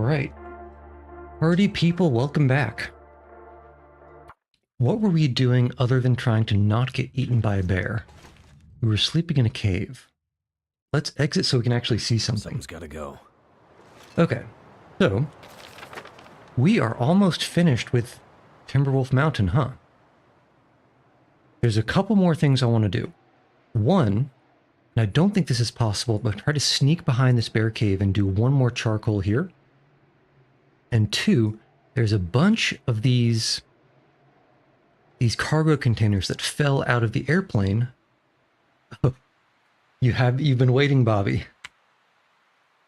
right. Party people, welcome back. What were we doing other than trying to not get eaten by a bear? We were sleeping in a cave. Let's exit so we can actually see something. Something's gotta go. Okay, so we are almost finished with Timberwolf Mountain, huh? There's a couple more things I want to do. One, and I don't think this is possible, but try to sneak behind this bear cave and do one more charcoal here. And two, there's a bunch of these cargo containers that fell out of the airplane. Oh, you've been waiting, Bobby.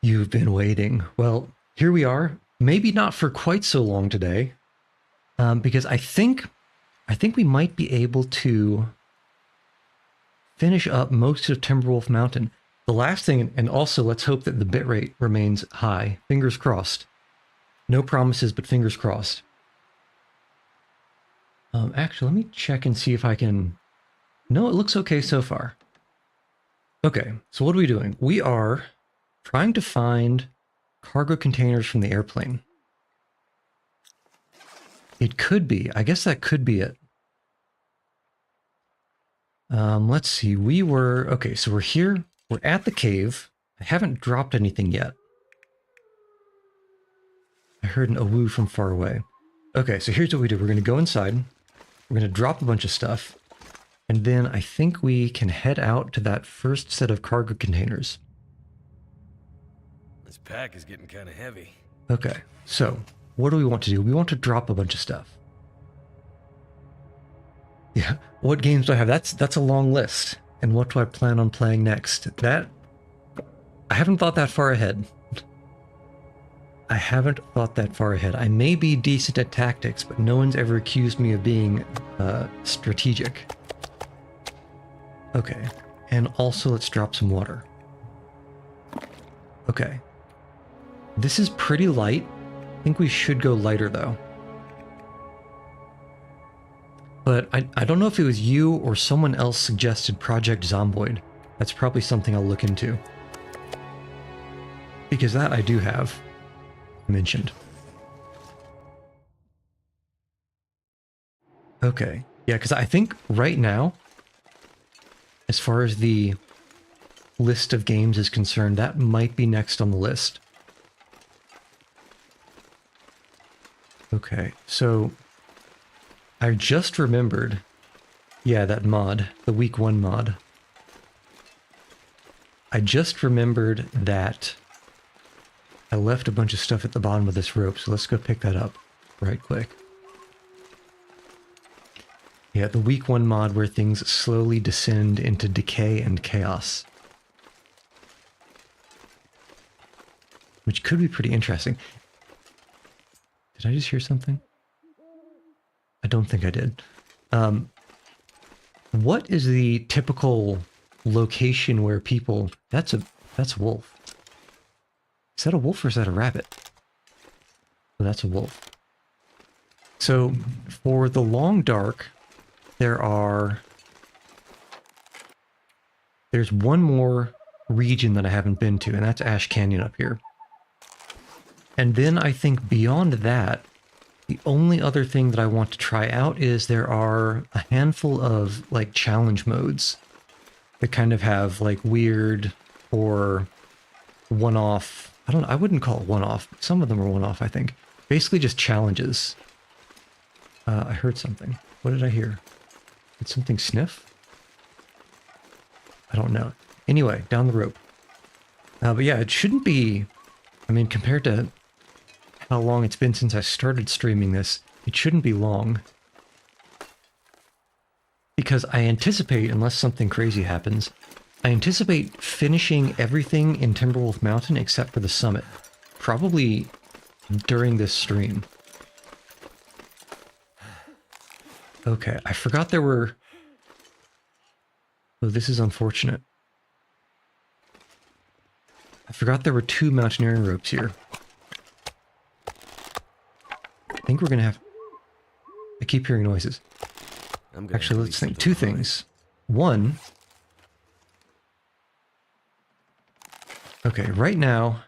You've been waiting. Well, here we are. Maybe not for quite so long today, because I think we might be able to finish up most of Timberwolf Mountain. The last thing, and also let's hope that the bitrate remains high. Fingers crossed. No promises, but fingers crossed. Actually, let me check and see if I can... No, it looks okay so far. Okay, so what are we doing? We are trying to find cargo containers from the airplane. It could be. I guess that could be it. Let's see. Okay, so we're here. We're at the cave. I haven't dropped anything yet. I heard an awoo from far away. Okay, so here's what we do. We're going to go inside. We're going to drop a bunch of stuff. And then I think we can head out to that first set of cargo containers. This pack is getting kind of heavy. Okay, so what do we want to do? We want to drop a bunch of stuff. Yeah, what games do I have? That's a long list. And what do I plan on playing next? I haven't thought that far ahead. I haven't thought that far ahead. I may be decent at tactics, but no one's ever accused me of being strategic. Okay, and also let's drop some water. Okay. This is pretty light. I think we should go lighter though. But I don't know if it was you or someone else suggested Project Zomboid. That's probably something I'll look into. Because that I do have mentioned. Okay. Yeah, because I think right now, as far as the list of games is concerned, that might be next on the list. Okay, so I just remembered, yeah, that mod, the week 1 mod. I just remembered that I left a bunch of stuff at the bottom of this rope, so let's go pick that up right quick. Yeah, the week 1 mod where things slowly descend into decay and chaos. Which could be pretty interesting. Did I just hear something? I don't think I did. What is the typical location where people... That's a wolf. Is that a wolf or is that a rabbit? Oh, that's a wolf. So, for the long dark, there's one more region that I haven't been to, and that's Ash Canyon up here. And then I think beyond that, the only other thing that I want to try out is there are a handful of like challenge modes that kind of have like weird or one-off. I wouldn't call it one-off. Some of them are one-off, I think. Basically just challenges. I heard something. What did I hear? Did something sniff? I don't know. Anyway, down the rope. But yeah, it shouldn't be... I mean, compared to how long it's been since I started streaming this, it shouldn't be long. Because I anticipate, unless something crazy happens, I anticipate finishing everything in Timberwolf Mountain except for the summit. Probably during this stream. Okay, I forgot there were... Oh, this is unfortunate. I forgot there were 2 mountaineering ropes here. I think we're gonna have... I keep hearing noises. Actually, let's think. 2 things. 1... Okay, right now,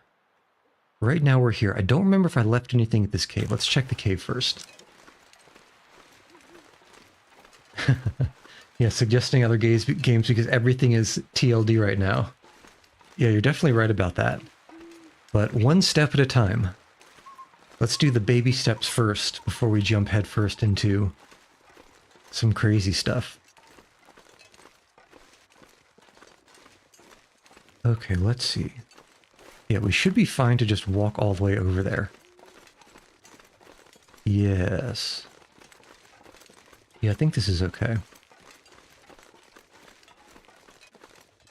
right now we're here. I don't remember if I left anything at this cave. Let's check the cave first. Yeah, suggesting other games because everything is TLD right now. Yeah, you're definitely right about that. But one step at a time. Let's do the baby steps first before we jump headfirst into some crazy stuff. Okay, let's see. Yeah, we should be fine to just walk all the way over there. Yes. Yeah, I think this is okay.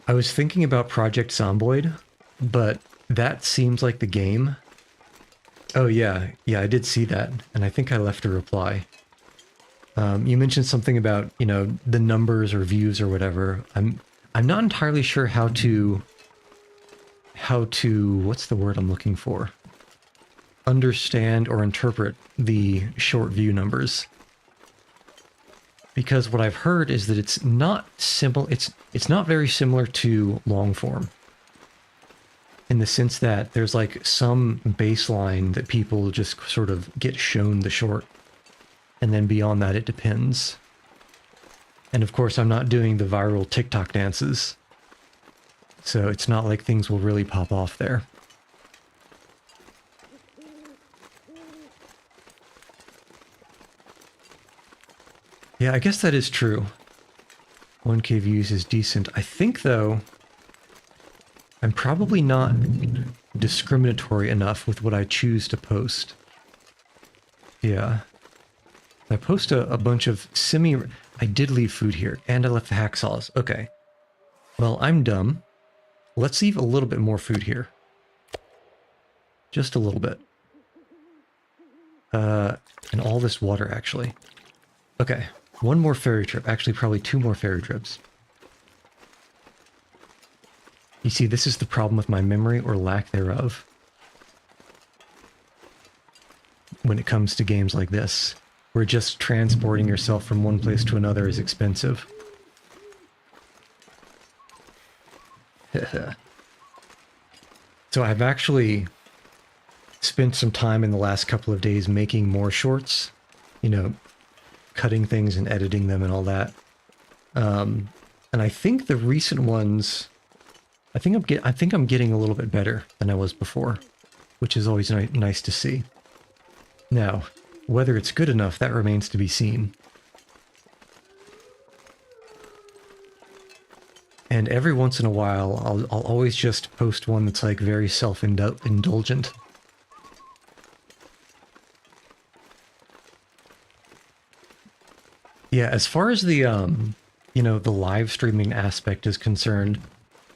I was thinking about Project Zomboid, but that seems like the game. Oh yeah, I did see that, and I think I left a reply. You mentioned something about, you know, the numbers or views or whatever. I'm not entirely sure how to what's the word I'm looking for? Understand or interpret the short view numbers. Because what I've heard is that it's not simple, it's not very similar to long form. In the sense that there's like some baseline that people just sort of get shown the short. And then beyond that, it depends. And of course, I'm not doing the viral TikTok dances. So it's not like things will really pop off there. Yeah, I guess that is true. 1K views is decent. I think, though, I'm probably not discriminatory enough with what I choose to post. Yeah. I post a bunch of I did leave food here, and I left the hacksaws. Okay. Well, I'm dumb. Let's leave a little bit more food here. Just a little bit. And all this water, actually. Okay. One more ferry trip. Actually, probably 2 more ferry trips. You see, this is the problem with my memory or lack thereof. When it comes to games like this, where just transporting yourself from one place to another is expensive. So I've actually spent some time in the last couple of days making more shorts, you know, cutting things and editing them and all that. And I think the recent ones, I think I'm getting a little bit better than I was before, which is always nice to see. Now, whether it's good enough, that remains to be seen. And every once in a while, I'll always just post one that's like very self-indulgent. Yeah, as far as the, you know, the live streaming aspect is concerned,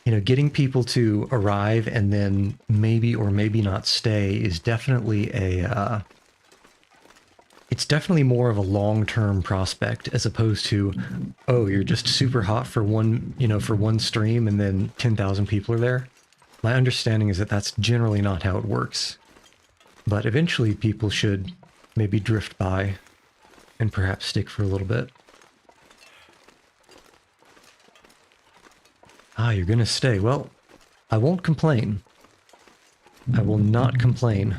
you know, getting people to arrive and then maybe or maybe not stay is definitely it's definitely more of a long-term prospect as opposed to, oh, you're just super hot for one, you know, for one stream and then 10,000 people are there. My understanding is that that's generally not how it works. But eventually people should maybe drift by and perhaps stick for a little bit. Ah, you're gonna stay. Well, I won't complain. I will not complain.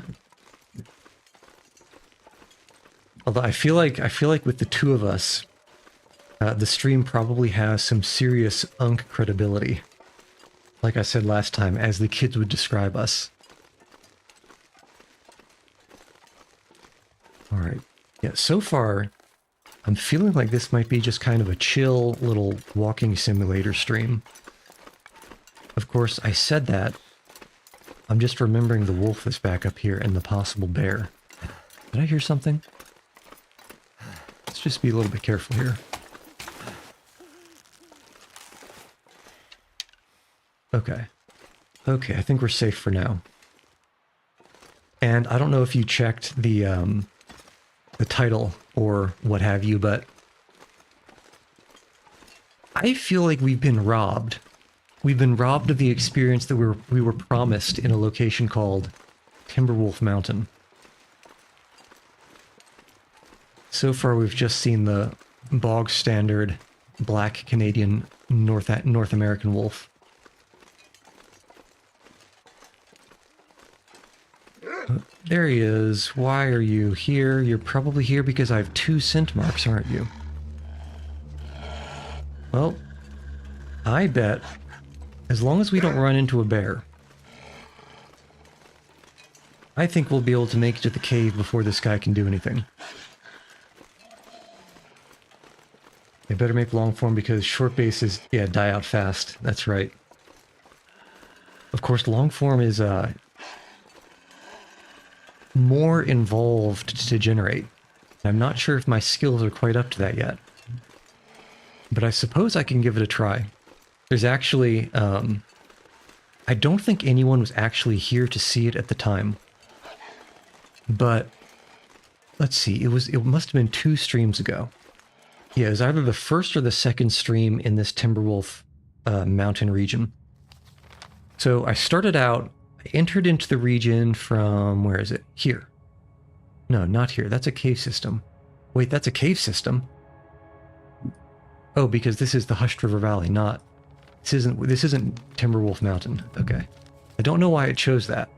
Although I feel like with the 2 of us, the stream probably has some serious unk credibility. Like I said last time, as the kids would describe us. Alright. Yeah, so far, I'm feeling like this might be just kind of a chill little walking simulator stream. Of course, I said that. I'm just remembering the wolf that's back up here and the possible bear. Did I hear something? Let's just be a little bit careful here. Okay. Okay, I think we're safe for now. And I don't know if you checked the title or what have you, but I feel like we've been robbed. We've been robbed of the experience that we were promised in a location called Timberwolf Mountain. So far, we've just seen the bog standard black Canadian North American wolf. There he is. Why are you here? You're probably here because I have 2 scent marks, aren't you? Well, I bet as long as we don't run into a bear, I think we'll be able to make it to the cave before this guy can do anything. They better make long form because short bases, yeah, die out fast. That's right. Of course, long form is more involved to generate. I'm not sure if my skills are quite up to that yet. But I suppose I can give it a try. There's actually, I don't think anyone was actually here to see it at the time. But, let's see, it must have been 2 streams ago. Yeah, it was either the first or the second stream in this Timberwolf Mountain region. So I started out, I entered into the region from, where is it? Here. No, not here. That's a cave system. Wait, that's a cave system? Oh, because this is the Hushed River Valley, not... This isn't Timberwolf Mountain. Okay. I don't know why it chose that.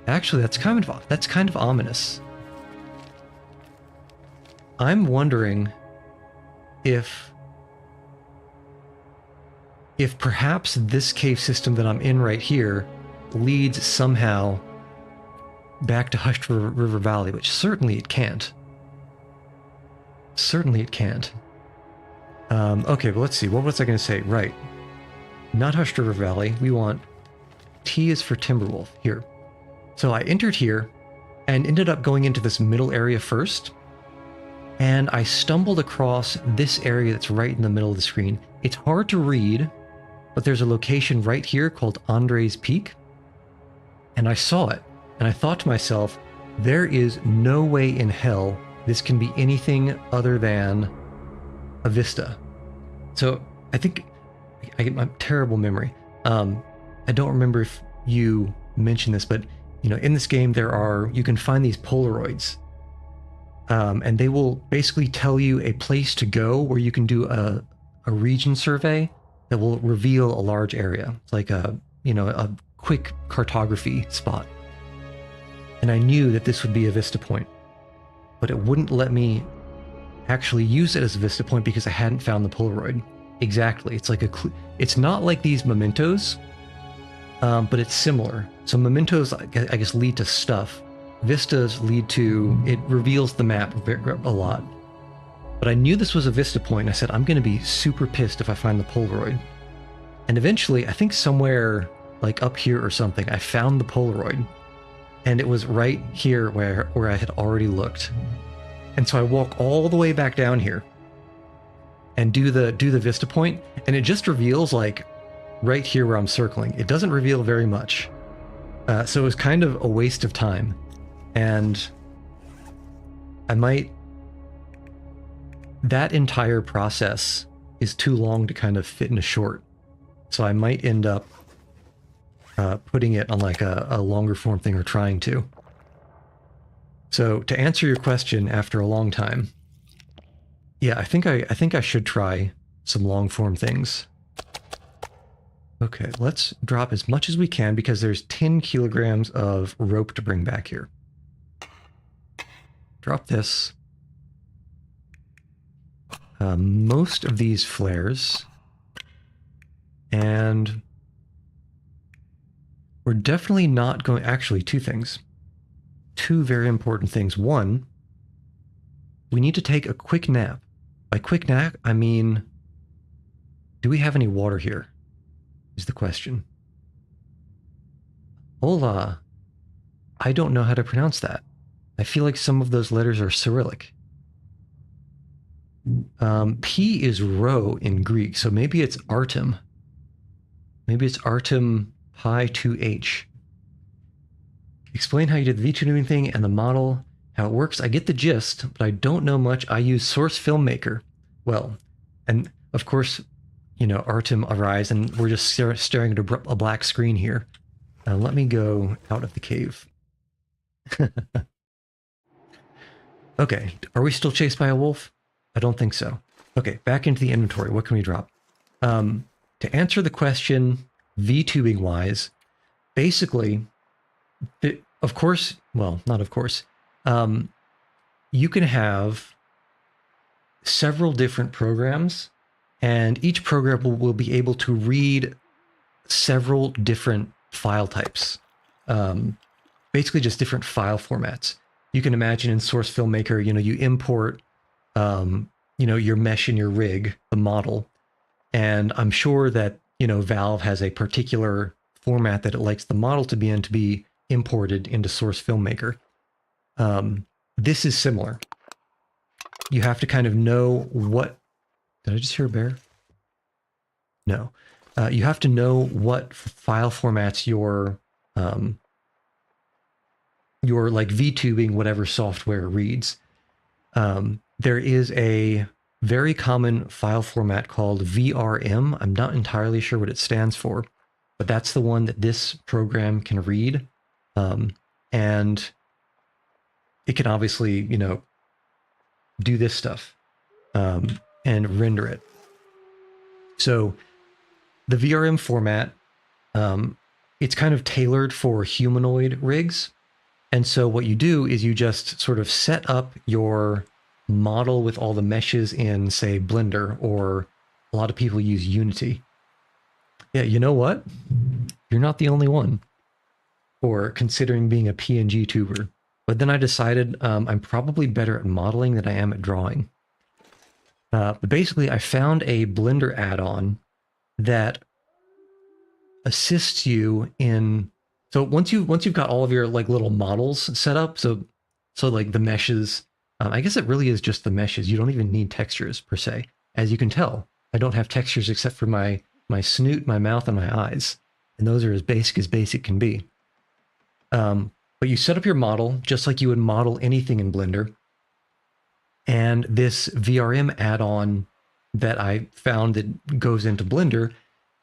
Actually, that's kind of ominous. I'm wondering if perhaps this cave system that I'm in right here leads somehow back to Hushed River Valley, which certainly it can't. Certainly it can't. Okay, but let's see. What was I going to say? Right. Not Hushed River Valley. We want... T is for Timberwolf. Here. So I entered here and ended up going into this middle area first. And I stumbled across this area that's right in the middle of the screen. It's hard to read, but there's a location right here called Andre's Peak. And I saw it. And I thought to myself, there is no way in hell this can be anything other than a vista. So I think I get my terrible memory. I don't remember if you mentioned this, but you know, in this game you can find these Polaroids, and they will basically tell you a place to go where you can do a region survey that will reveal a large area. It's like a quick cartography spot. And I knew that this would be a vista point, but it wouldn't let me actually use it as a vista point because I hadn't found the Polaroid. Exactly. It's like it's not like these mementos, but it's similar. So mementos, I guess, lead to stuff. Vistas lead to, it reveals the map a lot. But I knew this was a vista point, and I said, I'm going to be super pissed if I find the Polaroid. And eventually, I think somewhere like up here or something, I found the Polaroid. And it was right here where I had already looked. And so I walk all the way back down here and do the vista point, and it just reveals like right here where I'm circling. It doesn't reveal very much. So it was kind of a waste of time. And that entire process is too long to kind of fit in a short. So I might end up putting it on like a longer form thing, or trying to. So to answer your question after a long time, yeah, I think I should try some long form things. Okay, let's drop as much as we can because there's 10 kilograms of rope to bring back here. Drop this. Most of these flares. And we're definitely not going... Actually, 2 things. 2 very important things. One, we need to take a quick nap. By quick nap, I mean, do we have any water here? Is the question. Hola. I don't know how to pronounce that. I feel like some of those letters are Cyrillic. P is rho in Greek, so maybe it's Artem. Maybe it's Artem Pi 2H. Explain how you did the V2 thing and the model, how it works. I get the gist, but I don't know much. I use Source Filmmaker. Well, and of course, you know, Artem arrives and we're just staring at a black screen here. Let me go out of the cave. Okay, are we still chased by a wolf? I don't think so. Okay, back into the inventory. What can we drop? To answer the question, VTubing wise, basically, of course, well, not of course, you can have several different programs, and each program will be able to read several different file types. Basically just different file formats. You can imagine in Source Filmmaker, you import, your mesh in your rig, the model, and I'm sure that, Valve has a particular format that it likes the model to be imported into Source Filmmaker. This is similar. You have to kind of know what, did I just hear a bear? No. You have to know what file formats your like VTubing whatever software reads. There is a very common file format called VRM. I'm not entirely sure what it stands for, but that's the one that this program can read. And it can obviously, do this stuff and render it. So the VRM format, it's kind of tailored for humanoid rigs. And so what you do is you just sort of set up your model with all the meshes in, say, Blender, or a lot of people use Unity. Yeah, you know what? You're not the only one for considering being a PNG tuber. But then I decided I'm probably better at modeling than I am at drawing. But basically, I found a Blender add-on that assists you in. So once you've got all of your like little models set up, so like the meshes, I guess it really is just the meshes. You don't even need textures per se. As you can tell, I don't have textures except for my snoot, my mouth, and my eyes, and those are as basic can be. But you set up your model just like you would model anything in Blender. And this VRM add-on that I found that goes into Blender,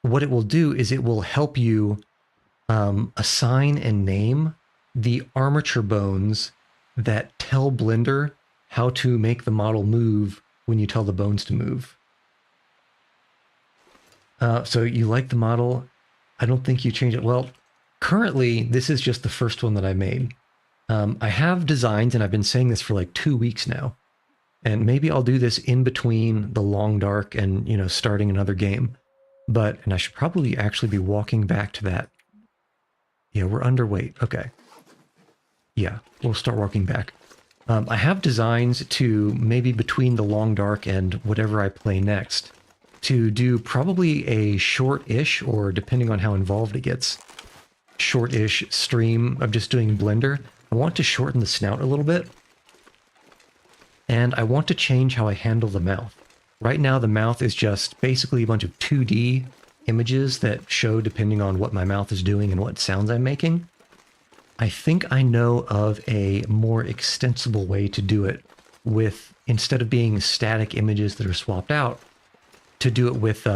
what it will do is it will help you assign and name the armature bones that tell Blender how to make the model move when you tell the bones to move. So you like the model. I don't think you change it. Well, currently, this is just the first one that I made. I have designs, and I've been saying this for like 2 weeks now. And maybe I'll do this in between the long dark and, starting another game. And I should probably actually be walking back to that. Yeah, we're underweight. Okay. Yeah, we'll start walking back. I have designs to maybe between the long dark and whatever I play next to do probably a short-ish, or depending on how involved it gets, short-ish stream of just doing Blender. I want to shorten the snout a little bit. And I want to change how I handle the mouth. Right now, the mouth is just basically a bunch of 2D images that show depending on what my mouth is doing and what sounds I'm making. I think I know of a more extensible way to do it with, instead of being static images that are swapped out, to do it with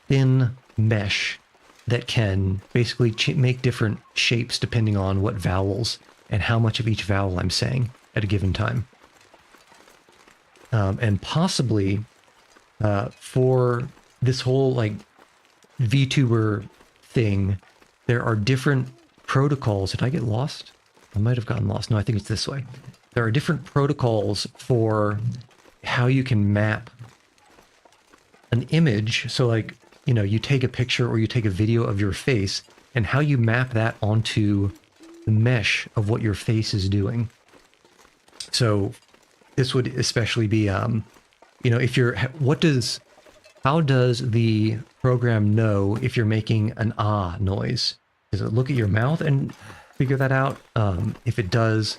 thin mesh that can basically make different shapes depending on what vowels and how much of each vowel I'm saying at a given time. And possibly for this whole like VTuber thing, there are different protocols. Did I get lost? I might have gotten lost. No, I think it's this way. There are different protocols for how you can map an image. So like, you take a picture or you take a video of your face, and how you map that onto the mesh of what your face is doing. So this would especially be, if you're, how does the program know if you're making an ah noise? Does it look at your mouth and figure that out? If it does,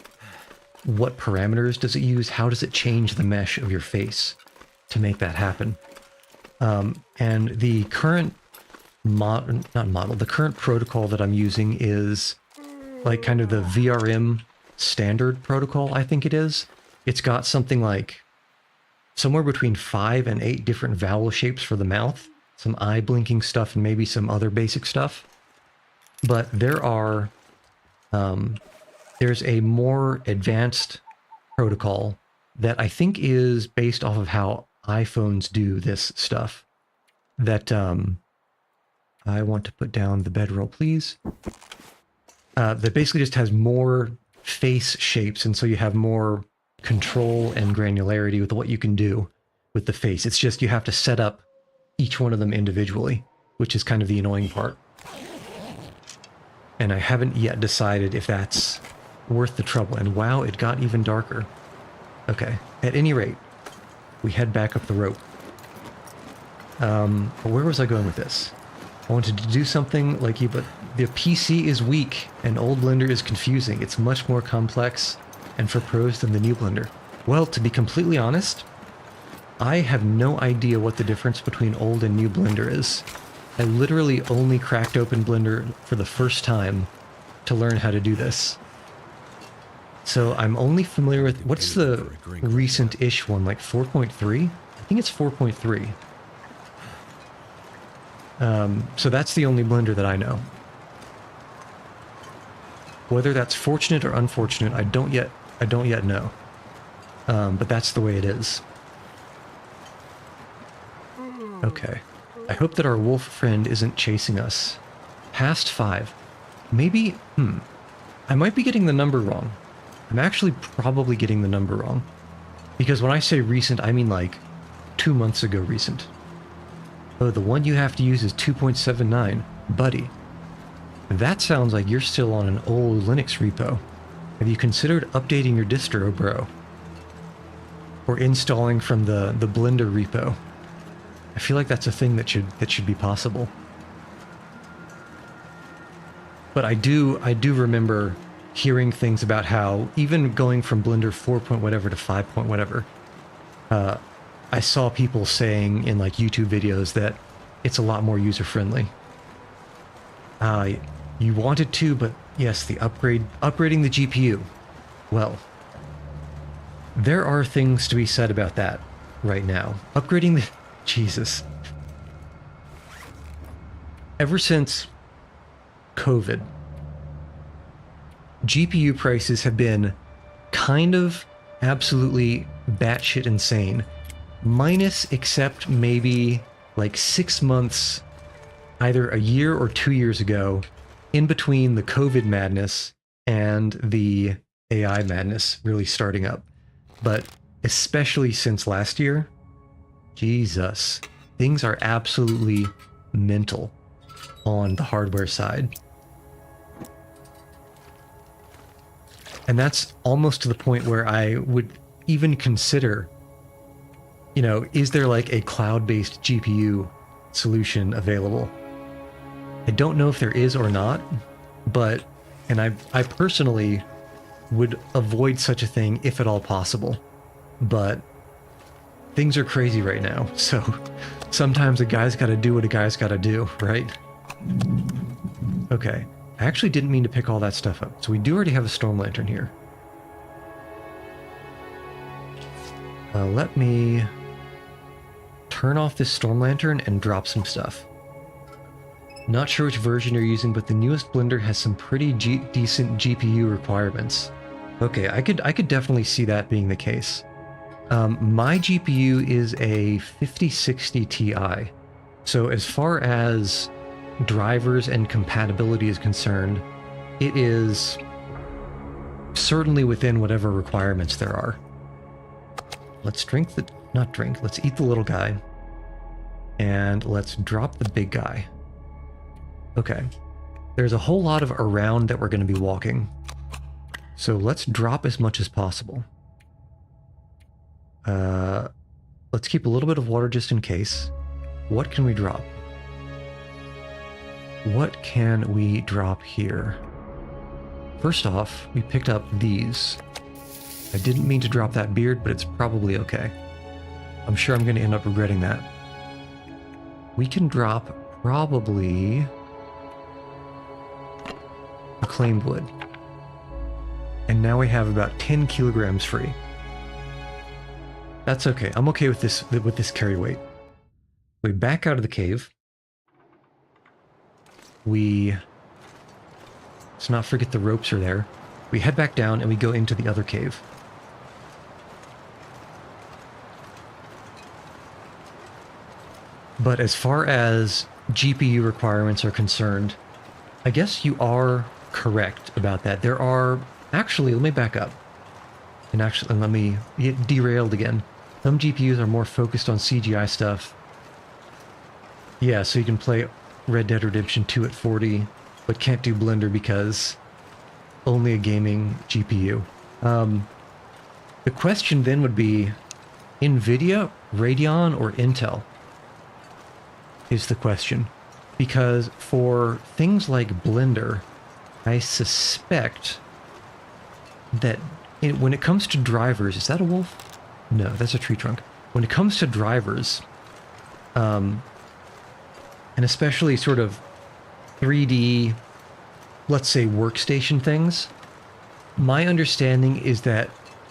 what parameters does it use? How does it change the mesh of your face to make that happen? And the current the current protocol that I'm using is like kind of the VRM standard protocol, I think it is. It's got something like somewhere between 5 and 8 different vowel shapes for the mouth, some eye blinking stuff, and maybe some other basic stuff. But there are, there's a more advanced protocol that I think is based off of how iPhones do this stuff. That I want to put down the bedroll, please. That basically just has more face shapes, and so you have more control and granularity with what you can do with the face. It's just you have to set up each one of them individually, which is kind of the annoying part. And I haven't yet decided if that's worth the trouble. And wow, it got even darker. Okay, at any rate, we head back up the rope. Where was I going with this? I wanted to do something like you, but the PC is weak and old Blender is confusing. It's much more complex and for pros than the new Blender. Well, to be completely honest, I have no idea what the difference between old and new Blender is. I literally only cracked open Blender for the first time to learn how to do this. So I'm only familiar with, what's the recent-ish one, like 4.3? I think it's 4.3. So that's the only Blender that I know. Whether that's fortunate or unfortunate, I don't yet know. But that's the way it is. Okay. I hope that our wolf friend isn't chasing us. Past 5. Maybe, I might be getting the number wrong. I'm actually probably getting the number wrong. Because when I say recent, I mean like 2 months ago recent. Oh, the one you have to use is 2.79. Buddy. That sounds like you're still on an old Linux repo. Have you considered updating your distro, bro? Or installing from the Blender repo? I feel like that's a thing that should be possible. But I do remember hearing things about how even going from Blender 4 point whatever to 5 point whatever, I saw people saying in like YouTube videos that it's a lot more user friendly. You wanted to, but yes, the upgrading the GPU. Well, there are things to be said about that right now. Upgrading the... Jesus. Ever since COVID, GPU prices have been kind of absolutely batshit insane. Minus except maybe like 6 months, either a year or 2 years ago, in between the COVID madness and the AI madness really starting up. But especially since last year, Jesus, things are absolutely mental on the hardware side. And that's almost to the point where I would even consider, you know, is there like a cloud-based GPU solution available? I don't know if there is or not, but, and I personally would avoid such a thing if at all possible, but things are crazy right now, so sometimes a guy's gotta do what a guy's gotta do, right? Okay, I actually didn't mean to pick all that stuff up, so we do already have a storm lantern here. Let me turn off this storm lantern and drop some stuff. Not sure which version you're using, but the newest Blender has some pretty decent GPU requirements. Okay, I could definitely see that being the case. My GPU is a 5060 Ti, so as far as drivers and compatibility is concerned, it is certainly within whatever requirements there are. Let's drink the... not drink, let's eat the little guy. And let's drop the big guy. Okay. There's a whole lot of around that we're going to be walking. So let's drop as much as possible. Let's keep a little bit of water just in case. What can we drop? What can we drop here? First off, we picked up these. I didn't mean to drop that beard, but it's probably okay. I'm sure I'm going to end up regretting that. We can drop probably reclaimed wood. And now we have about 10 kilograms free. That's okay. I'm okay with this carry weight. We back out of the cave. Let's not forget the ropes are there. We head back down and we go into the other cave. But as far as GPU requirements are concerned, I guess you are correct about that. There are actually, let me back up and actually let me get derailed again. Some GPUs are more focused on CGI stuff. Yeah, so you can play Red Dead Redemption 2 at 40, but can't do Blender because only a gaming GPU. The question then would be, NVIDIA, Radeon, or Intel is the question. Because for things like Blender, I suspect that when it comes to drivers, is that a wolf? No, that's a tree trunk. When it comes to drivers, and especially sort of 3D, let's say workstation things, my understanding is that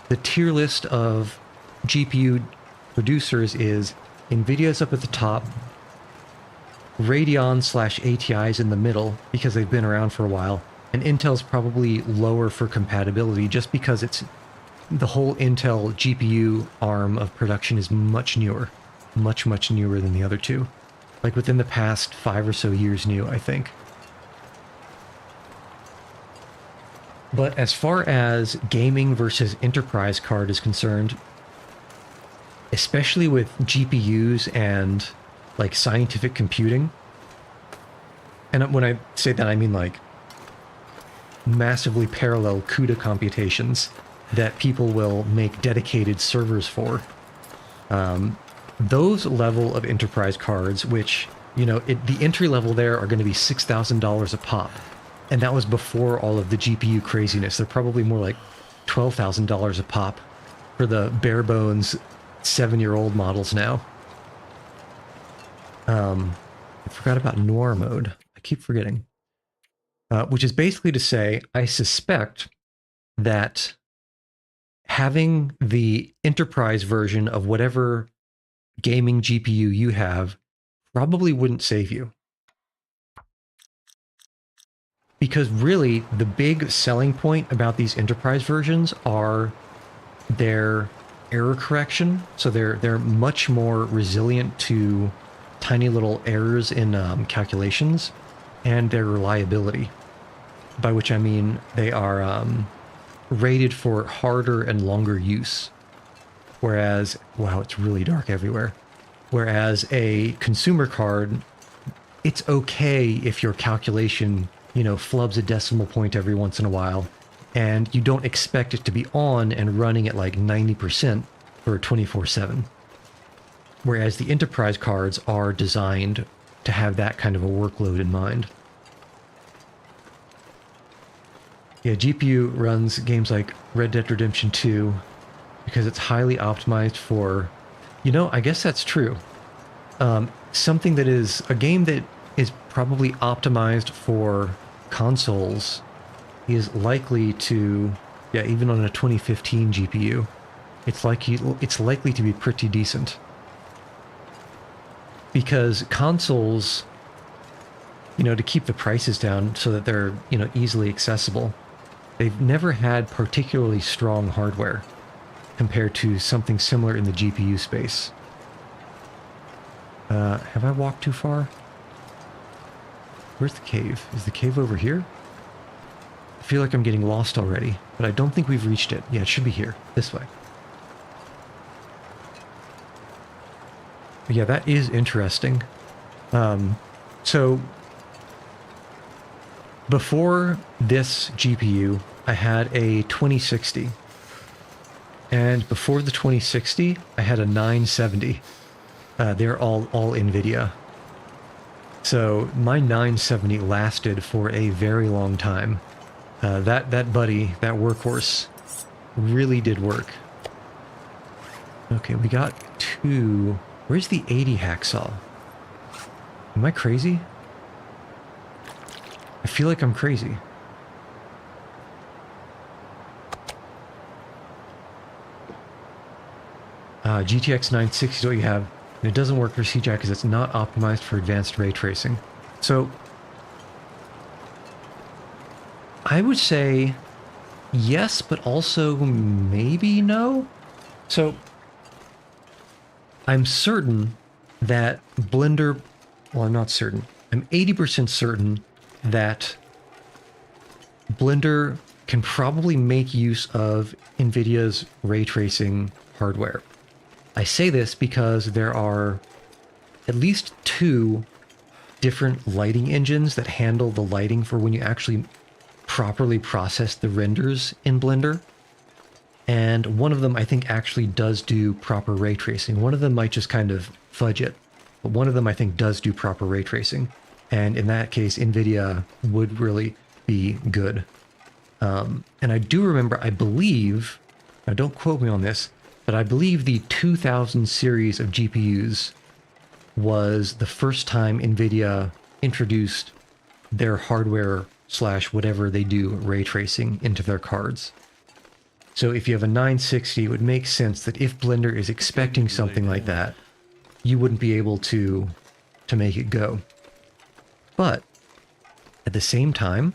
the tier list of GPU producers is NVIDIA's up at the top, Radeon/ATI's in the middle because they've been around for a while, and Intel's probably lower for compatibility just because it's the whole Intel GPU arm of production is much newer, much newer than the other two. Like within the past 5 or so years new, I think. But as far as gaming versus enterprise card is concerned, especially with GPUs and like scientific computing, and when I say that, I mean like massively parallel CUDA computations that people will make dedicated servers for. Those level of enterprise cards, which, you know, the entry level there are going to be $6,000 a pop. And that was before all of the GPU craziness. They're probably more like $12,000 a pop for the bare bones 7-year-old models now. I forgot about noir mode. I keep forgetting. Which is basically to say, I suspect that having the enterprise version of whatever gaming GPU you have probably wouldn't save you. Because really, the big selling point about these enterprise versions are their error correction. So they're much more resilient to tiny little errors in calculations, and their reliability. By which I mean they are rated for harder and longer use. Whereas, wow, it's really dark everywhere. Whereas a consumer card, it's okay if your calculation, you know, flubs a decimal point every once in a while, and you don't expect it to be on and running at like 90% for 24/7. Whereas the enterprise cards are designed to have that kind of a workload in mind. Yeah, GPU runs games like Red Dead Redemption 2 because it's highly optimized for, you know, I guess that's true. Something that is a game that is probably optimized for consoles is likely to, yeah, even on a 2015 GPU, it's likely to be pretty decent. Because consoles, you know, to keep the prices down so that they're, you know, easily accessible, they've never had particularly strong hardware compared to something similar in the GPU space. Have I walked too far? Where's the cave? Is the cave over here? I feel like I'm getting lost already, but I don't think we've reached it. Yeah, it should be here. This way. But yeah, that is interesting. So before this GPU, I had a 2060. And before the 2060, I had a 970. They're all NVIDIA. So my 970 lasted for a very long time. That buddy, that workhorse, really did work. Okay, we got 2. Where's the 80 hacksaw? Am I crazy? I feel like I'm crazy. GTX 960 is what you have, and it doesn't work for CGI because it's not optimized for advanced ray tracing. So I would say yes, but also maybe no. So I'm certain that Blender well, I'm not certain. I'm 80% certain that Blender can probably make use of NVIDIA's ray tracing hardware. I say this because there are at least 2 different lighting engines that handle the lighting for when you actually properly process the renders in Blender. And one of them I think actually does do proper ray tracing. One of them might just kind of fudge it, but one of them I think does do proper ray tracing. And in that case, NVIDIA would really be good. And I do remember, I believe, now don't quote me on this, but I believe the 2000 series of GPUs was the first time NVIDIA introduced their hardware / whatever they do ray tracing into their cards. So if you have a 960, it would make sense that if Blender is expecting something like that, you wouldn't be able to make it go. But at the same time,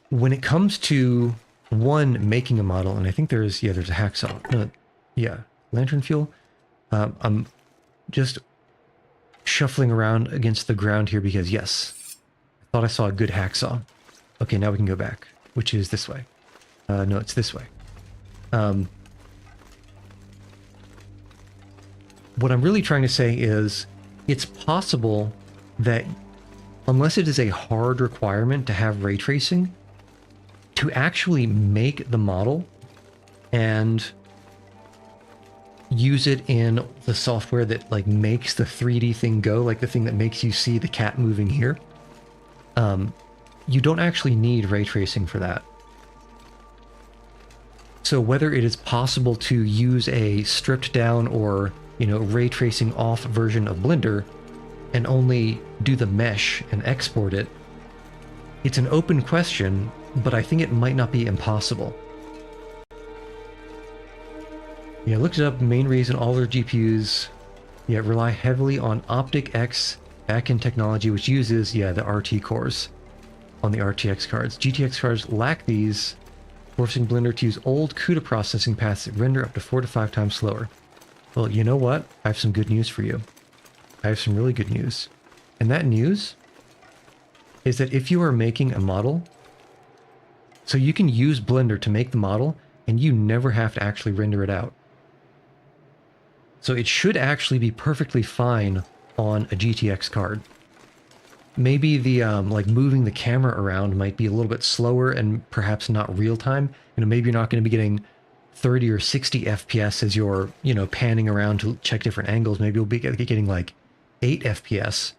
when it comes to making a model, and I think there's a hacksaw. No, yeah, lantern fuel. I'm just shuffling around against the ground here because yes, I thought I saw a good hacksaw. Okay, now we can go back, which is this way. No, it's this way. What I'm really trying to say is it's possible that unless it is a hard requirement to have ray tracing, to actually make the model and use it in the software that like makes the 3D thing go, like the thing that makes you see the cat moving here, you don't actually need ray tracing for that. So whether it is possible to use a stripped down or, ray tracing off version of Blender and only do the mesh and export it, it's an open question, but I think it might not be impossible. Yeah, I looked it up. Main reason all their GPUs rely heavily on OpticX backend technology, which uses the RT cores on the RTX cards. GTX cards lack these, forcing Blender to use old CUDA processing paths that render up to 4 to 5 times slower. Well, you know what? I have some good news for you. I have some really good news. And that news is that if you are making a model, so you can use Blender to make the model and you never have to actually render it out. So it should actually be perfectly fine on a GTX card. Maybe the like moving the camera around might be a little bit slower and perhaps not real time. Maybe you're not going to be getting 30 or 60 FPS as you're, panning around to check different angles. Maybe you'll be getting like 8 FPS.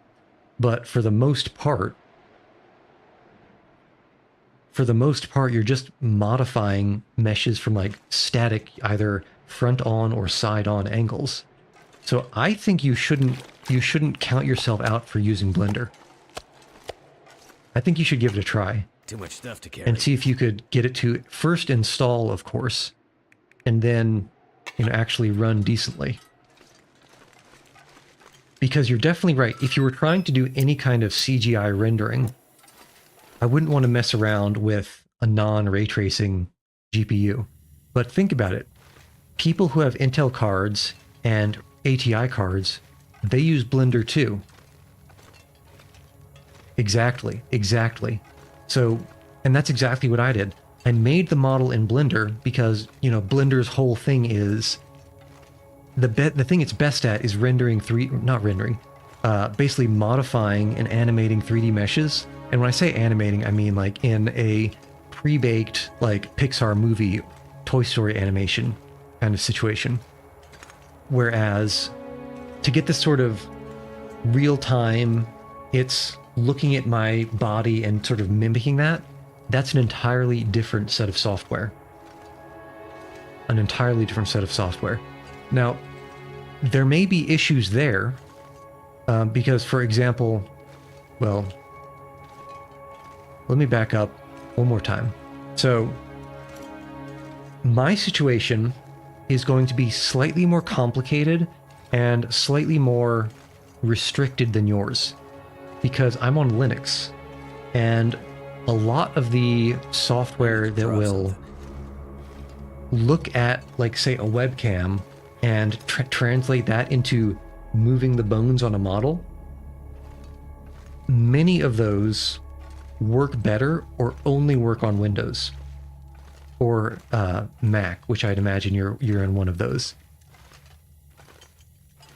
But for the most part, you're just modifying meshes from like static, either front on or side on angles. So I think you shouldn't count yourself out for using Blender. I think you should give it a try. Too much stuff to carry. And see if you could get it to first install, of course, and then, actually run decently. Because you're definitely right. If you were trying to do any kind of CGI rendering, I wouldn't want to mess around with a non-ray tracing GPU. But think about it. People who have Intel cards and ATI cards, they use Blender too. Exactly. So, and that's exactly what I did. I made the model in Blender because, Blender's whole thing is the thing it's best at is basically modifying and animating 3D meshes. And when I say animating, I mean like in a pre-baked like Pixar movie, Toy Story animation kind of situation. Whereas to get this sort of real time, it's looking at my body and sort of mimicking that, that's an entirely different set of software. Now, there may be issues there, because, for example, well, let me back up one more time. So, my situation is going to be slightly more complicated and slightly more restricted than yours, because I'm on Linux, and a lot of the software that will look at, like, say, a webcam and translate that into moving the bones on a model, many of those work better or only work on Windows or Mac, which I'd imagine you're in one of those.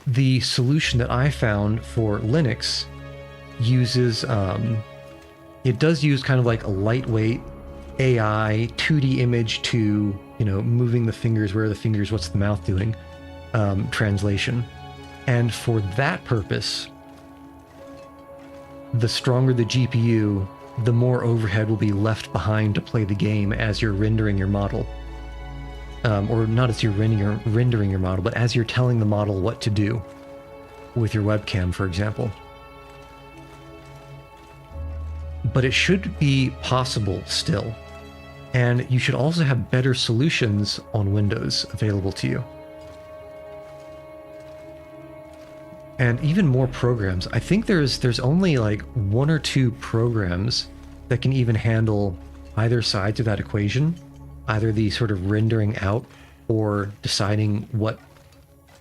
The solution that I found for Linux uses it does use kind of like a lightweight AI 2D image to, you know, moving the fingers, where are the fingers, what's the mouth doing, translation. And for that purpose, the stronger the GPU, the more overhead will be left behind to play the game as you're rendering your model. Or not as you're rendering your model, but as you're telling the model what to do with your webcam, for example. But it should be possible still. And you should also have better solutions on Windows available to you. And even more programs. I think there's only like 1 or 2 programs that can even handle either sides of that equation, either the sort of rendering out or deciding what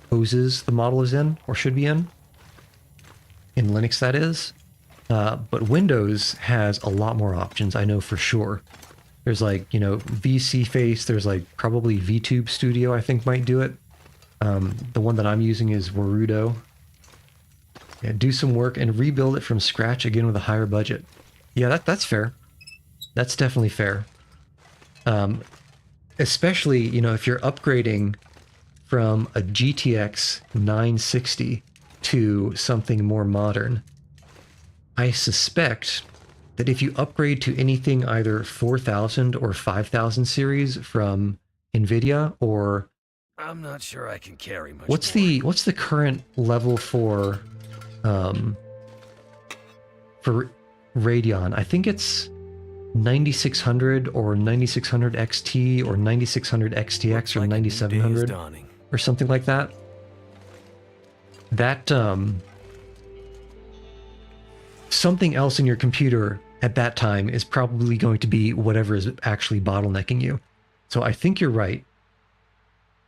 poses the model is in or should be in Linux, that is. But Windows has a lot more options, I know for sure. There's like, you know, VC Face, there's like probably VTube Studio, I think might do it. The one that I'm using is Warudo. Yeah, do some work and rebuild it from scratch again with a higher budget. Yeah, that's fair. That's definitely fair. Especially, you know, if you're upgrading from a GTX 960 to something more modern. I suspect that if you upgrade to anything either 4000 or 5000 series from NVIDIA, or I'm not sure I can carry much what's more. what's the current level for Radeon? I think it's 9600 or 9600 XT or 9600 XTX or Like a new day is 9700 dawning. or something like that. That something else in your computer at that time is probably going to be whatever is actually bottlenecking you. So I think you're right.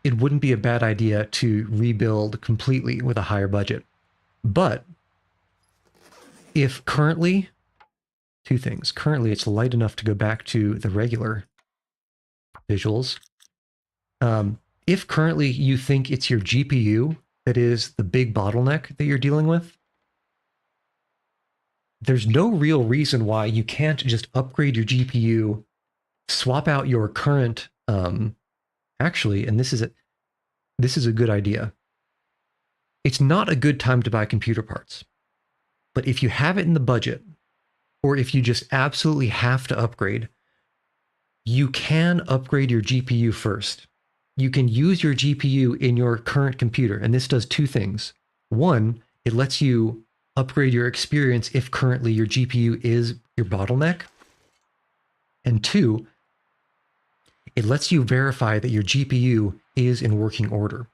It wouldn't be a bad idea to rebuild completely with a higher budget. But if currently, 2 things. Currently, it's light enough to go back to the regular visuals. If currently you think it's your GPU that is the big bottleneck that you're dealing with, there's no real reason why you can't just upgrade your GPU, swap out your current, actually, and this is a good idea. It's not a good time to buy computer parts, but if you have it in the budget, or if you just absolutely have to upgrade, you can upgrade your GPU first. You can use your GPU in your current computer, and this does 2 things. 1, it lets you upgrade your experience if currently your GPU is your bottleneck. And 2, it lets you verify that your GPU is in working order.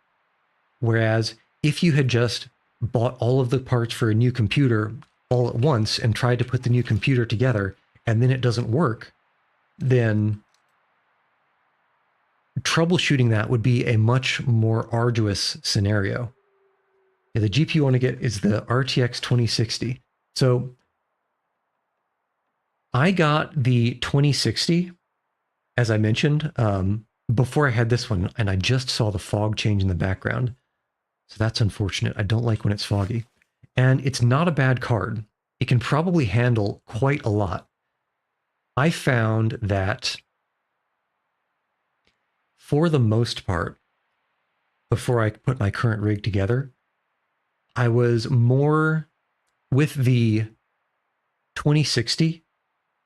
Whereas if you had just bought all of the parts for a new computer all at once and tried to put the new computer together and then it doesn't work, then troubleshooting that would be a much more arduous scenario. The GPU you want to get is the RTX 2060. So I got the 2060, as I mentioned, before I had this one, and I just saw the fog change in the background. So that's unfortunate. I don't like when it's foggy. And it's not a bad card. It can probably handle quite a lot. I found that for the most part, before I put my current rig together, I was more with the 2060.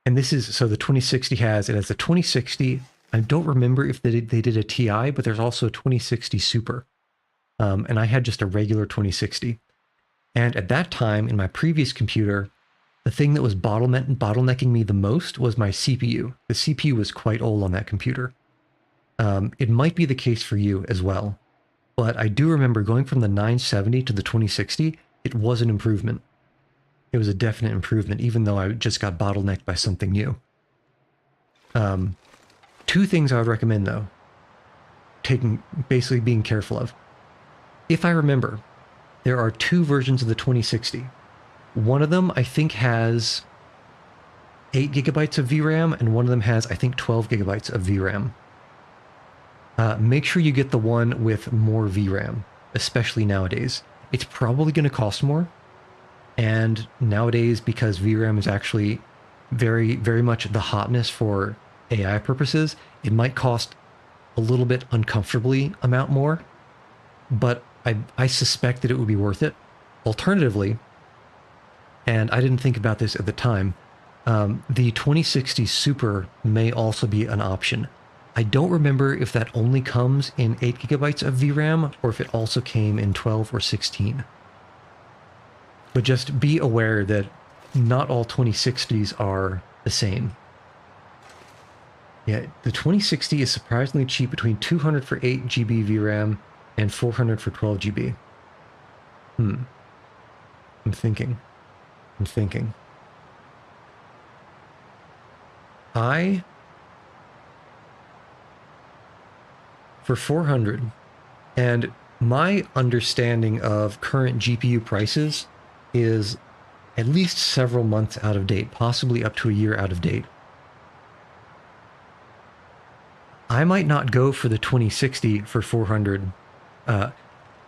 And this is, so the 2060 it has a 2060. I don't remember if they did a TI, but there's also a 2060 Super. And I had just a regular 2060. And at that time in my previous computer, the thing that was bottlenecking me the most was my CPU. The CPU was quite old on that computer. It might be the case for you as well. But I do remember going from the 970 to the 2060, it was an improvement. It was a definite improvement, even though I just got bottlenecked by something new. 2 things I would recommend, though, basically being careful of. If I remember, there are 2 versions of the 2060. One of them, I think, has 8 gigabytes of VRAM, and one of them has, I think, 12 gigabytes of VRAM. Make sure you get the one with more VRAM, especially nowadays. It's probably going to cost more, and nowadays, because VRAM is actually very, very much the hotness for AI purposes, it might cost a little bit uncomfortably amount more, but I suspect that it would be worth it. Alternatively, and I didn't think about this at the time, the 2060 Super may also be an option. I don't remember if that only comes in 8 gigabytes of VRAM or if it also came in 12 or 16. But just be aware that not all 2060s are the same. Yeah, the 2060 is surprisingly cheap, between 200 for 8 GB VRAM and 400 for 12 GB. I'm thinking. For 400, and my understanding of current GPU prices is at least several months out of date, possibly up to a year out of date. I might not go for the 2060 for 400.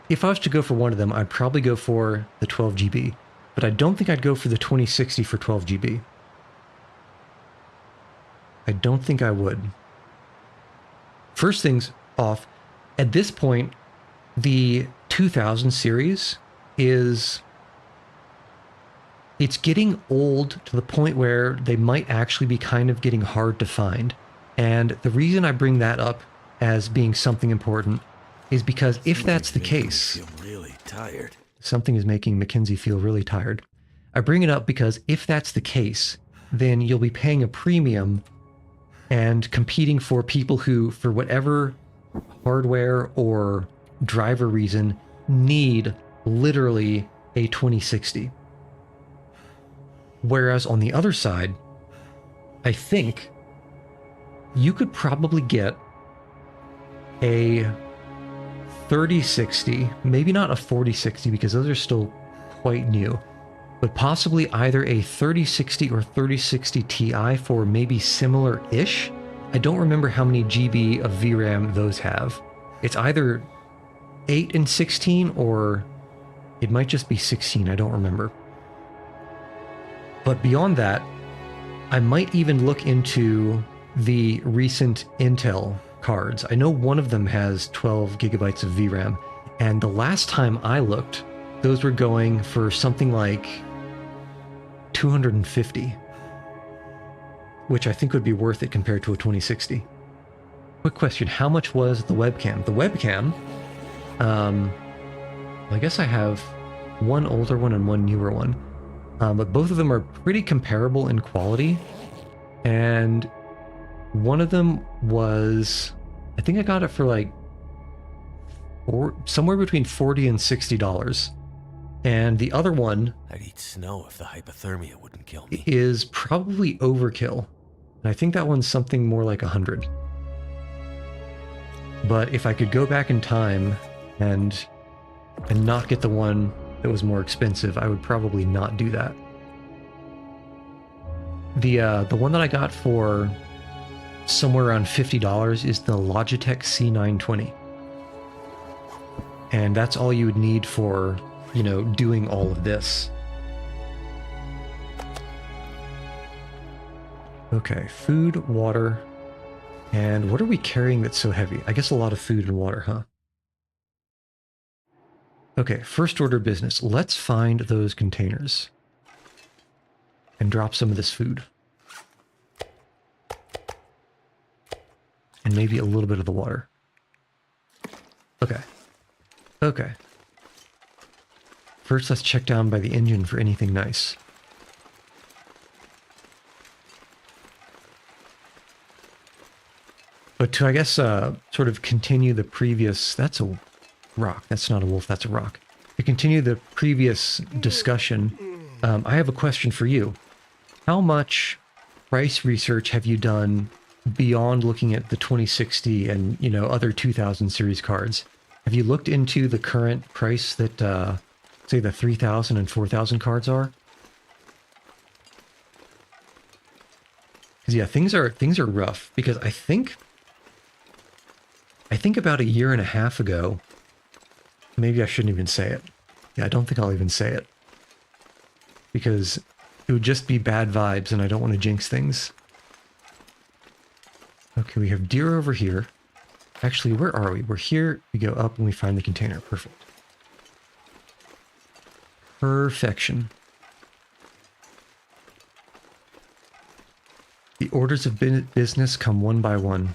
If I was to go for one of them, I'd probably go for the 12 GB, but I don't think I'd go for the 2060 for 12 GB. I don't think I would. First things off, at this point, the 2000 series it's getting old to the point where they might actually be kind of getting hard to find. And the reason I bring that up as being something important is because if that's the case, Really tired. something is making Mackenzie feel really tired. I bring it up because if that's the case, then you'll be paying a premium and competing for people who, for whatever hardware or driver reason, need literally a 2060. Whereas on the other side, I think you could probably get a 3060, maybe not a 4060 because those are still quite new, but possibly either a 3060 or 3060 Ti for maybe similar-ish. I don't remember how many GB of VRAM those have. It's either 8 and 16 or it might just be 16, I don't remember. But beyond that, I might even look into the recent Intel cards. I know one of them has 12 gigabytes of VRAM, and the last time I looked, those were going for something like 250, which I think would be worth it compared to a 2060. Quick question, how much was the webcam? The webcam, I guess I have one older one and one newer one. But both of them are pretty comparable in quality, and one of them was, I think I got it for like somewhere between $40 and $60, and the other one I'd eat snow if the hypothermia wouldn't kill me. is probably overkill, and I think that one's something more like 100. But if I could go back in time and not get the one that was more expensive, I would probably not do that. The one that I got for somewhere around $50 is the Logitech C920. And that's all you would need for, you know, doing all of this. Okay, food, water, and what are we carrying that's so heavy? I guess a lot of food and water, huh? Okay, first order business. Let's find those containers and drop some of this food. And maybe a little bit of the water. Okay. Okay. First, let's check down by the engine for anything nice. But to, I guess, sort of continue the previous... That's a rock. That's not a wolf, that's a rock. To continue the previous discussion, I have a question for you. How much price research have you done beyond looking at the 2060 and, you know, other 2000 series cards? Have you looked into the current price that, say, the 3000 and 4000 cards are? 'Cause yeah, things are rough because I think about a year and a half ago, maybe I shouldn't even say it. Yeah, I don't think I'll even say it. Because it would just be bad vibes and I don't want to jinx things. Okay, we have deer over here. Actually, where are we? We're here. We go up and we find the container. Perfect. Perfection. The orders of business come one by one.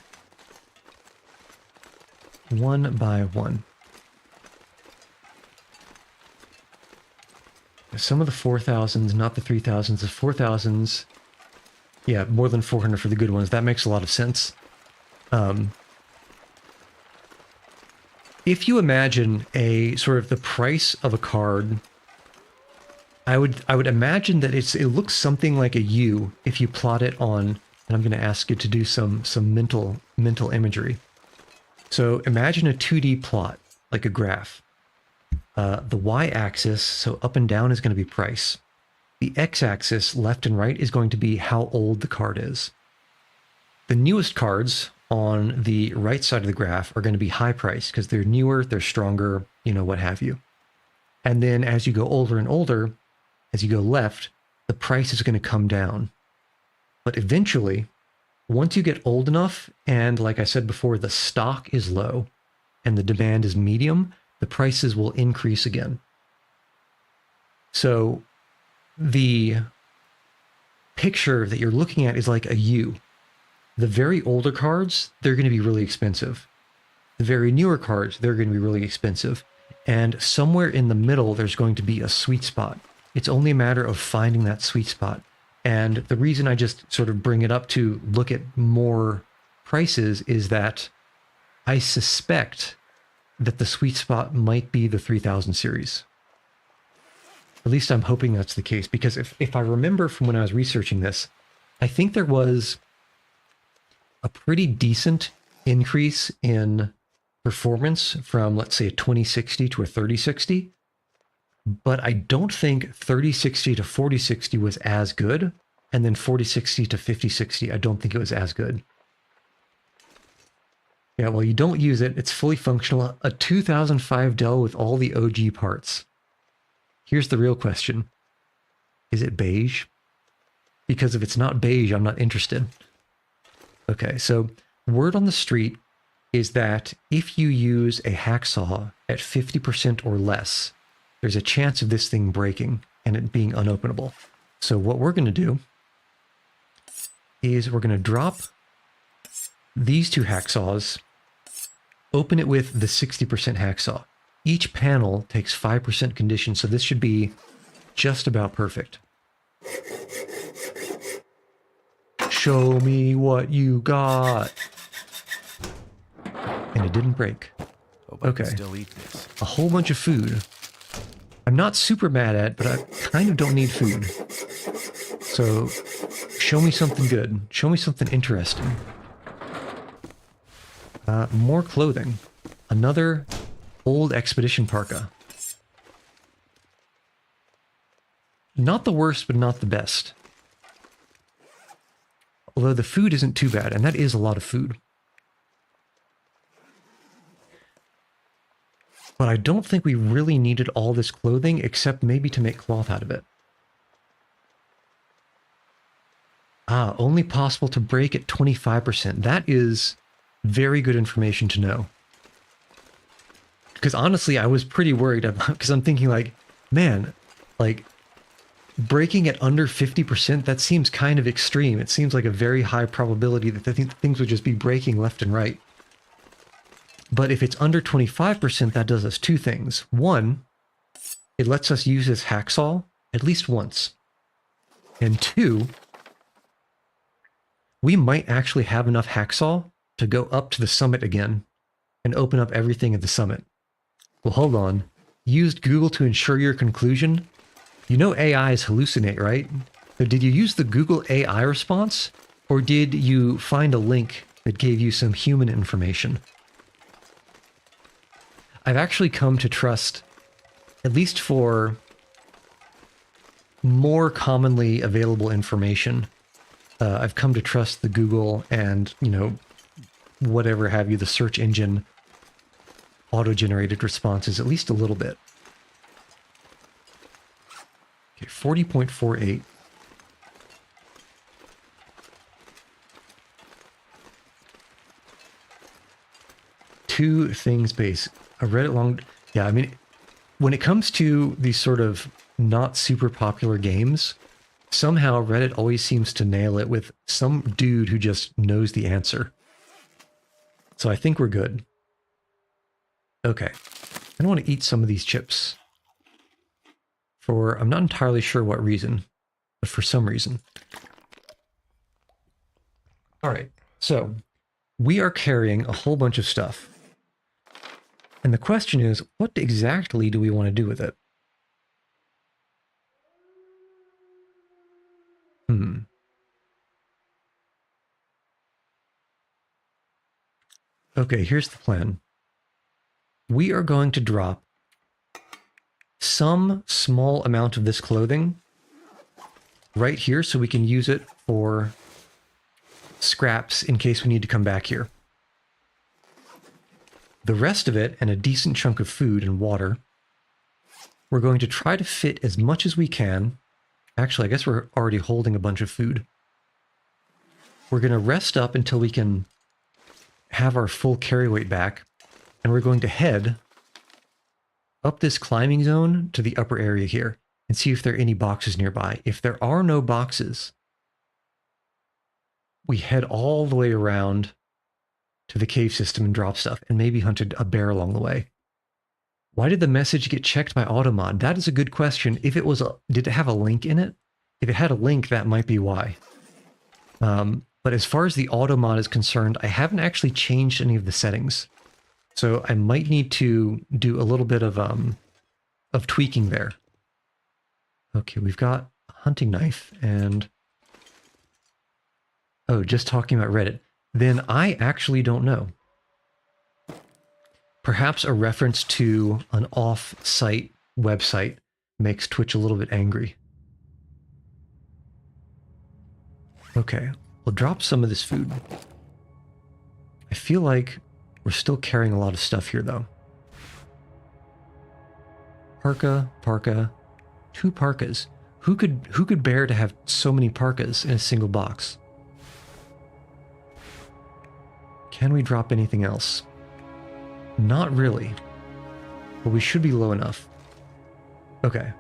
One by one. Some of the 4,000s, not the 3,000s. The 4,000s, yeah, more than 400 for the good ones. That makes a lot of sense. If you imagine a sort of the price of a card, I would imagine that it looks something like a U if you plot it on, and I'm going to ask you to do some mental imagery. So imagine a 2D plot, like a graph. The y-axis, so up and down, is going to be price. The x-axis, left and right, is going to be how old the card is. The newest cards on the right side of the graph are going to be high price because they're newer, they're stronger, you know, what have you. And then as you go older and older, as you go left, the price is going to come down. But eventually, once you get old enough, and like I said before, the stock is low and the demand is medium, the prices will increase again. So the picture that you're looking at is like a U. The very older cards, they're going to be really expensive. The very newer cards, they're going to be really expensive. And somewhere in the middle, there's going to be a sweet spot. It's only a matter of finding that sweet spot. And the reason I just sort of bring it up to look at more prices is that I suspect that the sweet spot might be the 3000 series. At least I'm hoping that's the case, because if I remember from when I was researching this, I think there was a pretty decent increase in performance from, let's say, a 2060 to a 3060. But I don't think 3060 to 4060 was as good. And then 4060 to 5060, I don't think it was as good. Yeah, well, you don't use it. It's fully functional. A 2005 Dell with all the OG parts. Here's the real question. Is it beige? Because if it's not beige, I'm not interested. Okay, so word on the street is that if you use a hacksaw at 50% or less, there's a chance of this thing breaking and it being unopenable. So what we're going to do is we're going to drop these two hacksaws, open it with the 60% hacksaw. Each panel takes 5% condition, so this should be just about perfect. Show me what you got. And it didn't break. Okay. Still eat this. A whole bunch of food. I'm not super mad at, but I kind of don't need food. So, show me something good. Show me something interesting. More clothing. Another old expedition parka. Not the worst, but not the best. Although the food isn't too bad, and that is a lot of food. But I don't think we really needed all this clothing, except maybe to make cloth out of it. Ah, only possible to break at 25%. That is very good information to know. Because honestly, I was pretty worried about, because I'm thinking like, man, like breaking at under 50%, that seems kind of extreme. It seems like a very high probability that things would just be breaking left and right. But if it's under 25%, that does us two things. One, it lets us use this hacksaw at least once. And two, we might actually have enough hacksaw to go up to the summit again and open up everything at the summit. Well, hold on. Used Google to ensure your conclusion? You know AIs hallucinate, right? So did you use the Google AI response? Or did you find a link that gave you some human information? I've actually come to trust, at least for more commonly available information, I've come to trust the Google and, you know, whatever have you, the search engine auto-generated responses at least a little bit. Okay, 40.48. Two things base. I read it long. Yeah, I mean, when it comes to these sort of not super popular games, somehow Reddit always seems to nail it with some dude who just knows the answer. So I think we're good. Okay. I don't want to eat some of these chips. For, I'm not entirely sure what reason, but for some reason. All right. So we are carrying a whole bunch of stuff. And the question is, what exactly do we want to do with it? Okay, here's the plan. We are going to drop some small amount of this clothing right here so we can use it for scraps in case we need to come back here. The rest of it, and a decent chunk of food and water, we're going to try to fit as much as we can. Actually, I guess we're already holding a bunch of food. We're going to rest up until we can have our full carry weight back, and we're going to head up this climbing zone to the upper area here and see if there are any boxes nearby. If there are no boxes, we head all the way around to the cave system and drop stuff, and maybe hunted a bear along the way. Why did the message get checked by Automod? That is a good question. If it was did it have a link in it? If it had a link, that might be why. But as far as the Automod is concerned, I haven't actually changed any of the settings. So I might need to do a little bit of tweaking there. Okay, we've got a hunting knife and... Oh, just talking about Reddit. Then I actually don't know. Perhaps a reference to an off-site website makes Twitch a little bit angry. Okay, we'll drop some of this food. I feel like we're still carrying a lot of stuff here, though. Parka, 2 parkas. Who could bear to have so many parkas in a single box? Can we drop anything else? Not really. But we should be low enough. Okay.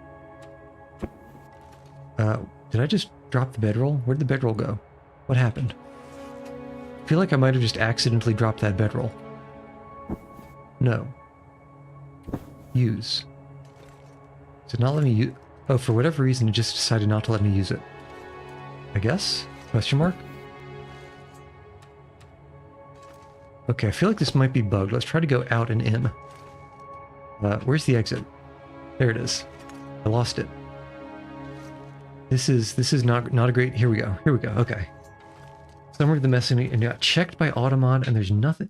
Did I just drop the bedroll? Where'd the bedroll go? What happened? I feel like I might have just accidentally dropped that bedroll. No. Use. Does it not let me use... Oh, for whatever reason, it just decided not to let me use it. I guess? Question mark? Okay, I feel like this might be bugged. Let's try to go out and in. Where's the exit? There it is. I lost it. This is not a great... Here we go. Okay. Summary of the messaging and got checked by Automod, and there's nothing...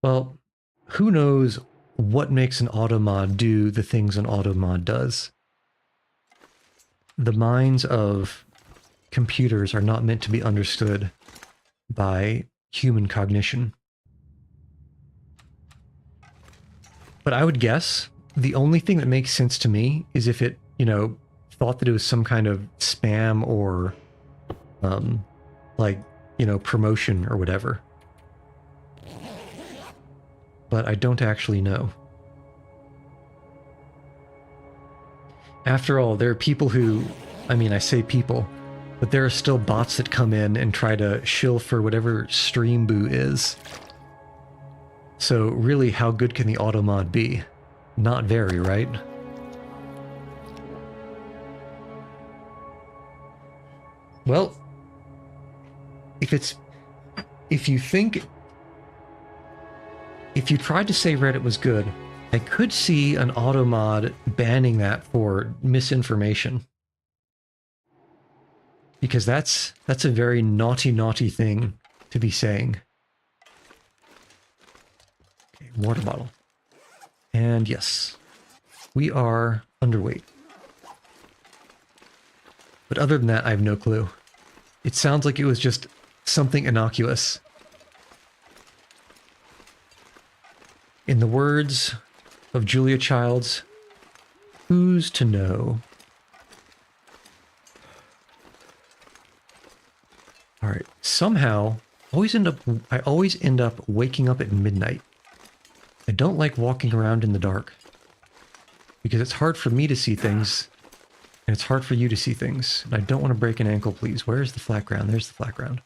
Well, who knows what makes an Automod do the things an Automod does? The minds of computers are not meant to be understood by human cognition. But I would guess the only thing that makes sense to me is if it, you know, thought that it was some kind of spam or, like, you know, promotion or whatever. But I don't actually know. After all, there are people who, I mean, I say people, but there are still bots that come in and try to shill for whatever stream boo is. So really, how good can the Automod be? Not very, right? Well, if you tried to say Reddit was good, I could see an Automod banning that for misinformation. Because that's a very naughty thing to be saying. Okay, water bottle. And yes, we are underweight. But other than that, I have no clue. It sounds like it was just something innocuous. In the words of Julia Childs, who's to know? All right, somehow, I always end up waking up at midnight. I don't like walking around in the dark because it's hard for me to see things and it's hard for you to see things. And I don't want to break an ankle, please. Where's the flat ground? There's the flat ground.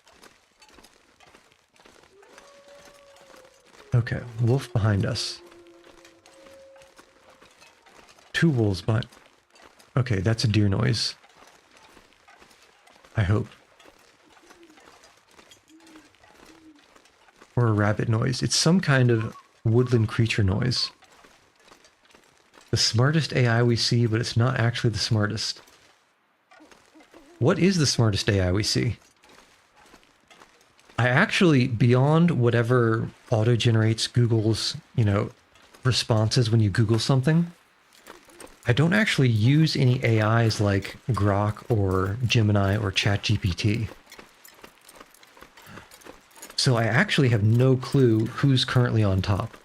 Okay, wolf behind us. 2 wolves behind. Okay, that's a deer noise. I hope. Or a rabbit noise. It's some kind of woodland creature noise. The smartest AI we see, but it's not actually the smartest. What is the smartest AI we see? I actually, beyond whatever auto-generates Google's, responses when you Google something, I don't actually use any AIs like Grok or Gemini or ChatGPT. So I actually have no clue who's currently on top.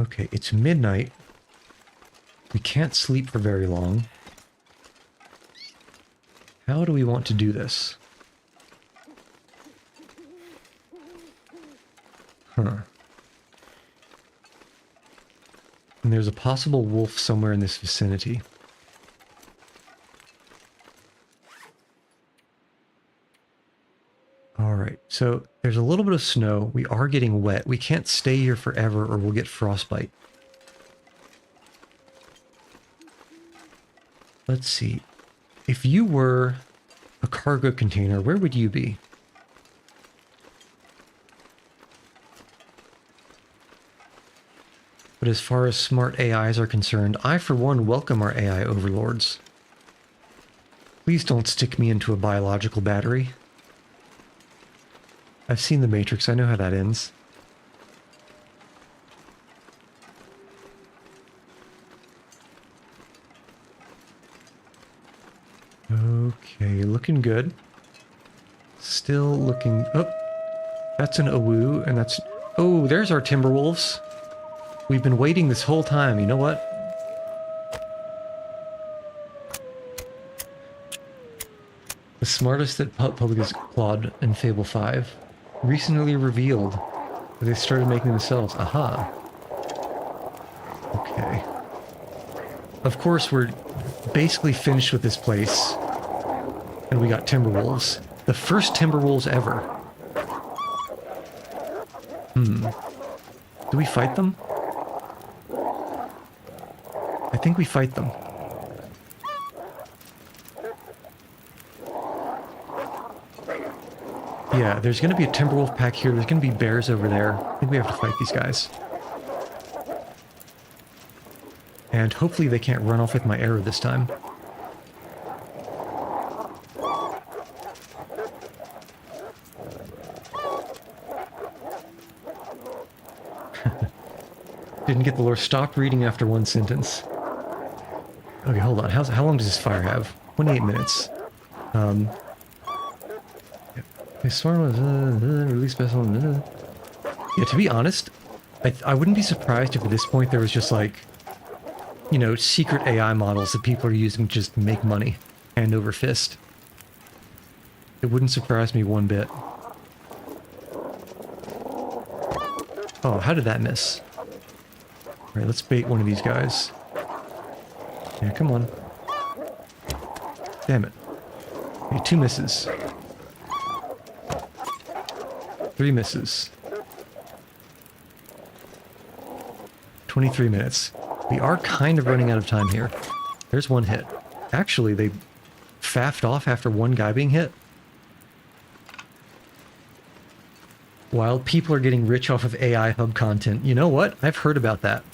Okay, it's midnight. We can't sleep for very long. How do we want to do this? Huh. And there's a possible wolf somewhere in this vicinity. Alright, so there's a little bit of snow. We are getting wet. We can't stay here forever or we'll get frostbite. Let's see. If you were a cargo container, where would you be? But as far as smart AIs are concerned, I for one welcome our AI overlords. Please don't stick me into a biological battery. I've seen The Matrix, I know how that ends. Okay, looking good. Still looking... Oh, that's an awoo, and that's... Oh, there's our Timberwolves. We've been waiting this whole time, you know what? The smartest that public is Claude in Fable 5. Recently revealed that they started making themselves. Aha. Okay. Of course, we're basically finished with this place. And we got Timberwolves. The first Timberwolves ever. Do we fight them? I think we fight them. Yeah, there's going to be a Timberwolf pack here. There's going to be bears over there. I think we have to fight these guys. And hopefully they can't run off with my arrow this time. Didn't get the lore. Stop reading after one sentence. Okay, hold on. How long does this fire have? 28 minutes. They swarm release vessel. Yeah, to be honest, I wouldn't be surprised if at this point there was just like, secret AI models that people are using to just make money, hand over fist. It wouldn't surprise me one bit. Oh, how did that miss? Alright, let's bait one of these guys. Yeah, come on. Damn it. Okay, 2 misses. 3 misses. 23 minutes. We are kind of running out of time here. There's 1 hit. Actually, they faffed off after 1 guy being hit. While people are getting rich off of AI hub content. You know what? I've heard about that.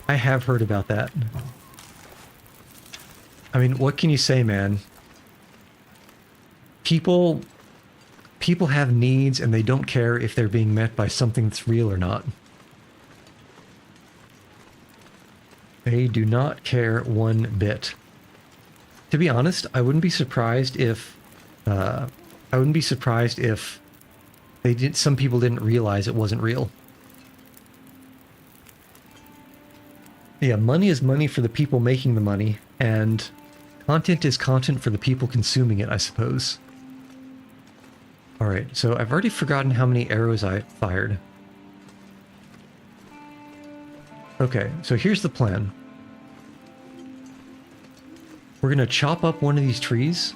I have heard about that. I mean, what can you say, man? People have needs and they don't care if they're being met by something that's real or not. They do not care one bit. To be honest, I wouldn't be surprised if some people didn't realize it wasn't real. Yeah, money is money for the people making the money, and content is content for the people consuming it, I suppose. Alright, so I've already forgotten how many arrows I fired. Okay, so here's the plan. We're going to chop up one of these trees.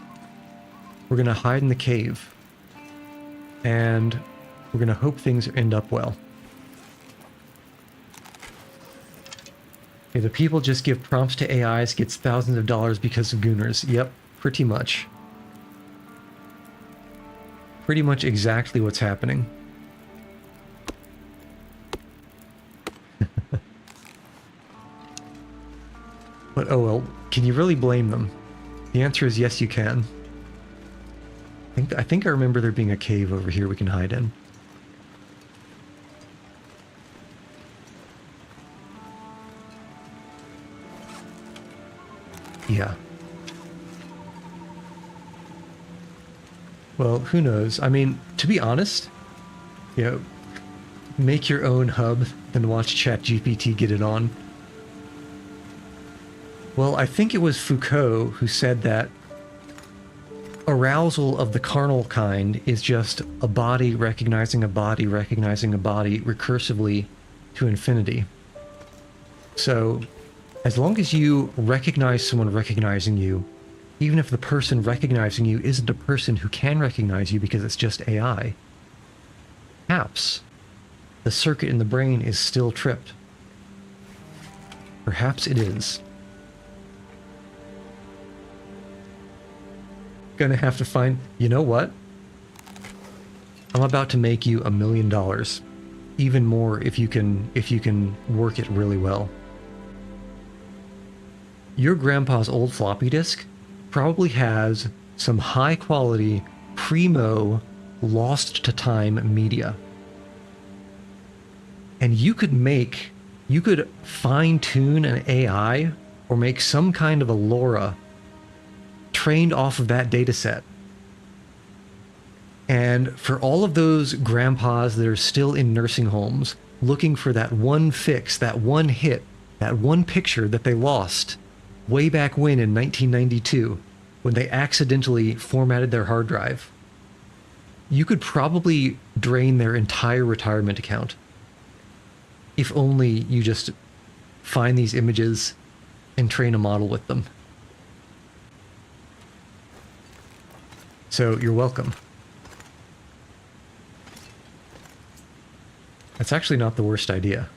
We're going to hide in the cave. And we're going to hope things end up well. Okay, the people just give prompts to AIs, gets thousands of dollars because of gooners. Yep, pretty much. Pretty much exactly what's happening. But oh well, can you really blame them? The answer is yes, you can. I think I remember there being a cave over here we can hide in. Yeah. Well, who knows? I mean, to be honest, you know, make your own hub and watch ChatGPT get it on. Well, I think it was Foucault who said that arousal of the carnal kind is just a body recognizing a body recognizing a body recursively to infinity. So, as long as you recognize someone recognizing you, even if the person recognizing you isn't a person who can recognize you because it's just AI, perhaps the circuit in the brain is still tripped. Perhaps it is. Gonna have to find... You know what? I'm about to make you $1 million. Even more if you can work it really well. Your grandpa's old floppy disk probably has some high quality, primo, lost to time media. And you could fine tune an AI or make some kind of a LoRa trained off of that data set. And for all of those grandpas that are still in nursing homes looking for that one fix, that one hit, that one picture that they lost way back when in 1992 when they accidentally formatted their hard drive, you could probably drain their entire retirement account. If only you just find these images and train a model with them. So you're welcome. That's actually not the worst idea.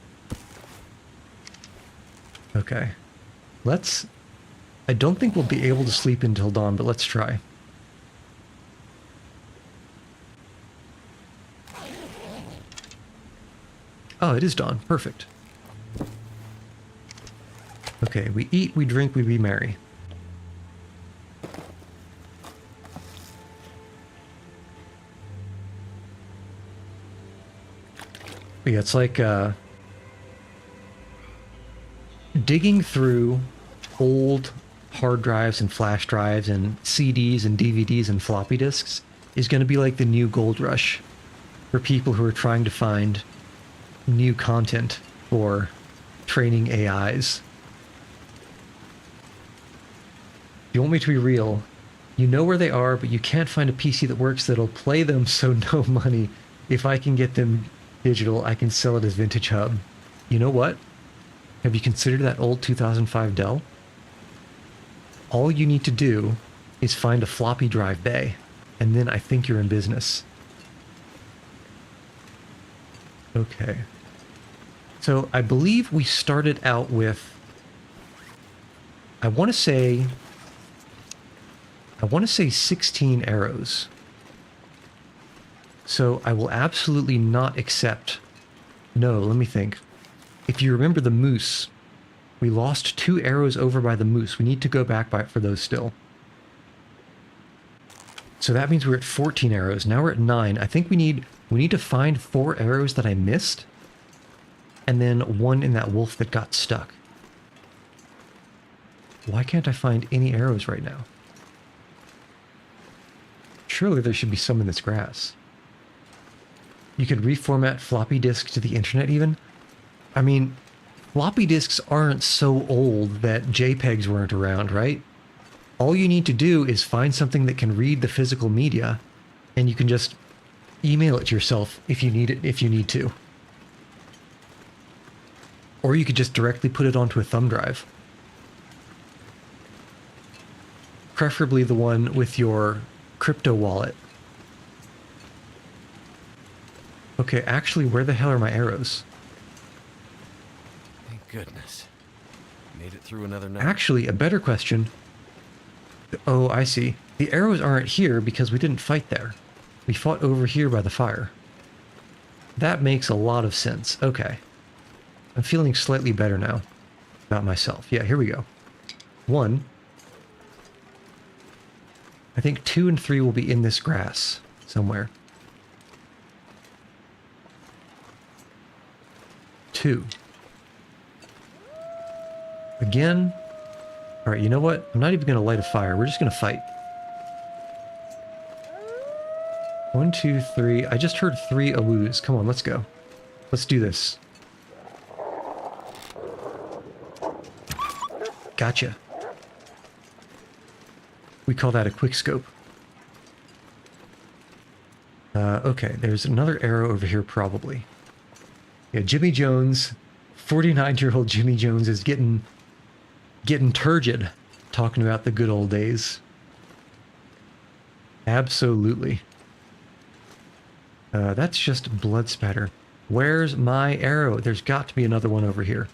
Okay. I don't think we'll be able to sleep until dawn, but let's try. Oh, it is dawn. Perfect. Okay, we eat, we drink, we be merry. Yeah, it's like digging through old hard drives and flash drives and CDs and DVDs and floppy disks is going to be like the new gold rush for people who are trying to find new content for training AIs. You want me to be real? You know where they are, but you can't find a PC that works that'll play them, so no money. If I can get them digital, I can sell it as vintage hub. You know what? Have you considered that old 2005 Dell? All you need to do is find a floppy drive bay, and then I think you're in business. Okay. So I believe we started out with, I want to say 16 arrows. So I will absolutely not accept... No, let me think. If you remember the moose, we lost 2 arrows over by the moose. We need to go back for those still. So that means we're at 14 arrows. Now we're at 9. I think we need to find 4 arrows that I missed, and then 1 in that wolf that got stuck. Why can't I find any arrows right now? Surely there should be some in this grass. You could reformat floppy disk to the internet even? I mean, floppy disks aren't so old that JPEGs weren't around, right? All you need to do is find something that can read the physical media, and you can just email it to yourself if you need to. Or you could just directly put it onto a thumb drive. Preferably the one with your crypto wallet. Okay, actually, where the hell are my arrows? Thank goodness. Made it through another night. Actually, a better question. Oh, I see. The arrows aren't here because we didn't fight there. We fought over here by the fire. That makes a lot of sense. Okay. I'm feeling slightly better now about myself. Yeah, here we go. 1. I think 2 and 3 will be in this grass somewhere. 2. Again. All right, you know what? I'm not even going to light a fire. We're just going to fight. 1, 2, 3. I just heard 3 awoos. Come on, let's go. Let's do this. Gotcha. We call that a quick scope. Okay, there's another arrow over here probably. Yeah, Jimmy Jones, 49-year-old Jimmy Jones is getting turgid talking about the good old days. Absolutely. That's just blood spatter. Where's my arrow? There's got to be another one over here.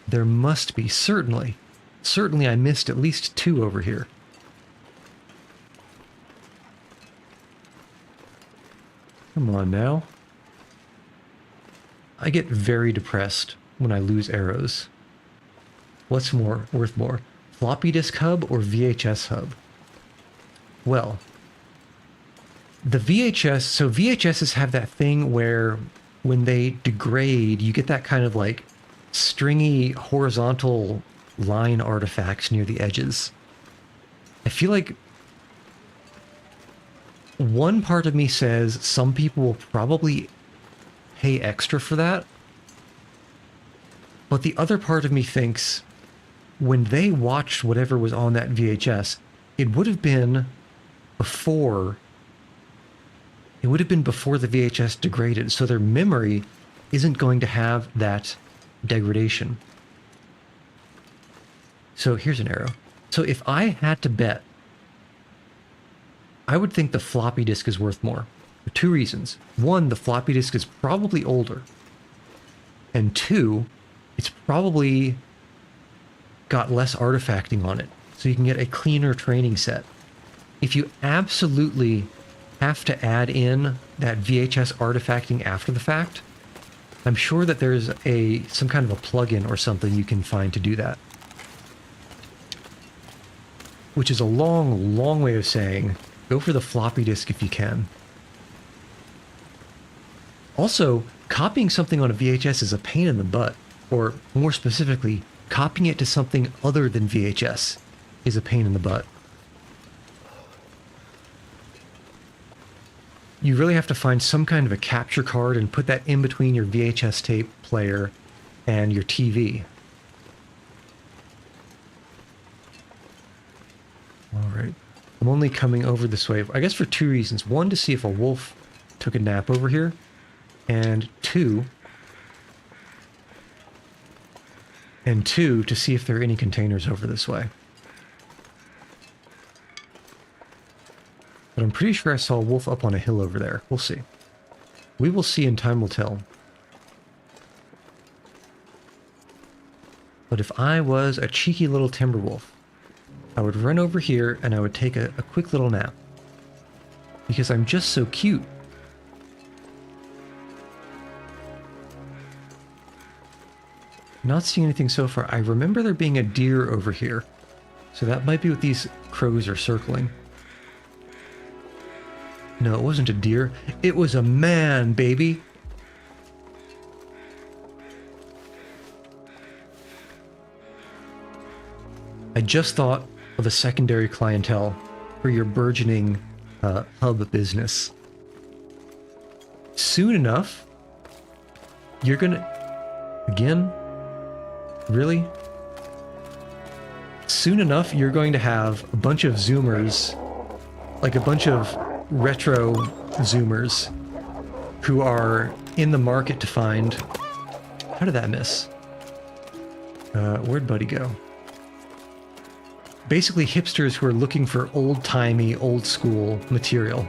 There must be, certainly. Certainly I missed at least 2 over here. Come on now. I get very depressed when I lose arrows. What's worth more? Floppy disk hub or VHS hub? Well, the VHS, so VHSs have that thing where when they degrade, you get that kind of like stringy horizontal line artifacts near the edges. I feel like one part of me says some people will probably pay extra for that, but the other part of me thinks when they watched whatever was on that VHS, it would have been before the VHS degraded, so their memory isn't going to have that degradation. So here's an arrow. So if I had to bet, I would think the floppy disk is worth more for 2 reasons. 1, the floppy disk is probably older. And 2, it's probably got less artifacting on it, so you can get a cleaner training set. If you absolutely have to add in that VHS artifacting after the fact, I'm sure that there's some kind of a plugin or something you can find to do that. Which is a long, long way of saying, go for the floppy disk if you can. Also, copying something on a VHS is a pain in the butt, or more specifically, copying it to something other than VHS is a pain in the butt. You really have to find some kind of a capture card and put that in between your VHS tape player and your TV. All right. I'm only coming over this way, I guess for 2 reasons. 1, to see if a wolf took a nap over here, and 2, to see if there are any containers over this way. But I'm pretty sure I saw a wolf up on a hill over there. We'll see. We will see and time will tell. But if I was a cheeky little Timberwolf, I would run over here and I would take a quick little nap. Because I'm just so cute. Not seeing anything so far. I remember there being a deer over here. So that might be what these crows are circling. No, it wasn't a deer. It was a man, baby. I just thought of a secondary clientele for your burgeoning hub business. Soon enough, you're gonna... Again? Really? Soon enough, you're going to have a bunch of Zoomers, like a bunch of retro Zoomers, who are in the market to find... How did that miss? Where'd Buddy go? Basically hipsters who are looking for old-timey, old-school material.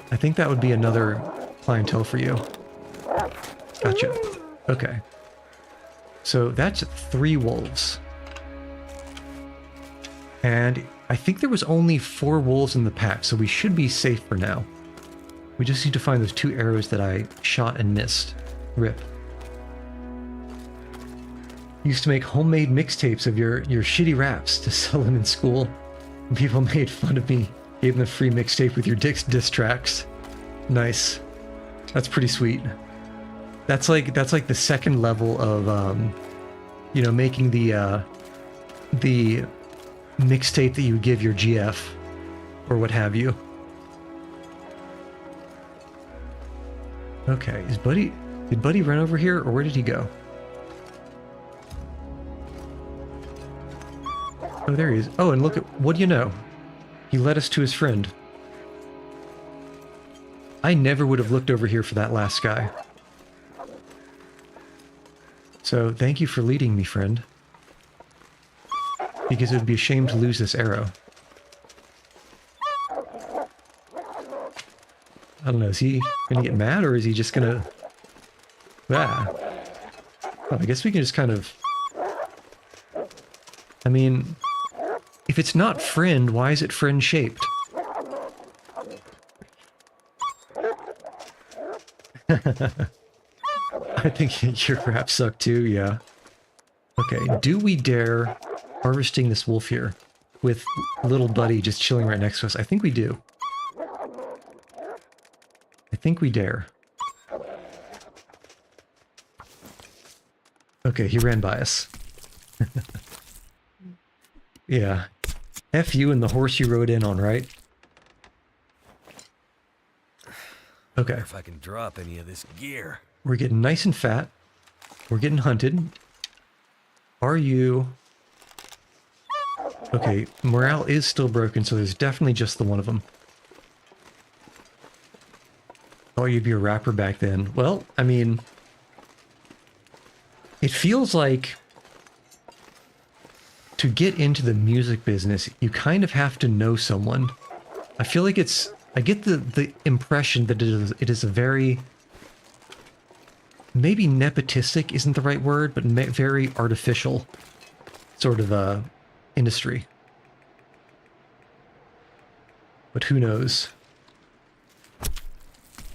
I think that would be another clientele for you. Gotcha. Okay. So that's 3 wolves. And I think there was only 4 wolves in the pack, so we should be safe for now. We just need to find those 2 arrows that I shot and missed. Rip. Used to make homemade mixtapes of your shitty raps to sell them in school. People made fun of me. Gave them a free mixtape with your diss tracks. Nice. That's pretty sweet. That's like the second level of you know, making the mixtape that you give your GF or what have you. Okay, did Buddy run over here or where did he go? Oh, there he is. Oh, and look at, what do you know? He led us to his friend. I never would have looked over here for that last guy. So, thank you for leading me, friend. Because it would be a shame to lose this arrow. I don't know, is he gonna get mad or is he just gonna... Ah. Well, I guess we can just kind of... I mean... If it's not friend, why is it friend-shaped? I think your raps suck too, yeah. Okay, do we dare harvesting this wolf here with little Buddy just chilling right next to us? I think we do. I think we dare. Okay, he ran by us. Yeah. F you and the horse you rode in on, right? Okay. If I can drop any of this gear. We're getting nice and fat. We're getting hunted. Are you... Okay, morale is still broken, so there's definitely just the one of them. Oh, you'd be a rapper back then. Well, I mean... It feels like... To get into the music business, you kind of have to know someone. I feel like it's... I get the impression that it is a very... Maybe nepotistic isn't the right word, but very artificial sort of industry. But who knows?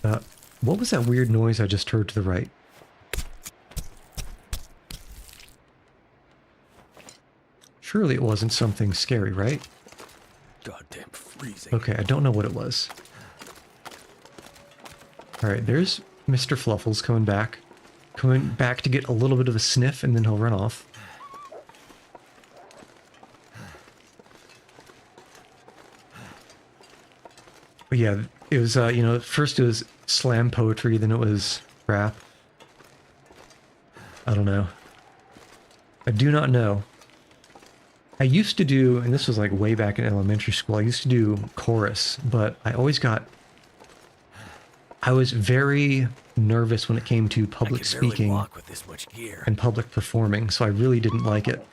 What was that weird noise I just heard to the right? Surely it wasn't something scary, right? Goddamn freezing. Okay, I don't know what it was. Alright, there's Mr. Fluffles coming back. Coming back to get a little bit of a sniff, and then he'll run off. But yeah, it was, you know, first it was slam poetry, then it was rap. I don't know. I do not know. I used to do, and this was like way back in elementary school, I used to do chorus, but I always got... I was very nervous when it came to public speaking walk with this much gear. and public performing, so I really didn't like it.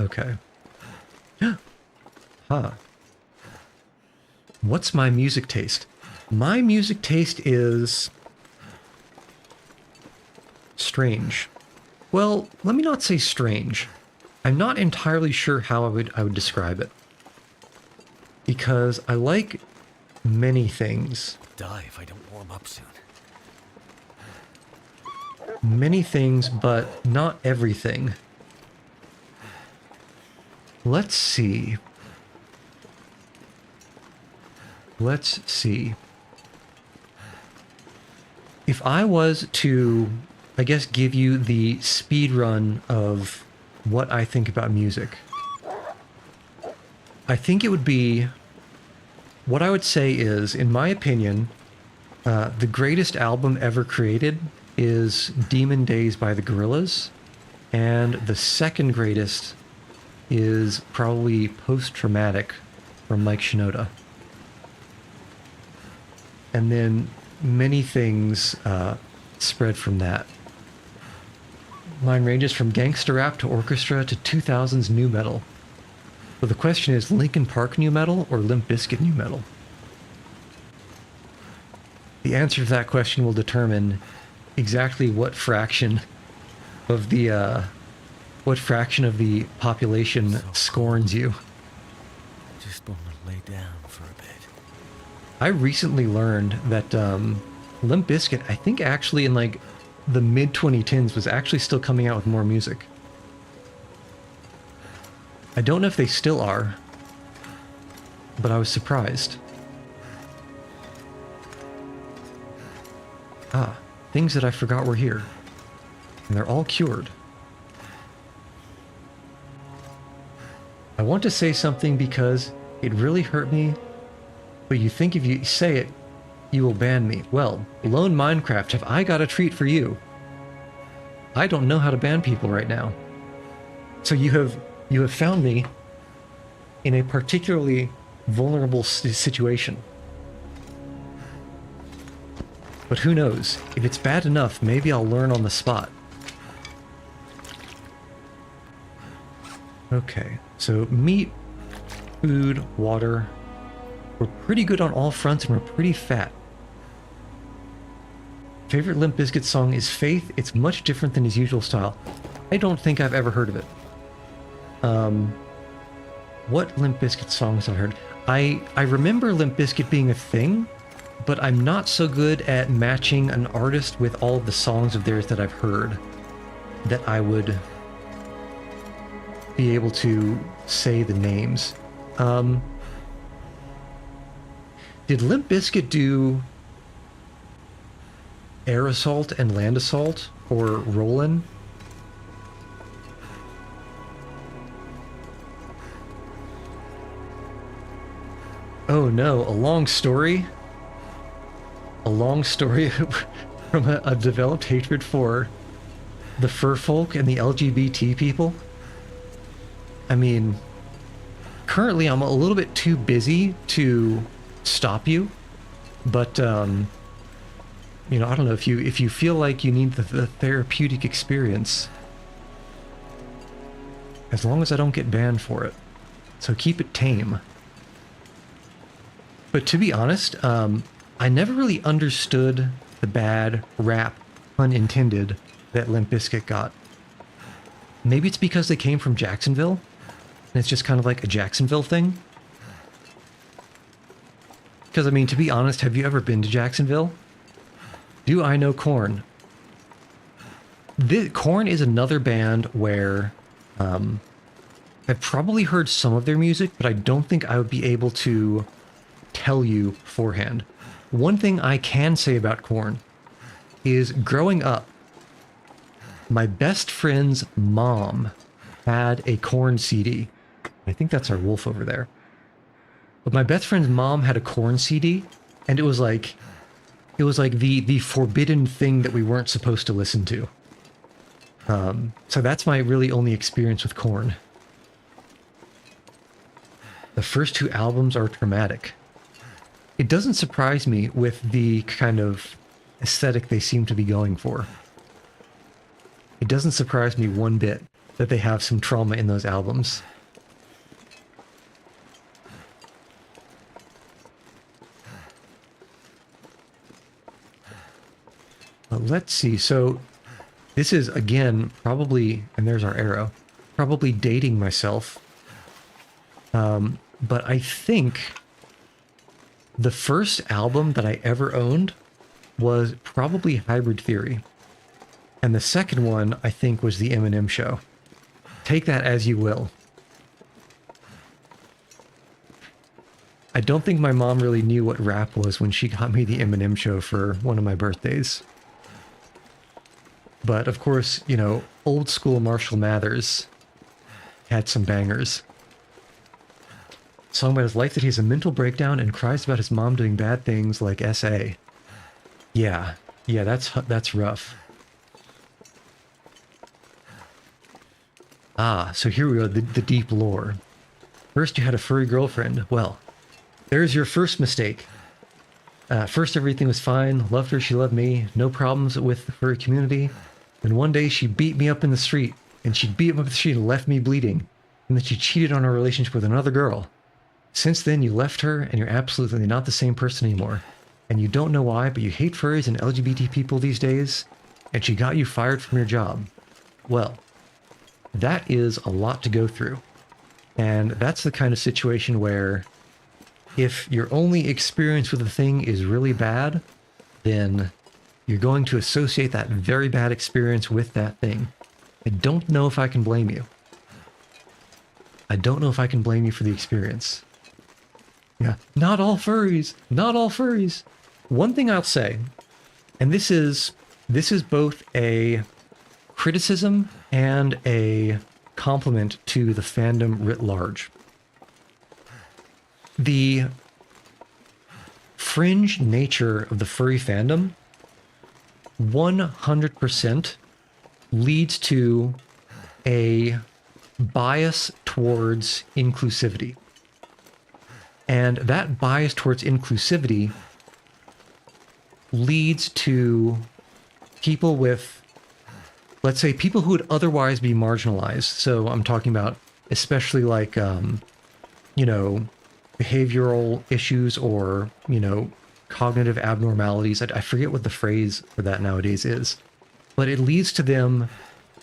Okay. Huh. What's my music taste? My music taste is... strange. Well, let me not say strange. I'm not entirely sure how I would describe it. Because I like many things. Die if I don't warm up soon. Many things, but not everything. Let's see. Let's see. If I was to I guess, give you the speed run of what I think about music. I think it would be, what I would say is, in my opinion, the greatest album ever created is Demon Days by the Gorillaz, and the second greatest is probably Post Traumatic from Mike Shinoda. And then many things spread from that. Mine ranges from gangster rap to orchestra to 2000s new metal. So the question is, Linkin Park new metal or Limp Bizkit new metal? The answer to that question will determine exactly what fraction of the population scorns you. Just want to lay down for a bit. I recently learned that Limp Bizkit, I think actually in like the mid-2010s, was actually still coming out with more music. I don't know if they still are, but I was surprised. Ah, things that I forgot were here. And they're all cured. I want to say something because it really hurt me, but you think if you say it, you will ban me. Well, Lone Minecraft, have I got a treat for you? I don't know how to ban people right now. So you have found me in a particularly vulnerable situation. But who knows? If it's bad enough, maybe I'll learn on the spot. Okay, so meat, food, water. We're pretty good on all fronts and we're pretty fat. Favorite Limp Bizkit song is Faith. It's much different than his usual style. I don't think I've ever heard of it. What Limp Bizkit songs have I heard? I remember Limp Bizkit being a thing, but I'm not so good at matching an artist with all of the songs of theirs that I've heard that I would be able to say the names. Did Limp Bizkit do Air Assault and Land Assault or Rollin'? Oh no, a long story? A long story from a developed hatred for the fur folk and the LGBT people? I mean, currently I'm a little bit too busy to stop you, but you know, I don't know, if you feel like you need the therapeutic experience, as long as I don't get banned for it. So keep it tame. But to be honest, I never really understood the bad rap, pun intended, that Limp Bizkit got. Maybe it's because they came from Jacksonville, and it's just kind of like a Jacksonville thing. Because, I mean, to be honest, have you ever been to Jacksonville? Do I know Korn? Korn is another band where I've probably heard some of their music, but I don't think I would be able to tell you beforehand. One thing I can say about Korn is growing up, my best friend's mom had a Korn CD. I think that's our wolf over there. But my best friend's mom had a Korn CD, and it was like the forbidden thing that we weren't supposed to listen to. So that's my really only experience with Korn. The first two albums are traumatic. It doesn't surprise me with the kind of aesthetic they seem to be going for. It doesn't surprise me one bit that they have some trauma in those albums. But let's see. So this is, again, probably, and there's our arrow, probably dating myself. But I think the first album that I ever owned was probably Hybrid Theory. And the second one, I think, was The Eminem Show. Take that as you will. I don't think my mom really knew what rap was when she got me The Eminem Show for one of my birthdays. But of course, you know, old school Marshall Mathers had some bangers. Song about his life that he has a mental breakdown and cries about his mom doing bad things like SA. Yeah, yeah, that's rough. Ah, so here we go, the deep lore. First you had a furry girlfriend. Well, there's your first mistake. First everything was fine, loved her, she loved me, no problems with the furry community. Then one day she beat me up in the street, and she beat me up in the street and left me bleeding. And then she cheated on her relationship with another girl. Since then you left her, and you're absolutely not the same person anymore. And you don't know why, but you hate furries and LGBT people these days, and she got you fired from your job. Well, that is a lot to go through. And that's the kind of situation where if your only experience with the thing is really bad, then you're going to associate that very bad experience with that thing. I don't know if I can blame you. I don't know if I can blame you for the experience. Yeah, not all furries, not all furries. One thing I'll say, and this is both a criticism and a compliment to the fandom writ large. The fringe nature of the furry fandom 100% leads to a bias towards inclusivity. And that bias towards inclusivity leads to people with, let's say, people who would otherwise be marginalized. So I'm talking about especially like, you know, behavioral issues or, you know, cognitive abnormalities. I forget what the phrase for that nowadays is, but it leads to them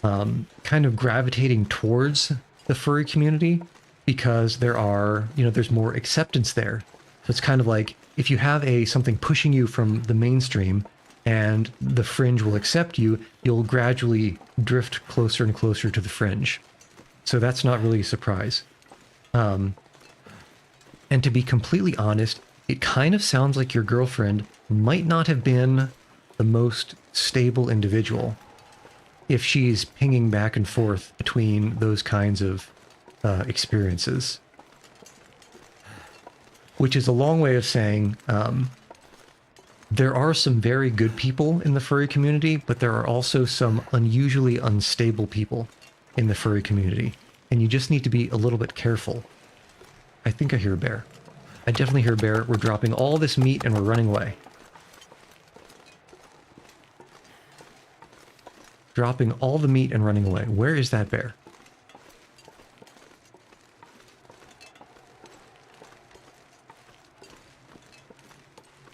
kind of gravitating towards the furry community because there are, you know, there's more acceptance there. So it's kind of like if you have something pushing you from the mainstream and the fringe will accept you, you'll gradually drift closer and closer to the fringe. So that's not really a surprise. And to be completely honest, it kind of sounds like your girlfriend might not have been the most stable individual if she's pinging back and forth between those kinds of experiences. Which is a long way of saying there are some very good people in the furry community, but there are also some unusually unstable people in the furry community. And you just need to be a little bit careful. I think I hear a bear. I definitely hear a bear. We're dropping all this meat and we're running away. Dropping all the meat and running away. Where is that bear?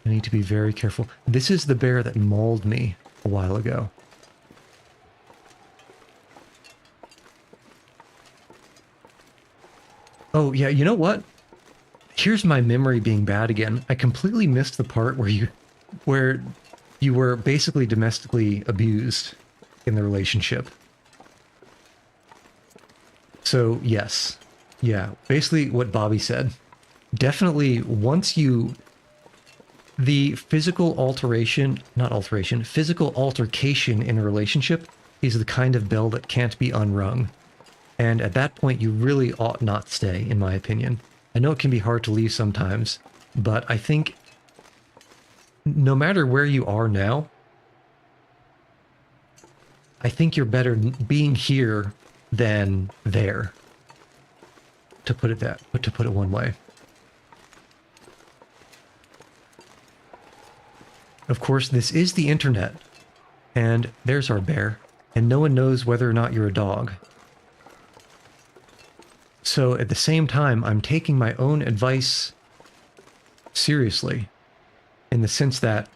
I need to be very careful. This is the bear that mauled me a while ago. Oh, yeah, you know what? Here's my memory being bad again. I completely missed the part where you were basically domestically abused in the relationship. So, yes. Yeah, basically what Bobby said. Definitely once you... The physical physical altercation in a relationship is the kind of bell that can't be unrung. And at that point, you really ought not stay, in my opinion. I know it can be hard to leave sometimes, but I think no matter where you are now, I think you're better being here than there. To put it one way. Of course, this is the internet, and there's our bear, and no one knows whether or not you're a dog. So at the same time, I'm taking my own advice seriously, in the sense that,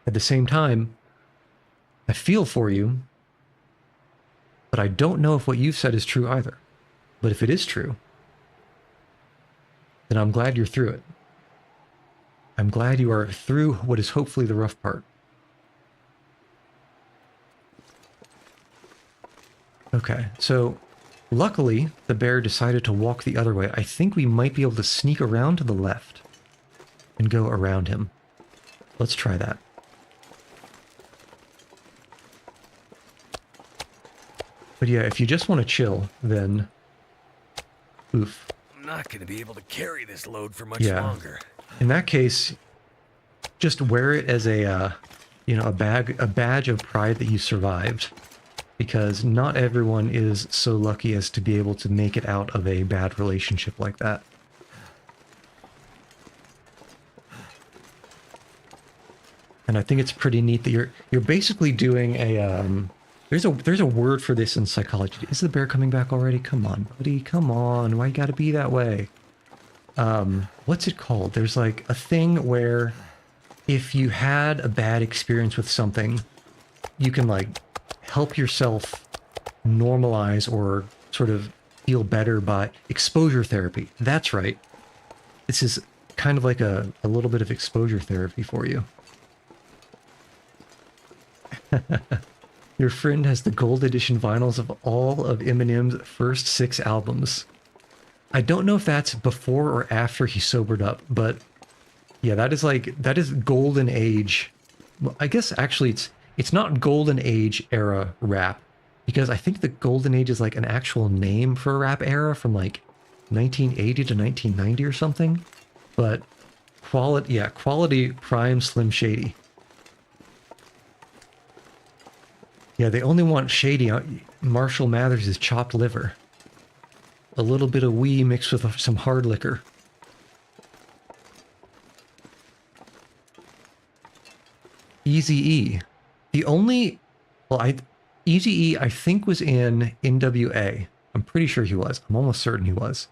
at the same time, I feel for you, but I don't know if what you've said is true either. But if it is true, then I'm glad you're through it. I'm glad you are through what is hopefully the rough part. Okay, so luckily the bear decided to walk the other way. I think we might be able to sneak around to the left and go around him. Let's try that. But yeah, if you just want to chill, then oof. I'm not gonna be able to carry this load for much Yeah. longer. In that case, just wear it as a badge of pride that you survived, because not everyone is so lucky as to be able to make it out of a bad relationship like that. And I think it's pretty neat that you're basically doing a there's a word for this in psychology. Is the bear coming back already? Come on, buddy, come on. Why you gotta be that way? What's it called? There's like a thing where if you had a bad experience with something, you can like help yourself normalize or sort of feel better by exposure therapy. That's right. This is kind of like a little bit of exposure therapy for you. Your friend has the gold edition vinyls of all of Eminem's first 6 albums. I don't know if that's before or after he sobered up, but yeah, that is golden age. Well, I guess actually it's not golden age era rap, because I think the golden age is like an actual name for a rap era from like 1980 to 1990 or something. But quality prime Slim Shady. Yeah, they only want Shady. Marshall Mathers' chopped liver. A little bit of wee mixed with some hard liquor. Eazy-E. The only... Well, Eazy-E, I think, was in NWA. I'm pretty sure he was. I'm almost certain he was.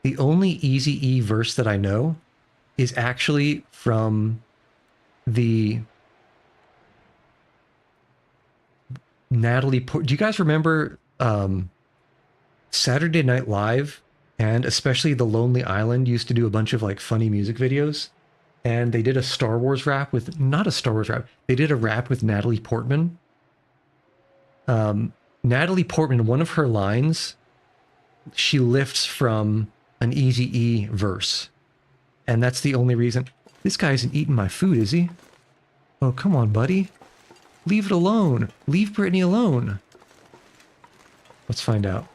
The only Eazy-E verse that I know is actually from the... Natalie... Do you guys remember Saturday Night Live? And especially The Lonely Island used to do a bunch of like funny music videos. And they did a Star Wars rap with... Not a Star Wars rap. They did a rap with Natalie Portman. Natalie Portman, one of her lines, she lifts from an Eazy-E verse. And that's the only reason... This guy isn't eating my food, is he? Oh, come on, buddy. Leave it alone. Leave Brittany alone. Let's find out.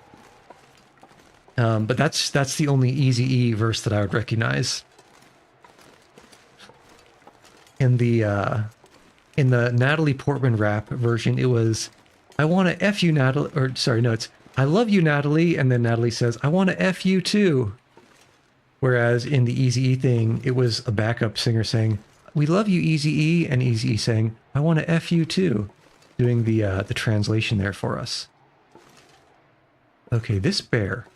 But that's the only Eazy-E verse that I would recognize. In the Natalie Portman rap version, it was, I want to F you, Natalie, or sorry, no, it's, I love you, Natalie, and then Natalie says, I want to F you too. Whereas in the Eazy-E thing, it was a backup singer saying, we love you, Eazy-E, and Eazy-E saying, I want to F you too, doing the translation there for us. Okay, this bear.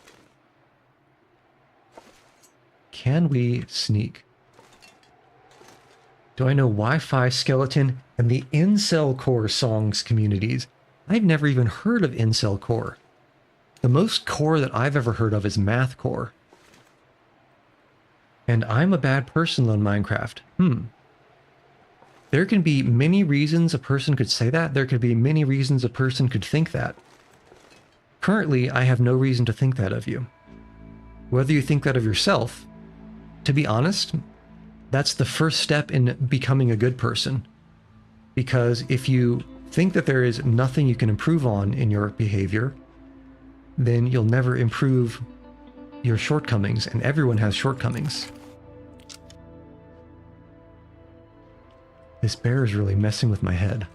Can we sneak? Do I know Wi-Fi Skeleton and the Incel Core songs communities? I've never even heard of Incel Core. The most core that I've ever heard of is Math Core. And I'm a bad person on Minecraft. There can be many reasons a person could say that. There could be many reasons a person could think that. Currently, I have no reason to think that of you. Whether you think that of yourself, to be honest, that's the first step in becoming a good person. Because if you think that there is nothing you can improve on in your behavior, then you'll never improve your shortcomings, and everyone has shortcomings. This bear is really messing with my head.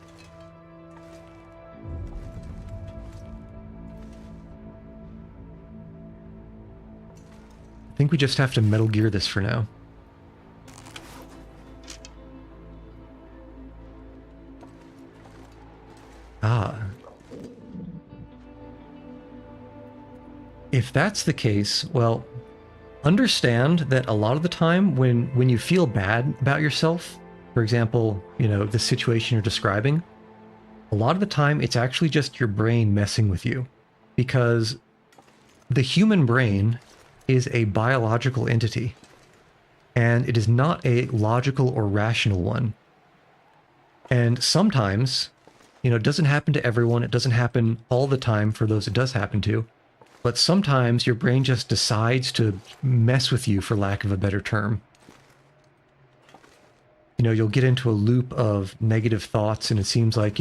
I think we just have to Metal Gear this for now. Ah. If that's the case, well, understand that a lot of the time when you feel bad about yourself, for example, the situation you're describing, a lot of the time it's actually just your brain messing with you, because the human brain is a biological entity, and it is not a logical or rational one. And sometimes, it doesn't happen to everyone. It doesn't happen all the time for those it does happen to. But sometimes your brain just decides to mess with you, for lack of a better term. You'll get into a loop of negative thoughts, and it seems like,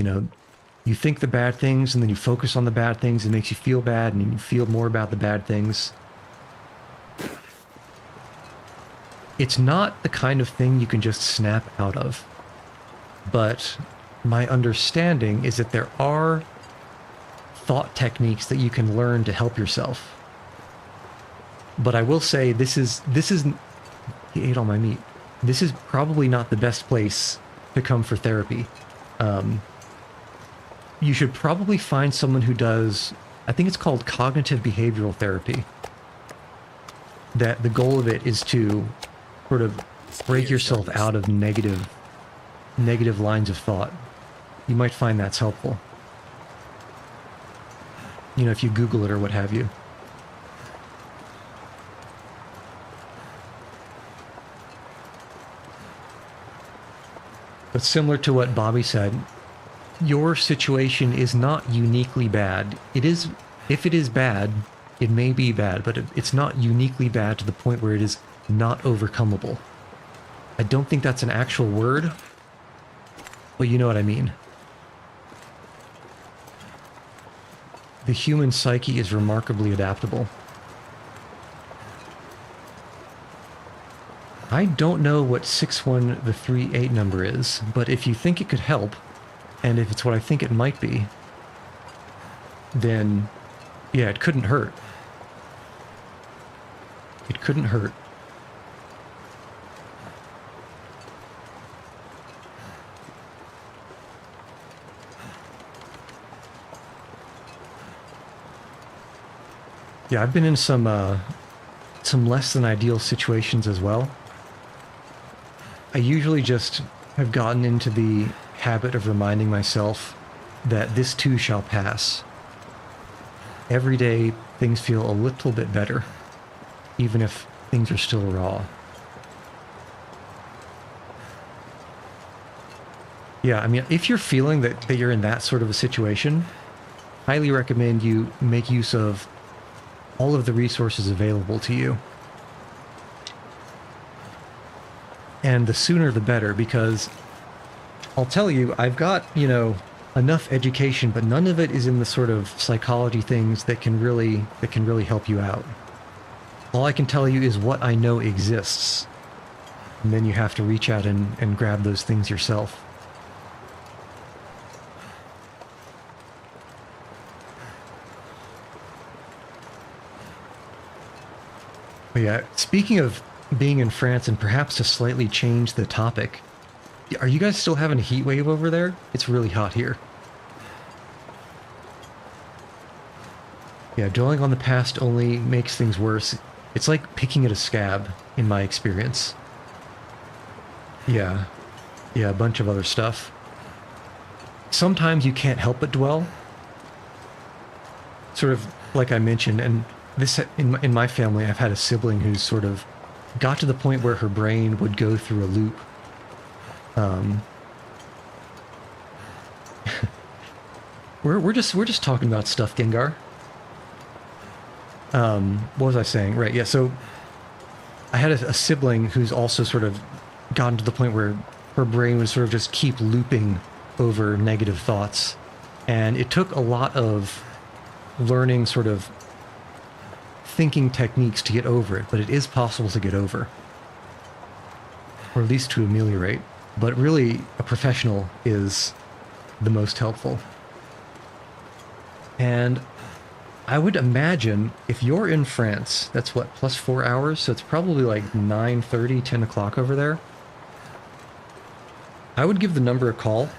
you think the bad things and then you focus on the bad things. It makes you feel bad and you feel more about the bad things. It's not the kind of thing you can just snap out of. But my understanding is that there are thought techniques that you can learn to help yourself. But I will say this is he ate all my meat. This is probably not the best place to come for therapy. You should probably find someone who does, I think it's called cognitive behavioral therapy. That the goal of it is to sort of break yourself out of negative lines of thought. You might find that's helpful. You know, if you Google it or what have you. But similar to what Bobby said, your situation is not uniquely bad. It is, if it is bad, it may be bad, but it's not uniquely bad to the point where it is not overcomable. I don't think that's an actual word, but you know what I mean. The human psyche is remarkably adaptable. I don't know what 61338 number is, but if you think it could help, and if it's what I think it might be, then yeah, it couldn't hurt. It couldn't hurt. Yeah, I've been in some less than ideal situations as well. I usually just have gotten into the habit of reminding myself that this too shall pass. Every day things feel a little bit better, even if things are still raw. Yeah, I mean, if you're feeling that you're in that sort of a situation, highly recommend you make use of all of the resources available to you. And the sooner the better, because I'll tell you, I've got, you know, enough education, but none of it is in the sort of psychology things that can really help you out. All I can tell you is what I know exists. And then you have to reach out and grab those things yourself. But yeah, speaking of being in France, and perhaps to slightly change the topic, are you guys still having a heat wave over there? It's really hot here. Yeah, dwelling on the past only makes things worse. It's like picking at a scab, in my experience. Yeah, a bunch of other stuff. Sometimes you can't help but dwell. Sort of like I mentioned, and this in my family, I've had a sibling who's sort of got to the point where her brain would go through a loop. We're just talking about stuff, Gengar. What was I saying? Right, yeah, so I had a sibling who's also sort of gotten to the point where her brain would sort of just keep looping over negative thoughts. And it took a lot of learning sort of thinking techniques to get over it, but it is possible to get over. Or at least to ameliorate. But really, a professional is the most helpful. And I would imagine if you're in France, that's what, plus 4 hours? So it's probably like 9:30, 10 o'clock over there. I would give the number a call,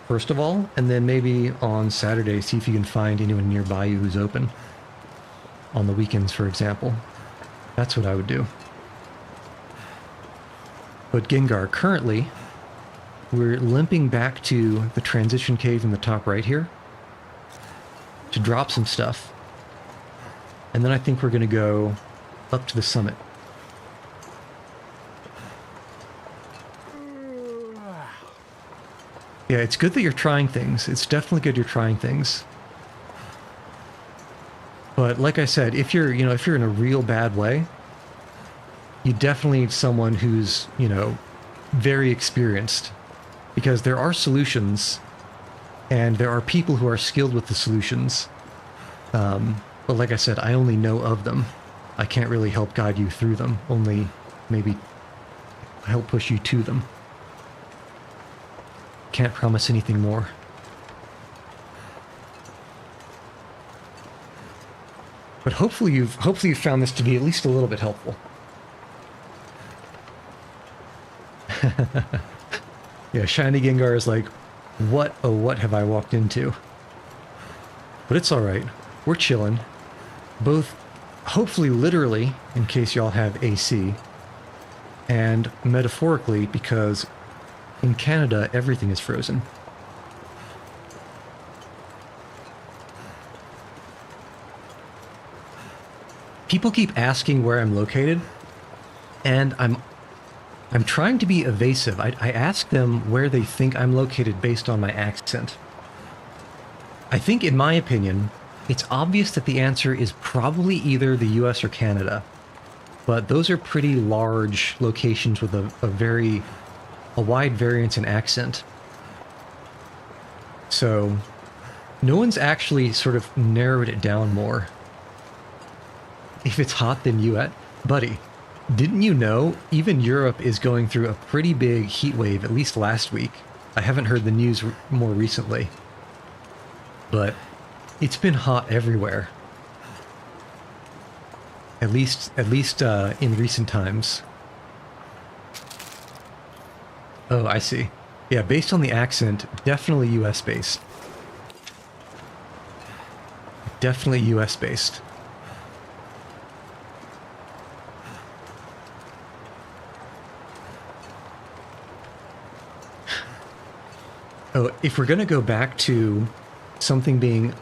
first of all, and then maybe on Saturday, see if you can find anyone nearby you who's open. On the weekends, for example. That's what I would do. But Gengar, currently, we're limping back to the transition cave in the top right here to drop some stuff. And then I think we're going to go up to the summit. Yeah, it's good that you're trying things. It's definitely good you're trying things. But like I said, if you're in a real bad way, you definitely need someone who's, very experienced, because there are solutions And there are people who are skilled with the solutions. But like I said, I only know of them. I can't really help guide you through them, only maybe help push you to them. Can't promise anything more. But hopefully you've found this to be at least a little bit helpful. Yeah, Shiny Gengar is like, what, oh what have I walked into? But it's alright. We're chilling. Both, hopefully literally, in case y'all have AC, and metaphorically, because in Canada, everything is frozen. People keep asking where I'm located, and I'm trying to be evasive. I ask them where they think I'm located based on my accent. I think, in my opinion, it's obvious that the answer is probably either the US or Canada. But those are pretty large locations with a wide variance in accent. So, no one's actually sort of narrowed it down more. If it's hot, then US. Buddy, didn't you know even Europe is going through a pretty big heat wave, at least last week? I haven't heard the news more recently. But it's been hot everywhere. At least in recent times. Oh, I see. Yeah, based on the accent, definitely US based. Definitely US based. Oh, if we're gonna go back to something being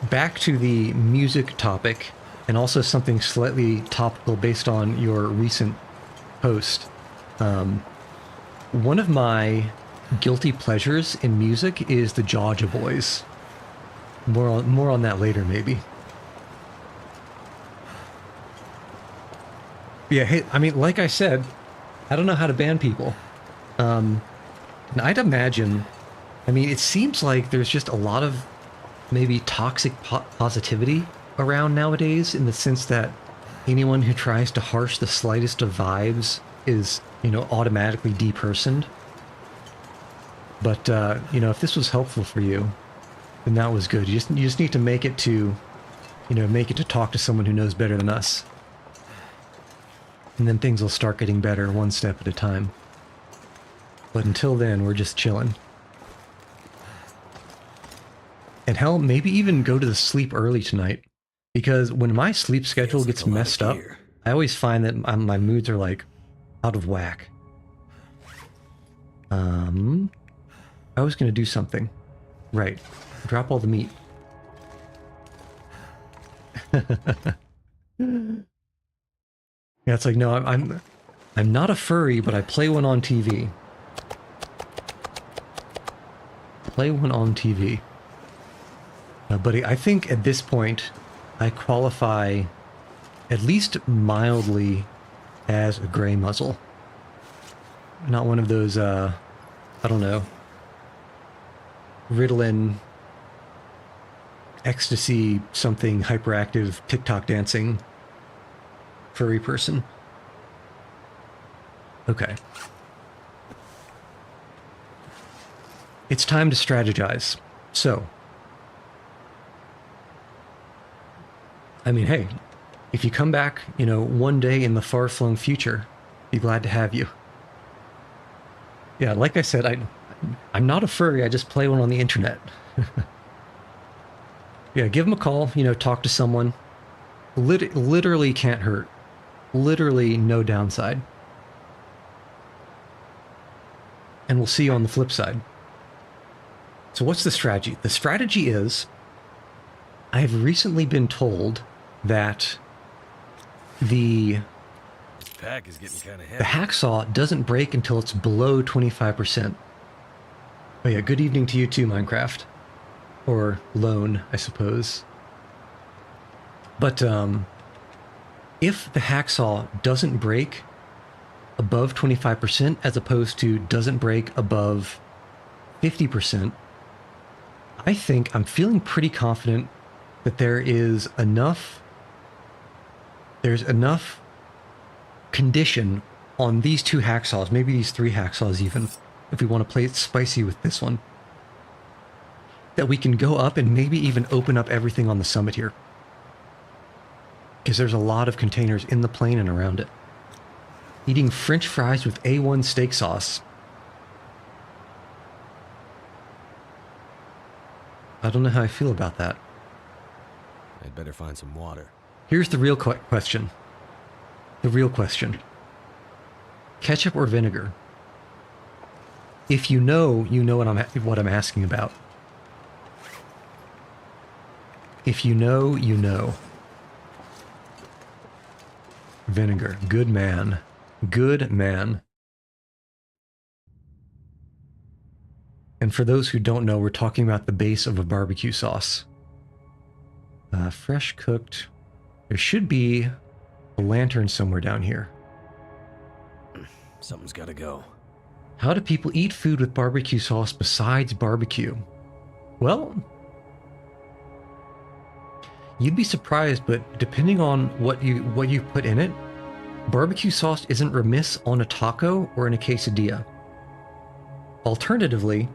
back to the music topic, and also something slightly topical based on your recent post, one of my guilty pleasures in music is the Georgia Boys. More on that later, maybe. Yeah, hey, I mean, like I said, I don't know how to ban people. And I'd imagine, I mean, it seems like there's just a lot of maybe toxic positivity around nowadays, in the sense that anyone who tries to harsh the slightest of vibes is, you know, automatically depersoned. But, you know, if this was helpful for you, then that was good. You just need to make it to, you know, make it to talk to someone who knows better than us. And then things will start getting better one step at a time. But until then, we're just chilling. And hell, maybe even go to sleep early tonight. Because when my sleep schedule gets messed up, I always find that my moods are like out of whack. I was gonna do something. Right. Drop all the meat. Yeah, it's like, no, I'm not a furry, but I play one on TV. Play one on TV. Buddy, I think at this point, I qualify at least mildly as a gray muzzle. Not one of those, I don't know, Ritalin, ecstasy, something hyperactive, TikTok dancing furry person. Okay. It's time to strategize. So, I mean, hey, if you come back, you know, one day in the far-flung future, be glad to have you. Yeah, like I said, I'm not a furry, I just play one on the internet. Yeah, give them a call, you know, talk to someone. Literally can't hurt. Literally no downside. And we'll see you on the flip side. So what's the strategy? The strategy is, I've recently been told that the pack is getting kind of heavy. The hacksaw doesn't break until it's below 25%. Oh yeah, good evening to you too, Minecraft. Or Lone, I suppose. But if the hacksaw doesn't break above 25%, as opposed to doesn't break above 50%, I'm feeling pretty confident that there's enough condition on these 2 hacksaws, maybe these 3 hacksaws even, if we want to play it spicy with this one, that we can go up and maybe even open up everything on the summit here. Because there's a lot of containers in the plane and around it. Eating French fries with A1 steak sauce. I don't know how I feel about that. I'd better find some water. Here's the real question. The real question. Ketchup or vinegar? If you know, you know what I'm asking about. If you know, you know. Vinegar. Good man. Good man. And for those who don't know, we're talking about the base of a barbecue sauce. Fresh cooked. There should be a lantern somewhere down here. Something's gotta go. How do people eat food with barbecue sauce besides barbecue? Well, you'd be surprised, but depending on what you put in it, barbecue sauce isn't remiss on a taco or in a quesadilla. Alternatively,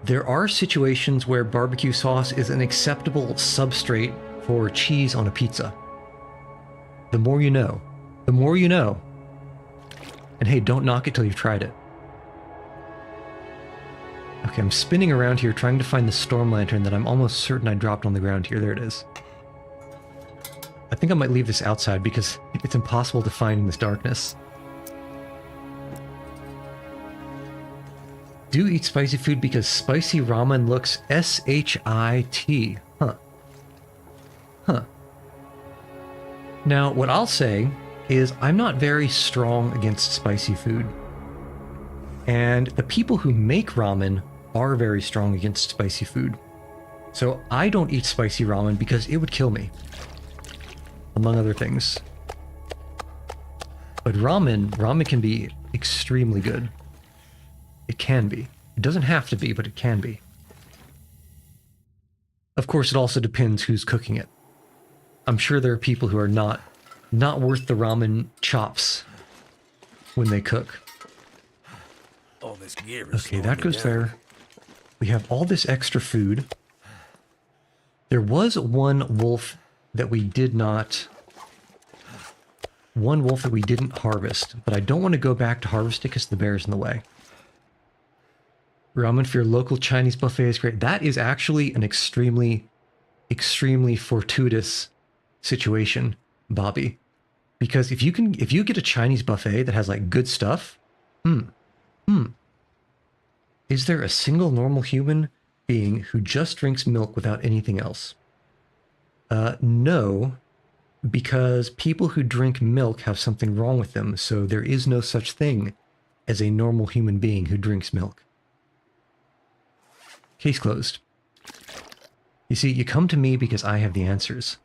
there are situations where barbecue sauce is an acceptable substrate for cheese on a pizza. The more you know. The more you know. And hey, don't knock it till you've tried it. Okay, I'm spinning around here trying to find the storm lantern that I'm almost certain I dropped on the ground here. There it is. I think I might leave this outside because it's impossible to find in this darkness. Do eat spicy food because spicy ramen looks S-H-I-T. Huh. Huh. Now, what I'll say is I'm not very strong against spicy food. And the people who make ramen are very strong against spicy food. So I don't eat spicy ramen because it would kill me. Among other things. But ramen can be extremely good. It can be. It doesn't have to be, but it can be. Of course, it also depends who's cooking it. I'm sure there are people who are not worth the ramen chops when they cook. All this gear is Okay, that goes there. We have all this extra food. There was one wolf that we didn't harvest, but I don't want to go back to harvest it because the bear's in the way. Ramen for your local Chinese buffet is great. That is actually an extremely fortuitous situation, Bobby. Because if you get a Chinese buffet that has like good stuff, is there a single normal human being who just drinks milk without anything else? No, because people who drink milk have something wrong with them, so there is no such thing as a normal human being who drinks milk. Case closed. You see, you come to me because I have the answers.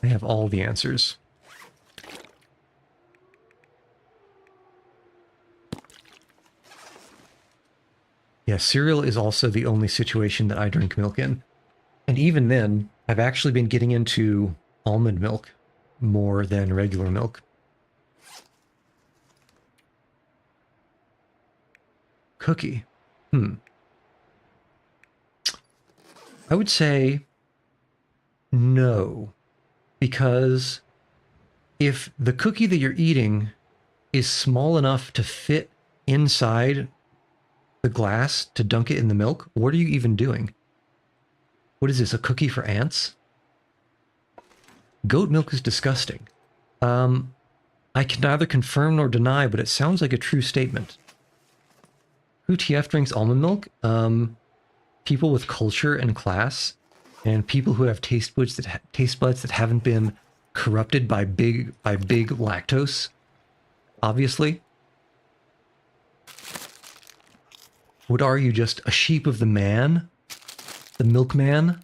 I have all the answers. Yeah, cereal is also the only situation that I drink milk in. And even then, I've actually been getting into almond milk more than regular milk. Cookie. I would say no. Because if the cookie that you're eating is small enough to fit inside the glass to dunk it in the milk, what are you even doing? What is this, a cookie for ants? Goat milk is disgusting. I can neither confirm nor deny, but it sounds like a true statement. Who TF drinks almond milk? People with culture and class, and people who have taste buds that haven't been corrupted by big lactose. Obviously. What are you, just a sheep of the man? The milkman?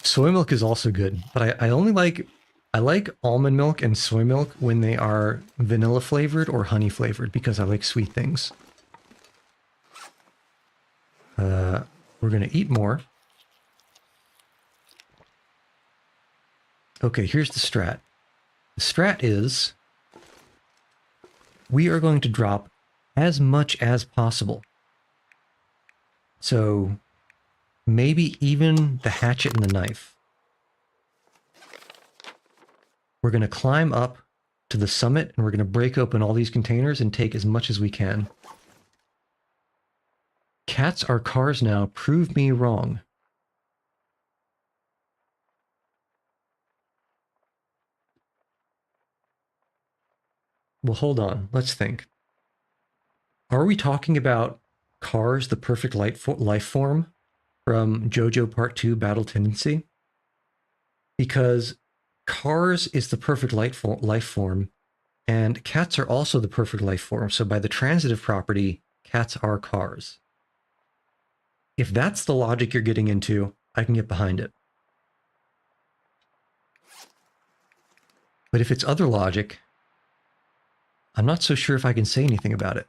Soy milk is also good, but I only like I like almond milk and soy milk when they are vanilla flavored or honey flavored because I like sweet things. We're going to eat more. Okay, here's the strat. The strat is we are going to drop as much as possible. So maybe even the hatchet and the knife. We're going to climb up to the summit and we're going to break open all these containers and take as much as we can. Cats are cars now. Prove me wrong. Well, hold on. Let's think. Are we talking about Cars, the Perfect Life Form from JoJo Part 2 Battle Tendency? Because Cars is the perfect life form, and cats are also the perfect life form. So by the transitive property, cats are cars. If that's the logic you're getting into, I can get behind it. But if it's other logic, I'm not so sure if I can say anything about it.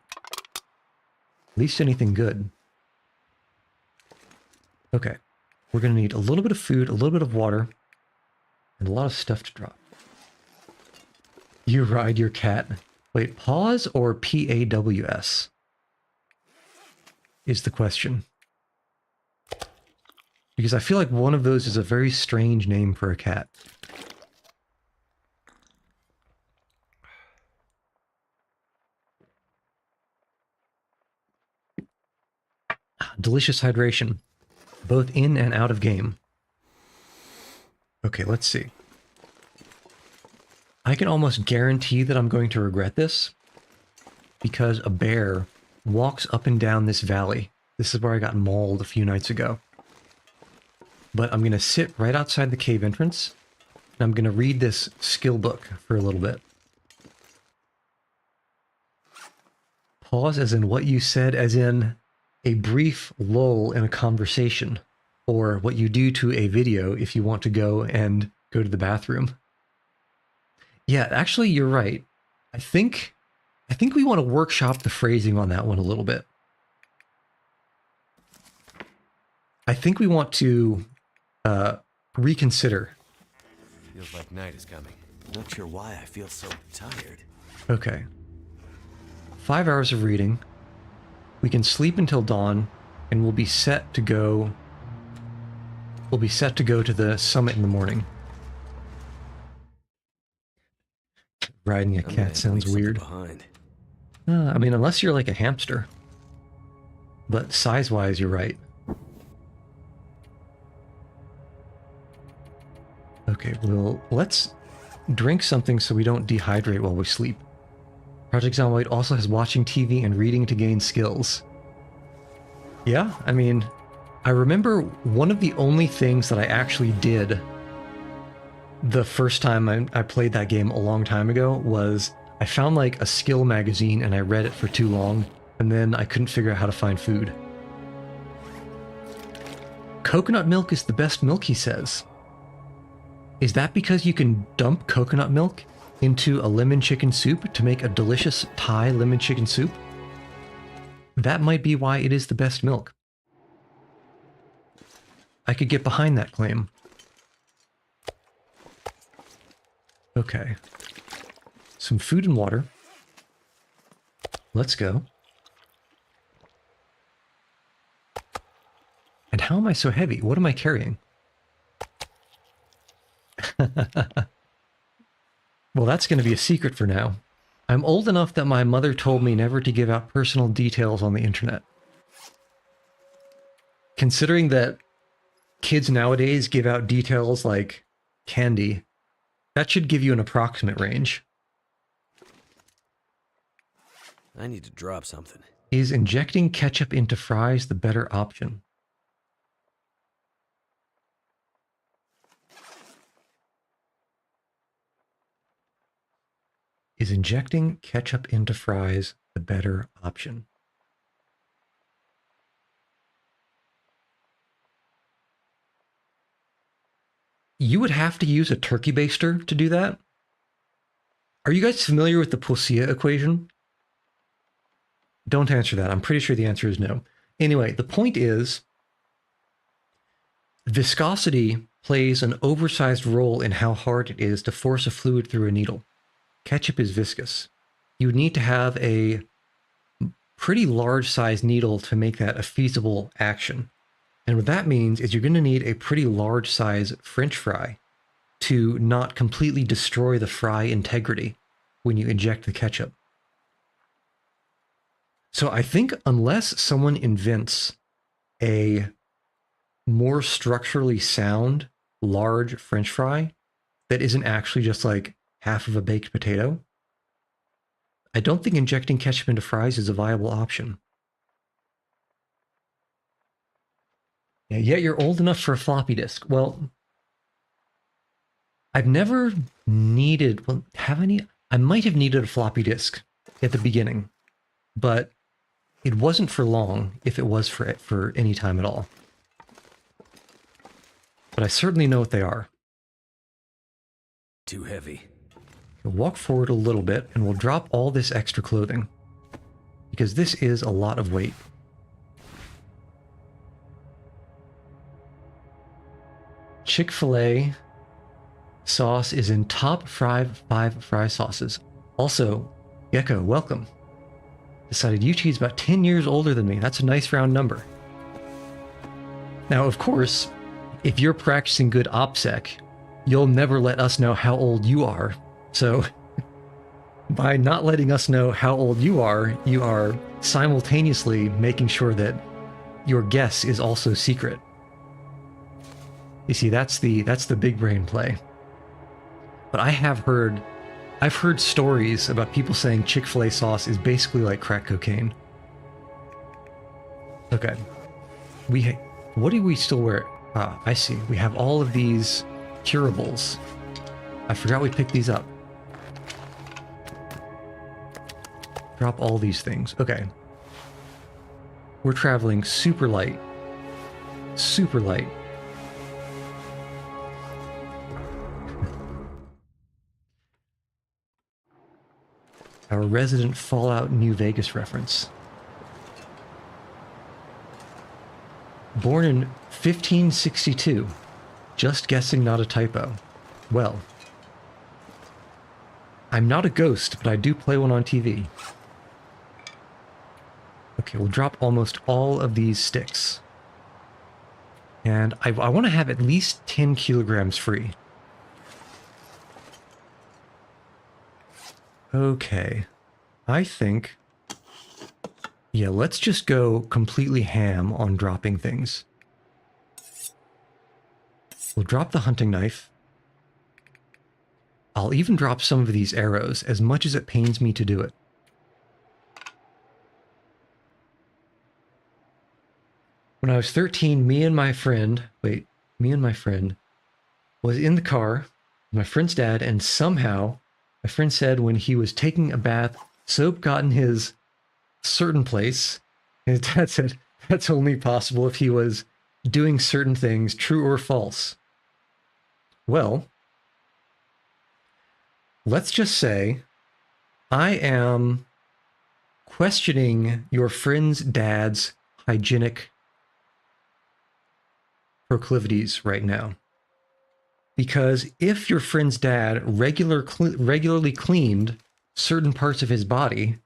At least anything good. Okay. We're going to need a little bit of food, a little bit of water, and a lot of stuff to drop. You ride your cat. Wait, pause or PAWS? Is the question. Because I feel like one of those is a very strange name for a cat. Delicious hydration, both in and out of game. Okay, let's see. I can almost guarantee that I'm going to regret this because a bear walks up and down this valley. This is where I got mauled a few nights ago. But I'm going to sit right outside the cave entrance and I'm going to read this skill book for a little bit. Pause as in what you said, as in a brief lull in a conversation, or what you do to a video if you want to go to the bathroom. Yeah, actually, you're right. I think we want to workshop the phrasing on that one a little bit. I think we want to reconsider. Feels like night is coming. Not sure why I feel so tired. Okay. 5 hours of reading. We can sleep until dawn, and we'll be set to go. We'll be set to go to the summit in the morning. Riding a cat sounds weird. I mean, unless you're like a hamster. But size-wise, you're right. Okay, well, let's drink something so we don't dehydrate while we sleep. Project Zomboid also has watching TV and reading to gain skills. Yeah, I mean, I remember one of the only things that I actually did the first time I played that game a long time ago was I found like a skill magazine and I read it for too long, and then I couldn't figure out how to find food. Coconut milk is the best milk, he says. Is that because you can dump coconut milk into a lemon chicken soup to make a delicious Thai lemon chicken soup? That might be why it is the best milk. I could get behind that claim. Okay. Some food and water. Let's go. And how am I so heavy? What am I carrying? Well, that's going to be a secret for now. I'm old enough that my mother told me never to give out personal details on the internet. Considering that kids nowadays give out details like candy, that should give you an approximate range. I need to drop something. Is injecting ketchup into fries the better option? Is injecting ketchup into fries the better option? you would have to use a turkey baster to do that. Are you guys familiar with the Poisson equation? Don't answer that. I'm pretty sure the answer is no. Anyway, the point is, viscosity plays an oversized role in how hard it is to force a fluid through a needle. Ketchup is viscous. You would need to have a pretty large size needle to make that a feasible action. And what that means is you're going to need a pretty large size French fry to not completely destroy the fry integrity when you inject the ketchup. So I think unless someone invents a more structurally sound large French fry that isn't actually just like half of a baked potato, I don't think injecting ketchup into fries is a viable option. Yeah, yet you're old enough for a floppy disk. Well, I've never needed, well, have any? I might have needed a floppy disk at the beginning, but it wasn't for long if it was for any time at all. But I certainly know what they are. Too heavy. We'll walk forward a little bit and we'll drop all this extra clothing because this is a lot of weight. Chick-fil-A sauce is in top 5 fry sauces. Also, Gecko, welcome. Decided Yuchi's about 10 years older than me. That's a nice round number. Now, of course, if you're practicing good OPSEC, you'll never let us know how old you are. So by not letting us know how old you are simultaneously making sure that your guess is also secret. You see, that's the big brain play. But I've heard stories about people saying Chick-fil-A sauce is basically like crack cocaine. Okay. What do we still wear? Ah, I see. We have all of these curables. I forgot we picked these up. Drop all these things. Okay. We're traveling super light. Super light. Our resident Fallout New Vegas reference. Born in 1562. Just guessing, not a typo. Well, I'm not a ghost, but I do play one on TV. Okay, we'll drop almost all of these sticks. And I want to have at least 10 kilograms free. Okay, I think, yeah, let's just go completely ham on dropping things. We'll drop the hunting knife. I'll even drop some of these arrows, as much as it pains me to do it. When I was 13, me and my friend was in the car with my friend's dad, and somehow my friend said when he was taking a bath, soap got in his certain place. And his dad said that's only possible if he was doing certain things, true or false. Well, let's just say I am questioning your friend's dad's hygienic proclivities right now. Because if your friend's dad regularly cleaned certain parts of his body,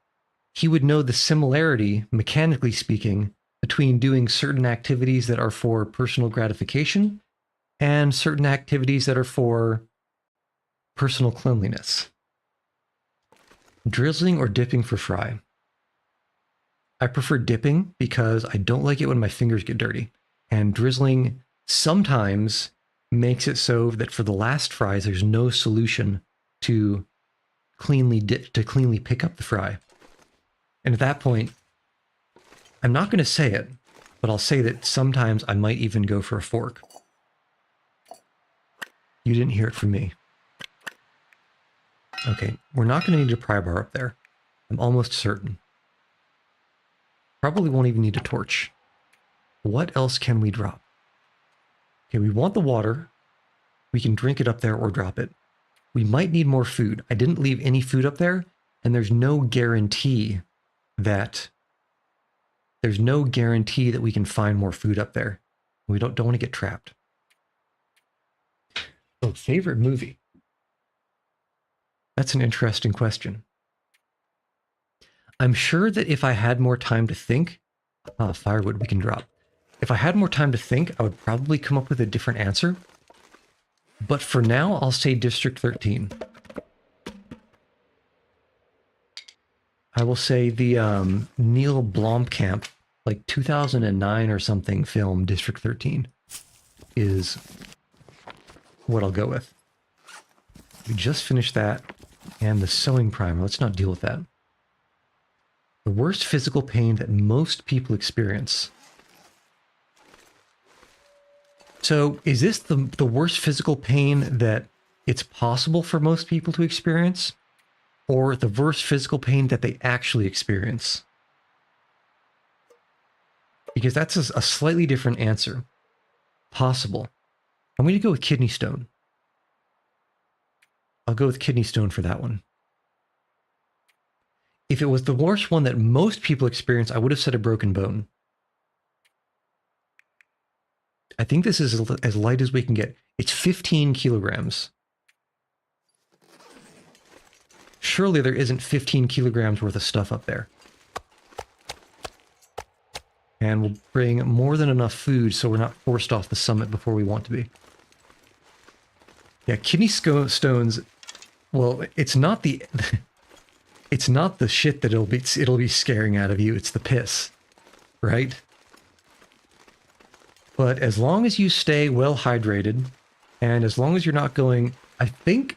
he would know the similarity, mechanically speaking, between doing certain activities that are for personal gratification and certain activities that are for personal cleanliness. Drizzling or dipping for fry? I prefer dipping because I don't like it when my fingers get dirty. And drizzling sometimes makes it so that for the last fries, there's no solution to cleanly pick up the fry. And at that point, I'm not going to say it, but I'll say that sometimes I might even go for a fork. You didn't hear it from me. Okay, we're not going to need a pry bar up there. I'm almost certain. Probably won't even need a torch. What else can we drop? Okay, we want the water. We can drink it up there or drop it. We might need more food. I didn't leave any food up there, and there's no guarantee that we can find more food up there. We don't want to get trapped. Oh, favorite movie? That's an interesting question. I'm sure that if I had more time to think, firewood we can drop. If I had more time to think, I would probably come up with a different answer. But for now, I'll say District 13. I will say the Neil Blomkamp, like 2009 or something film, District 13, is what I'll go with. We just finished that. And the sewing primer, let's not deal with that. The worst physical pain that most people experience. So is this the worst physical pain that it's possible for most people to experience? Or the worst physical pain that they actually experience? Because that's a slightly different answer. Possible. I'm going to go with kidney stone. I'll go with kidney stone for that one. If it was the worst one that most people experience, I would have said a broken bone. I think this is as light as we can get. It's 15 kilograms. Surely there isn't 15 kilograms worth of stuff up there. And we'll bring more than enough food so we're not forced off the summit before we want to be. Yeah, kidney stones. Well, it's not the it's not the shit that it'll be scaring out of you. It's the piss, right? But as long as you stay well hydrated, and as long as you're not going, I think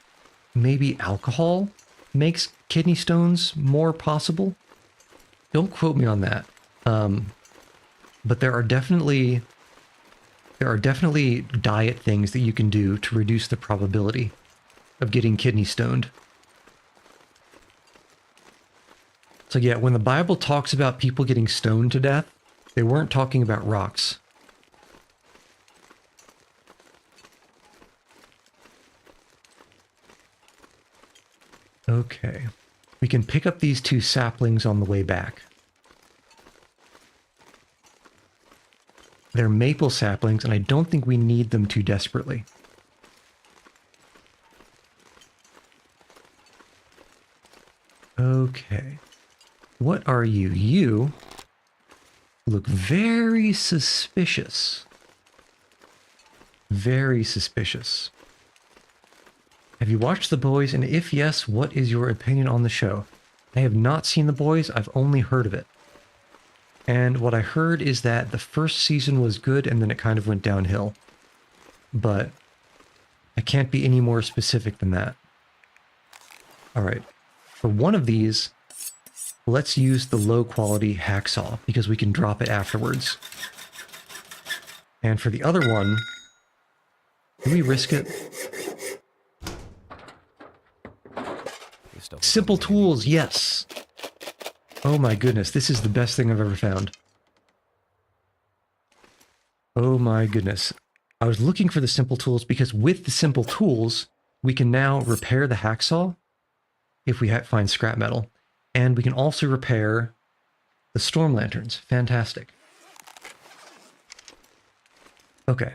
maybe alcohol makes kidney stones more possible. Don't quote me on that. But there are definitely diet things that you can do to reduce the probability of getting kidney stoned. So yeah, when the Bible talks about people getting stoned to death, they weren't talking about rocks. Okay. We can pick up these 2 saplings on the way back. They're maple saplings, and I don't think we need them too desperately. Okay. What are you? You look very suspicious. Very suspicious. Have you watched The Boys? And if yes, what is your opinion on the show? I have not seen The Boys. I've only heard of it. And what I heard is that the first season was good and then it kind of went downhill. But I can't be any more specific than that. All right. For one of these, let's use the low quality hacksaw because we can drop it afterwards. And for the other one, can we risk it? Simple tools, yes. Oh my goodness, this is the best thing I've ever found. Oh my goodness. I was looking for the simple tools because with the simple tools, we can now repair the hacksaw if we find scrap metal. And we can also repair the storm lanterns. Fantastic. Okay.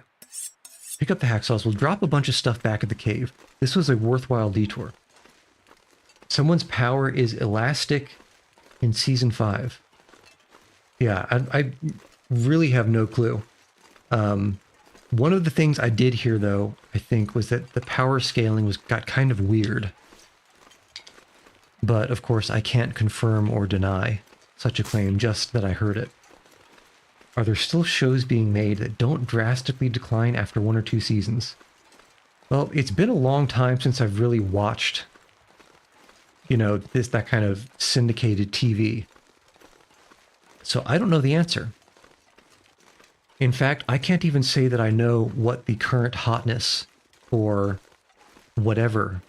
Pick up the hacksaws. We'll drop a bunch of stuff back at the cave. This was a worthwhile detour. Someone's power is elastic in Season 5. Yeah, I really have no clue. One of the things I did hear, though, I think, was that the power scaling got kind of weird. But, of course, I can't confirm or deny such a claim, just that I heard it. Are there still shows being made that don't drastically decline after 1 or 2 seasons? Well, it's been a long time since I've really watched, you know, that kind of syndicated TV. So I don't know the answer. In fact, I can't even say that I know what the current hotness for whatever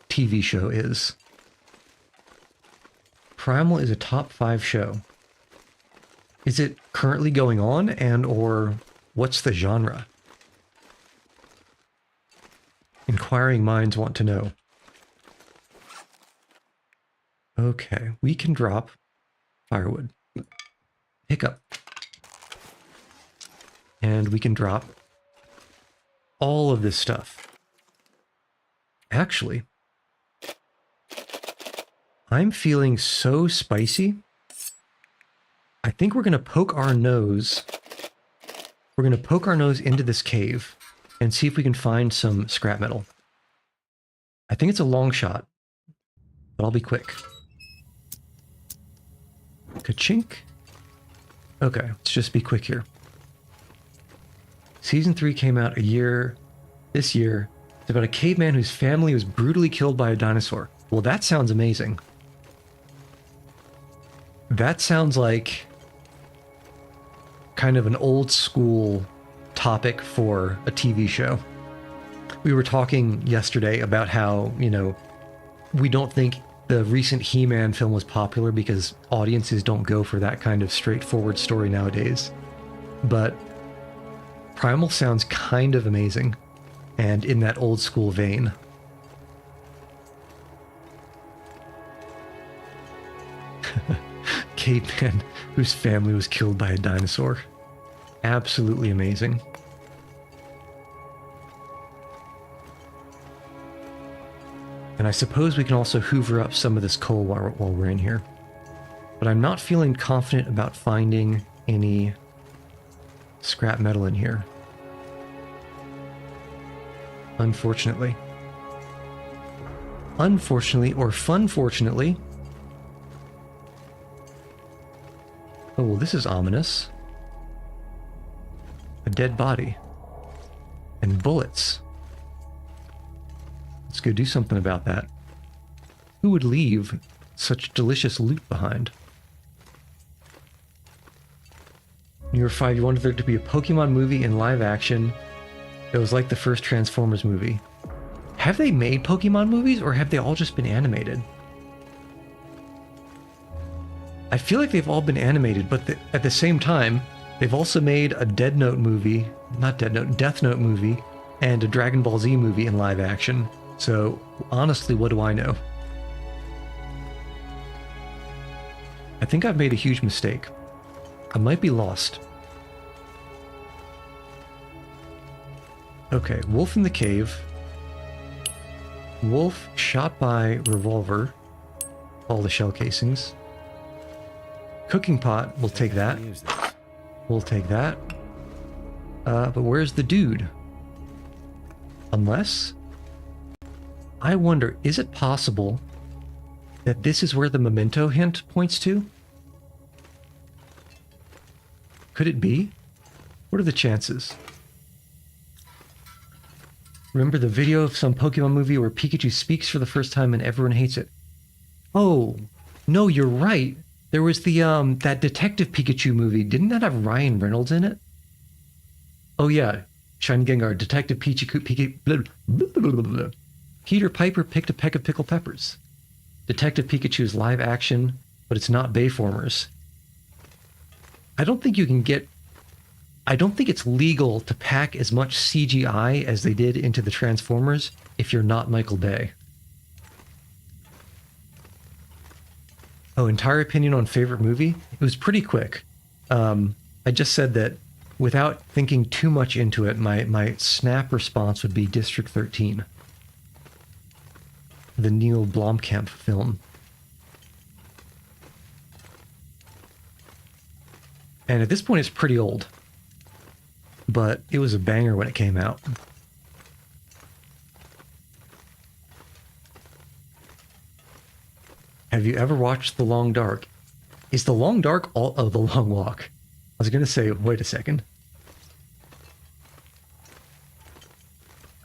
TV show is. Primal is a top 5 show. Is it currently going on, and or what's the genre? Inquiring minds want to know. Okay, we can drop firewood. Hiccup. And we can drop all of this stuff. Actually, I'm feeling so spicy. I think we're going to poke our nose. We're going to poke our nose into this cave and see if we can find some scrap metal. I think it's a long shot, but I'll be quick. Ka-chink. Okay, let's just be quick here. Season 3 came out this year. It's about a caveman whose family was brutally killed by a dinosaur. Well, that sounds amazing. That sounds like kind of an old school topic for a TV show. We were talking yesterday about how, you know, we don't think the recent He-Man film was popular because audiences don't go for that kind of straightforward story nowadays. But Primal sounds kind of amazing and in that old school vein. Caveman whose family was killed by a dinosaur. Absolutely amazing. And I suppose we can also hoover up some of this coal while we're in here. But I'm not feeling confident about finding any scrap metal in here. Unfortunately. Unfortunately, or funfortunately. Oh, well, this is ominous. A dead body. And bullets. Let's go do something about that. Who would leave such delicious loot behind? You were 5, you wanted there to be a Pokemon movie in live action that was like the first Transformers movie. Have they made Pokemon movies, or have they all just been animated? I feel like they've all been animated, but at the same time, they've also made a Death Note movie, and a Dragon Ball Z movie in live action. So, honestly, what do I know? I think I've made a huge mistake. I might be lost. Okay, wolf in the cave. Wolf shot by revolver. All the shell casings. Cooking pot, we'll take that. We'll take that. But where's the dude? Unless... I wonder, is it possible that this is where the memento hint points to? Could it be? What are the chances? Remember the video of some Pokemon movie where Pikachu speaks for the first time and everyone hates it? Oh, no, you're right. There was the, that Detective Pikachu movie. Didn't that have Ryan Reynolds in it? Oh yeah, Shiny Gengar, Detective Pikachu, Peter Piper picked a peck of pickled peppers. Detective Pikachu's live action, but it's not Bayformers. I don't think it's legal to pack as much CGI as they did into the Transformers if you're not Michael Bay. Oh, entire opinion on favorite movie? It was pretty quick. I just said that without thinking too much into it, my snap response would be District 13. The Neil Blomkamp film. And at this point, it's pretty old. But it was a banger when it came out. Have you ever watched The Long Dark? Is The Long Dark all... Oh, The Long Walk. I was going to say, wait a second.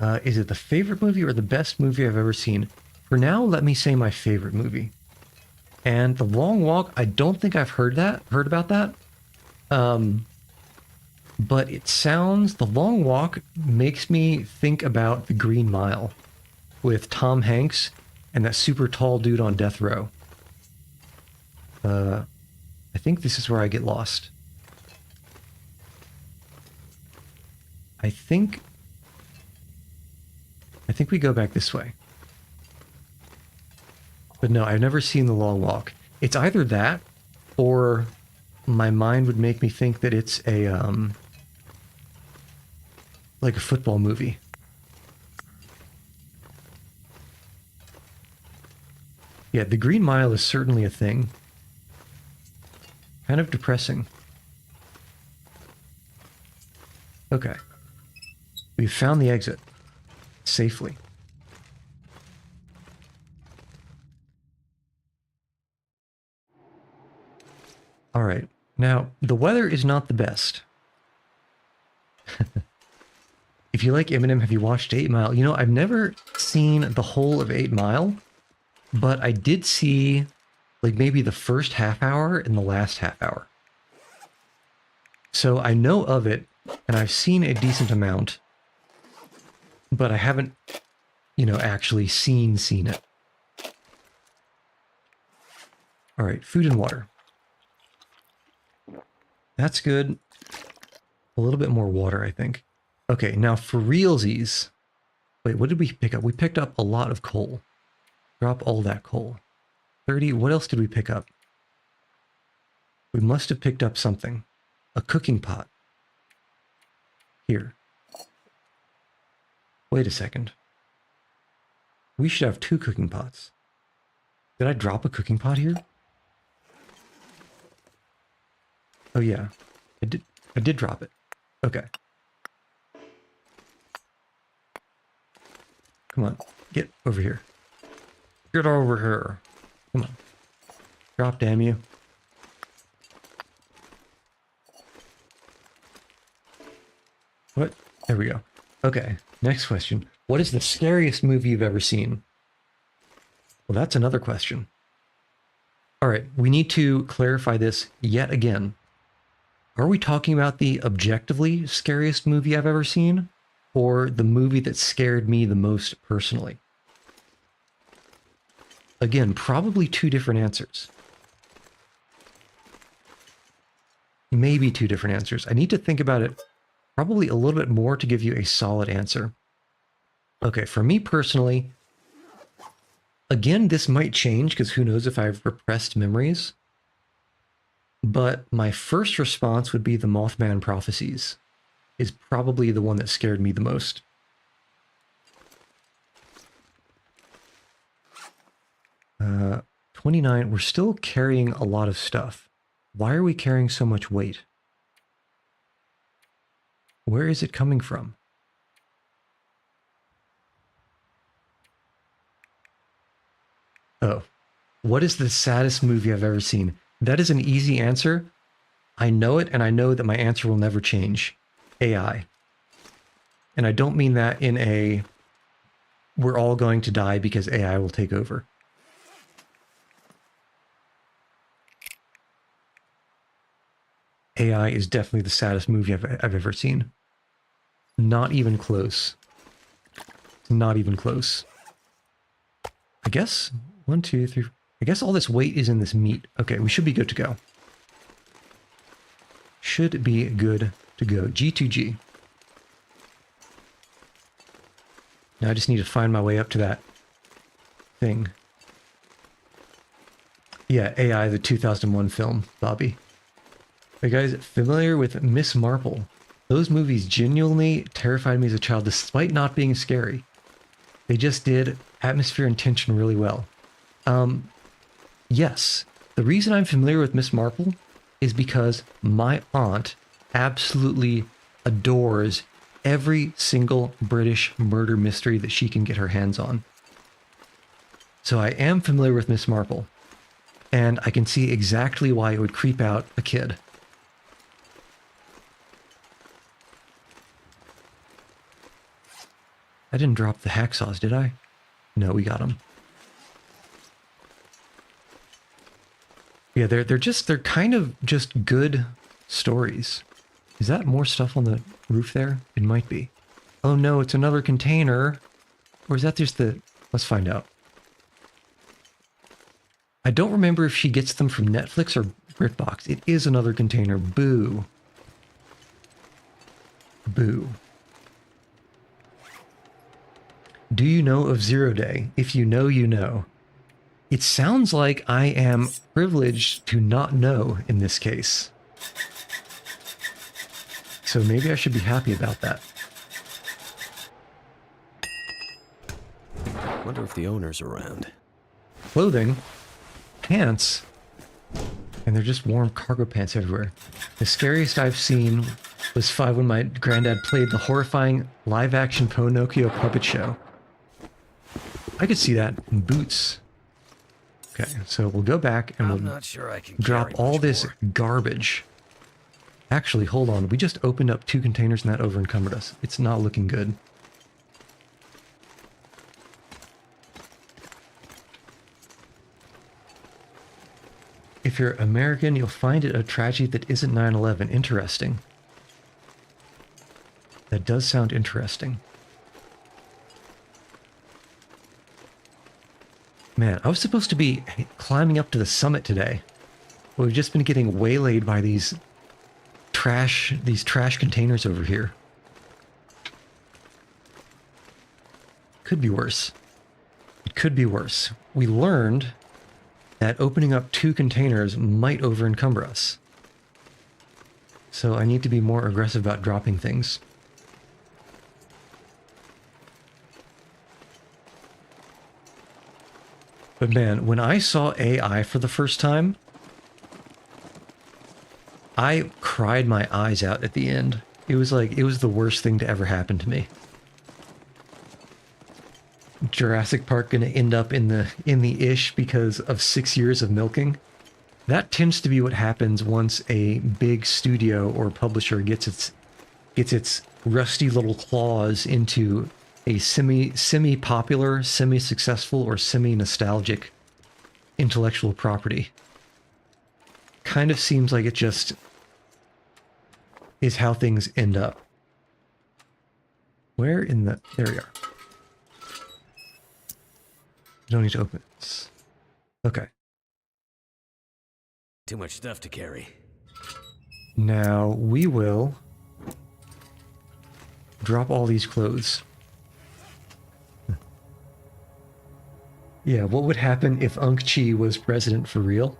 Is it the favorite movie or the best movie I've ever seen? For now, let me say my favorite movie. And The Long Walk, I don't think I've heard about that. But it sounds... The Long Walk makes me think about The Green Mile with Tom Hanks and that super tall dude on death row. I think this is where I get lost. I think... I think we go back this way. But no, I've never seen The Long Walk. It's either that, or my mind would make me think that it's a, like a football movie. Yeah, the Green Mile is certainly a thing. Kind of depressing. Okay. We've found the exit. Safely. Alright. Now, the weather is not the best. If you like Eminem, have you watched 8 Mile? You know, I've never seen the whole of 8 Mile, but I did see like maybe the first half hour and the last half hour. So I know of it, and I've seen a decent amount, but I haven't, you know, actually seen it. All right, food and water. That's good. A little bit more water, I think. Okay, now for realsies. Wait, what did we pick up? We picked up a lot of coal. Drop all that coal. 30, what else did we pick up? We must have picked up something. A cooking pot. Here. Wait a second. We should have 2 cooking pots. Did I drop a cooking pot here? Oh yeah, I did drop it. Okay. Come on, get over here. Get over here. Come on. Drop, damn you. What? There we go. Okay, next question. What is the scariest movie you've ever seen? Well, that's another question. All right, we need to clarify this yet again. Are we talking about the objectively scariest movie I've ever seen, or the movie that scared me the most personally? Again, probably 2 different answers. Maybe 2 different answers. I need to think about it probably a little bit more to give you a solid answer. Okay, for me personally, again, this might change because who knows if I've repressed memories. But my first response would be the Mothman Prophecies is probably the one that scared me the most. Uh, 29, we're still carrying a lot of stuff. Why are we carrying so much weight? Where is it coming from? Oh, what is the saddest movie I've ever seen? That is an easy answer. I know it, and I know that my answer will never change. AI. And I don't mean that in a, we're all going to die because AI will take over. AI is definitely the saddest movie I've ever seen. Not even close. Not even close. I guess 1, 2, 3. I guess all this weight is in this meat. Okay, we should be good to go. Should be good to go. G2G. Now I just need to find my way up to that thing. Yeah, AI, the 2001 film, Bobby. Are you guys familiar with Miss Marple? Those movies genuinely terrified me as a child despite not being scary. They just did atmosphere and tension really well. Yes, the reason I'm familiar with Miss Marple is because my aunt absolutely adores every single British murder mystery that she can get her hands on. So I am familiar with Miss Marple, and I can see exactly why it would creep out a kid. I didn't drop the hacksaws, did I? No, we got them. Yeah, they're kind of just good stories. Is that more stuff on the roof there? It might be. Oh no, it's another container. Or is that just the... Let's find out. I don't remember if she gets them from Netflix or BritBox. It is another container. Boo. Boo. Do you know of Zero Day? If you know, you know. It sounds like I am privileged to not know in this case. So maybe I should be happy about that. Wonder if the owner's around. Clothing, pants, and they're just warm cargo pants everywhere. The scariest I've seen was when my granddad played the horrifying live-action Pinocchio puppet show. I could see that in boots. Okay, so we'll go back and I'm we'll not sure I can drop carry all much this more. garbage. Actually, hold on. We just opened up 2 containers and that over encumbered us. It's not looking good. If you're American, you'll find it a tragedy that isn't 9/11. Interesting. That does sound interesting. Man, I was supposed to be climbing up to the summit today. But we've just been getting waylaid by these trash containers over here. Could be worse. It could be worse. We learned that opening up 2 containers might over encumber us. So I need to be more aggressive about dropping things. But man, when I saw AI for the first time, I cried my eyes out at the end. It was like, it was the worst thing to ever happen to me. Jurassic Park gonna end up in the ish because of 6 years of milking. That tends to be what happens once a big studio or publisher gets its rusty little claws into a semi-popular, semi-successful, or semi-nostalgic intellectual property. Kind of seems like it just is how things end up. Where in the... There we are. You don't need to open this. Okay. Too much stuff to carry. Now we will drop all these clothes. Yeah, what would happen if Unk Chi was president for real?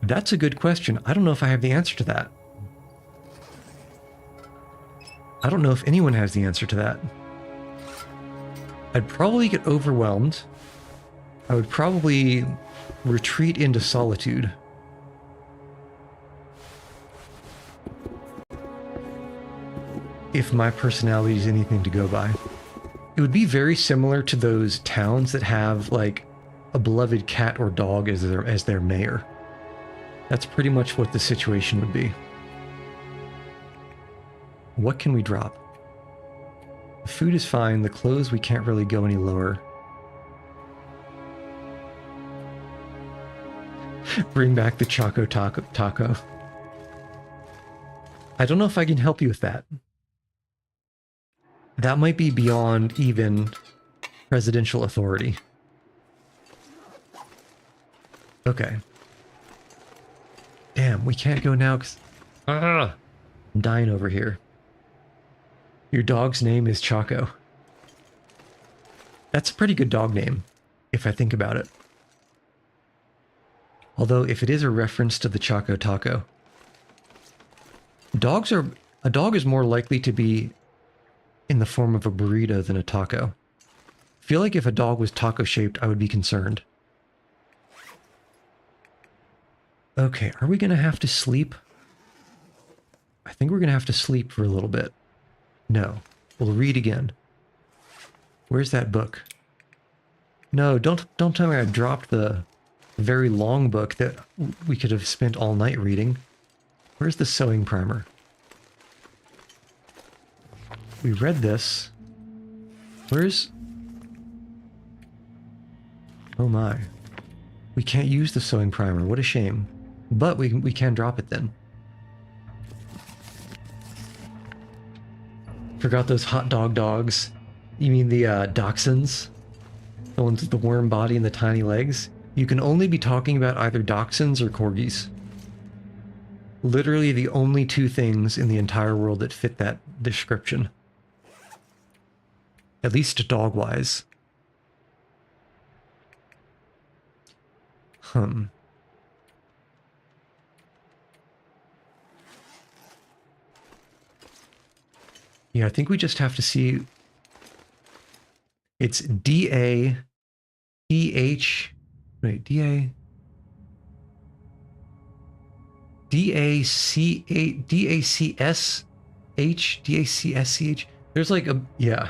That's a good question. I don't know if I have the answer to that. I don't know if anyone has the answer to that. I'd probably get overwhelmed. I would probably retreat into solitude. If my personality is anything to go by. It would be very similar to those towns that have, like, a beloved cat or dog as their mayor. That's pretty much what the situation would be. What can we drop? The food is fine. The clothes, we can't really go any lower. Bring back the Choco Taco. I don't know if I can help you with that. That might be beyond even presidential authority. Okay. Damn, we can't go now because... I'm dying over here. Your dog's name is Choco. That's a pretty good dog name, if I think about it. Although, if it is a reference to the Choco Taco... A dog is more likely to be in the form of a burrito than a taco. I feel like if a dog was taco-shaped, I would be concerned. Okay, are we gonna have to sleep? I think we're gonna have to sleep for a little bit. No, we'll read again. Where's that book? No, don't tell me I dropped the very long book that we could have spent all night reading. Where's the sewing primer? We read this. Where's... Oh my. We can't use the sewing primer. What a shame. But we can drop it then. Forgot those hot dog dogs. You mean the dachshunds? The ones with the worm body and the tiny legs? You can only be talking about either dachshunds or corgis. Literally the only 2 things in the entire world that fit that description. At least dog-wise. Yeah, I think we just have to see. It's D-A-C-H. Wait, D-A-C-S-H? There's like a, yeah.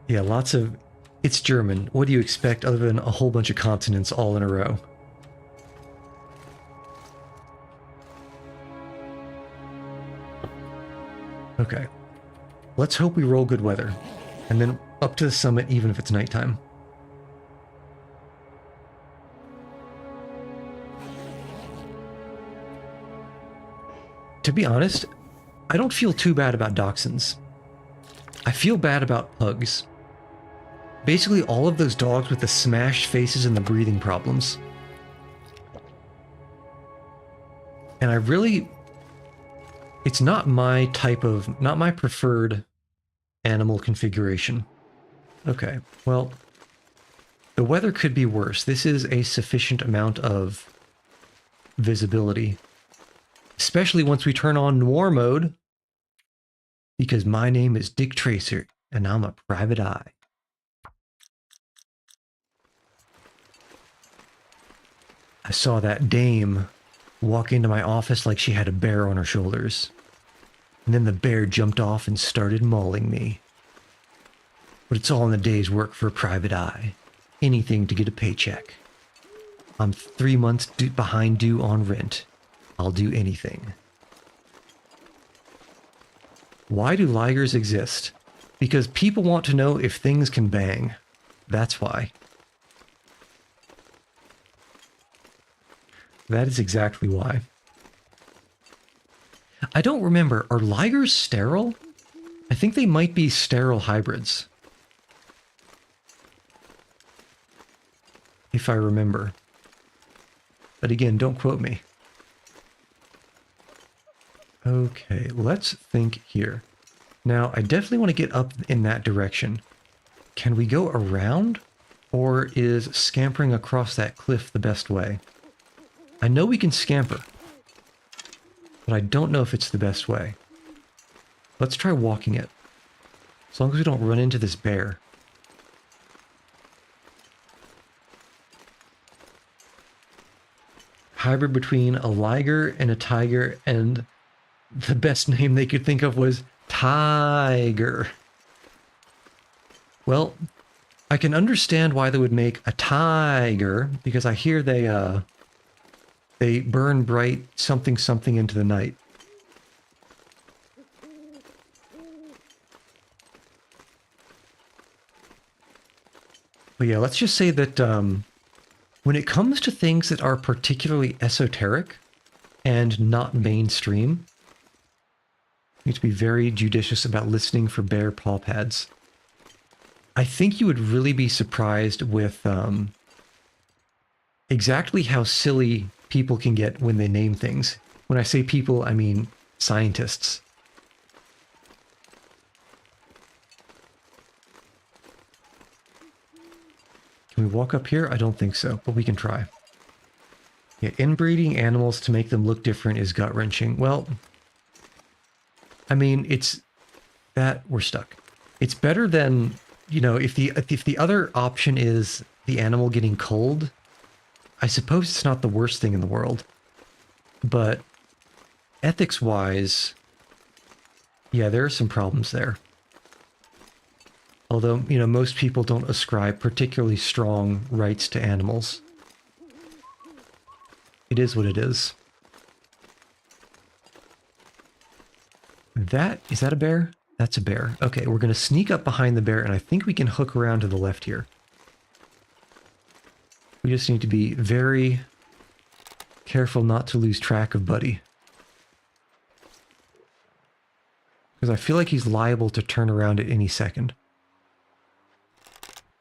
Yeah, lots of, it's German. What do you expect other than a whole bunch of consonants all in a row? Okay. Let's hope we roll good weather. And then up to the summit, even if it's nighttime. To be honest, I don't feel too bad about dachshunds. I feel bad about pugs. Basically all of those dogs with the smashed faces and the breathing problems. And I really... It's not my type of... Not my preferred animal configuration. Okay, well... The weather could be worse. This is a sufficient amount of visibility. Especially once we turn on noir mode. Because my name is Dick Tracer, and I'm a private eye. I saw that dame walk into my office like she had a bear on her shoulders. And then the bear jumped off and started mauling me. But it's all in the day's work for a private eye. Anything to get a paycheck. I'm 3 months behind due on rent. I'll do anything. Why do ligers exist? Because people want to know if things can bang. That's why. That is exactly why. I don't remember, are ligers sterile? I think they might be sterile hybrids. If I remember. But again, don't quote me. Okay, let's think here. Now, I definitely want to get up in that direction. Can we go around? Or is scampering across that cliff the best way? I know we can scamper. But I don't know if it's the best way. Let's try walking it. As long as we don't run into this bear. Hybrid between a liger and a tiger, and the best name they could think of was Tiger. Well, I can understand why they would make a tiger, because I hear they burn bright something something into the night. But yeah, let's just say that when it comes to things that are particularly esoteric and not mainstream, you need to be very judicious about listening for bear paw pads. I think you would really be surprised with exactly how silly people can get when they name things. When I say people, I mean scientists. Can we walk up here? I don't think so, but we can try. Yeah, inbreeding animals to make them look different is gut-wrenching. Well, I mean, it's that we're stuck. It's better than, you know, if the other option is the animal getting cold, I suppose it's not the worst thing in the world. But ethics-wise, yeah, there are some problems there. Although, you know, most people don't ascribe particularly strong rights to animals. It is what it is. Is that a bear? That's a bear. Okay, we're going to sneak up behind the bear, and I think we can hook around to the left here. We just need to be very careful not to lose track of Buddy. Because I feel like he's liable to turn around at any second.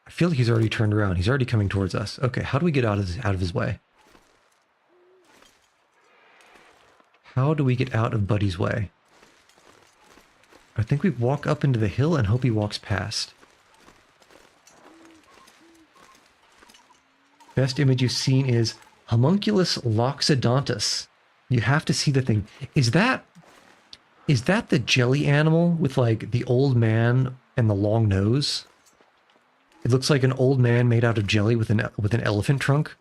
I feel like he's already turned around. He's already coming towards us. Okay, how do we get out of his way? How do we get out of Buddy's way? I think we walk up into the hill and hope he walks past. Best image you've seen is Homunculus loxodontus. You have to see the thing. Is that the jelly animal with like the old man and the long nose? It looks like an old man made out of jelly with an elephant trunk.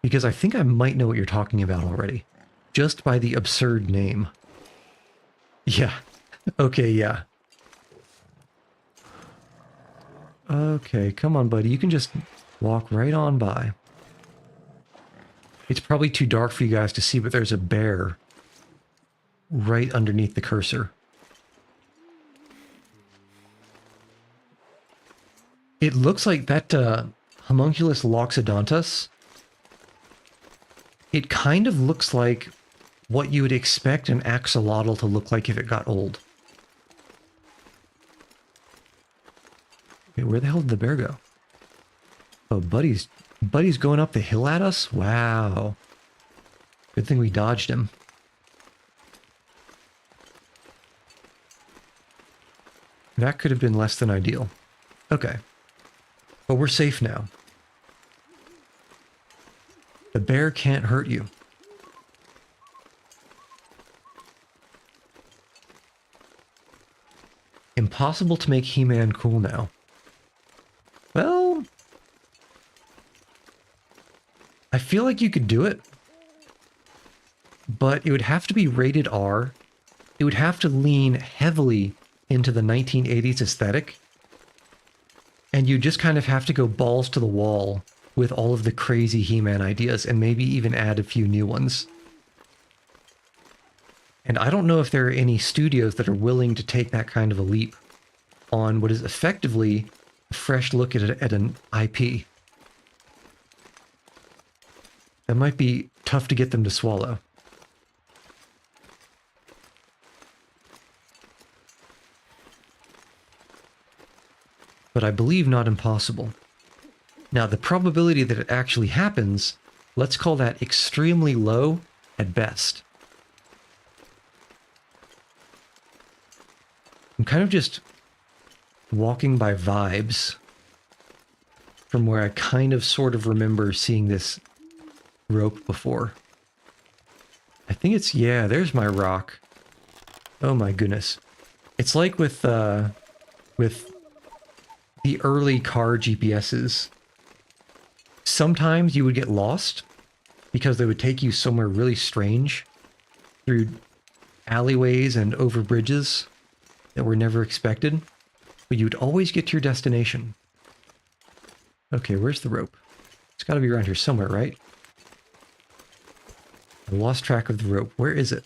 Because I think I might know what you're talking about already, just by the absurd name. Yeah. Okay, yeah. Okay, come on, buddy. You can just walk right on by. It's probably too dark for you guys to see, but there's a bear right underneath the cursor. It looks like that Homunculus loxodontus. It kind of looks like what you would expect an axolotl to look like if it got old. Okay, where the hell did the bear go? Oh, buddy's going up the hill at us? Wow. Good thing we dodged him. That could have been less than ideal. Okay. But we're safe now. The bear can't hurt you. Impossible to make He-Man cool now. Well, I feel like you could do it, but it would have to be rated R. It would have to lean heavily into the 1980s aesthetic, and you just kind of have to go balls to the wall with all of the crazy He-Man ideas and maybe even add a few new ones. And I don't know if there are any studios that are willing to take that kind of a leap on what is effectively a fresh look at an IP. That might be tough to get them to swallow. But I believe not impossible. Now, the probability that it actually happens, let's call that extremely low at best. I'm kind of just walking by vibes from where I kind of sort of remember seeing this rope before. I think it's, yeah, there's my rock. Oh my goodness. It's like with the early car GPSs. Sometimes you would get lost because they would take you somewhere really strange through alleyways and over bridges that were never expected, but you'd always get to your destination. Okay, where's the rope? It's got to be around here somewhere, right? I lost track of the rope. Where is it?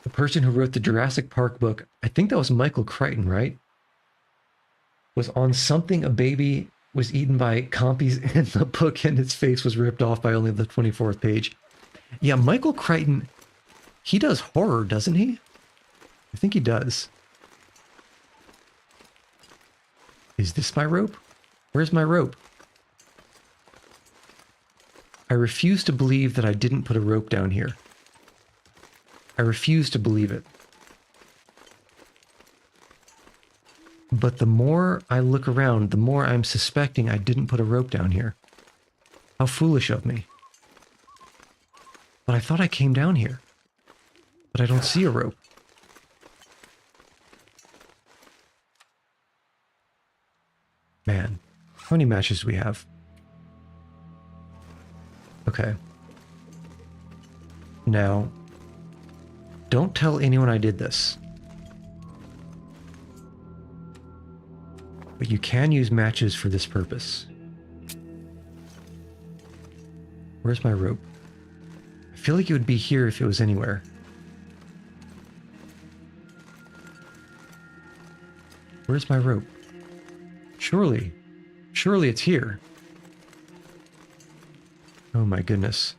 The person who wrote the Jurassic Park book, I think that was Michael Crichton, right? Was on something a baby was eaten by compies in the book and its face was ripped off by only the 24th page. Yeah, Michael Crichton, he does horror, doesn't he? I think he does. Is this my rope? Where's my rope? I refuse to believe that I didn't put a rope down here. I refuse to believe it. But the more I look around, the more I'm suspecting I didn't put a rope down here. How foolish of me. But I thought I came down here. But I don't see a rope. Man, how many matches do we have? Okay. Now, don't tell anyone I did this. But you can use matches for this purpose. Where's my rope? I feel like it would be here if it was anywhere. Where's my rope? Surely it's here. Oh my goodness.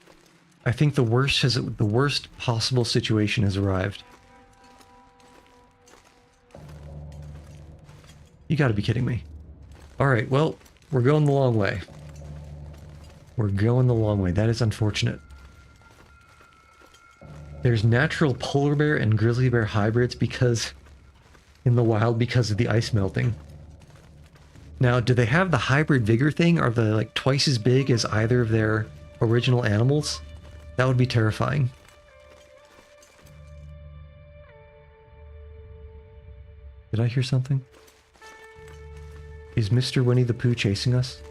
I think the worst possible situation has arrived. You gotta be kidding me. Alright, well, we're going the long way. We're going the long way. That is unfortunate. There's natural polar bear and grizzly bear hybrids because in the wild because of the ice melting. Now, do they have the hybrid vigor thing? Are they like twice as big as either of their original animals? That would be terrifying. Did I hear something? Is Mr. Winnie the Pooh chasing us?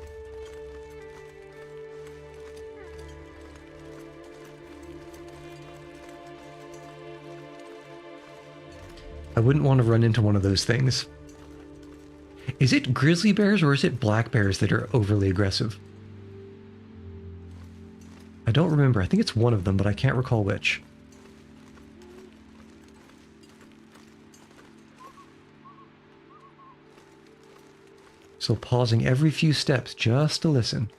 I wouldn't want to run into one of those things. Is it grizzly bears or is it black bears that are overly aggressive? I don't remember. I think it's one of them, but I can't recall which. So pausing every few steps just to listen.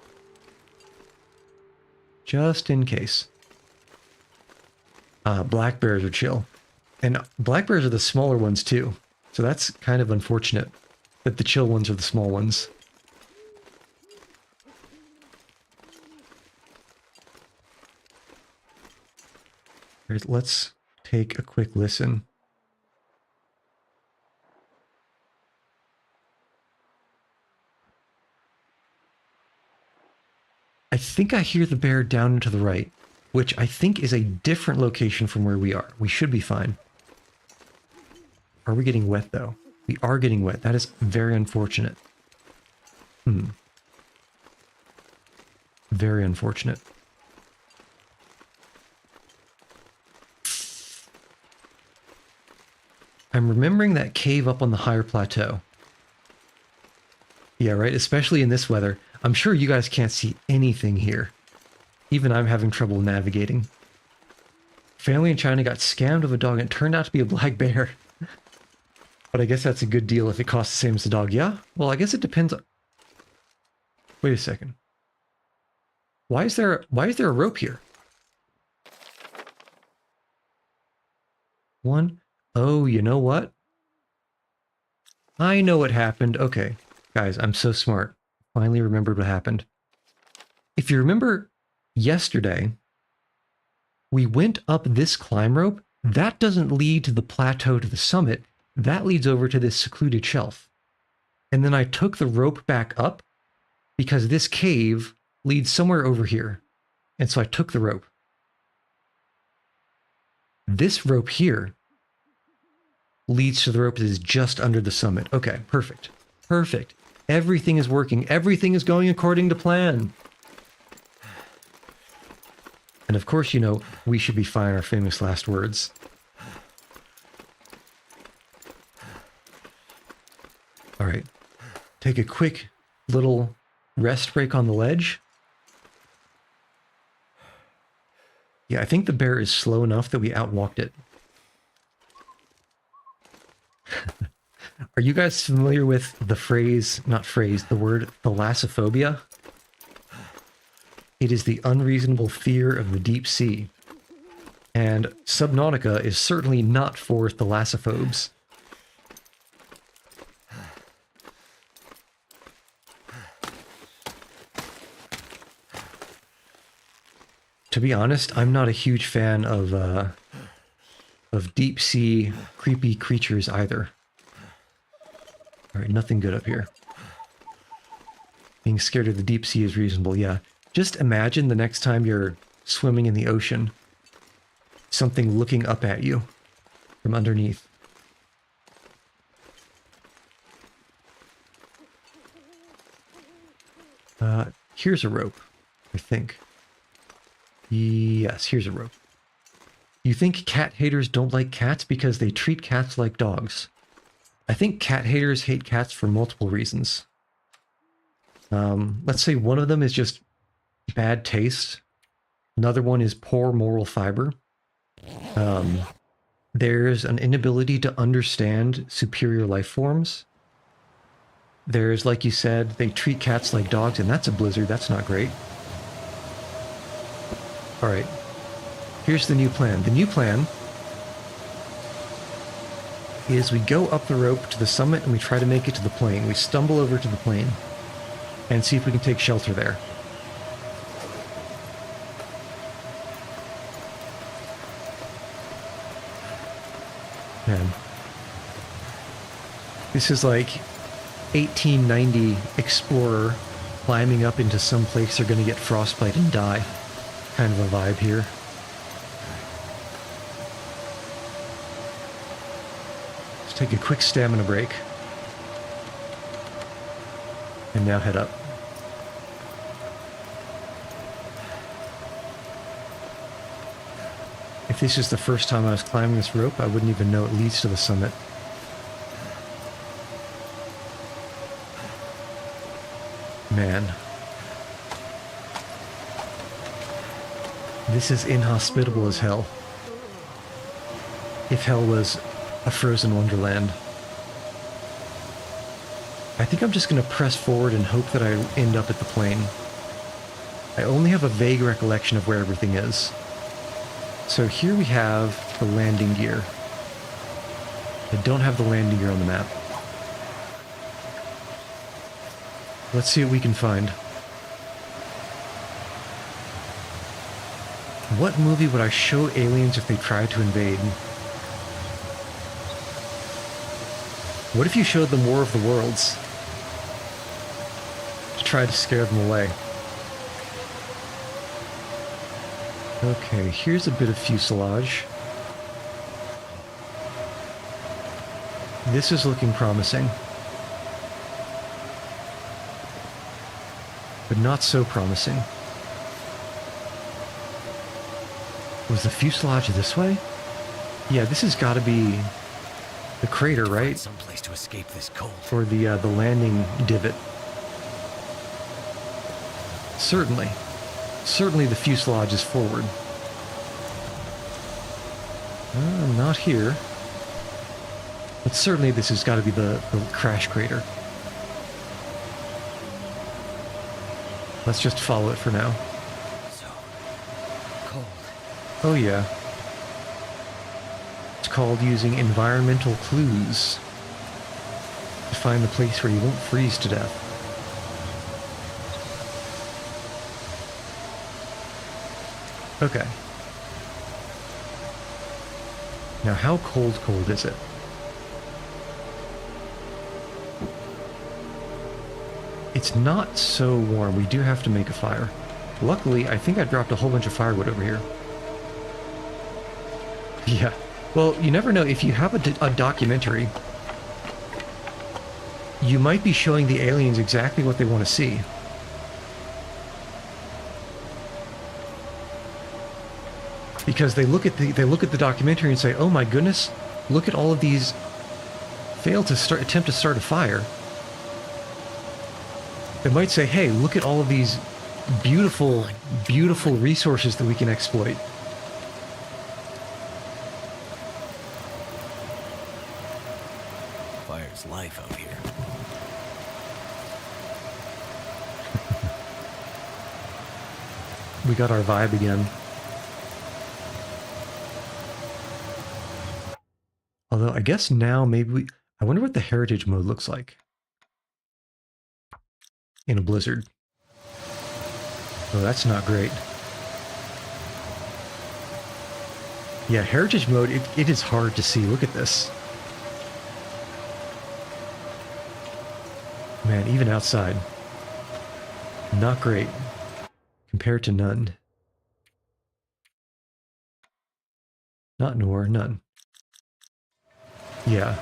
Just in case. Black bears are chill. And black bears are the smaller ones too. So that's kind of unfortunate that the chill ones are the small ones. All right, let's take a quick listen. I think I hear the bear down and to the right, which I think is a different location from where we are. We should be fine. Are we getting wet, though? We are getting wet. That is very unfortunate. Very unfortunate. I'm remembering that cave up on the higher plateau. Yeah, right? Especially in this weather. I'm sure you guys can't see anything here. Even I'm having trouble navigating. Family in China got scammed of a dog and it turned out to be a black bear. But I guess that's a good deal if it costs the same as the dog. Yeah? Well, I guess it depends on... Wait a second. Why is there a rope here? One. Oh, you know what? I know what happened. Okay. Guys, I'm so smart. Finally remembered what happened. If you remember yesterday, we went up this climb rope. That doesn't lead to the plateau to the summit. That leads over to this secluded shelf. And then I took the rope back up because this cave leads somewhere over here. And so I took the rope. This rope here leads to the rope that is just under the summit. Okay, perfect. Perfect. Everything is working. Everything is going according to plan. And of course, you know, we should be fine, our famous last words. All right. Take a quick little rest break on the ledge. Yeah, I think the bear is slow enough that we outwalked it. Are you guys familiar with the the word thalassophobia? It is the unreasonable fear of the deep sea. And Subnautica is certainly not for thalassophobes. To be honest, I'm not a huge fan of deep sea creepy creatures either. All right, nothing good up here. Being scared of the deep sea is reasonable, yeah. Just imagine the next time you're swimming in the ocean, something looking up at you from underneath. Here's a rope, I think. Yes, here's a rope. You think cat haters don't like cats because they treat cats like dogs? I think cat haters hate cats for multiple reasons. Let's say one of them is just bad taste. Another one is poor moral fiber. There's an inability to understand superior life forms. There's, like you said, they treat cats like dogs, and that's a blizzard. That's not great. All right. Here's the new plan. The new plan is we go up the rope to the summit and we try to make it to the plain. We stumble over to the plain and see if we can take shelter there. Man. This is like 1890 explorer climbing up into some place they're going to get frostbite and die. Kind of a vibe here. Let's take a quick stamina break. And now head up. If this is the first time I was climbing this rope, I wouldn't even know it leads to the summit. Man. This is inhospitable as hell. If hell was a frozen wonderland. I think I'm just going to press forward and hope that I end up at the plane. I only have a vague recollection of where everything is. So here we have the landing gear. I don't have the landing gear on the map. Let's see what we can find. What movie would I show aliens if they tried to invade? What if you showed them War of the Worlds? To try to scare them away. Okay, here's a bit of fuselage. This is looking promising. But not so promising. Was the fuselage this way? Yeah, this has got to be the crater, right? Some place to escape this cold. Or the landing divot. Certainly. Certainly the fuselage is forward. Not here. But certainly this has got to be the crash crater. Let's just follow it for now. So cold. Oh yeah. It's called using environmental clues to find the place where you won't freeze to death. Okay. Now how cold is it? It's not so warm. We do have to make a fire. Luckily, I think I dropped a whole bunch of firewood over here. Yeah. Well, you never know. If you have a documentary, you might be showing the aliens exactly what they want to see. Because they look at the documentary and say, "Oh my goodness, look at all of these attempt to start a fire." They might say, "Hey, look at all of these beautiful, beautiful resources that we can exploit." Fire's life out here. We got our vibe again. Although I guess now maybe I wonder what the heritage mode looks like in a blizzard. Oh, that's not great. Yeah, heritage mode, it is hard to see. Look at this. Man, even outside. Not great. Compared to none. Not nor, none. Yeah.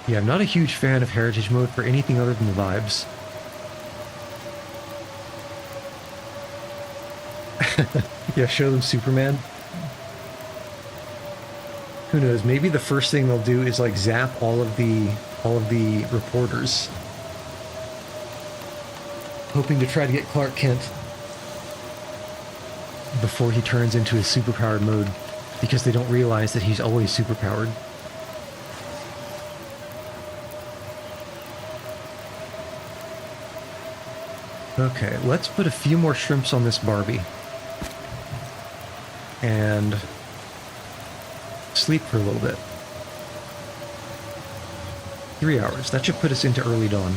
Yeah, I'm not a huge fan of heritage mode for anything other than the vibes. Yeah, show them Superman. Who knows? Maybe the first thing they'll do is like zap all of the reporters, hoping to try to get Clark Kent before he turns into his superpowered mode, because they don't realize that he's always superpowered. Okay, let's put a few more shrimps on this Barbie. And sleep for a little bit. 3 hours. That should put us into early dawn.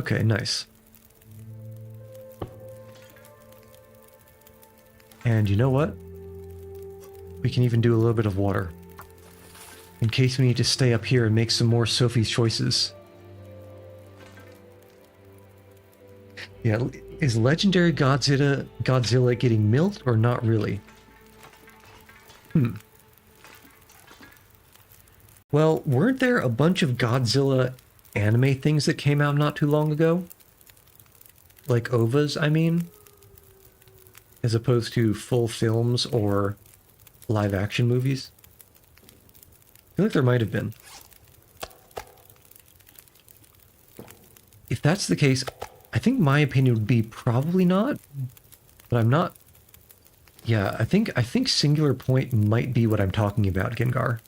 Okay, nice. And you know what? We can even do a little bit of water. In case we need to stay up here and make some more Sophie's choices. Yeah, is Legendary Godzilla getting milked or not really? Well, weren't there a bunch of Godzilla anime things that came out not too long ago? Like OVAs, I mean? As opposed to full films or live action movies? I feel like there might have been. If that's the case, I think my opinion would be probably not, but I'm not. Yeah, I think Singular Point might be what I'm talking about, Gengar.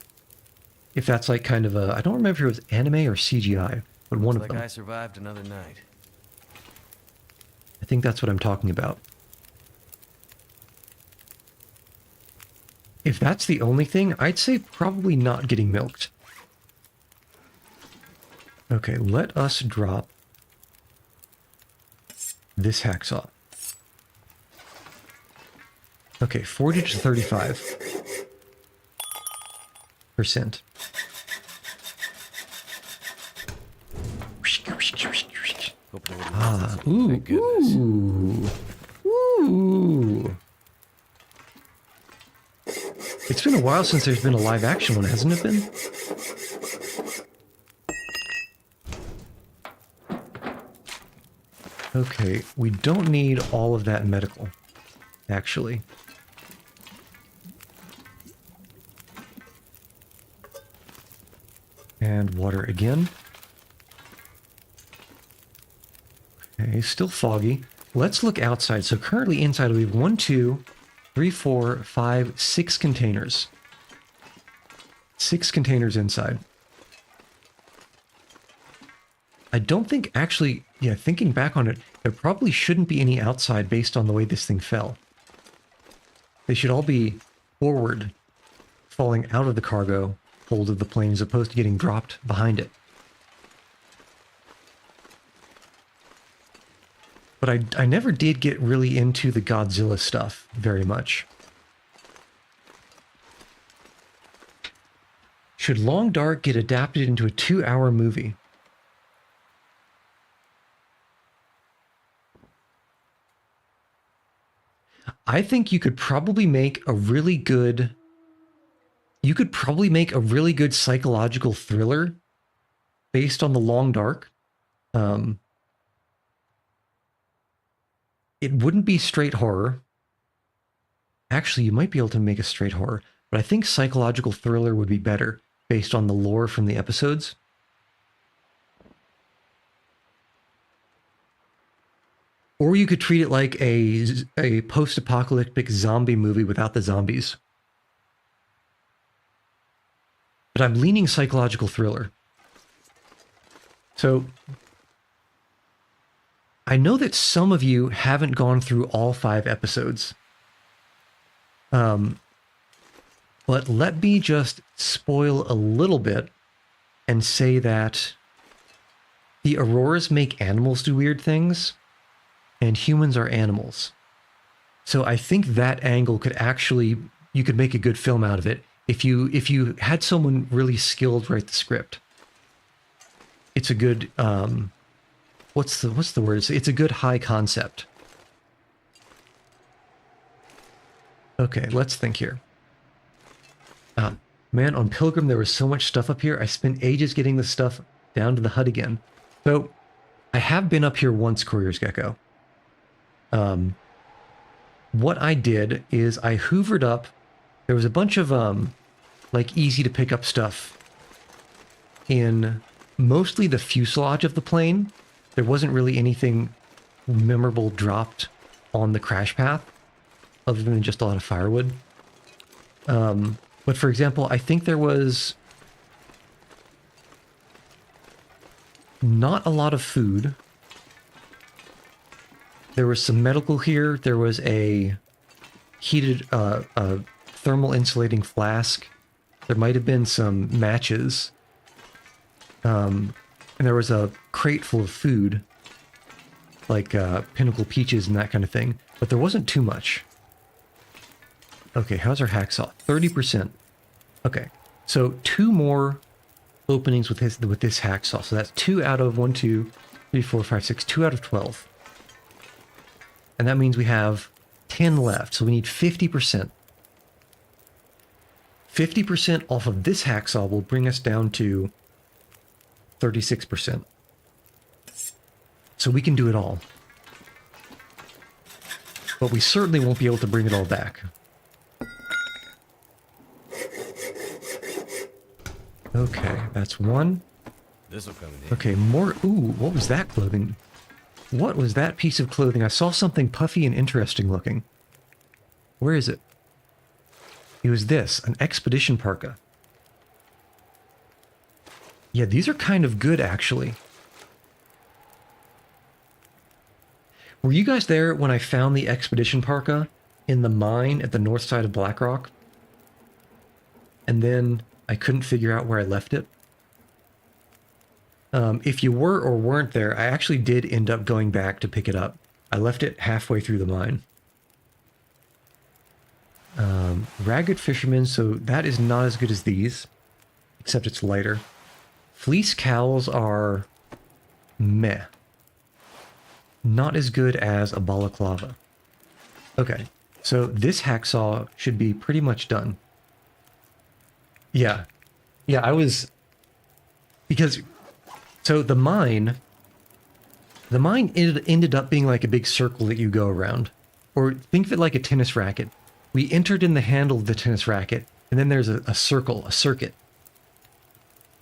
If that's like kind of a, I don't remember if it was anime or CGI, but one of them. I survived another night. I think that's what I'm talking about. If that's the only thing, I'd say probably not getting milked. Okay, let us drop this hacksaw. Okay, 40 to 35%. Ah, ooh, ooh, ooh. It's been a while since there's been a live action one, hasn't it been? Okay, we don't need all of that medical, actually. And water again. Okay, still foggy. Let's look outside. So currently inside we have 1, 2, 3, 4, 5, 6 containers. 6 containers inside. I don't think actually, yeah, thinking back on it, there probably shouldn't be any outside based on the way this thing fell. They should all be forward, falling out of the cargo hold of the plane as opposed to getting dropped behind it. But I never did get really into the Godzilla stuff very much. Should Long Dark get adapted into a 2-hour movie? I think you could probably make a really good... You could probably make a really good psychological thriller based on The Long Dark. It wouldn't be straight horror. Actually, you might be able to make a straight horror, but I think psychological thriller would be better based on the lore from the episodes. Or you could treat it like a post-apocalyptic zombie movie without the zombies. But I'm leaning psychological thriller. So I know that some of you haven't gone through all 5 episodes. But let me just spoil a little bit and say that the Auroras make animals do weird things, and humans are animals. So I think that angle could actually, you could make a good film out of it if you had someone really skilled write the script. It's a good what's the word? It's a good high concept. Okay, let's think here. Man, on Pilgrim there was so much stuff up here. I spent ages getting the stuff down to the hut again. So I have been up here once, Courier's Gecko. What I did is I hoovered up. There was a bunch of like easy to pick up stuff in mostly the fuselage of the plane. There wasn't really anything memorable dropped on the crash path other than just a lot of firewood. But for example, I think there was not a lot of food. There was some medical here. There was a heated thermal insulating flask. There might have been some matches. And there was a crate full of food. like pinnacle peaches and that kind of thing, but there wasn't too much. Okay, how's our hacksaw? 30%. Okay, so 2 more openings with this hacksaw. So that's 2 out of 1, 2, 3, 4, 5, 6, 2 out of 12. And that means we have 10 left. So we need 50%. 50% off of this hacksaw will bring us down to 36%. So we can do it all. But we certainly won't be able to bring it all back. Okay, that's 1. This'll come in handy. Okay, more. Ooh, what was that clothing? What was that piece of clothing? I saw something puffy and interesting looking. Where is it? It was this, an expedition parka. Yeah, these are kind of good, actually. Were you guys there when I found the expedition parka in the mine at the north side of Blackrock? And then I couldn't figure out where I left it? If you were or weren't there, I actually did end up going back to pick it up. I left it halfway through the mine. Ragged Fisherman, so that is not as good as these, except it's lighter. Fleece Cowls are meh. Not as good as a balaclava. Okay, so this hacksaw should be pretty much done. Yeah. Yeah, I was... Because... So the mine ended up being like a big circle that you go around. Or think of it like a tennis racket. We entered in the handle of the tennis racket, and then there's a circle, a circuit.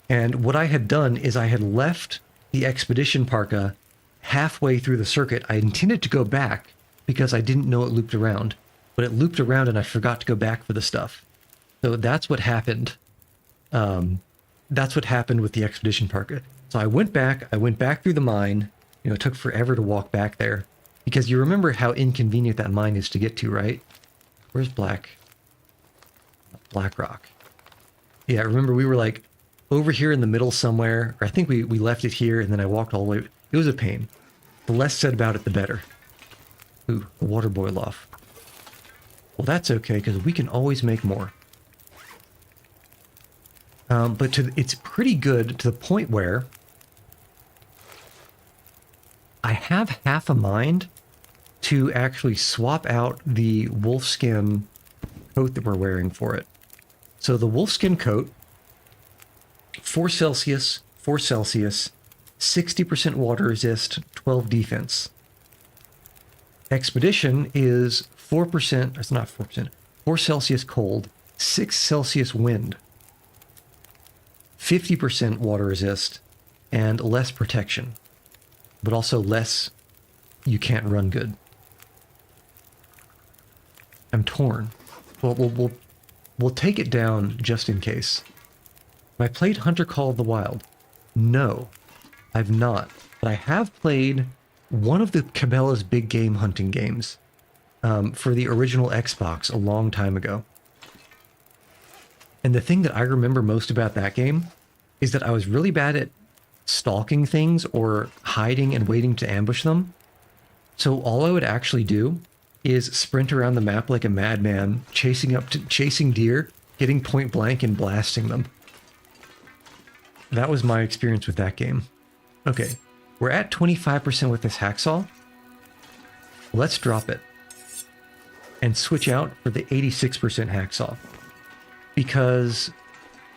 And what I had done is I had left the expedition parka halfway through the circuit. I intended to go back because I didn't know it looped around. But it looped around and I forgot to go back for the stuff. So that's what happened. That's what happened with the expedition parka. So I went back through the mine. You know, it took forever to walk back there. Because you remember how inconvenient that mine is to get to, right? Where's Blackrock? Yeah, remember we were like over here in the middle somewhere. Or I think we left it here and then I walked all the way. It was a pain. The less said about it, the better. Ooh, the water boil off. Well, that's okay because we can always make more. But it's pretty good to the point where I have half a mind to actually swap out the wolfskin coat that we're wearing for it. So the wolfskin coat, 4 Celsius, 60% water resist, 12 defense. Expedition is 4%, it's not 4%, 4 Celsius cold, 6 Celsius wind. 50% water resist, and less protection. But also less, you can't run good. I'm torn. Well, we'll take it down just in case. Have I played Hunter Call of the Wild? No, I've not. But I have played one of the Cabela's big game hunting games for the original Xbox a long time ago. And the thing that I remember most about that game is that I was really bad at stalking things or hiding and waiting to ambush them. So all I would actually do is sprint around the map like a madman, chasing deer, hitting point blank and blasting them. That was my experience with that game. Okay, we're at 25% with this hacksaw. Let's drop it and switch out for the 86% hacksaw, because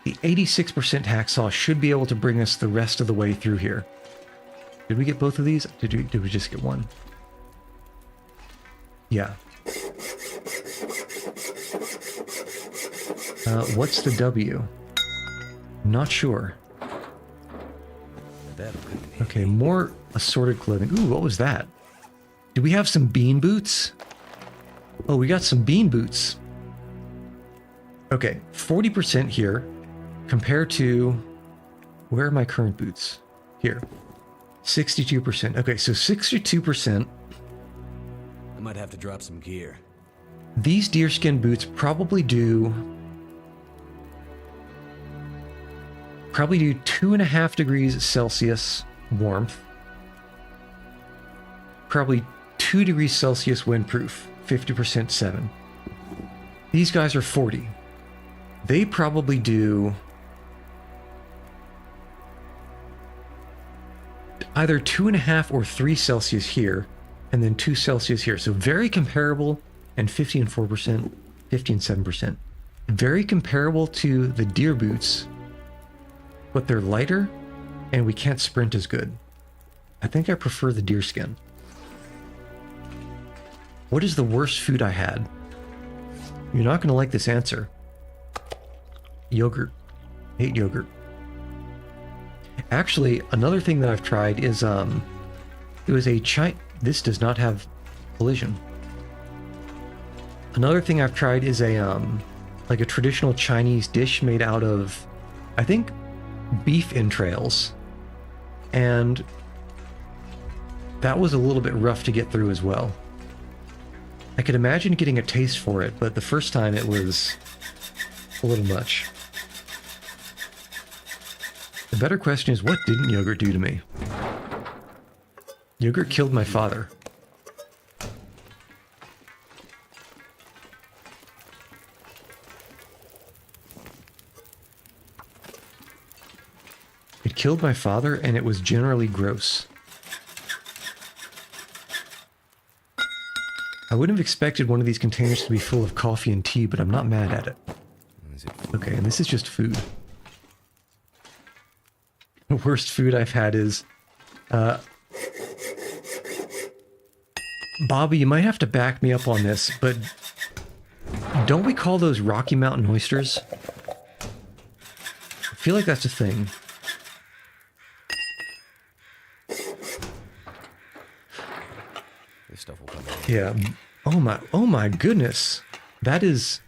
the 86% hacksaw should be able to bring us the rest of the way through here. Did we get both of these? Did we just get one? Yeah. What's the W? Not sure. Okay, more assorted clothing. Ooh, what was that? Do we have some bean boots? Oh, we got some bean boots. Okay, 40% here compared to... Where are my current boots? Here. 62%. Okay, so 62%. I might have to drop some gear. These deerskin boots probably do 2.5 degrees Celsius warmth. probably 2 degrees Celsius windproof, 50% 7. These guys are 40. They probably do either 2.5 or 3 Celsius here, and then 2 Celsius here. So very comparable, and 50 and 4%, 50 and 7%. Very comparable to the deer boots, but they're lighter, and we can't sprint as good. I think I prefer the deer skin. What is the worst food I had? You're not going to like this answer. Yogurt. Hate yogurt. Actually, another thing that I've tried is, it was a this does not have collision. Another thing I've tried is a, like a traditional Chinese dish made out of, I think, beef entrails. And that was a little bit rough to get through as well. I could imagine getting a taste for it, but the first time it was a little much. The better question is, what didn't yogurt do to me? Yogurt killed my father. It killed my father, and it was generally gross. I wouldn't have expected one of these containers to be full of coffee and tea, but I'm not mad at it. Okay, and this is just food. The worst food I've had is... Bobby, you might have to back me up on this, but don't we call those Rocky Mountain oysters? I feel like that's a thing. This stuff will come out. Yeah. Oh my goodness. That is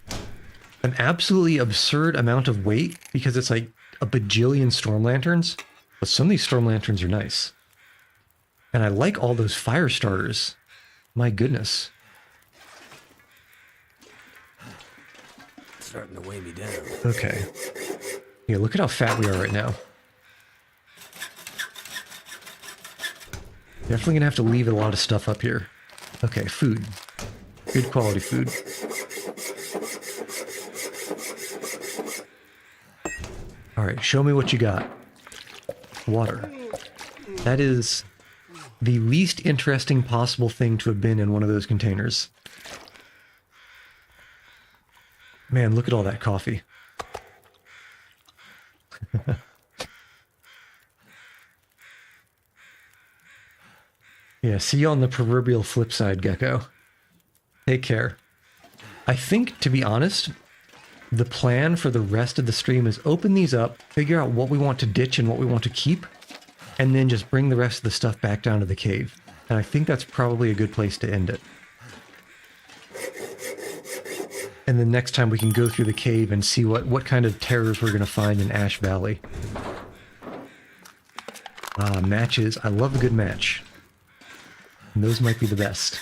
an absolutely absurd amount of weight because it's like a bajillion storm lanterns. But some of these storm lanterns are nice. And I like all those fire starters. My goodness. It's starting to weigh me down. Okay. Yeah, look at how fat we are right now. Definitely gonna have to leave a lot of stuff up here. Okay, food. Good quality food. Alright, show me what you got. Water. That is the least interesting possible thing to have been in one of those containers. Man, look at all that coffee. Yeah, see you on the proverbial flip side, Gecko. Take care. I think, to be honest, the plan for the rest of the stream is open these up, figure out what we want to ditch and what we want to keep, and then just bring the rest of the stuff back down to the cave. And I think that's probably a good place to end it. And then next time we can go through the cave and see what kind of terrors we're going to find in Ash Valley. Matches. I love a good match. And those might be the best.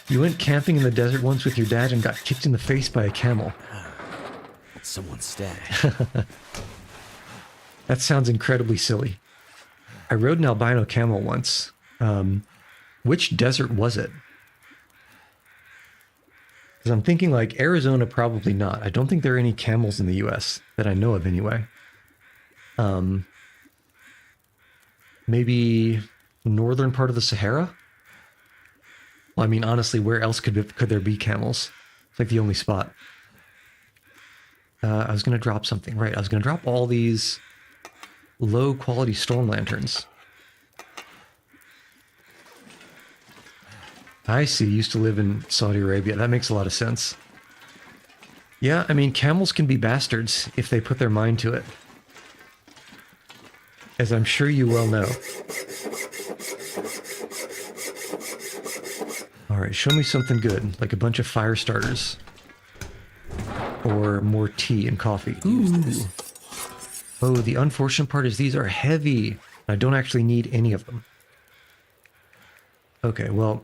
You went camping in the desert once with your dad and got kicked in the face by a camel. It's someone's stash. That sounds incredibly silly. I rode an albino camel once. Which desert was it? Because I'm thinking like Arizona, probably not. I don't think there are any camels in the US that I know of anyway. Maybe northern part of the Sahara? Well, I mean, honestly, where else could there be camels? It's like the only spot. I was going to drop something. Right, I was going to drop all these low-quality storm lanterns. I see. Used to live in Saudi Arabia. That makes a lot of sense. Yeah, I mean, camels can be bastards if they put their mind to it. As I'm sure you well know. Alright, show me something good, like a bunch of fire starters. Or more tea and coffee. Ooh. Oh, the unfortunate part is these are heavy. I don't actually need any of them. Okay, well,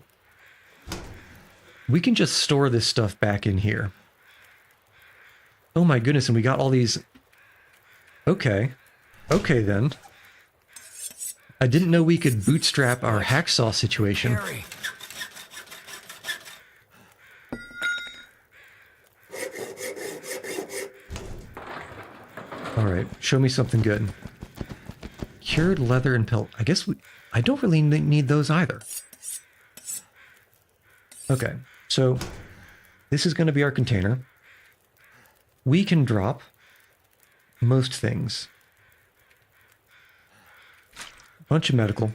we can just store this stuff back in here. Oh my goodness, and we got all these... Okay. Okay, then. I didn't know we could bootstrap our hacksaw situation. Harry. Alright, show me something good. Cured leather and pelt. I guess I don't really need those either. Okay, so this is going to be our container. We can drop most things. A bunch of medical.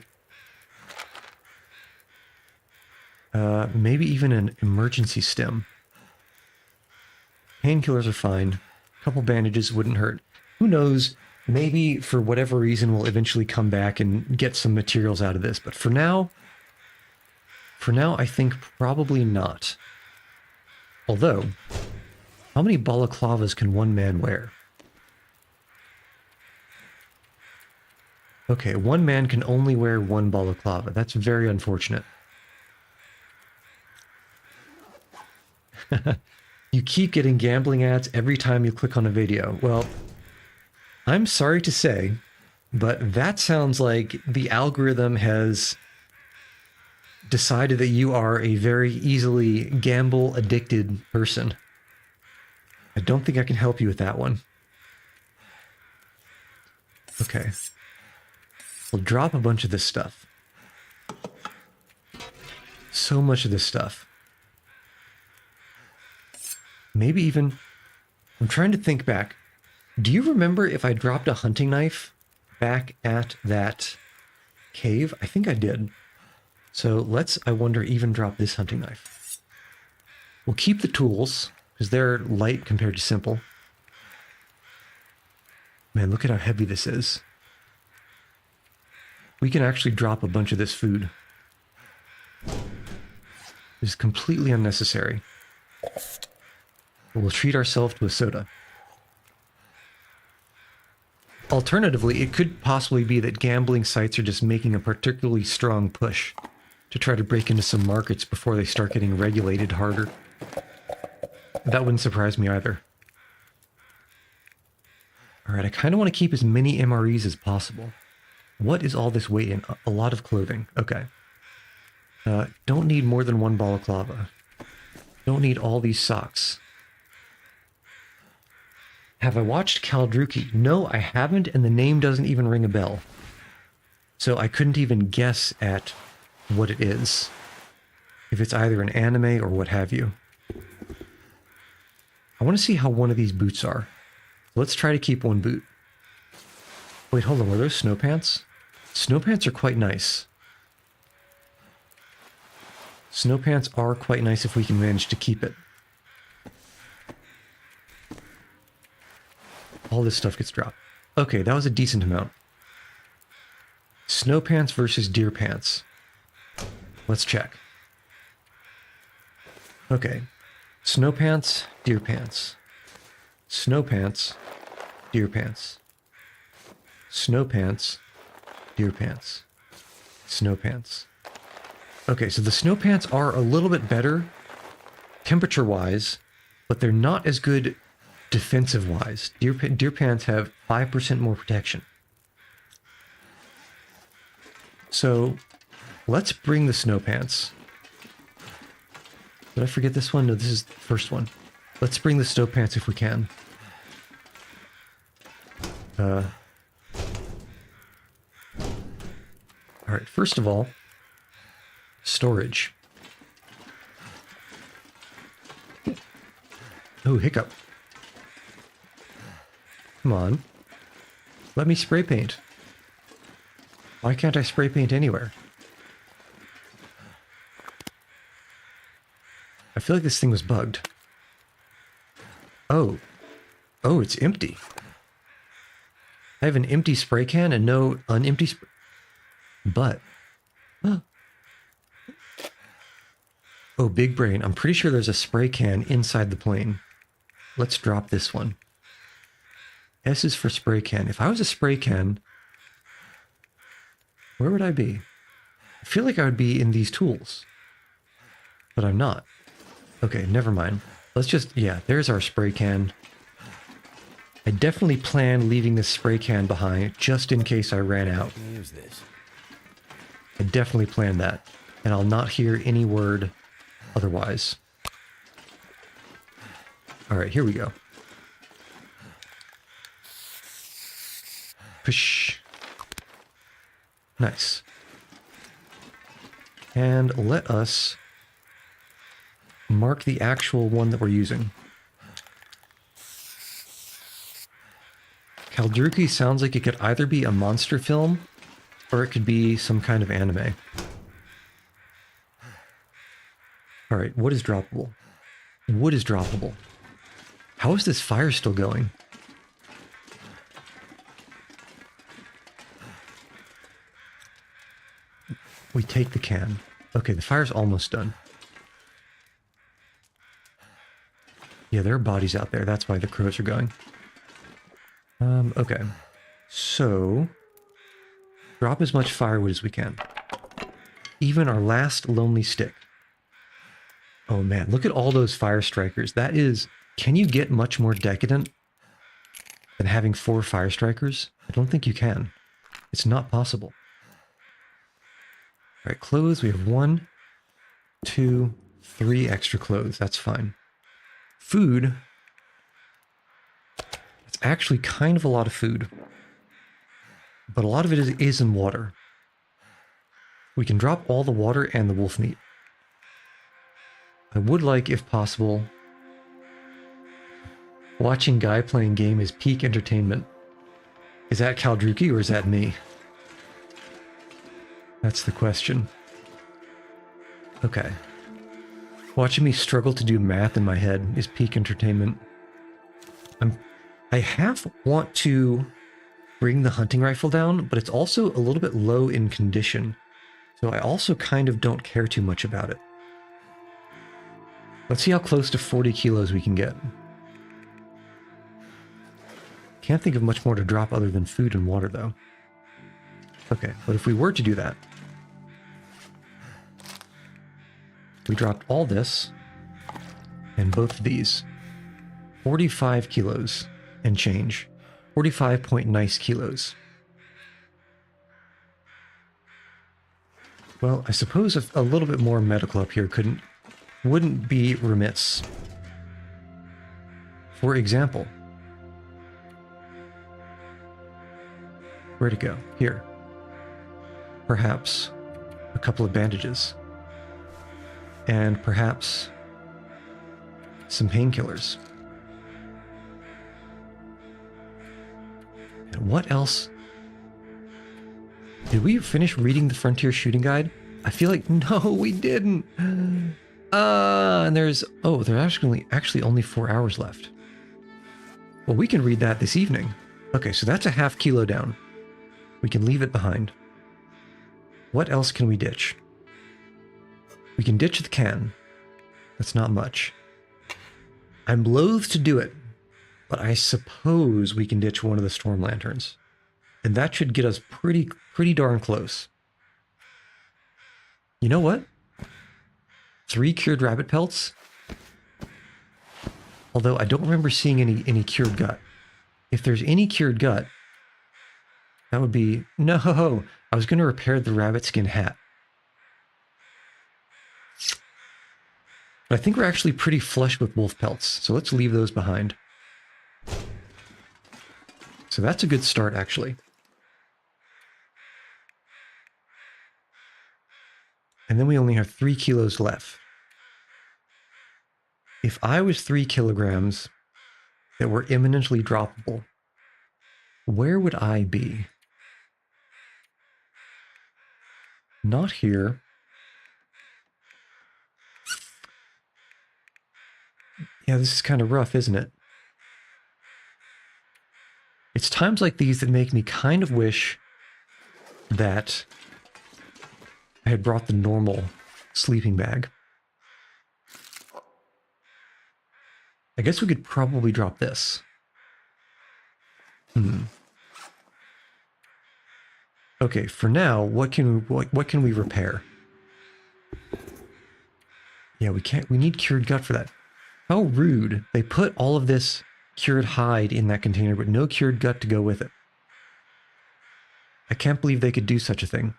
Maybe even an emergency stem. Painkillers are fine. A couple bandages wouldn't hurt. Who knows? Maybe for whatever reason we'll eventually come back and get some materials out of this. But for now, I think probably not. Although, how many balaclavas can one man wear? Okay, one man can only wear one balaclava. That's very unfortunate. You keep getting gambling ads every time you click on a video. Well, I'm sorry to say, but that sounds like the algorithm has decided that you are a very easily gamble-addicted person. I don't think I can help you with that one. Okay. We'll drop a bunch of this stuff. So much of this stuff. Maybe even... I'm trying to think back. Do you remember if I dropped a hunting knife back at that cave? I think I did. So let's, I wonder, even drop this hunting knife. We'll keep the tools, because they're light compared to simple. Man, look at how heavy this is. We can actually drop a bunch of this food. This is completely unnecessary. We'll treat ourselves to a soda. Alternatively, it could possibly be that gambling sites are just making a particularly strong push to try to break into some markets before they start getting regulated harder. That wouldn't surprise me either. Alright, I kind of want to keep as many MREs as possible. What is all this weight in? A lot of clothing. Okay. Don't need more than one balaclava. Don't need all these socks. Have I watched Kaldruki? No, I haven't, and the name doesn't even ring a bell. So I couldn't even guess at what it is. If it's either an anime or what have you. I want to see how one of these boots are. Let's try to keep one boot. Wait, hold on, were those snow pants? Snow pants are quite nice. Snow pants are quite nice if we can manage to keep it. All this stuff gets dropped. Okay, that was a decent amount. Snow pants versus deer pants. Let's check. Okay. Snow pants, deer pants. Snow pants, deer pants. Snow pants, deer pants. Snow pants. Okay, so the snow pants are a little bit better temperature-wise, but they're not as good defensive-wise. Deer pants have 5% more protection. So, let's bring the snow pants. Did I forget this one? No, this is the first one. Let's bring the snow pants if we can. Alright, first of all, storage. Oh, hiccup. Come on. Let me spray paint. Why can't I spray paint anywhere? I feel like this thing was bugged. Oh. Oh, it's empty. I have an empty spray can and no unempty spray. But. Huh. Oh, big brain. I'm pretty sure there's a spray can inside the plane. Let's drop this one. S is for spray can. If I was a spray can, where would I be? I feel like I would be in these tools. But I'm not. Okay, never mind. Let's just, yeah, there's our spray can. I definitely plan leaving this spray can behind just in case I ran out. Use this. I definitely planned that, and I'll not hear any word otherwise. All right, here we go. Push. Nice. And let us mark the actual one that we're using. Kaldruki sounds like it could either be a monster film or it could be some kind of anime. All right, what is droppable? Wood is droppable. How is this fire still going? We take the can. Okay, the fire's almost done. Yeah, there are bodies out there. That's why the crows are going. Okay. So, drop as much firewood as we can. Even our last lonely stick. Oh man, look at all those fire strikers. That is... Can you get much more decadent than having 4 fire strikers? I don't think you can. It's not possible. All right, clothes. We have 1, 2, 3 extra clothes. That's fine. Food. It's actually kind of a lot of food. But a lot of it is in water. We can drop all the water and the wolf meat. I would like, if possible... Watching Guy playing game is peak entertainment. Is that Kaldruki or is that me? That's the question. Okay. Watching me struggle to do math in my head is peak entertainment. I half want to bring the hunting rifle down, but it's also a little bit low in condition. So I also kind of don't care too much about it. Let's see how close to 40 kilos we can get. Can't think of much more to drop other than food and water, though. Okay, but if we were to do that, we dropped all this and both of these. 45 kilos and change. 45 point nice kilos. Well, I suppose a little bit more medical up here wouldn't be remiss. For example, where'd it go? Here. Perhaps a couple of bandages. And perhaps some painkillers. And what else? Did we finish reading the Frontier Shooting Guide? I feel like, no, we didn't. And there's actually only 4 hours left. Well, we can read that this evening. Okay, so that's a half kilo down. We can leave it behind. What else can we ditch? We can ditch the can. That's not much. I'm loath to do it, but I suppose we can ditch one of the storm lanterns. And that should get us pretty darn close. You know what? 3 cured rabbit pelts? Although I don't remember seeing any cured gut. If there's any cured gut, that would be... No! I was going to repair the rabbit skin hat. But I think we're actually pretty flush with wolf pelts, so let's leave those behind. So that's a good start, actually. And then we only have 3 kilos left. If I was 3 kilograms that were imminently droppable, where would I be? Not here. Yeah, this is kind of rough, isn't it? It's times like these that make me kind of wish that I had brought the normal sleeping bag. I guess we could probably drop this. Okay, for now, what can we repair? Yeah, we need cured gut for that. How rude. They put all of this cured hide in that container, but no cured gut to go with it. I can't believe they could do such a thing.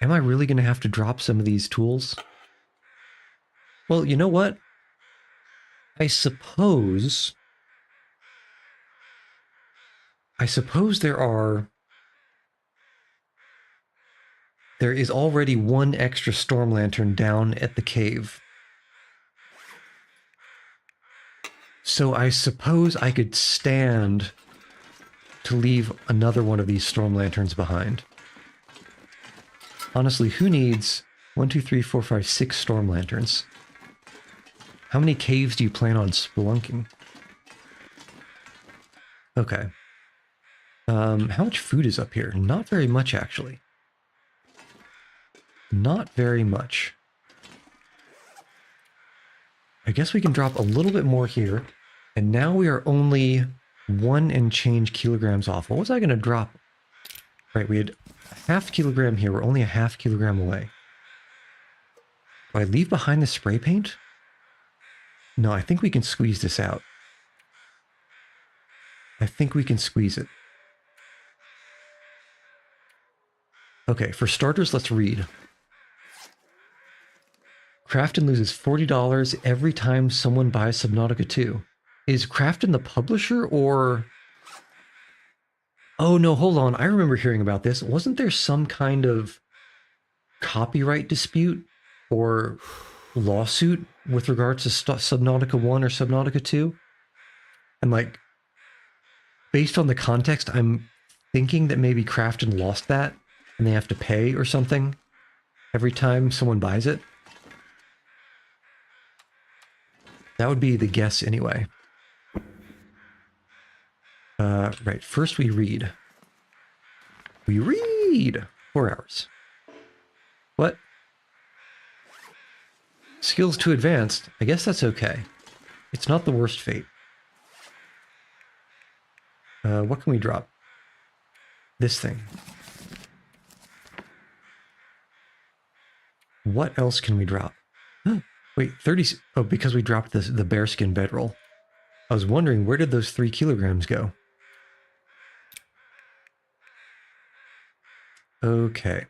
Am I really going to have to drop some of these tools? Well, you know what? I suppose there is already one extra storm lantern down at the cave. So I suppose I could stand to leave another one of these storm lanterns behind. Honestly, who needs 1, 2, 3, 4, 5, 6 storm lanterns? How many caves do you plan on spelunking? Okay. How much food is up here? Not very much, actually. Not very much. I guess we can drop a little bit more here. And now we are only 1 and change kilograms off. What was I going to drop? Right, we had a half kilogram here. We're only a half kilogram away. Do I leave behind the spray paint? No, I think we can squeeze this out. I think we can squeeze it. Okay, for starters, let's read. Crafton loses $40 every time someone buys Subnautica 2. Is Crafton the publisher or... Oh, no, hold on. I remember hearing about this. Wasn't there some kind of copyright dispute or lawsuit with regards to Subnautica 1 or Subnautica 2? And like, based on the context, I'm thinking that maybe Crafton lost that and they have to pay or something every time someone buys it. That would be the guess anyway. Right, first we read. We read! 4 hours. What? Skills too advanced. I guess that's okay. It's not the worst fate. What can we drop? This thing. What else can we drop? Wait, 30... Oh, because we dropped the bearskin bedroll. I was wondering, where did those 3 kilograms go? Okay.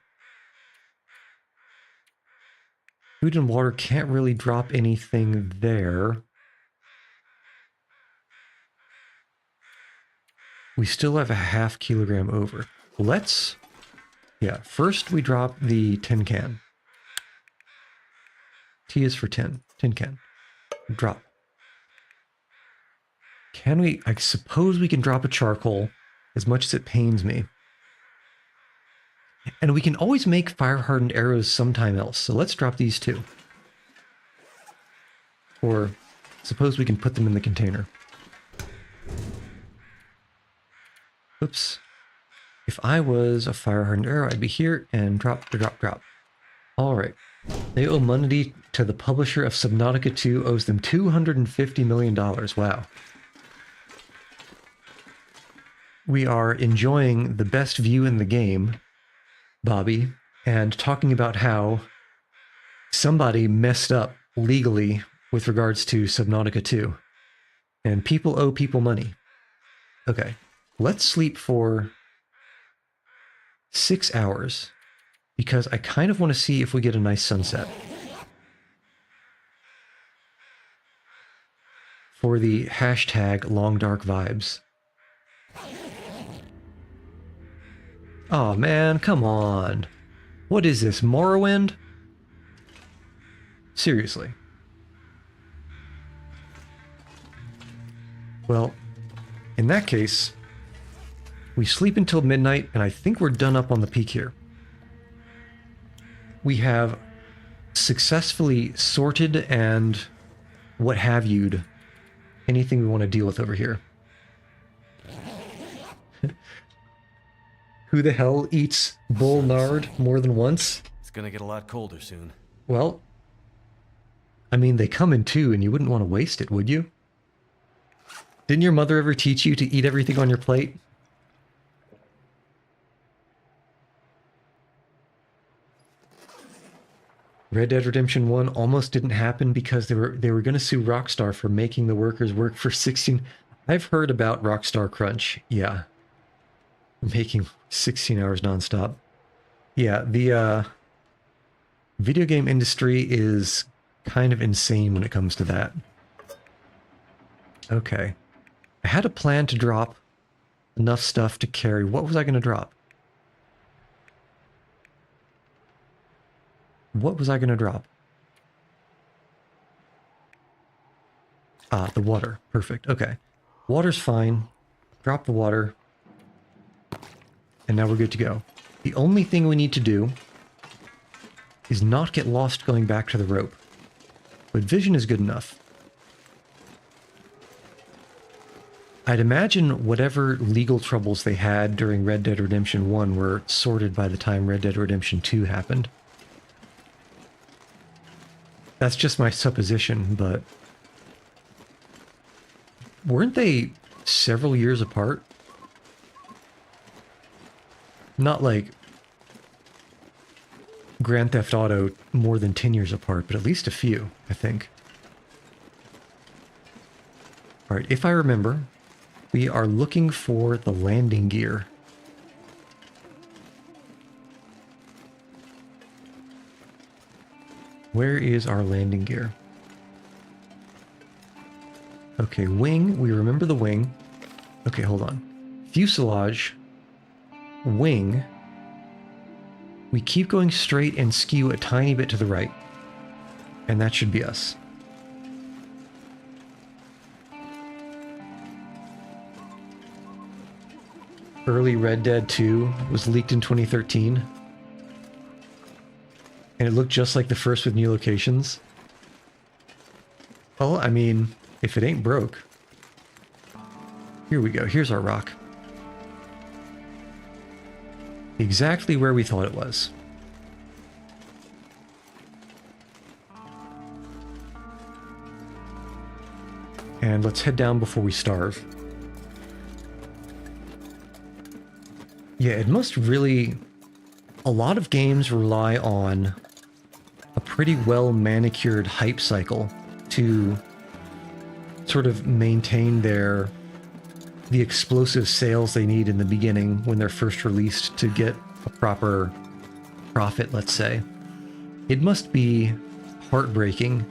Food and water can't really drop anything there. We still have a half kilogram over. Let's... Yeah, first we drop the tin can. T is for tin. Tin can. Drop. Can we... I suppose we can drop a charcoal, as much as it pains me. And we can always make fire-hardened arrows sometime else, so let's drop these too. Or suppose we can put them in the container. Oops. If I was a fire-hardened arrow, I'd be here and drop, drop, drop. Alright. They owe money to the publisher of Subnautica 2, owes them $250 million. Wow. We are enjoying the best view in the game, Bobby, and talking about how somebody messed up legally with regards to Subnautica 2. And people owe people money. Okay, let's sleep for 6 hours, because I kind of want to see if we get a nice sunset. For the hashtag long dark vibes. Oh man, come on. What is this, Morrowind? Seriously. Well, in that case, we sleep until midnight, and I think we're done up on the peak here. We have successfully sorted and what have you'd anything we want to deal with over here. Who the hell eats bull nard more than once? It's gonna get a lot colder soon. Well, I mean, they come in two, and you wouldn't want to waste it, would you? Didn't your mother ever teach you to eat everything on your plate? Red Dead Redemption 1 almost didn't happen because they were going to sue Rockstar for making the workers work for 16... I've heard about Rockstar Crunch, yeah. Making 16 hours nonstop. Yeah, Video game industry is kind of insane when it comes to that. Okay. I had a plan to drop enough stuff to carry. What was I going to drop? What was I going to drop? Ah, the water. Perfect. Okay. Water's fine. Drop the water. And now we're good to go. The only thing we need to do is not get lost going back to the rope. But vision is good enough. I'd imagine whatever legal troubles they had during Red Dead Redemption 1 were sorted by the time Red Dead Redemption 2 happened. That's just my supposition, but... weren't they several years apart? Not like Grand Theft Auto more than 10 years apart, but at least a few, I think. Alright, if I remember, we are looking for the landing gear. Where is our landing gear? Okay, wing. We remember the wing. Okay, hold on. Fuselage. Wing. We keep going straight and skew a tiny bit to the right. And that should be us. Early Red Dead 2 was leaked in 2013. And it looked just like the first with new locations. Well, I mean, if it ain't broke. Here we go. Here's our rock. Exactly where we thought it was. And let's head down before we starve. Yeah, it must really... a lot of games rely on a pretty well manicured hype cycle to sort of maintain the explosive sales they need in the beginning when they're first released to get a proper profit, let's say. It must be heartbreaking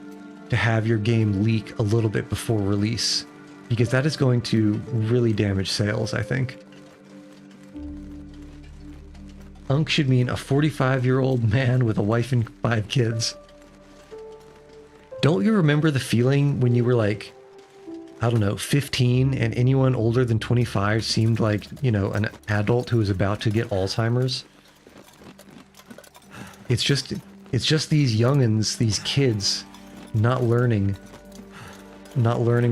to have your game leak a little bit before release, because that is going to really damage sales, I think. Unk should mean a 45-year-old man with a wife and 5 kids. Don't you remember the feeling when you were like, I don't know, 15, and anyone older than 25 seemed like, you know, an adult who was about to get Alzheimer's? It's just these youngins, these kids, not learning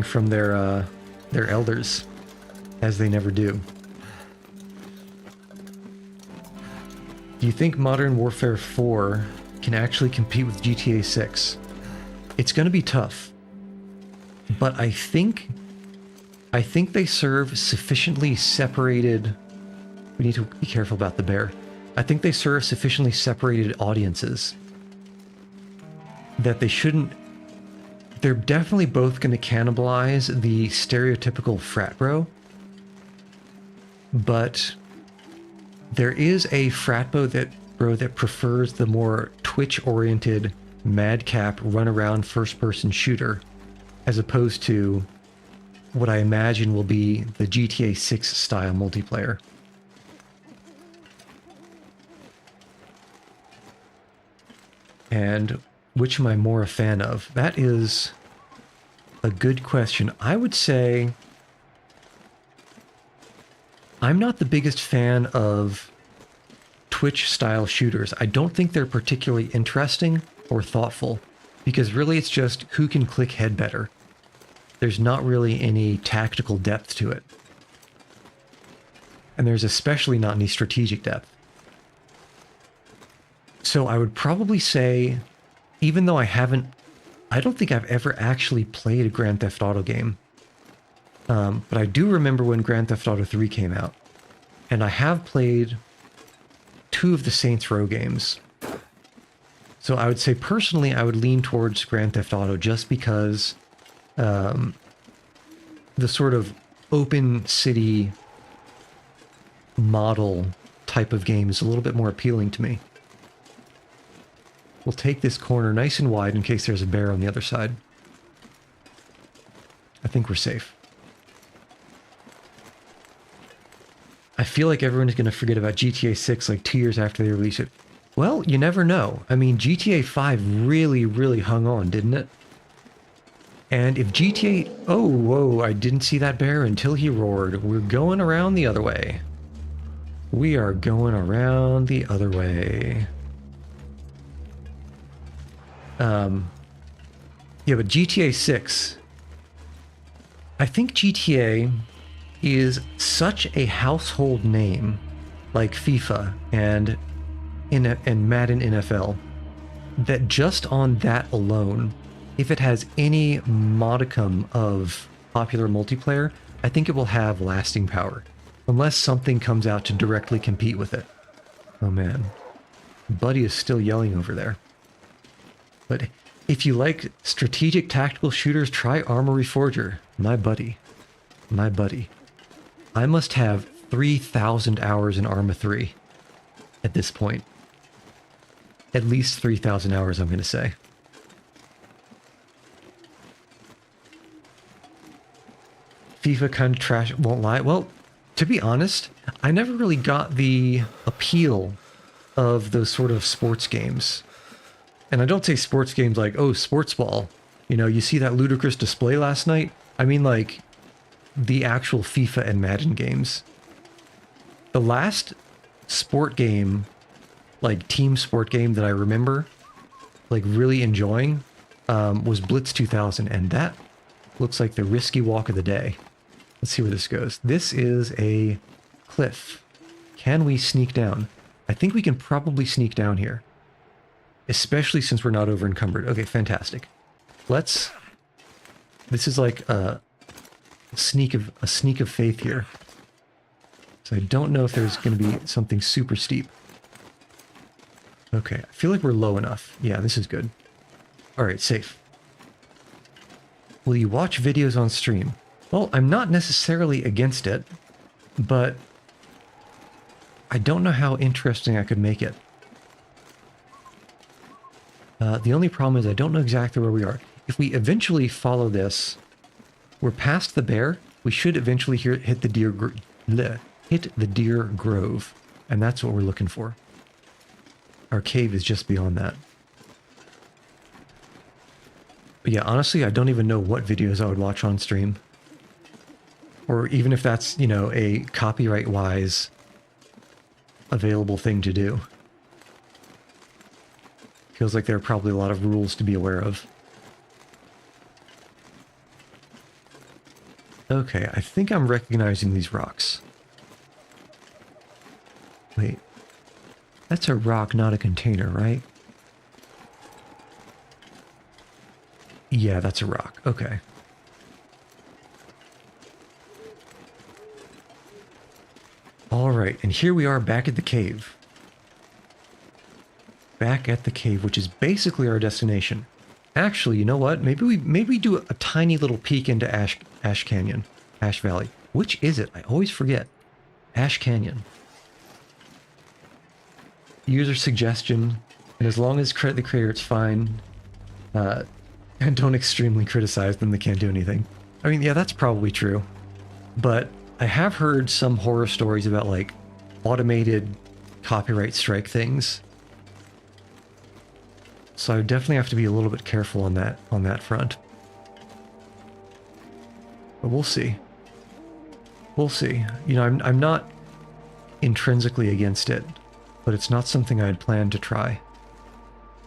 from their elders, as they never do. Do you think Modern Warfare 4 can actually compete with GTA 6? It's going to be tough. But I think they serve sufficiently separated... we need to be careful about the bear. I think they serve sufficiently separated audiences that they shouldn't... they're definitely both going to cannibalize the stereotypical frat bro. But there is a frat bro that prefers the more Twitch-oriented, madcap, run-around first-person shooter, as opposed to what I imagine will be the GTA 6 style multiplayer. And which am I more a fan of? That is a good question. I would say I'm not the biggest fan of Twitch-style shooters. I don't think they're particularly interesting or thoughtful, because really it's just who can click head better. There's not really any tactical depth to it. And there's especially not any strategic depth. So I would probably say, even though I don't think I've ever actually played a Grand Theft Auto game. But I do remember when Grand Theft Auto 3 came out. And I have played 2 of the Saints Row games. So I would say personally I would lean towards Grand Theft Auto just because the sort of open city model type of game is a little bit more appealing to me. We'll take this corner nice and wide in case there's a bear on the other side. I think we're safe. I feel like everyone is going to forget about GTA 6 like 2 years after they release it. Well, you never know. I mean, GTA 5 really, really hung on, didn't it? And if GTA... Oh, whoa, I didn't see that bear until he roared. We're going around the other way. We are going around the other way. Yeah, but GTA 6... I think GTA is such a household name, like FIFA and Madden NFL, that just on that alone, if it has any modicum of popular multiplayer, I think it will have lasting power, unless something comes out to directly compete with it. Oh man, Buddy is still yelling over there. But if you like strategic tactical shooters, try Armory Forger. My buddy. My buddy. I must have 3,000 hours in Arma 3 at this point. At least 3,000 hours, I'm going to say. FIFA kind of trash, won't lie. Well, to be honest, I never really got the appeal of those sort of sports games. And I don't say sports games like, oh, sports ball. You know, you see that ludicrous display last night? I mean, like, the actual FIFA and Madden games. The last sport game, like team sport game that I remember, like really enjoying, was Blitz 2000. And that looks like the risky walk of the day. Let's see where this goes. This is a cliff. Can we sneak down? I think we can probably sneak down here. Especially since we're not over encumbered. Okay, fantastic. Let's... This is like a sneak of faith here. So I don't know if there's going to be something super steep. Okay, I feel like we're low enough. Yeah, this is good. Alright, safe. Will you watch videos on stream? Well, I'm not necessarily against it, but I don't know how interesting I could make it. The only problem is I don't know exactly where we are. If we eventually follow this, we're past the bear. We should eventually hit the deer grove, and that's what we're looking for. Our cave is just beyond that. But yeah, honestly, I don't even know what videos I would watch on stream. Or even if that's, you know, a copyright-wise available thing to do. Feels like there are probably a lot of rules to be aware of. Okay, I think I'm recognizing these rocks. Wait. That's a rock, not a container, right? Yeah, that's a rock. Okay. Alright, and here we are back at the cave. Back at the cave, which is basically our destination. Actually, you know what? Maybe we do a tiny little peek into Ash Canyon. Ash Valley. Which is it? I always forget. Ash Canyon. User suggestion. And as long as credit the creator, it's fine. And don't extremely criticize them. They can't do anything. I mean, yeah, that's probably true. But I have heard some horror stories about, like, automated copyright strike things. So I definitely have to be a little bit careful on that front. But we'll see. We'll see. You know, I'm not intrinsically against it, but it's not something I'd planned to try.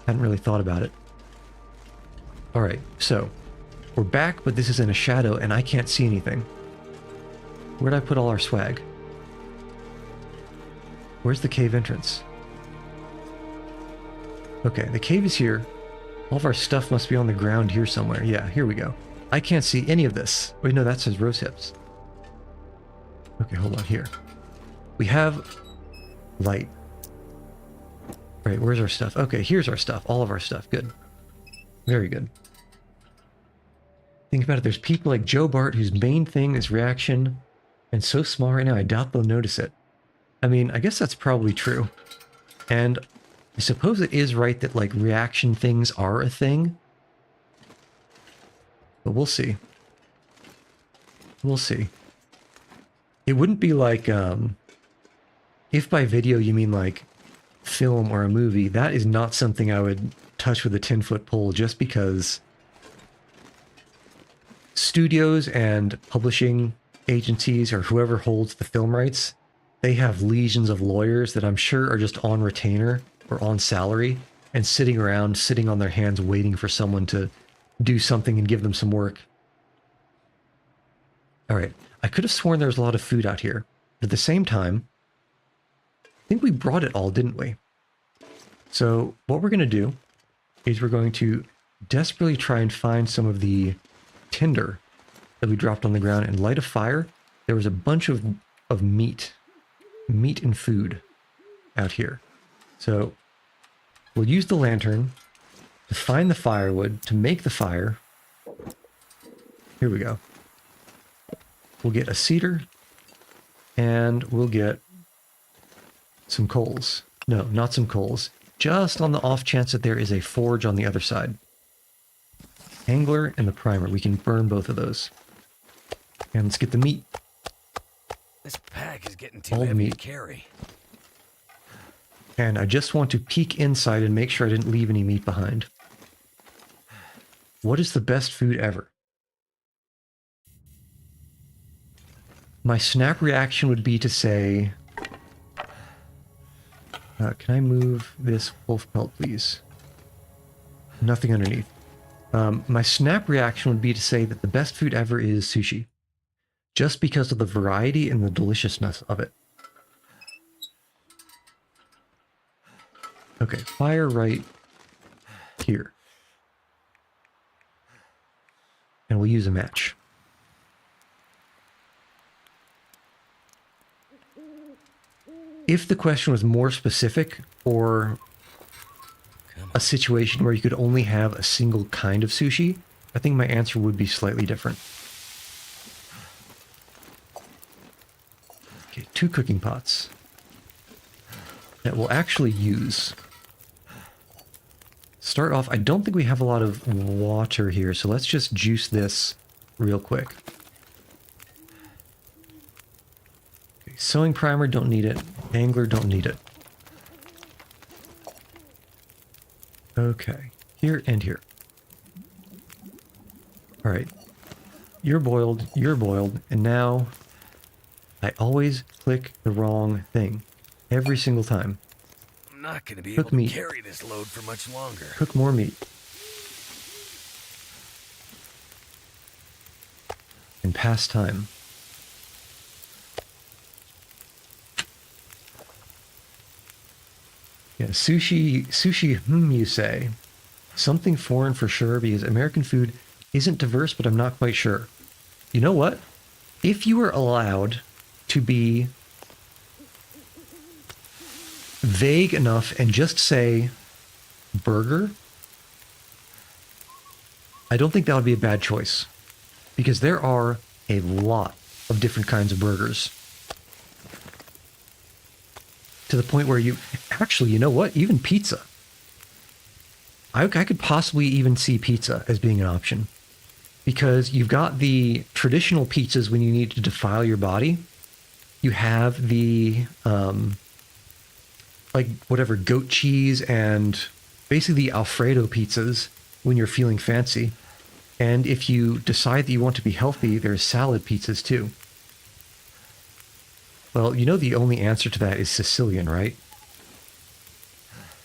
Hadn't really thought about it. Alright, so we're back, but this is in a shadow and I can't see anything. Where'd I put all our swag? Where's the cave entrance? Okay, the cave is here. All of our stuff must be on the ground here somewhere. Yeah, here we go. I can't see any of this. Wait, no, that says rose hips. Okay, hold on here. We have light. Right, where's our stuff? Okay, here's our stuff. All of our stuff. Good. Very good. Think about it. There's people like Joe Bart whose main thing is reaction and so small right now, I doubt they'll notice it. I mean, I guess that's probably true. And I suppose it is right that, like, reaction things are a thing. But we'll see. We'll see. It wouldn't be like, if by video you mean like film or a movie, that is not something I would touch with a 10-foot pole, just because studios and publishing agencies or whoever holds the film rights, they have legions of lawyers that I'm sure are just on retainer or on salary and sitting around, sitting on their hands, waiting for someone to do something and give them some work. All right. I could have sworn there was a lot of food out here. But at the same time, I think we brought it all, didn't we? So what we're going to do is we're going to desperately try and find some of the tinder that we dropped on the ground and light a fire. There was a bunch of meat and food out here. So we'll use the lantern to find the firewood, to make the fire. Here we go. We'll get a cedar, and we'll get some coals. No, not some coals. Just on the off chance that there is a forge on the other side. Angler and the primer. We can burn both of those. And let's get the meat. This pack is getting too All heavy meat. to carry. And I just want to peek inside and make sure I didn't leave any meat behind. What is the best food ever? My snap reaction would be to say, can I move this wolf pelt, please? Nothing underneath. My snap reaction would be to say that the best food ever is sushi, just because of the variety and the deliciousness of it. Okay, fire right here. And we'll use a match. If the question was more specific, or a situation where you could only have a single kind of sushi, I think my answer would be slightly different. Okay, 2 cooking pots that we'll actually use. Start off, I don't think we have a lot of water here, so let's just juice this real quick. Okay, sewing primer, don't need it. Angler, don't need it. Okay, here and here. All right, you're boiled, and now I always click the wrong thing every single time. I'm not going to be Cook able to meat. carry this load for much longer. Cook more meat. And pass time. Yeah, sushi, you say. Something foreign for sure, because American food isn't diverse, but I'm not quite sure. You know what? If you were allowed to be vague enough and just say burger, I don't think that would be a bad choice, because there are a lot of different kinds of burgers. To the point where you actually, you know what? Even pizza. I could possibly even see pizza as being an option, because you've got the traditional pizzas when you need to defile your body. You have the like whatever goat cheese and basically the Alfredo pizzas when you're feeling fancy. And if you decide that you want to be healthy, there's salad pizzas too. Well, you know the only answer to that is Sicilian, right?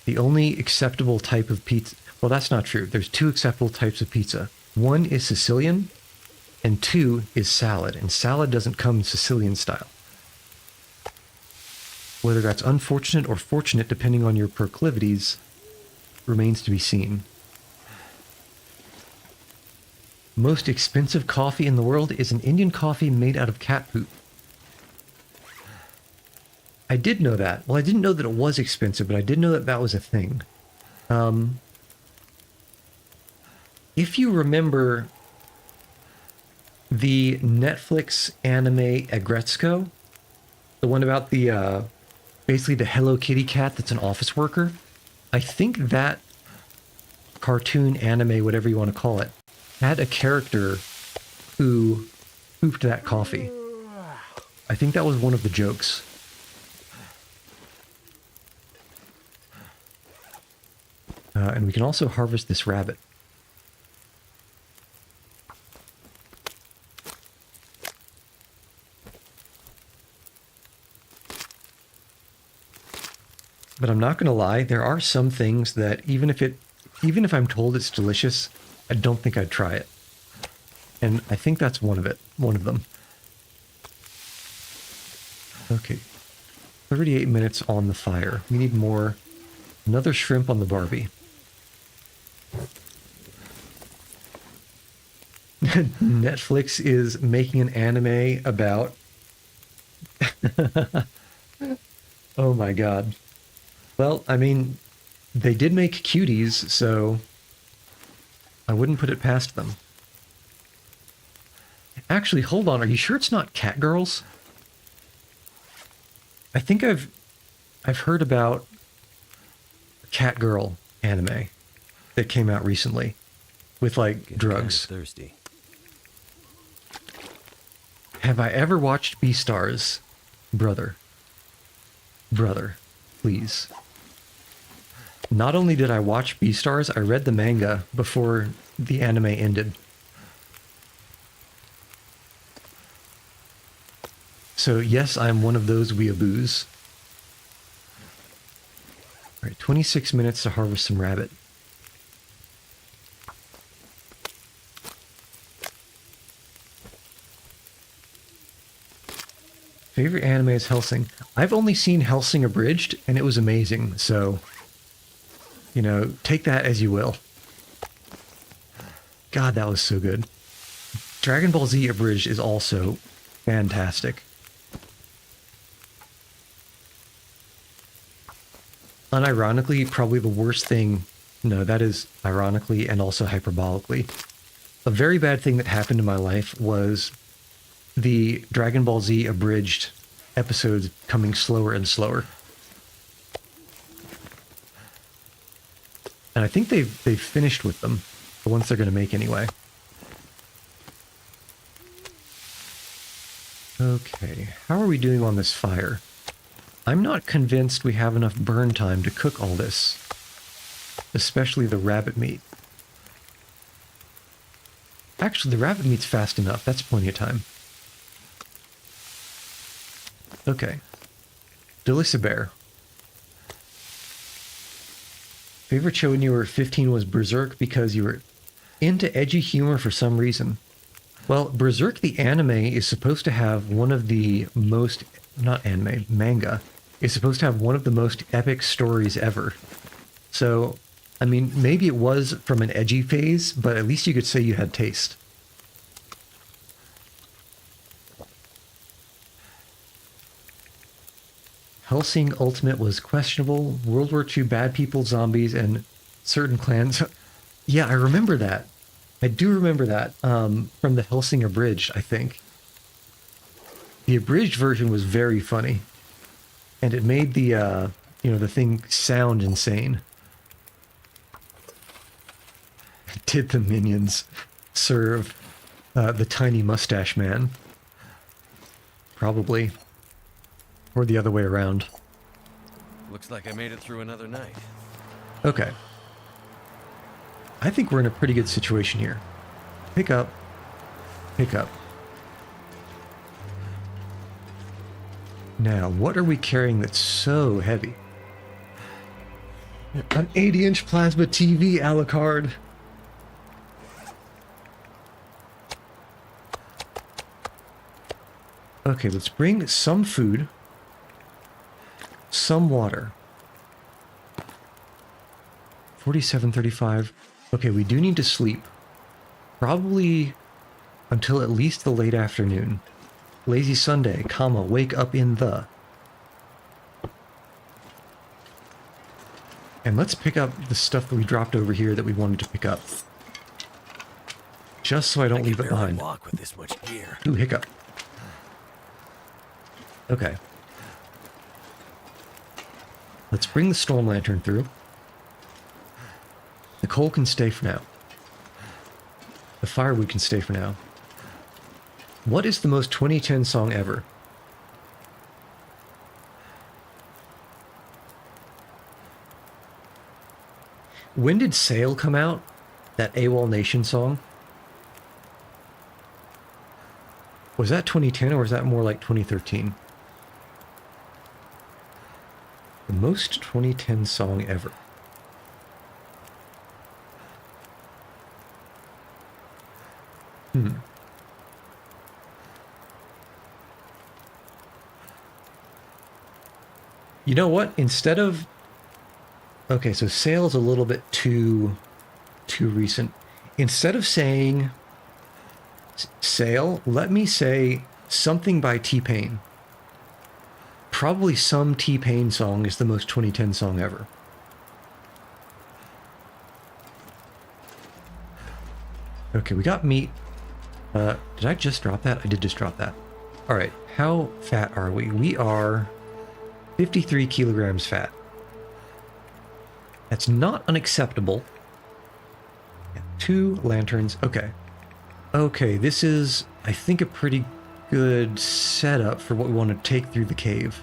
The only acceptable type of pizza... Well, that's not true. There's 2 acceptable types of pizza. 1 is Sicilian, and 2 is salad. And salad doesn't come in Sicilian style. Whether that's unfortunate or fortunate, depending on your proclivities, remains to be seen. Most expensive coffee in the world is an Indian coffee made out of cat poop. I did know that. Well, I didn't know that it was expensive, but I did know that that was a thing. If you remember the Netflix anime Agretzko, the one about the basically the Hello Kitty cat that's an office worker, I think that cartoon, anime, whatever you want to call it, had a character who pooped that coffee. I think that was one of the jokes. And we can also harvest this rabbit. But I'm not going to lie, there are some things that even if I'm told it's delicious, I don't think I'd try it. And I think that's one of them. Okay. 38 minutes on the fire. We need more. Another shrimp on the Barbie. Netflix is making an anime about... Oh my god. Well, I mean, they did make cuties, so I wouldn't put it past them. Actually, hold on. Are you sure it's not Cat Girls? I think I've heard about a Cat Girl anime that came out recently with like Getting drugs. kinda thirsty. Have I ever watched Beastars? Brother, please. Not only did I watch Beastars, I read the manga before the anime ended. So yes, I'm one of those weeaboos. All right, 26 minutes to harvest some rabbit. Favorite anime is Hellsing. I've only seen Hellsing Abridged, and it was amazing, so... You know, take that as you will. God, that was so good. Dragon Ball Z Abridged is also fantastic. Unironically, probably the worst thing... No, that is ironically and also hyperbolically. A very bad thing that happened in my life was the Dragon Ball Z Abridged episodes coming slower and slower. And I think they've finished with them, the ones they're going to make anyway. Okay, how are we doing on this fire? I'm not convinced we have enough burn time to cook all this, especially the rabbit meat. Actually, the rabbit meat's fast enough. That's plenty of time. Okay. Delissa Bear. Favorite show when you were 15 was Berserk because you were into edgy humor for some reason. Well, Berserk the anime is supposed to have one of the most... Not anime, manga. Is supposed to have one of the most epic stories ever. So, I mean, maybe it was from an edgy phase, but at least you could say you had taste. Hellsing Ultimate was questionable. World War II bad people, zombies, and certain clans. Yeah, I remember that. I do remember that from the Hellsing Abridged, I think. The abridged version was very funny. And it made the, the thing sound insane. Did the minions serve the tiny mustache man? Probably. Or the other way around. Looks like I made it through another night. Okay. I think we're in a pretty good situation here. Pick up. Pick up. Now, what are we carrying that's so heavy? An 80-inch plasma TV a la carte. Okay, let's bring some food. Some water. 47:35. Okay, we do need to sleep. Probably until at least the late afternoon. Lazy Sunday, comma, wake up in the. And let's pick up the stuff that we dropped over here that we wanted to pick up. Just so I don't leave it behind. Walk with this much gear. Ooh, hiccup. Okay. Let's bring the storm lantern through. The coal can stay for now. The firewood can stay for now. What is the most 2010 song ever? When did Sail come out? That AWOL Nation song? Was that 2010 or was that more like 2013? The most 2010 song ever. You know what? Instead of... Okay, so Sail's a little bit too recent. Instead of saying Sail, let me say something by T-Pain. Probably some T-Pain song is the most 2010 song ever. Okay, we got meat. Did I just drop that? I did just drop that. All right, how fat are we? We are 53 kilograms fat. That's not unacceptable. Yeah, 2 lanterns. Okay. Okay, this is, I think, a pretty good setup for what we want to take through the cave.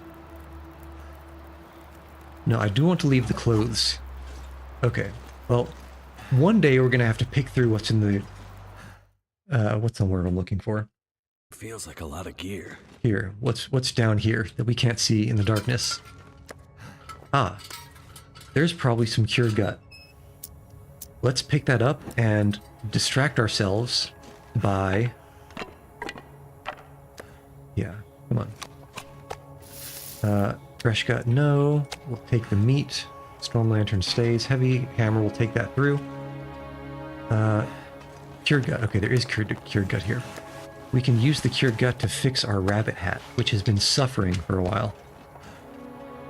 No, I do want to leave the clothes. Okay. Well, one day we're going to have to pick through what's in the... what's the word I'm looking for? Feels like a lot of gear. Here, what's down here that we can't see in the darkness? Ah, there's probably some cured gut. Let's pick that up and distract ourselves by... Yeah, come on. Fresh gut, no. We'll take the meat. Storm lantern stays. Heavy hammer, we'll take that through. Cured gut. Okay, there is cured gut here. We can use the cured gut to fix our rabbit hat, which has been suffering for a while.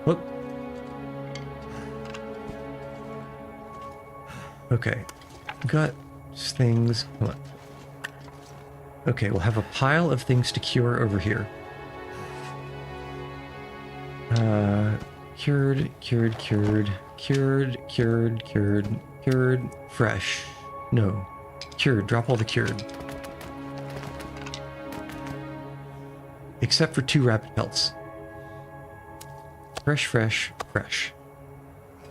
Whoop. Okay. Gut things. Come on. Okay, we'll have a pile of things to cure over here. Cured, fresh. No. Cured, drop all the cured. Except for 2 rabbit pelts. Fresh.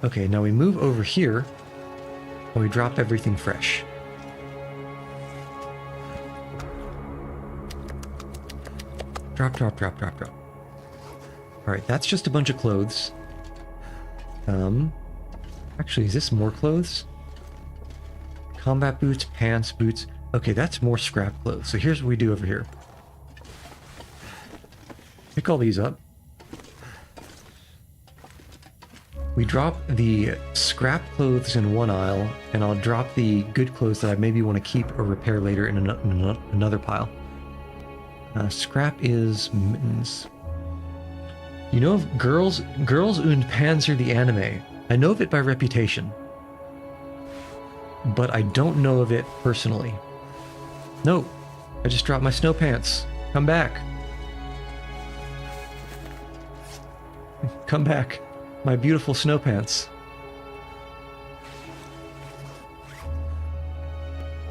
Okay, now we move over here, and we drop everything fresh. Drop. Alright, that's just a bunch of clothes. Actually, is this more clothes? Combat boots, pants, boots. Okay, that's more scrap clothes. So here's what we do over here. Pick all these up. We drop the scrap clothes in one aisle, and I'll drop the good clothes that I maybe want to keep or repair later in another pile. Scrap is mittens. You know of Girls und Panzer the anime. I know of it by reputation, but I don't know of it personally. No, I just dropped my snow pants. Come back. Come back, my beautiful snow pants.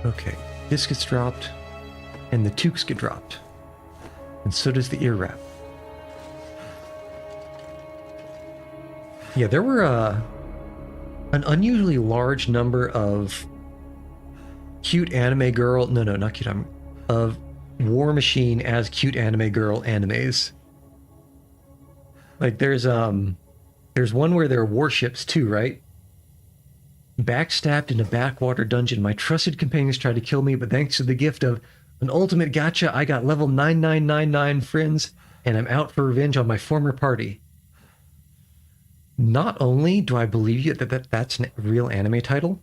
Okay, this gets dropped, and the toques get dropped. And so does the ear wrap. Yeah, there were an unusually large number of cute anime girl... No, not cute anime. Of War Machine as cute anime girl animes. Like, there's one where there are warships too, right? Backstabbed in a backwater dungeon. My trusted companions tried to kill me, but thanks to the gift of an ultimate gacha, I got level 9999 friends, and I'm out for revenge on my former party. Not only do I believe you that's a real anime title,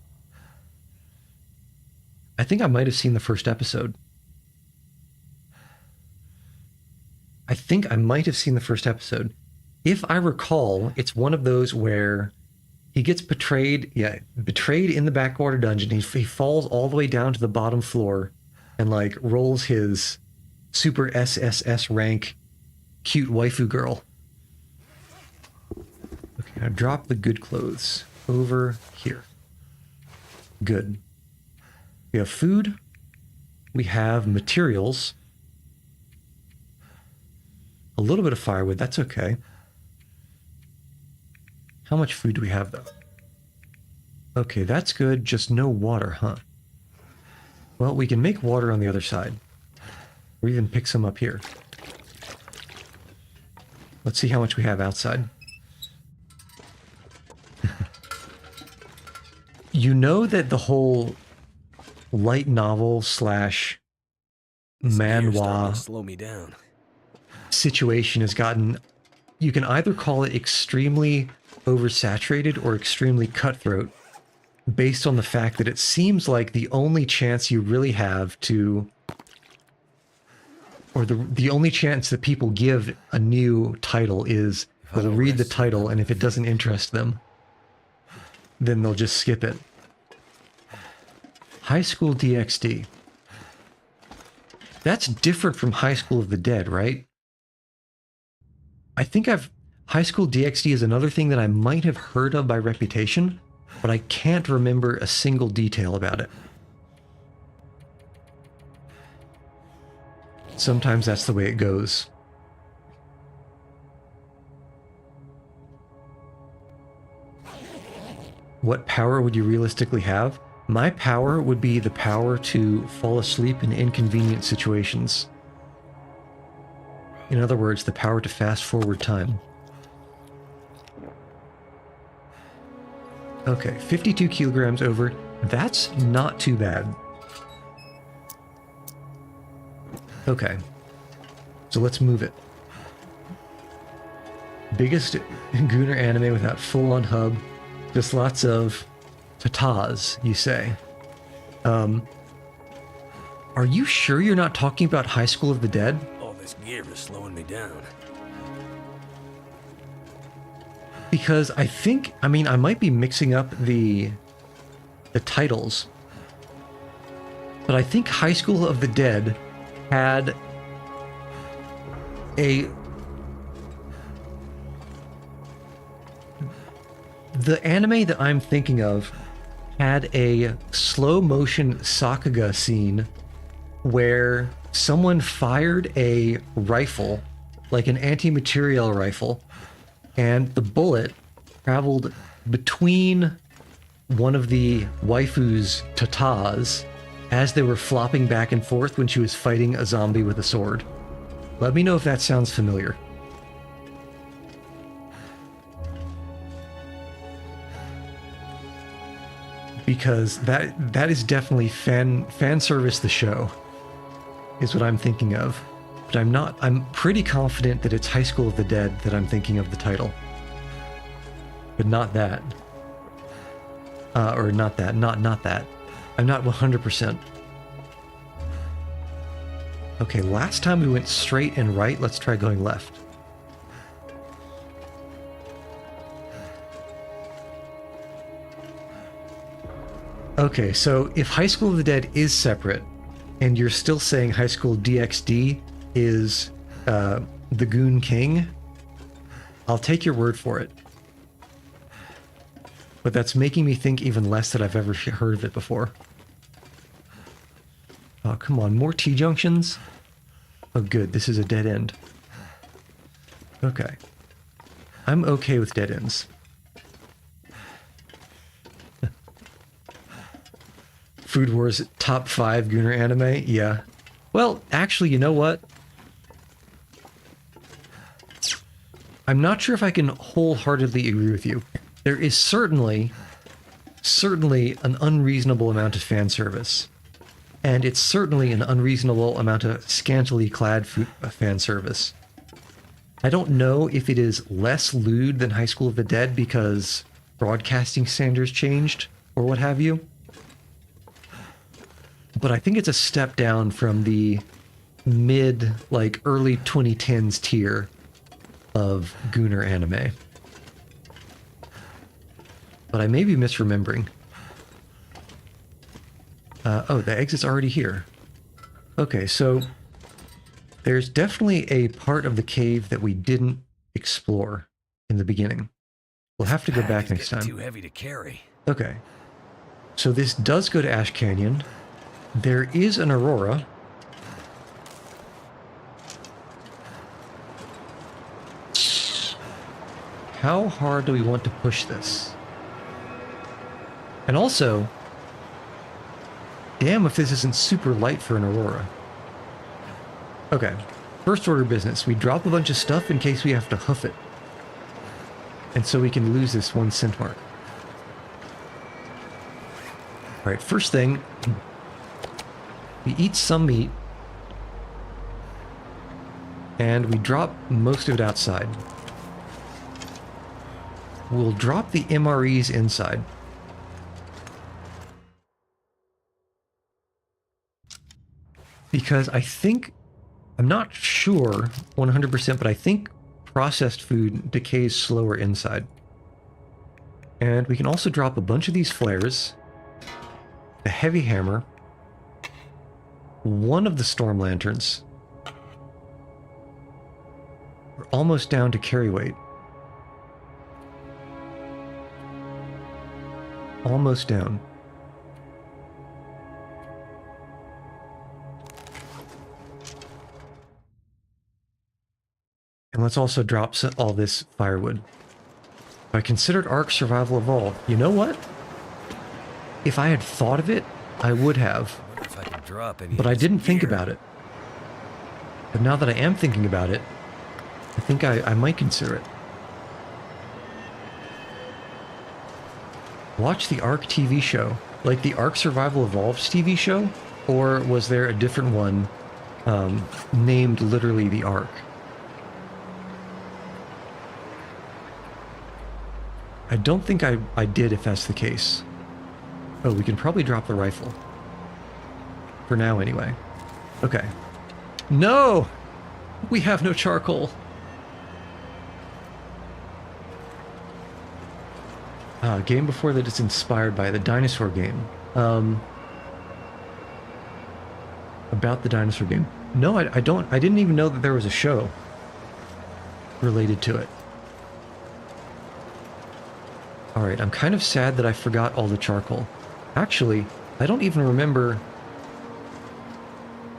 I think I might have seen the first episode. If I recall, it's one of those where he gets betrayed in the backwater dungeon. He falls all the way down to the bottom floor and like rolls his super SSS rank cute waifu girl. Okay, now drop the good clothes over here. Good. We have food. We have materials. A little bit of firewood, that's okay. How much food do we have, though? Okay, that's good, just no water, huh? Well, we can make water on the other side. Or even pick some up here. Let's see how much we have outside. You know that the whole light novel slash manhwa slow me down. situation has gotten, you can either call it extremely oversaturated or extremely cutthroat based on the fact that it seems like the only chance you really have to, or the only chance that people give a new title is they'll read the title, and if it doesn't interest them, then they'll just skip it. High School DxD. That's different from High School of the Dead, right? I think High School DxD is another thing that I might have heard of by reputation, but I can't remember a single detail about it. Sometimes that's the way it goes. What power would you realistically have? My power would be the power to fall asleep in inconvenient situations. In other words, the power to fast forward time. Okay, 52 kilograms over. That's not too bad. Okay, so let's move it. Biggest Gooner anime without full-on hub. Just lots of tatas, you say. Are you sure you're not talking about High School of the Dead? All this gear is slowing me down. Because I think, I mean, I might be mixing up the titles, but I think High School of the Dead had the anime that I'm thinking of had a slow motion Sakuga scene where someone fired a rifle, like an anti-materiel rifle, and the bullet traveled between one of the waifu's tatas as they were flopping back and forth when she was fighting a zombie with a sword. Let me know if that sounds familiar. Because that is definitely fan service the show, is what I'm thinking of. But I'm pretty confident that it's High School of the Dead that I'm thinking of the title. But not that. Or not that, not that. I'm not 100%. Okay, last time we went straight and right, let's try going left. Okay, so if High School of the Dead is separate, and you're still saying High School DxD is the Goon King, I'll take your word for it. But that's making me think even less that I've ever heard of it before. Oh, come on, more T-junctions? Oh, good, this is a dead end. Okay. I'm okay with dead ends. Food Wars top 5 Gooner anime? Yeah. Well, actually, you know what? I'm not sure if I can wholeheartedly agree with you. There is certainly an unreasonable amount of fan service. And it's certainly an unreasonable amount of scantily clad fan service. I don't know if it is less lewd than High School of the Dead because broadcasting standards changed or what have you. But I think it's a step down from the mid, like early 2010s tier of Gooner anime. But I may be misremembering. Oh, the exit's already here. Okay, so there's definitely a part of the cave that we didn't explore in the beginning. We'll have to go back next time. Too heavy to carry. Okay. So this does go to Ash Canyon. There is an Aurora. How hard do we want to push this? And also, damn if this isn't super light for an Aurora. Okay, first order business. We drop a bunch of stuff in case we have to hoof it. And so we can lose this 1 cent mark. Alright, first thing, we eat some meat. And we drop most of it outside. We'll drop the MREs inside. Because I think, I'm not sure 100%, but I think processed food decays slower inside. And we can also drop a bunch of these flares, a heavy hammer, one of the storm lanterns. We're almost down to carry weight. Almost down. And let's also drop all this firewood. I considered Ark Survival Evolved. You know what? If I had thought of it, I would have. But I didn't think about it. But now that I am thinking about it, I think I might consider it. Watch the Ark TV show. Like the Ark Survival Evolved TV show? Or was there a different one named literally the Ark? I don't think I did if that's the case. Oh, we can probably drop the rifle. For now, anyway. Okay. No! We have no charcoal! Game before that it's inspired by the dinosaur game. About the dinosaur game. No, I didn't even know that there was a show related to it. Alright, I'm kind of sad that I forgot all the charcoal. Actually, I don't even remember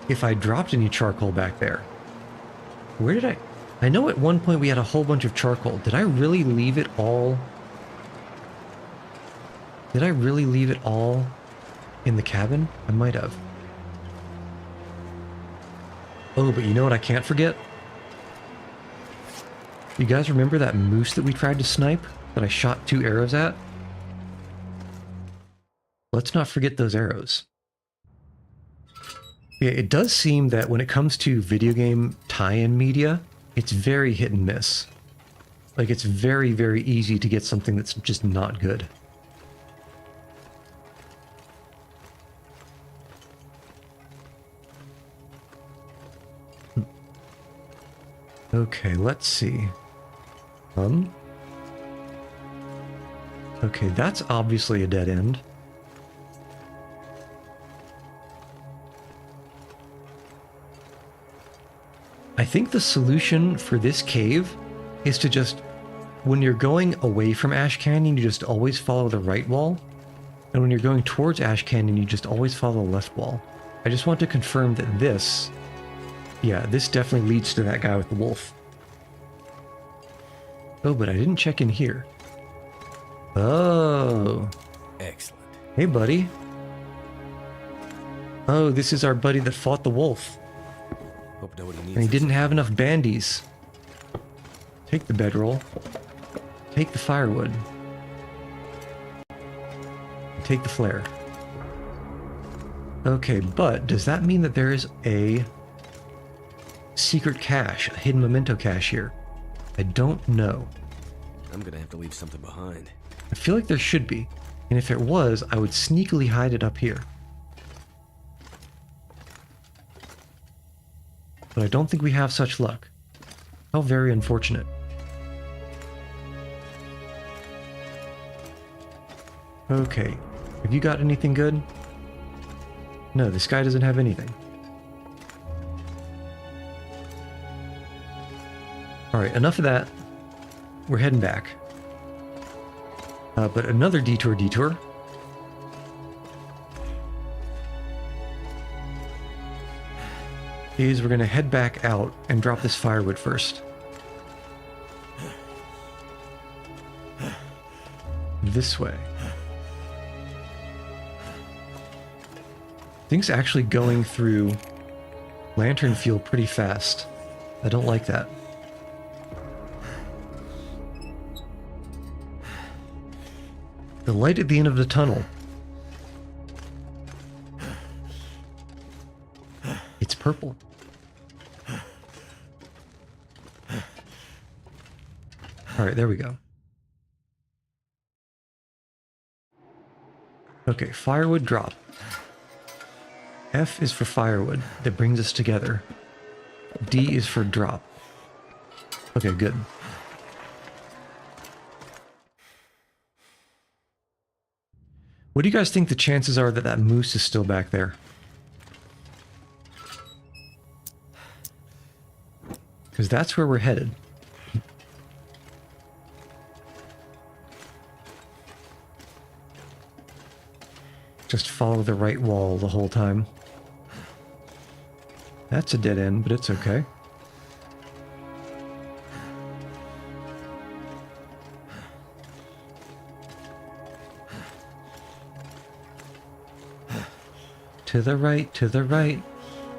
if I dropped any charcoal back there. Where did I know at one point we had a whole bunch of charcoal. Did I really leave it all? Did I really leave it all in the cabin? I might have. Oh, but you know what I can't forget? You guys remember that moose that we tried to snipe? That I shot 2 arrows at? Let's not forget those arrows. Yeah, it does seem that when it comes to video game tie-in media, it's very hit and miss. Like, it's very, very easy to get something that's just not good. Okay, let's see. Okay, that's obviously a dead end. I think the solution for this cave is to just, when you're going away from Ash Canyon, you just always follow the right wall. And when you're going towards Ash Canyon, you just always follow the left wall. I just want to confirm that this, yeah, this definitely leads to that guy with the wolf. Oh, but I didn't check in here. Oh. Excellent. Hey, buddy. Oh, this is our buddy that fought the wolf. Hope nobody needs And he this. didn't have enough bandies. Take the bedroll. Take the firewood. Take the flare. Okay, but does that mean that there is a secret cache, a hidden memento cache here? I don't know. I'm gonna have to leave something behind. I feel like there should be. And if there was, I would sneakily hide it up here. But I don't think we have such luck. How very unfortunate. Okay. Have you got anything good? No, this guy doesn't have anything. Alright, enough of that. We're heading back. But another detour. is we're going to head back out and drop this firewood first. This way. Things actually going through lantern feel pretty fast. I don't like that. The light at the end of the tunnel. It's purple. Alright, there we go. Okay, firewood drop. F is for firewood. That brings us together. D is for drop. Okay, good. What do you guys think the chances are that that moose is still back there? Because that's where we're headed. Just follow the right wall the whole time. That's a dead end, but it's okay. To the right, to the right.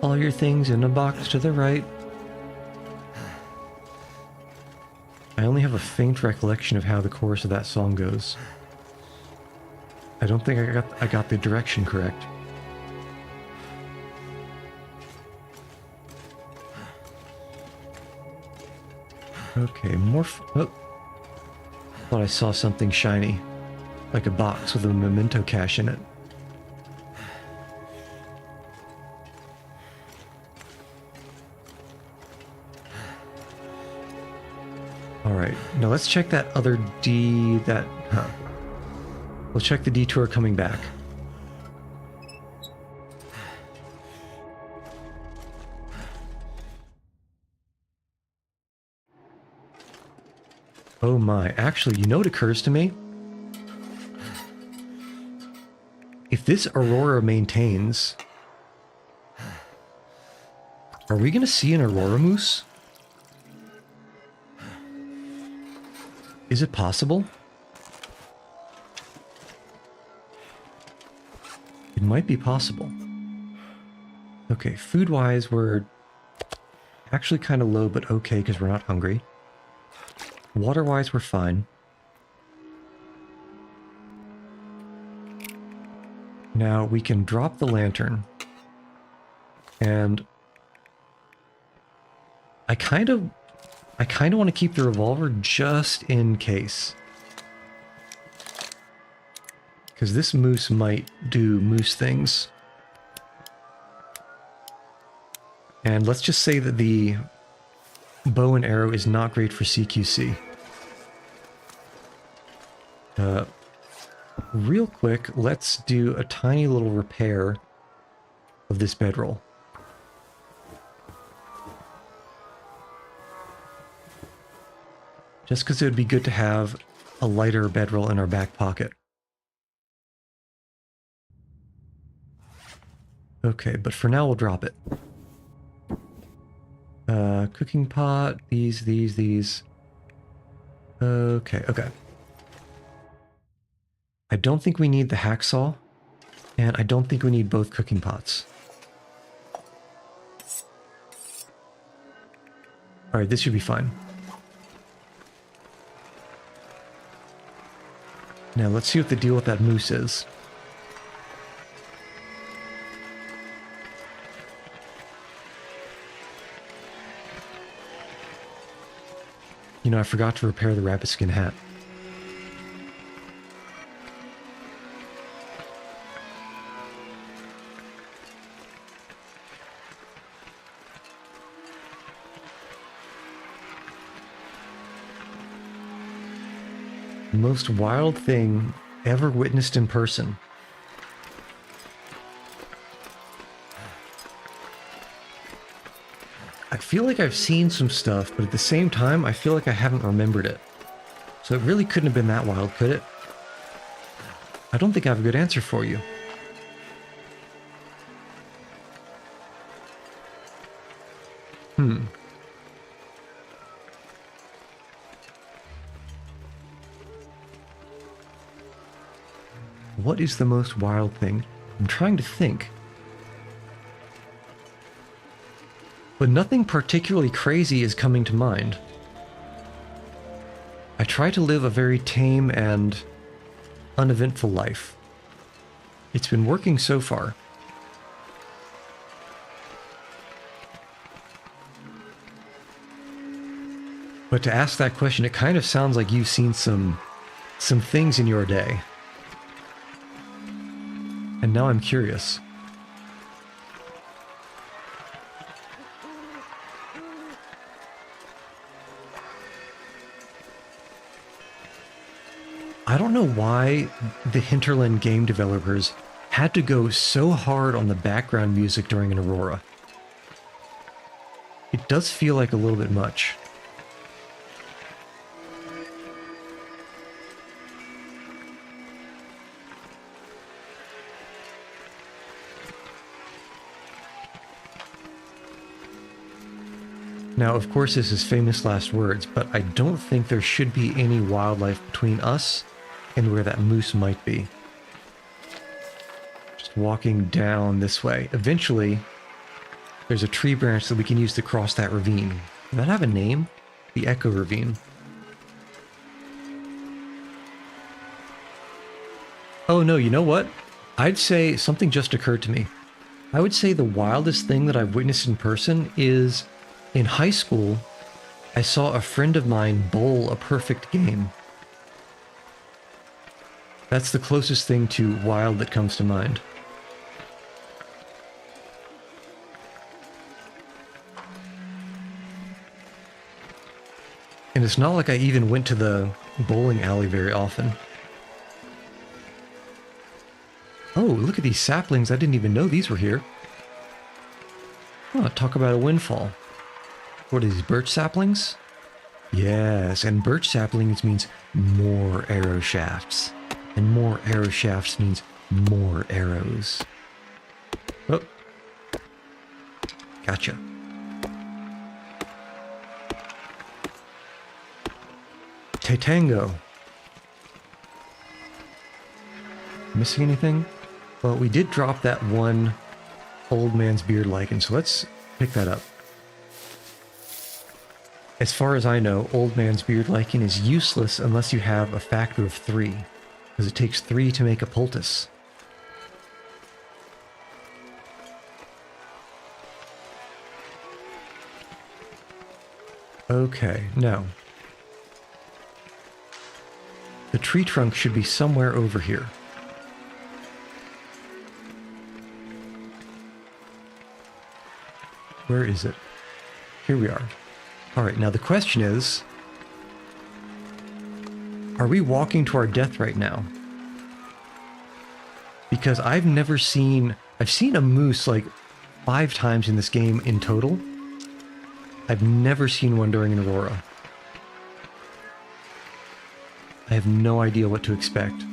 All your things in a box to the right. I only have a faint recollection of how the chorus of that song goes. I don't think I got the direction correct. Okay, more. Oh. Thought I saw something shiny, like a box with a memento cache in it. All right, now let's check that other D. We'll check the detour coming back. Oh my, actually, you know what occurs to me? If this Aurora maintains, are we going to see an Aurora moose? Is it possible? It might be possible. Okay, food-wise, we're actually kind of low, but okay, because we're not hungry. Water-wise, we're fine. Now, we can drop the lantern. And I kind of want to keep the revolver just in case. Because this moose might do moose things. And let's just say that the bow and arrow is not great for CQC. Real quick, let's do a tiny little repair of this bedroll. Just because it would be good to have a lighter bedroll in our back pocket. Okay, but for now we'll drop it. Cooking pot, these. Okay. I don't think we need the hacksaw, and I don't think we need both cooking pots. Alright, this should be fine. Now let's see what the deal with that moose is. You know, I forgot to repair the rabbit skin hat. The most wild thing ever witnessed in person. I feel like I've seen some stuff, but at the same time, I feel like I haven't remembered it. So it really couldn't have been that wild, could it? I don't think I have a good answer for you. What is the most wild thing? I'm trying to think. But nothing particularly crazy is coming to mind. I try to live a very tame and uneventful life. It's been working so far. But to ask that question, it kind of sounds like you've seen some things in your day. And now I'm curious. I don't know why the Hinterland game developers had to go so hard on the background music during an Aurora. It does feel like a little bit much. Now, of course, this is famous last words, but I don't think there should be any wildlife between us and where that moose might be. Just walking down this way. Eventually, there's a tree branch that we can use to cross that ravine. Does that have a name? The Echo Ravine. Oh no, you know what? I'd say something just occurred to me. I would say the wildest thing that I've witnessed in person is in high school, I saw a friend of mine bowl a perfect game. That's the closest thing to wild that comes to mind. And it's not like I even went to the bowling alley very often. Oh, look at these saplings. I didn't even know these were here. Oh, talk about a windfall. What are these, birch saplings? Yes, and birch saplings means more arrow shafts. And more arrow shafts means more arrows. Oh. Gotcha. Tatango. Missing anything? Well, we did drop that one old man's beard lichen, so let's pick that up. As far as I know, old man's beard lichen is useless unless you have a factor of 3, because it takes 3 to make a poultice. Okay, now. The tree trunk should be somewhere over here. Where is it? Here we are. Alright, now the question is, are we walking to our death right now? Because I've seen a moose like 5 times in this game in total. I've never seen one during an Aurora. I have no idea what to expect.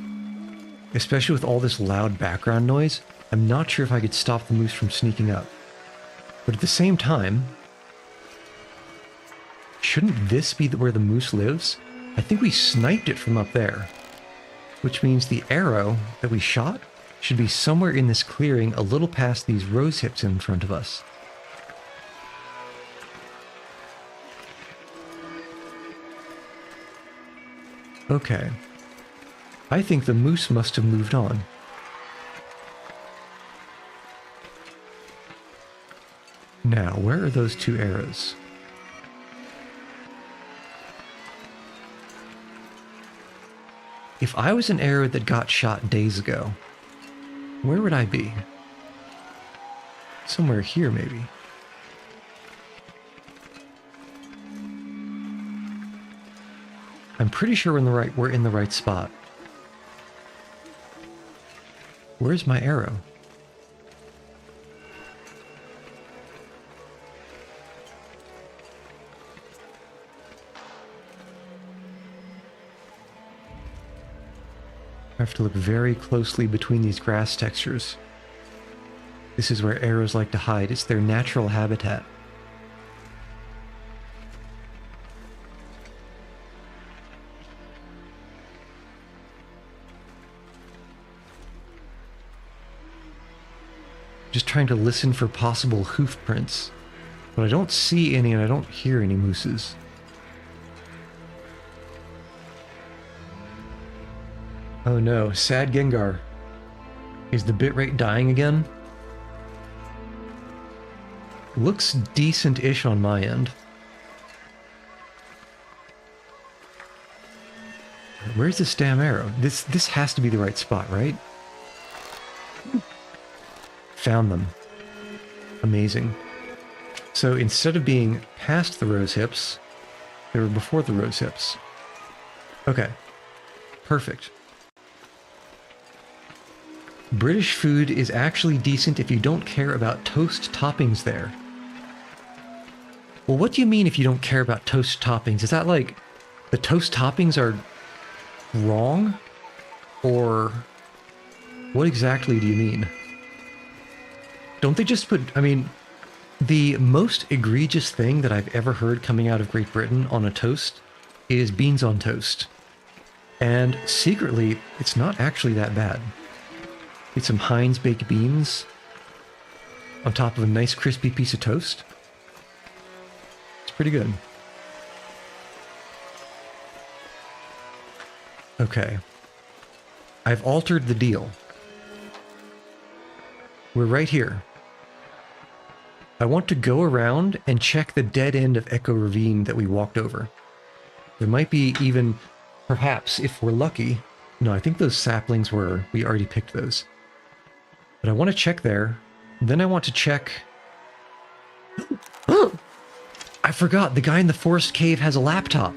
Especially with all this loud background noise, I'm not sure if I could stop the moose from sneaking up. But at the same time, shouldn't this be where the moose lives? I think we sniped it from up there. Which means the arrow that we shot should be somewhere in this clearing a little past these rose hips in front of us. Okay. I think the moose must have moved on. Now, where are those 2 arrows? If I was an arrow that got shot days ago, where would I be? Somewhere here, maybe. I'm pretty sure we're in the right spot. Where's my arrow? I have to look very closely between these grass textures. This is where arrows like to hide. It's their natural habitat. just trying to listen for possible hoof prints. But I don't see any and I don't hear any mooses. Oh no, sad Gengar. Is the bitrate dying again? Looks decent-ish on my end. Where's this damn arrow? This has to be the right spot, right? Found them. Amazing. So instead of being past the rose hips, they were before the rose hips. Okay. Perfect. British food is actually decent if you don't care about toast toppings there. Well, what do you mean if you don't care about toast toppings? Is that like the toast toppings are wrong? Or what exactly do you mean? Don't they just put, I mean, the most egregious thing that I've ever heard coming out of Great Britain on a toast is beans on toast. And secretly, it's not actually that bad. Get some Heinz baked beans on top of a nice crispy piece of toast. It's pretty good. Okay. I've altered the deal. We're right here. I want to go around and check the dead end of Echo Ravine that we walked over. There might be even, perhaps, if we're lucky... No, I think those saplings were... We already picked those. But I want to check there. Then I want to check... I forgot, the guy in the forest cave has a laptop.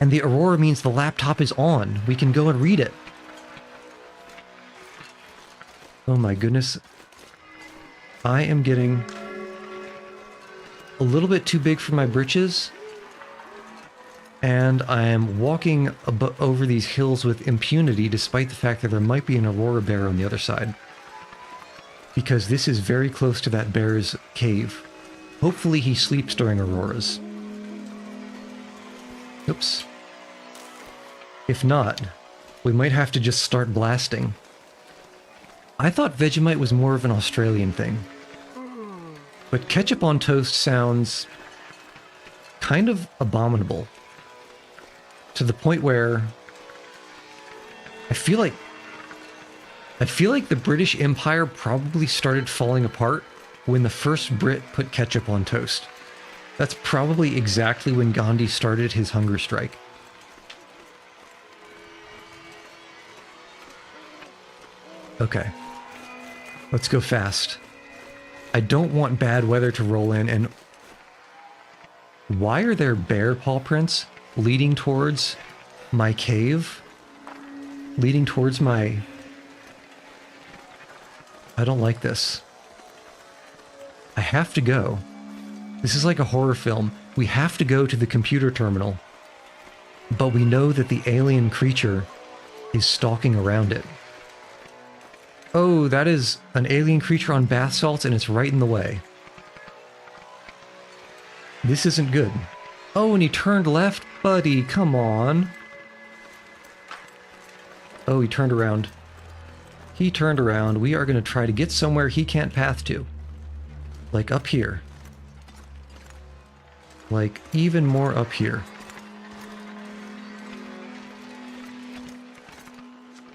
And the aurora means the laptop is on. We can go and read it. Oh my goodness. I am getting a little bit too big for my britches. And I am walking over these hills with impunity despite the fact that there might be an aurora bear on the other side. Because this is very close to that bear's cave. Hopefully he sleeps during auroras. Oops. If not, we might have to just start blasting. I thought Vegemite was more of an Australian thing. But ketchup on toast sounds kind of abominable. To the point where I feel like the British Empire probably started falling apart when the first Brit put ketchup on toast. That's probably exactly when Gandhi started his hunger strike. Okay. Let's go fast. I don't want bad weather to roll in, and... Why are there bear paw prints leading towards my cave? Leading towards my... I don't like this. I have to go. This is like a horror film. We have to go to the computer terminal. But we know that the alien creature is stalking around it. Oh, that is an alien creature on bath salts and it's right in the way. This isn't good. Oh, and he turned left? Buddy, come on. Oh, he turned around. He turned around. We are going to try to get somewhere he can't path to. Like up here. Like even more up here.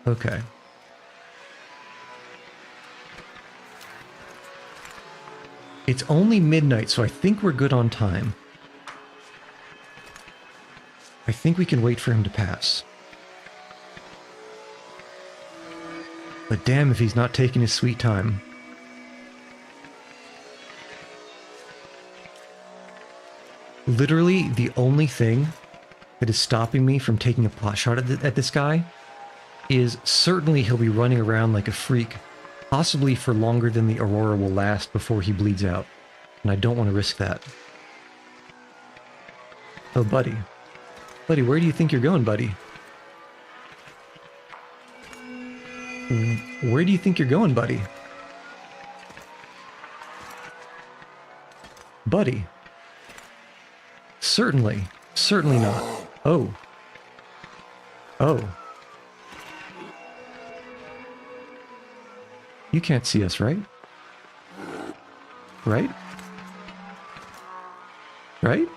Okay. It's only midnight, so I think we're good on time. I think we can wait for him to pass. But damn if he's not taking his sweet time. Literally, the only thing that is stopping me from taking a pot shot at this guy is certainly he'll be running around like a freak, possibly for longer than the aurora will last before he bleeds out, and I don't want to risk that. Oh, buddy. Buddy, where do you think you're going, buddy? Where do you think you're going, buddy? Buddy. Certainly. Certainly not. Oh. Oh. You can't see us, right? Right? Right?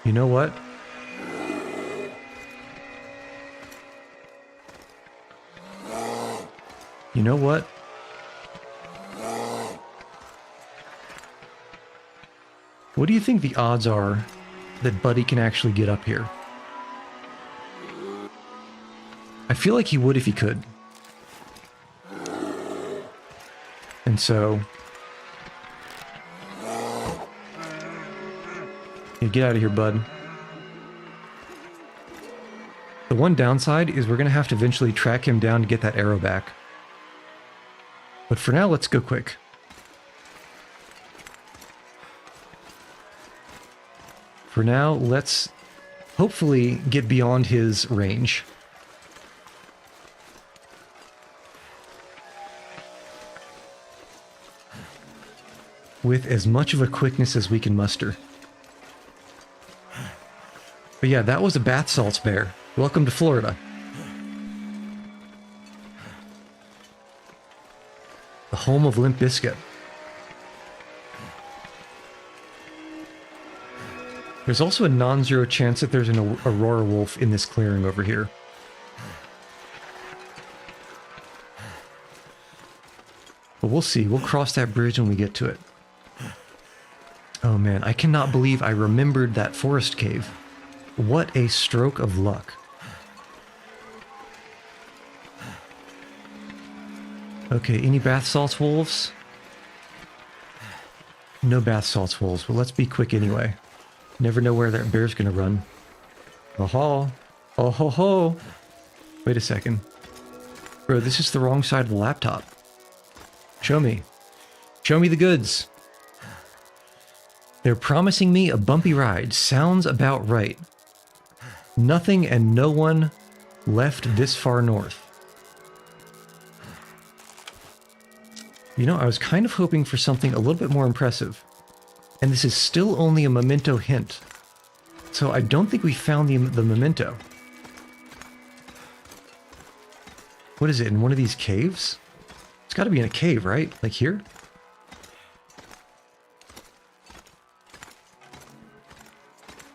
You know what? You know what? What do you think the odds are that Buddy can actually get up here? I feel like he would if he could. And so... yeah, get out of here, bud. The one downside is we're going to have to eventually track him down to get that arrow back. But for now, let's go quick. For now, let's hopefully get beyond his range. With as much of a quickness as we can muster. But yeah, that was a bath salts bear. Welcome to Florida. The home of Limp Bizkit. There's also a non-zero chance that there's an Aurora wolf in this clearing over here. But we'll see. We'll cross that bridge when we get to it. Oh man, I cannot believe I remembered that forest cave. What a stroke of luck. Okay, any bath salts wolves? No bath salts wolves, but let's be quick anyway. Never know where that bear's gonna run. Oh ho ho. Wait a second. Bro, this is the wrong side of the laptop. Show me. Show me the goods. They're promising me a bumpy ride. Sounds about right. Nothing and no one left this far north. You know, I was kind of hoping for something a little bit more impressive. And this is still only a memento hint. So I don't think we found the memento. What is it, in one of these caves? It's got to be in a cave, right? Like here?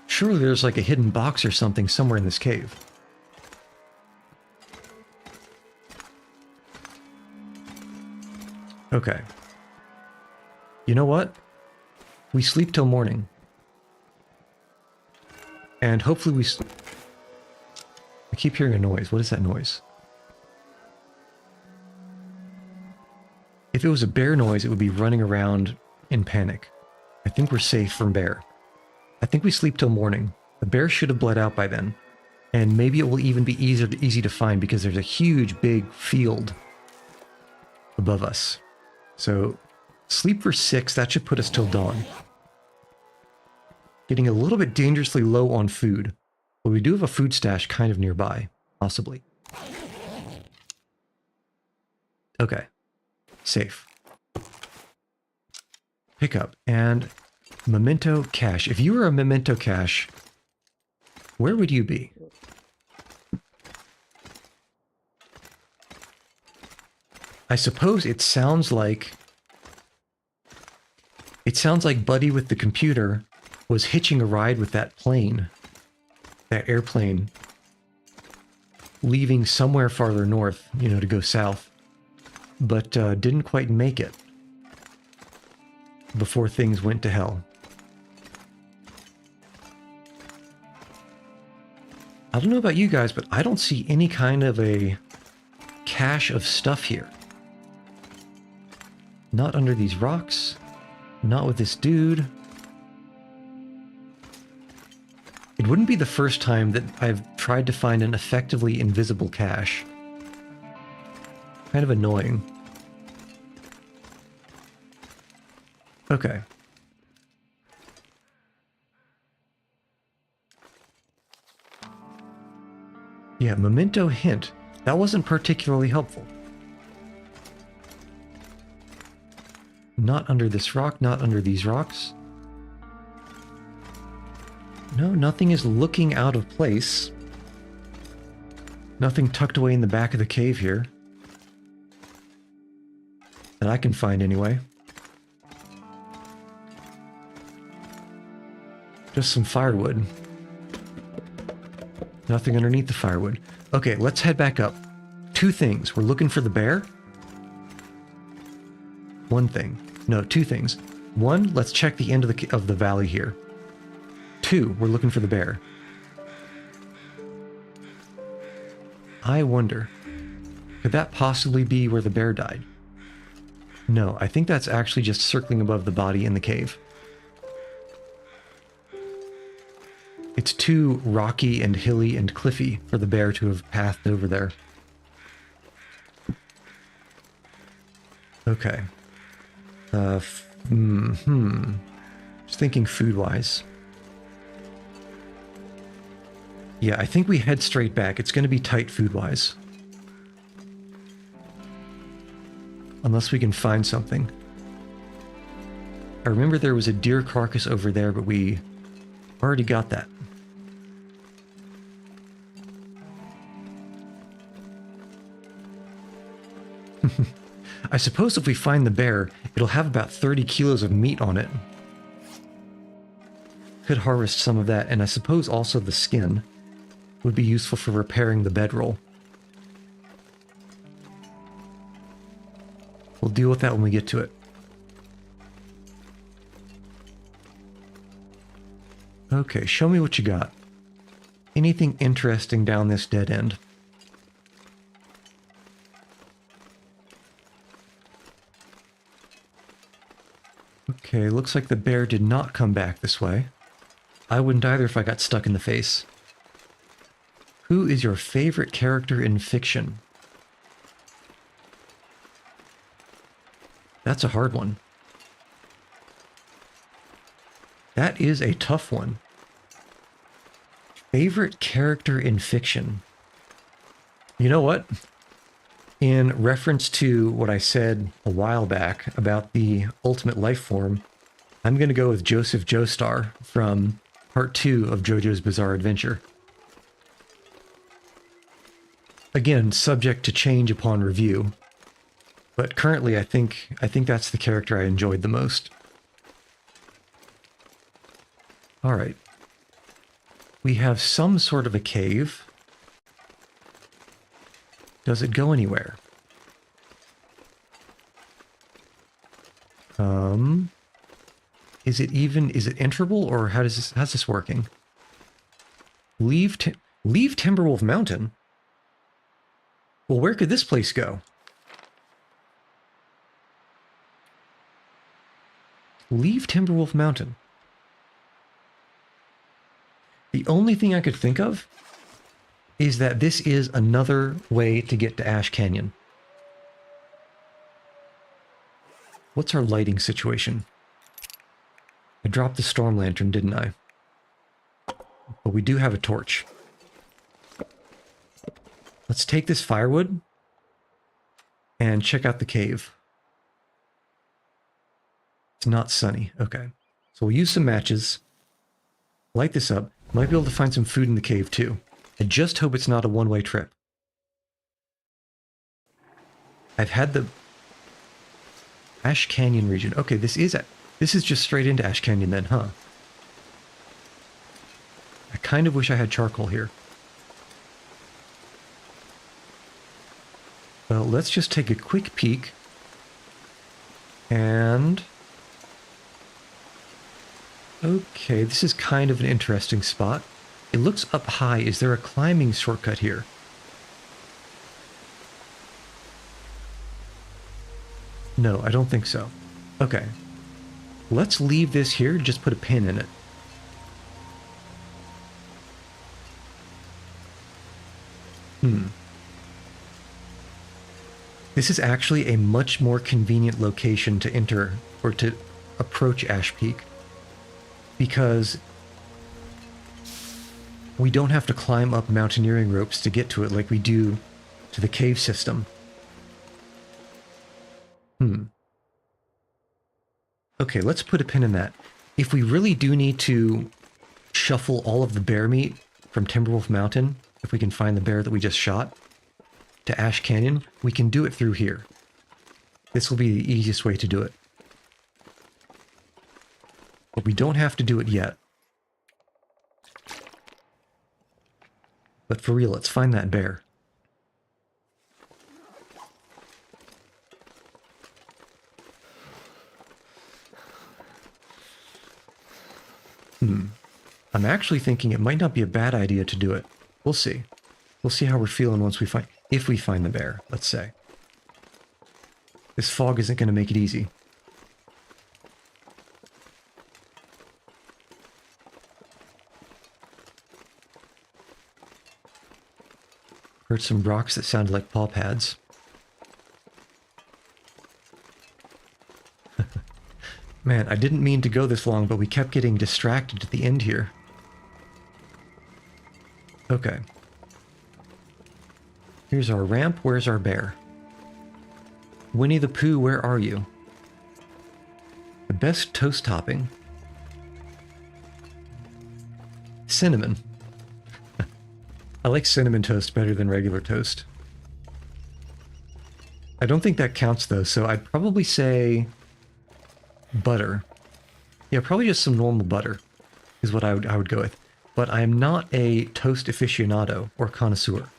Surely there's like a hidden box or something somewhere in this cave. Okay. You know what? We sleep till morning. And hopefully I keep hearing a noise. What is that noise? If it was a bear noise, it would be running around in panic. I think we're safe from bear. I think we sleep till morning. The bear should have bled out by then. And maybe it will even be easy to find because there's a huge, big field above us. So, sleep for 6, that should put us till dawn. Getting a little bit dangerously low on food. But we do have a food stash kind of nearby, possibly. Okay. Safe. Pick up. And memento cache. If you were a memento cache, where would you be? I suppose it sounds like Buddy with the computer was hitching a ride with that plane, that airplane, leaving somewhere farther north, you know, to go south, but didn't quite make it before things went to hell. I don't know about you guys, but I don't see any kind of a cache of stuff here. Not under these rocks. Not with this dude. It wouldn't be the first time that I've tried to find an effectively invisible cache. Kind of annoying. Okay. Yeah, memento hint. That wasn't particularly helpful. Not under this rock, not under these rocks. No, nothing is looking out of place. Nothing tucked away in the back of the cave here. That I can find anyway. Just some firewood. Nothing underneath the firewood. Okay, let's head back up. Two things. We're looking for the bear. One thing. No, two things. One, let's check the end of the valley here. Two, we're looking for the bear. I wonder, could that possibly be where the bear died? No, I think that's actually just circling above the body in the cave. It's too rocky and hilly and cliffy for the bear to have pathed over there. Okay. Just thinking food-wise. Yeah, I think we head straight back. It's going to be tight food-wise. Unless we can find something. I remember there was a deer carcass over there, but we already got that. I suppose if we find the bear, it'll have about 30 kilos of meat on it. Could harvest some of that, and I suppose also the skin would be useful for repairing the bedroll. We'll deal with that when we get to it. Okay, show me what you got. Anything interesting down this dead end? Okay, looks like the bear did not come back this way. I wouldn't either if I got stuck in the face. Who is your favorite character in fiction? That's a hard one. That is a tough one. Favorite character in fiction? You know what? In reference to what I said a while back about the ultimate life form, I'm going to go with Joseph Joestar from Part 2 of JoJo's Bizarre Adventure. Again, subject to change upon review, but currently I think that's the character I enjoyed the most. All right. We have some sort of a cave. Does it go anywhere? Is it enterable, or how's this working? Leave Timberwolf Mountain? Well, where could this place go? Leave Timberwolf Mountain. The only thing I could think of is that this is another way to get to Ash Canyon. What's our lighting situation? I dropped the storm lantern, didn't I? But we do have a torch. Let's take this firewood and check out the cave. It's not sunny. Okay. So we'll use some matches. Light this up. Might be able to find some food in the cave too. I just hope it's not a one-way trip. I've had the Ash Canyon region. Okay, this is just straight into Ash Canyon then, huh? I kind of wish I had charcoal here. Well, let's just take a quick peek. And okay, this is kind of an interesting spot. It looks up high. Is there a climbing shortcut here? No, I don't think so. Okay. Let's leave this here, just put a pin in it. This is actually a much more convenient location to enter, or to approach Ash Peak, because we don't have to climb up mountaineering ropes to get to it like we do to the cave system. Okay, let's put a pin in that. If we really do need to shuffle all of the bear meat from Timberwolf Mountain, if we can find the bear that we just shot, to Ash Canyon, we can do it through here. This will be the easiest way to do it. But we don't have to do it yet. But for real, let's find that bear. I'm actually thinking it might not be a bad idea to do it. We'll see. We'll see how we're feeling once we find... if we find the bear, let's say. This fog isn't going to make it easy. Heard some rocks that sounded like paw pads. Man, I didn't mean to go this long, but we kept getting distracted at the end here. Okay. Here's our ramp. Where's our bear? Winnie the Pooh, where are you? The best toast topping. Cinnamon. I like cinnamon toast better than regular toast. I don't think that counts though, so I'd probably say butter. Yeah, probably just some normal butter is what I would go with. But I am not a toast aficionado or connoisseur.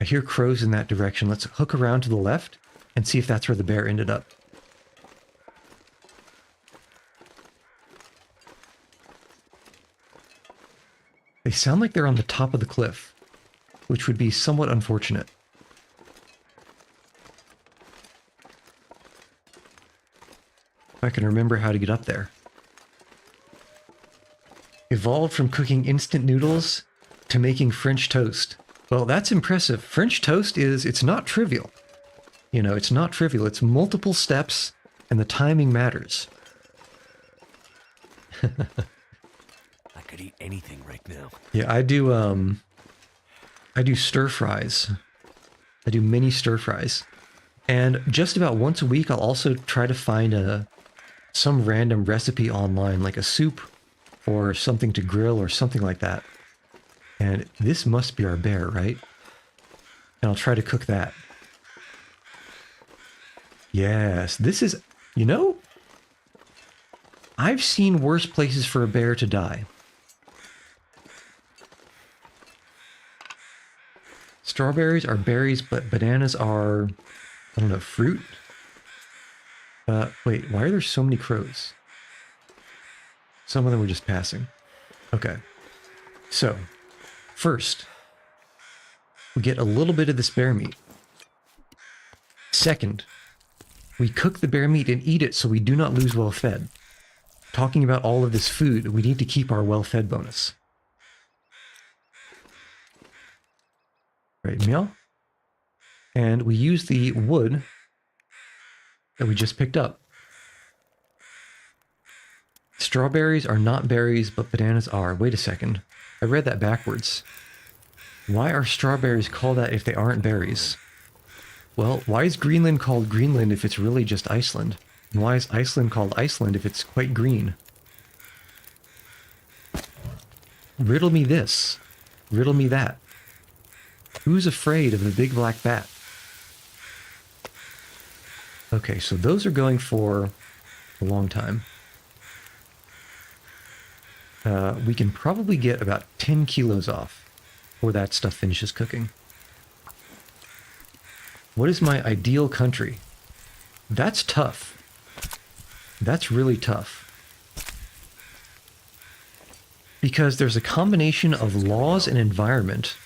I hear crows in that direction. Let's hook around to the left and see if that's where the bear ended up. They sound like they're on the top of the cliff, which would be somewhat unfortunate. If I can remember how to get up there. Evolved from cooking instant noodles to making French toast. Well, that's impressive. French toast it's not trivial. You know, it's not trivial. It's multiple steps, and the timing matters. I could eat anything right now. Yeah, I do stir fries. I do mini stir fries. And just about once a week, I'll also try to find some random recipe online, like a soup or something to grill or something like that. And this must be our bear, right? And I'll try to cook that. Yes, this is, you know, I've seen worse places for a bear to die. Strawberries are berries, but bananas are, I don't know, fruit? Wait, why are there so many crows? Some of them were just passing. Okay. So, first, we get a little bit of this bear meat. Second, we cook the bear meat and eat it so we do not lose well-fed. Talking about all of this food, we need to keep our well-fed bonus. Right, meow. And we use the wood that we just picked up. Strawberries are not berries, but bananas are. Wait a second. I read that backwards. Why are strawberries called that if they aren't berries? Well, why is Greenland called Greenland if it's really just Iceland? And why is Iceland called Iceland if it's quite green? Riddle me this. Riddle me that. Who's afraid of the big black bat? Okay, so those are going for a long time. We can probably get about 10 kilos off before that stuff finishes cooking. What is my ideal country? That's tough. That's really tough. Because there's a combination of laws and environment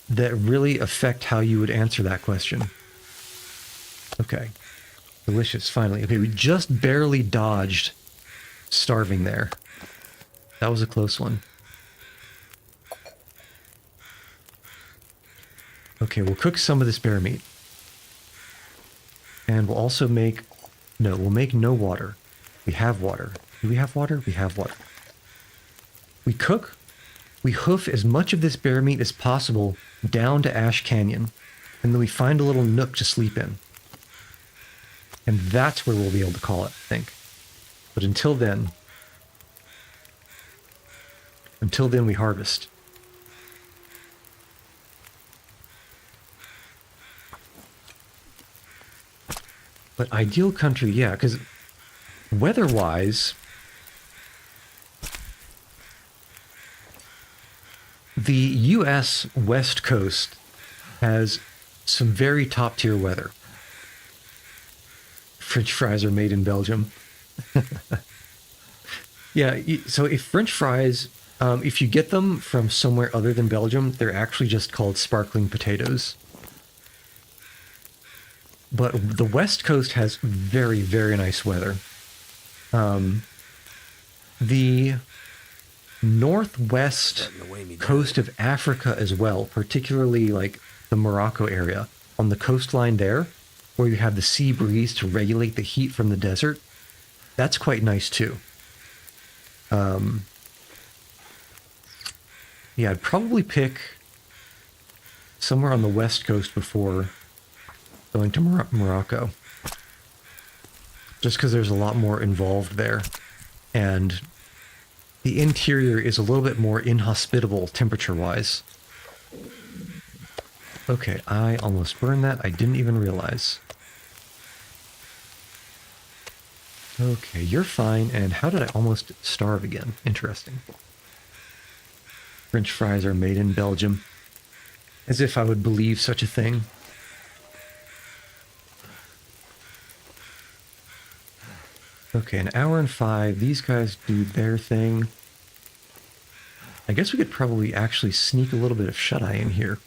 that really affect how you would answer that question. Okay. Delicious, finally. Okay, we just barely dodged starving there. That was a close one. Okay, we'll cook some of this bear meat. And we'll also make... No, we'll make no water. We have water. Do we have water? We have water. We cook. We hoof as much of this bear meat as possible down to Ash Canyon. And then we find a little nook to sleep in. And that's where we'll be able to call it, I think. But until then we harvest. But ideal country, yeah, because weather-wise, the U.S. West Coast has some very top-tier weather. French fries are made in Belgium. Yeah, so if French fries, if you get them from somewhere other than Belgium, they're actually just called sparkling potatoes. But the West Coast has very, very nice weather. The northwest coast of Africa as well, particularly like the Morocco area, on the coastline there, where you have the sea breeze to regulate the heat from the desert, that's quite nice too. Yeah, I'd probably pick somewhere on the west coast before going to Morocco. Just because there's a lot more involved there. And the interior is a little bit more inhospitable temperature-wise. Okay, I almost burned that. I didn't even realize. Okay, you're fine. And how did I almost starve again? Interesting. French fries are made in Belgium. As if I would believe such a thing. Okay, an hour and 5. These guys do their thing. I guess we could probably actually sneak a little bit of shut-eye in here.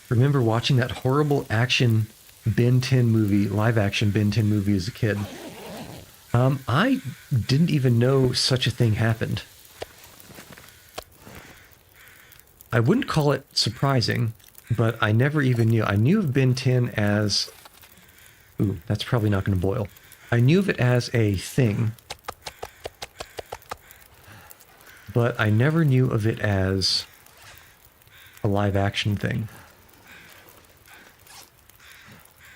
Remember watching that horrible action Ben 10 movie, live-action Ben 10 movie as a kid? I didn't even know such a thing happened. I wouldn't call it surprising, but I never even knew. I knew of Ben 10 as... Ooh, that's probably not going to boil. I knew of it as a thing, but I never knew of it as a live-action thing.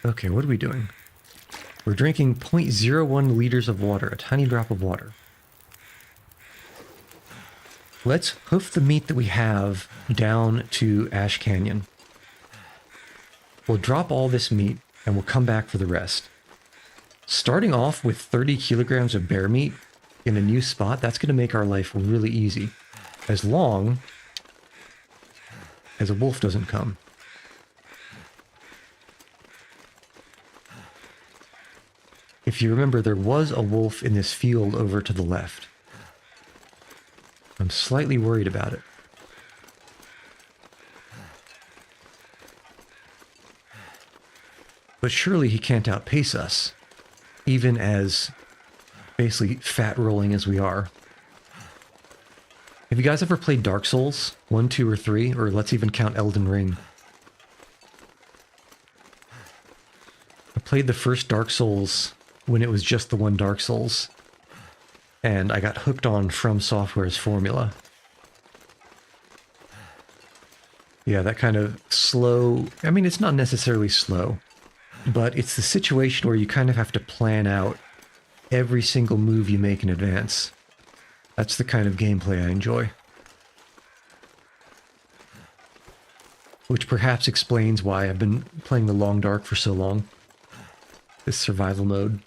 Okay, what are we doing? We're drinking 0.01 liters of water, a tiny drop of water. Let's hoof the meat that we have down to Ash Canyon. We'll drop all this meat, and we'll come back for the rest. Starting off with 30 kilograms of bear meat in a new spot, that's going to make our life really easy. As long as a wolf doesn't come. If you remember, there was a wolf in this field over to the left. I'm slightly worried about it. But surely he can't outpace us, even as basically fat rolling as we are. Have you guys ever played Dark Souls 1, 2, or 3? Or let's even count Elden Ring. I played the first Dark Souls when it was just the one Dark Souls. And I got hooked on From Software's formula. Yeah, that kind of slow... I mean, it's not necessarily slow. But it's the situation where you kind of have to plan out every single move you make in advance. That's the kind of gameplay I enjoy. Which perhaps explains why I've been playing the Long Dark for so long. This survival mode.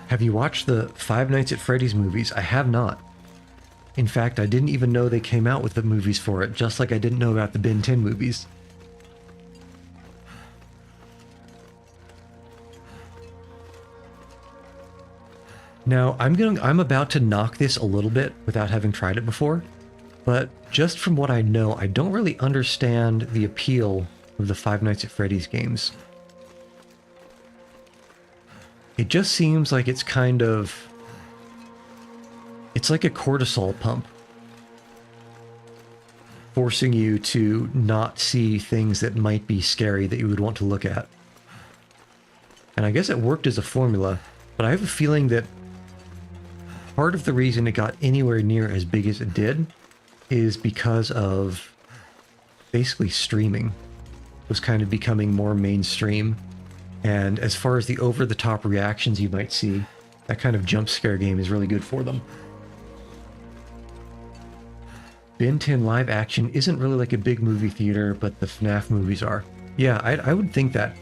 Have you watched the Five Nights at Freddy's movies? I have not. In fact, I didn't even know they came out with the movies for it, just like I didn't know about the Ben 10 movies. Now, I'm about to knock this a little bit without having tried it before, but just from what I know, I don't really understand the appeal of the Five Nights at Freddy's games. It just seems like it's kind of... It's like a cortisol pump. Forcing you to not see things that might be scary that you would want to look at. And I guess it worked as a formula, but I have a feeling that part of the reason it got anywhere near as big as it did is because of basically streaming was kind of becoming more mainstream. And as far as the over-the-top reactions you might see, that kind of jump scare game is really good for them. Ben 10 live action isn't really like a big movie theater, but the FNAF movies are. Yeah, I would think that.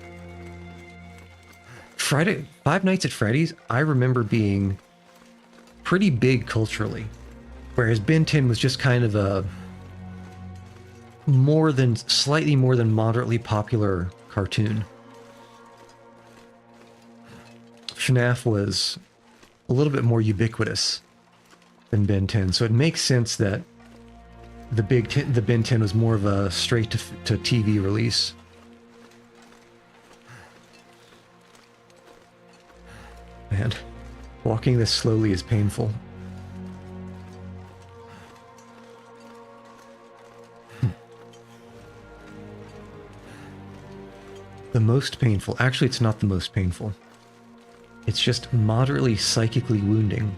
Five Nights at Freddy's, I remember being pretty big culturally, whereas Ben 10 was just kind of a slightly more than moderately popular cartoon. FNAF was a little bit more ubiquitous than Ben 10, so it makes sense that the Ben 10 was more of a straight to TV release. Man, walking this slowly is painful. The most painful. Actually, it's not the most painful. It's just moderately psychically wounding.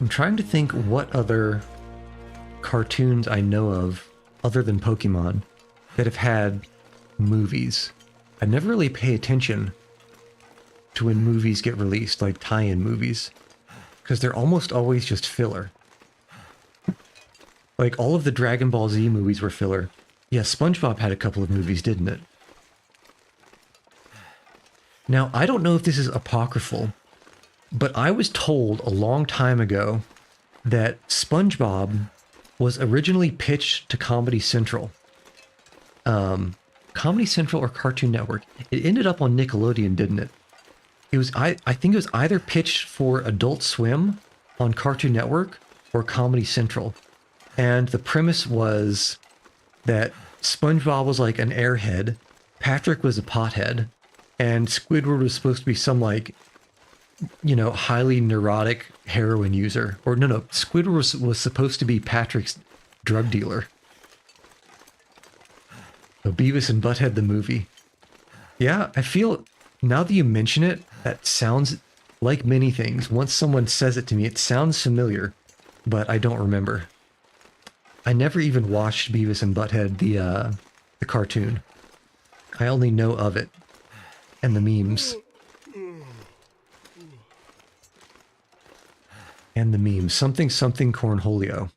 I'm trying to think what other cartoons I know of, other than Pokemon, that have had movies. I never really pay attention to when movies get released, like tie-in movies, because they're almost always just filler. Like, all of the Dragon Ball Z movies were filler. Yeah, SpongeBob had a couple of movies, didn't it? Now, I don't know if this is apocryphal, but I was told a long time ago that SpongeBob was originally pitched to Comedy Central. Comedy Central or Cartoon Network. It ended up on Nickelodeon, didn't it? It was I think it was either pitched for Adult Swim on Cartoon Network or Comedy Central. And the premise was that SpongeBob was like an airhead, Patrick was a pothead, and Squidward was supposed to be some, like, you know, highly neurotic heroin user. Or no, Squidward was supposed to be Patrick's drug dealer. So Beavis and Butthead the movie. Yeah, I feel, now that you mention it, that sounds like many things. Once someone says it to me, it sounds familiar, but I don't remember. I never even watched Beavis and Butthead, the cartoon. I only know of it and the memes. And the memes. Something Cornholio.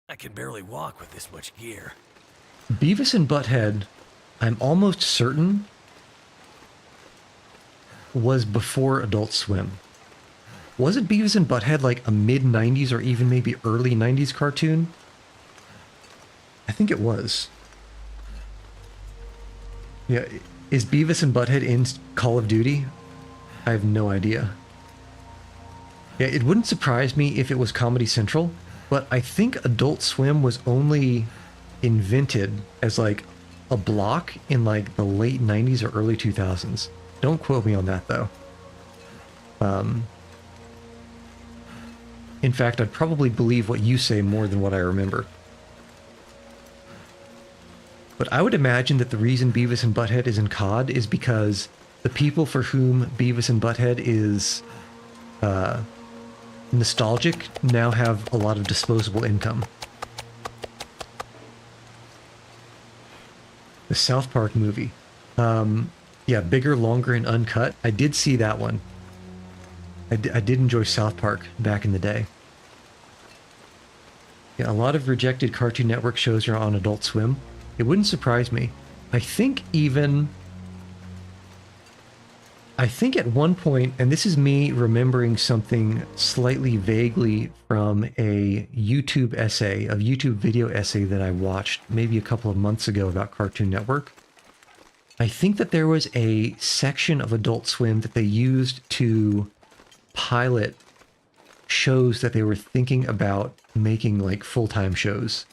I can barely walk with this much gear. Beavis and Butthead, I'm almost certain, was before Adult Swim. Wasn't Beavis and Butthead like a mid-90s or even maybe early 90s cartoon? I think it was. Yeah, is Beavis and Butthead in Call of Duty? I have no idea. Yeah, it wouldn't surprise me if it was Comedy Central, but I think Adult Swim was only invented as like a block in like the late 90s or early 2000s. Don't quote me on that though. In fact, I'd probably believe what you say more than what I remember. But I would imagine that the reason Beavis and Butthead is in COD is because the people for whom Beavis and Butthead is nostalgic now have a lot of disposable income. The South Park movie. Yeah, bigger, longer, and uncut. I did see that one. I did enjoy South Park back in the day. Yeah, a lot of rejected Cartoon Network shows are on Adult Swim. It wouldn't surprise me. I think at one point, and this is me remembering something slightly vaguely from a YouTube video essay that I watched maybe a couple of months ago about Cartoon Network. I think that there was a section of Adult Swim that they used to pilot shows that they were thinking about making like full-time shows.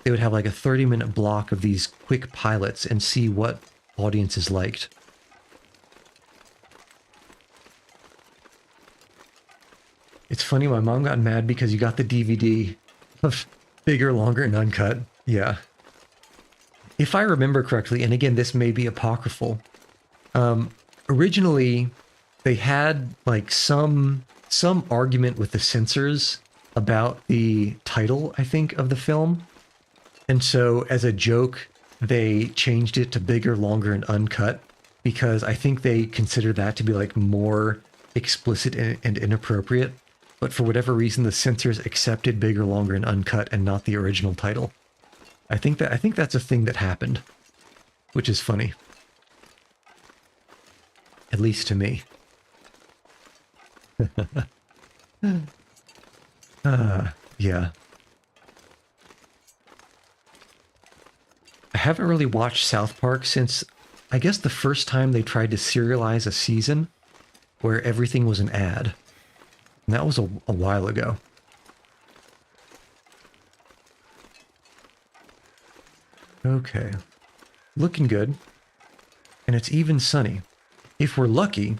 They would have like a 30-minute block of these quick pilots and see what audiences liked. It's funny, my mom got mad because you got the DVD of Bigger, Longer, and Uncut. Yeah. If I remember correctly, and again, this may be apocryphal, originally they had like some argument with the censors about the title, I think, of the film. And so as a joke, they changed it to Bigger, Longer, and Uncut because I think they consider that to be like more explicit and inappropriate. But for whatever reason, the censors accepted Bigger, Longer, and Uncut and not the original title. I think that's a thing that happened, which is funny. At least to me. Yeah. I haven't really watched South Park since, I guess, the first time they tried to serialize a season where everything was an ad. And that was a while ago. Okay. Looking good. And it's even sunny. If we're lucky,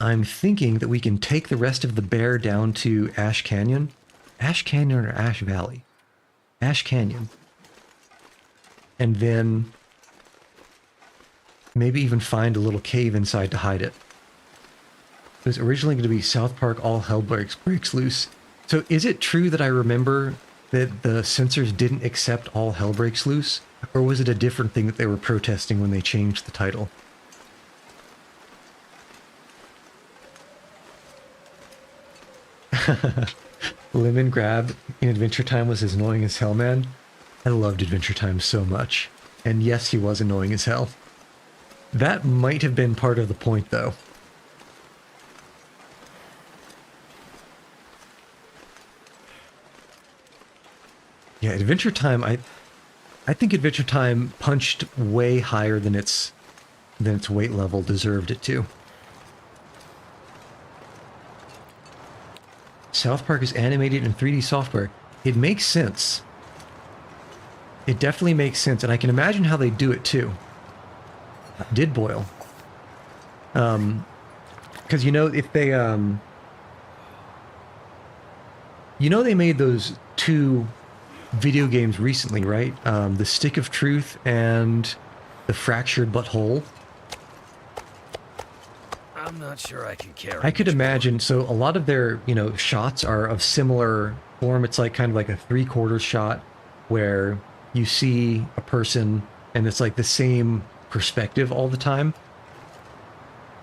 I'm thinking that we can take the rest of the bear down to Ash Canyon. Ash Canyon or Ash Valley? Ash Canyon. And then maybe even find a little cave inside to hide it. It was originally going to be South Park All Hell Breaks Loose. So is it true that I remember that the censors didn't accept All Hell Breaks Loose? Or was it a different thing that they were protesting when they changed the title? Lemon Grab in Adventure Time was as annoying as hell, man. I loved Adventure Time so much. And yes, he was annoying as hell. That might have been part of the point, though. Yeah, Adventure Time, I think Adventure Time punched way higher than its weight level deserved it to. South Park is animated in 3D software. It makes sense. It definitely makes sense, and I can imagine how they do it too. Did boil. Because you know, if they you know, they made those two video games recently, right? The Stick of Truth and the Fractured But Whole. I'm not sure I can carry. I could imagine. So a lot of their, you know, shots are of similar form. It's like kind of like a 3/4 shot where you see a person and it's like the same perspective all the time.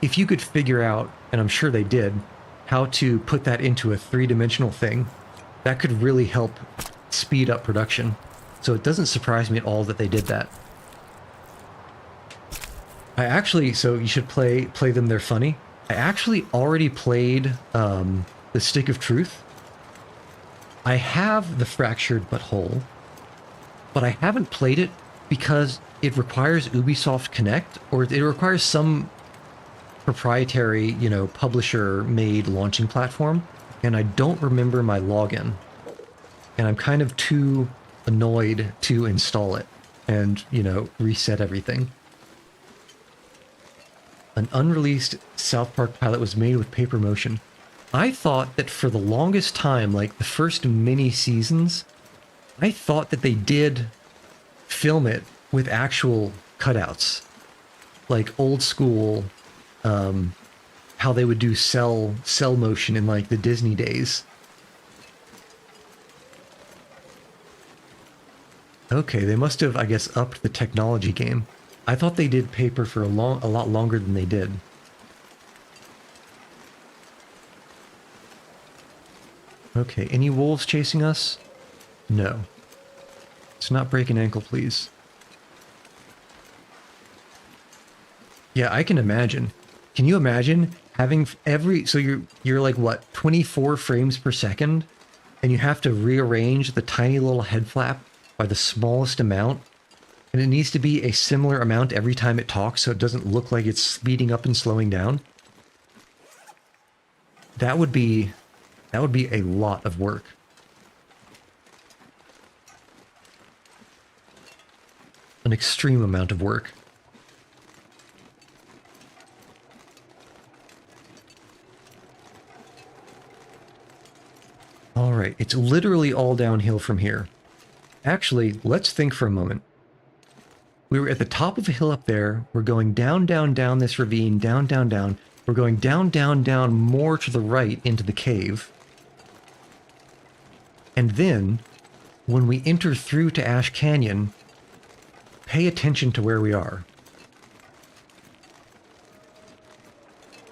If you could figure out, and I'm sure they did, how to put that into a 3-dimensional thing, that could really help speed up production. So it doesn't surprise me at all that they did that. I actually, so you should play them, they're funny. I actually already played the Stick of Truth. I have the Fractured But Whole, but I haven't played it because it requires Ubisoft Connect, or it requires some proprietary, you know, publisher-made launching platform, and I don't remember my login. And I'm kind of too annoyed to install it and, you know, reset everything. An unreleased South Park pilot was made with paper motion. I thought that for the longest time, like the first mini seasons, I thought that they did film it with actual cutouts. Like old school, how they would do cell motion in like the Disney days. Okay, they must have, I guess, upped the technology game. I thought they did paper for a lot longer than they did. Okay, any wolves chasing us? No. Let's not break an ankle, please. Yeah, I can imagine. Can you imagine having so you're like what, 24 frames per second, and you have to rearrange the tiny little head flap by the smallest amount, and it needs to be a similar amount every time it talks so it doesn't look like it's speeding up and slowing down? That would be a lot of work. An extreme amount of work. right, it's literally all downhill from here. Actually, let's think for a moment. We were at the top of a hill up there. We're going down, down, down this ravine, down, down, down. We're going down, down, down more to the right into the cave. And then, when we enter through to Ash Canyon, pay attention to where we are.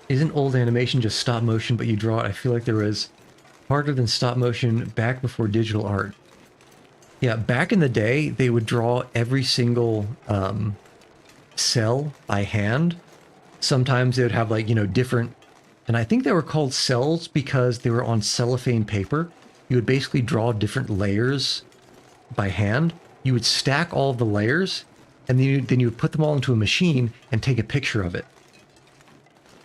Isn't old animation just stop motion, but you draw it? I feel like there was harder than stop motion back before digital art. Yeah, back in the day, they would draw every single cell by hand. Sometimes they would have, like, you know, different... And I think they were called cells because they were on cellophane paper. You would basically draw different layers by hand. You would stack all of the layers, and then you would put them all into a machine and take a picture of it.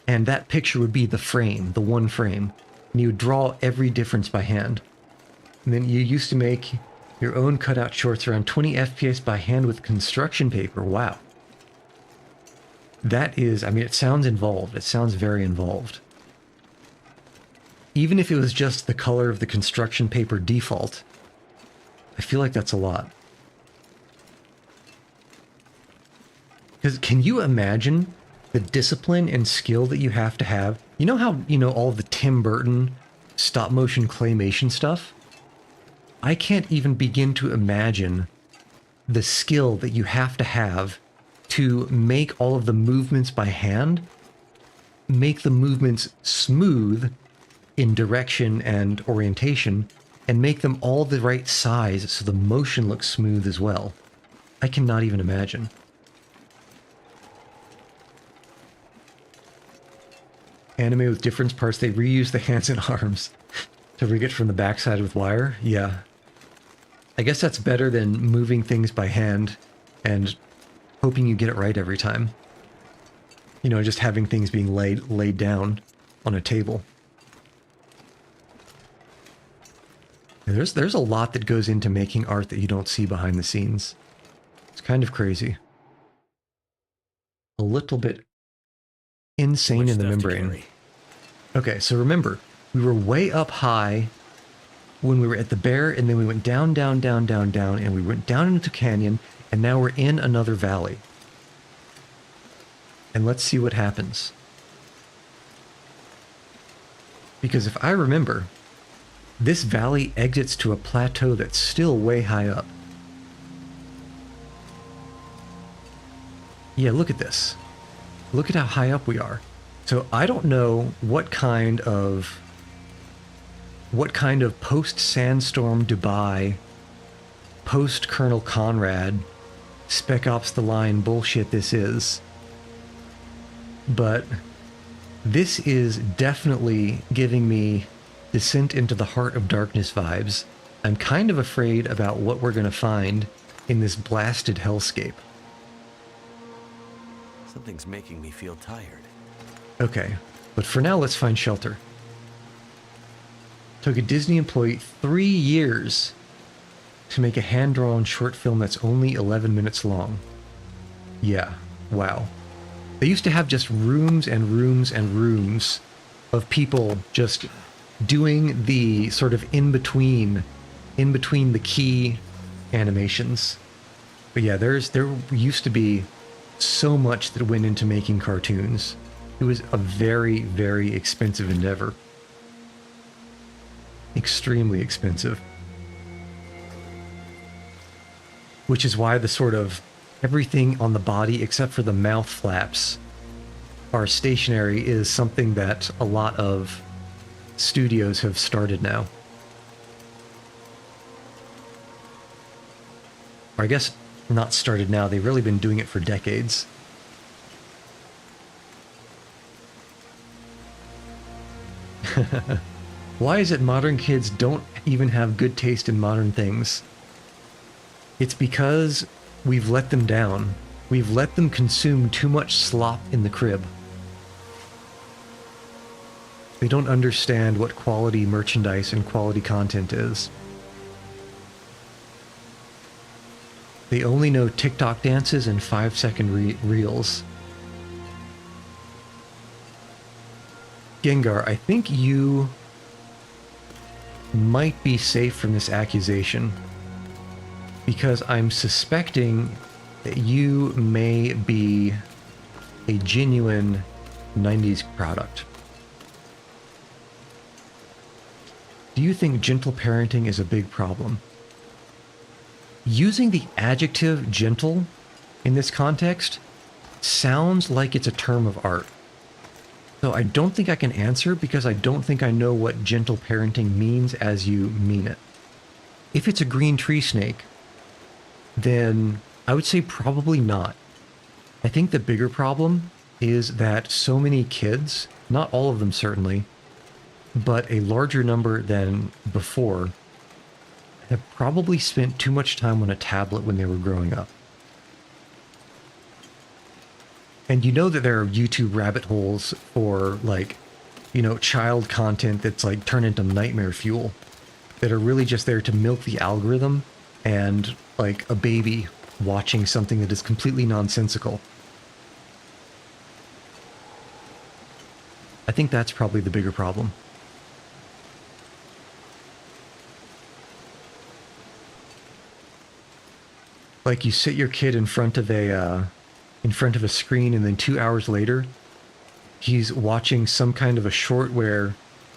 And that picture would be the frame, the one frame. And you would draw every difference by hand. And then you used to make your own cutout shorts around 20 FPS by hand with construction paper. Wow. That is, I mean, it sounds involved. It sounds very involved. Even if it was just the color of the construction paper default, I feel like that's a lot. Because can you imagine the discipline and skill that you have to have? You know how, you know, all the Tim Burton stop motion claymation stuff? I can't even begin to imagine the skill that you have to make all of the movements by hand, make the movements smooth in direction and orientation, and make them all the right size so the motion looks smooth as well. I cannot even imagine. Anime with different parts, they reuse the hands and arms to rig it from the backside with wire. Yeah. I guess that's better than moving things by hand and hoping you get it right every time. You know, just having things being laid down on a table. There's a lot that goes into making art that you don't see behind the scenes. It's kind of crazy. A little bit insane in the membrane. Okay, so remember, we were way up high when we were at the bear, and then we went down, down, down, down, down, and we went down into canyon, and now we're in another valley. And let's see what happens. Because if I remember, this valley exits to a plateau that's still way high up. Yeah, look at this. Look at how high up we are. So I don't know what kind of post-Sandstorm Dubai, post-Colonel Conrad, Spec Ops The Line bullshit this is. But this is definitely giving me Descent into the Heart of Darkness vibes. I'm kind of afraid about what we're going to find in this blasted hellscape. Something's making me feel tired. Okay, but for now, let's find shelter. Took a Disney employee 3 years to make a hand-drawn short film that's only 11 minutes long. Yeah, wow. They used to have just rooms and rooms and rooms of people just doing the sort of in between the key animations. But yeah, there used to be so much that went into making cartoons. It was a very, very expensive endeavor. Extremely expensive. Which is why the sort of everything on the body except for the mouth flaps are stationary is something that a lot of studios have started now. Or I guess not started now, they've really been doing it for decades. Why is it modern kids don't even have good taste in modern things? It's because we've let them down. We've let them consume too much slop in the crib. They don't understand what quality merchandise and quality content is. They only know TikTok dances and 5-second reels. Gengar, I think you might be safe from this accusation, because I'm suspecting that you may be a genuine 90s product. Do you think gentle parenting is a big problem? Using the adjective gentle in this context sounds like it's a term of art. So I don't think I can answer because I don't think I know what gentle parenting means as you mean it. If it's a green tree snake, then I would say probably not. I think the bigger problem is that so many kids, not all of them certainly, but a larger number than before, have probably spent too much time on a tablet when they were growing up. And you know that there are YouTube rabbit holes for, like, you know, child content that's like turned into nightmare fuel, that are really just there to milk the algorithm, and like a baby watching something that is completely nonsensical. I think that's probably the bigger problem. Like, you sit your kid in front of a screen, and then 2 hours later, he's watching some kind of a short where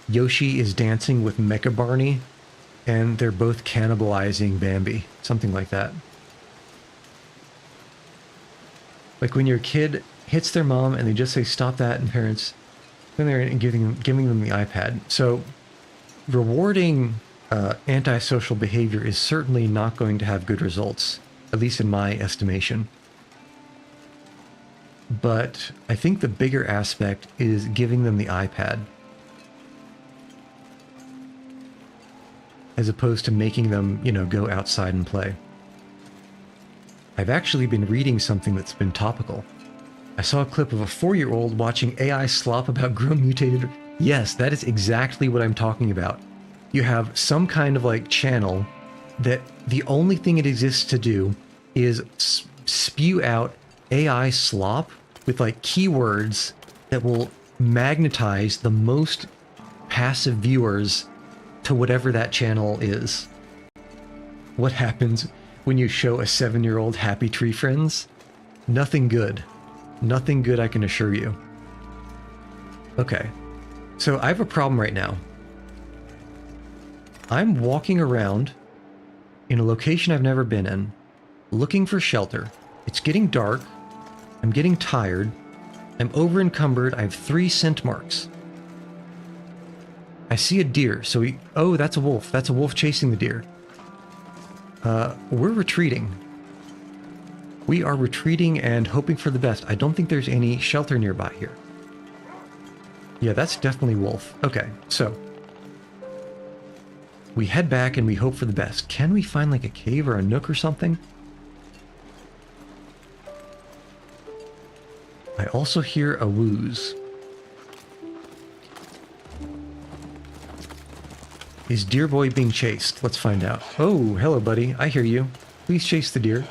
Yoshi is dancing with Mecha Barney, and they're both cannibalizing Bambi, something like that. Like when your kid hits their mom and they just say stop that, and parents then they're giving them the iPad. So rewarding antisocial behavior is certainly not going to have good results, at least in my estimation. But I think the bigger aspect is giving them the iPad, as opposed to making them, you know, go outside and play. I've actually been reading something that's been topical. I saw a clip of a 4-year-old watching AI slop about grown mutated. Yes, that is exactly what I'm talking about. You have some kind of like channel that the only thing it exists to do is spew out AI slop with like keywords that will magnetize the most passive viewers to whatever that channel is. What happens when you show a 7-year-old Happy Tree Friends? Nothing good. Nothing good, I can assure you. Okay, so I have a problem right now. I'm walking around in a location I've never been in, looking for shelter. It's getting dark. I'm getting tired. I'm over encumbered. I have 3 scent marks. I see a deer, so oh, that's a wolf. That's a wolf chasing the deer. We're retreating. We are retreating and hoping for the best. I don't think there's any shelter nearby here. Yeah, that's definitely wolf. Okay, so we head back and we hope for the best. Can we find like a cave or a nook or something? I also hear a wooze. Is Deer Boy being chased? Let's find out. Oh, hello, buddy. I hear you. Please chase the deer.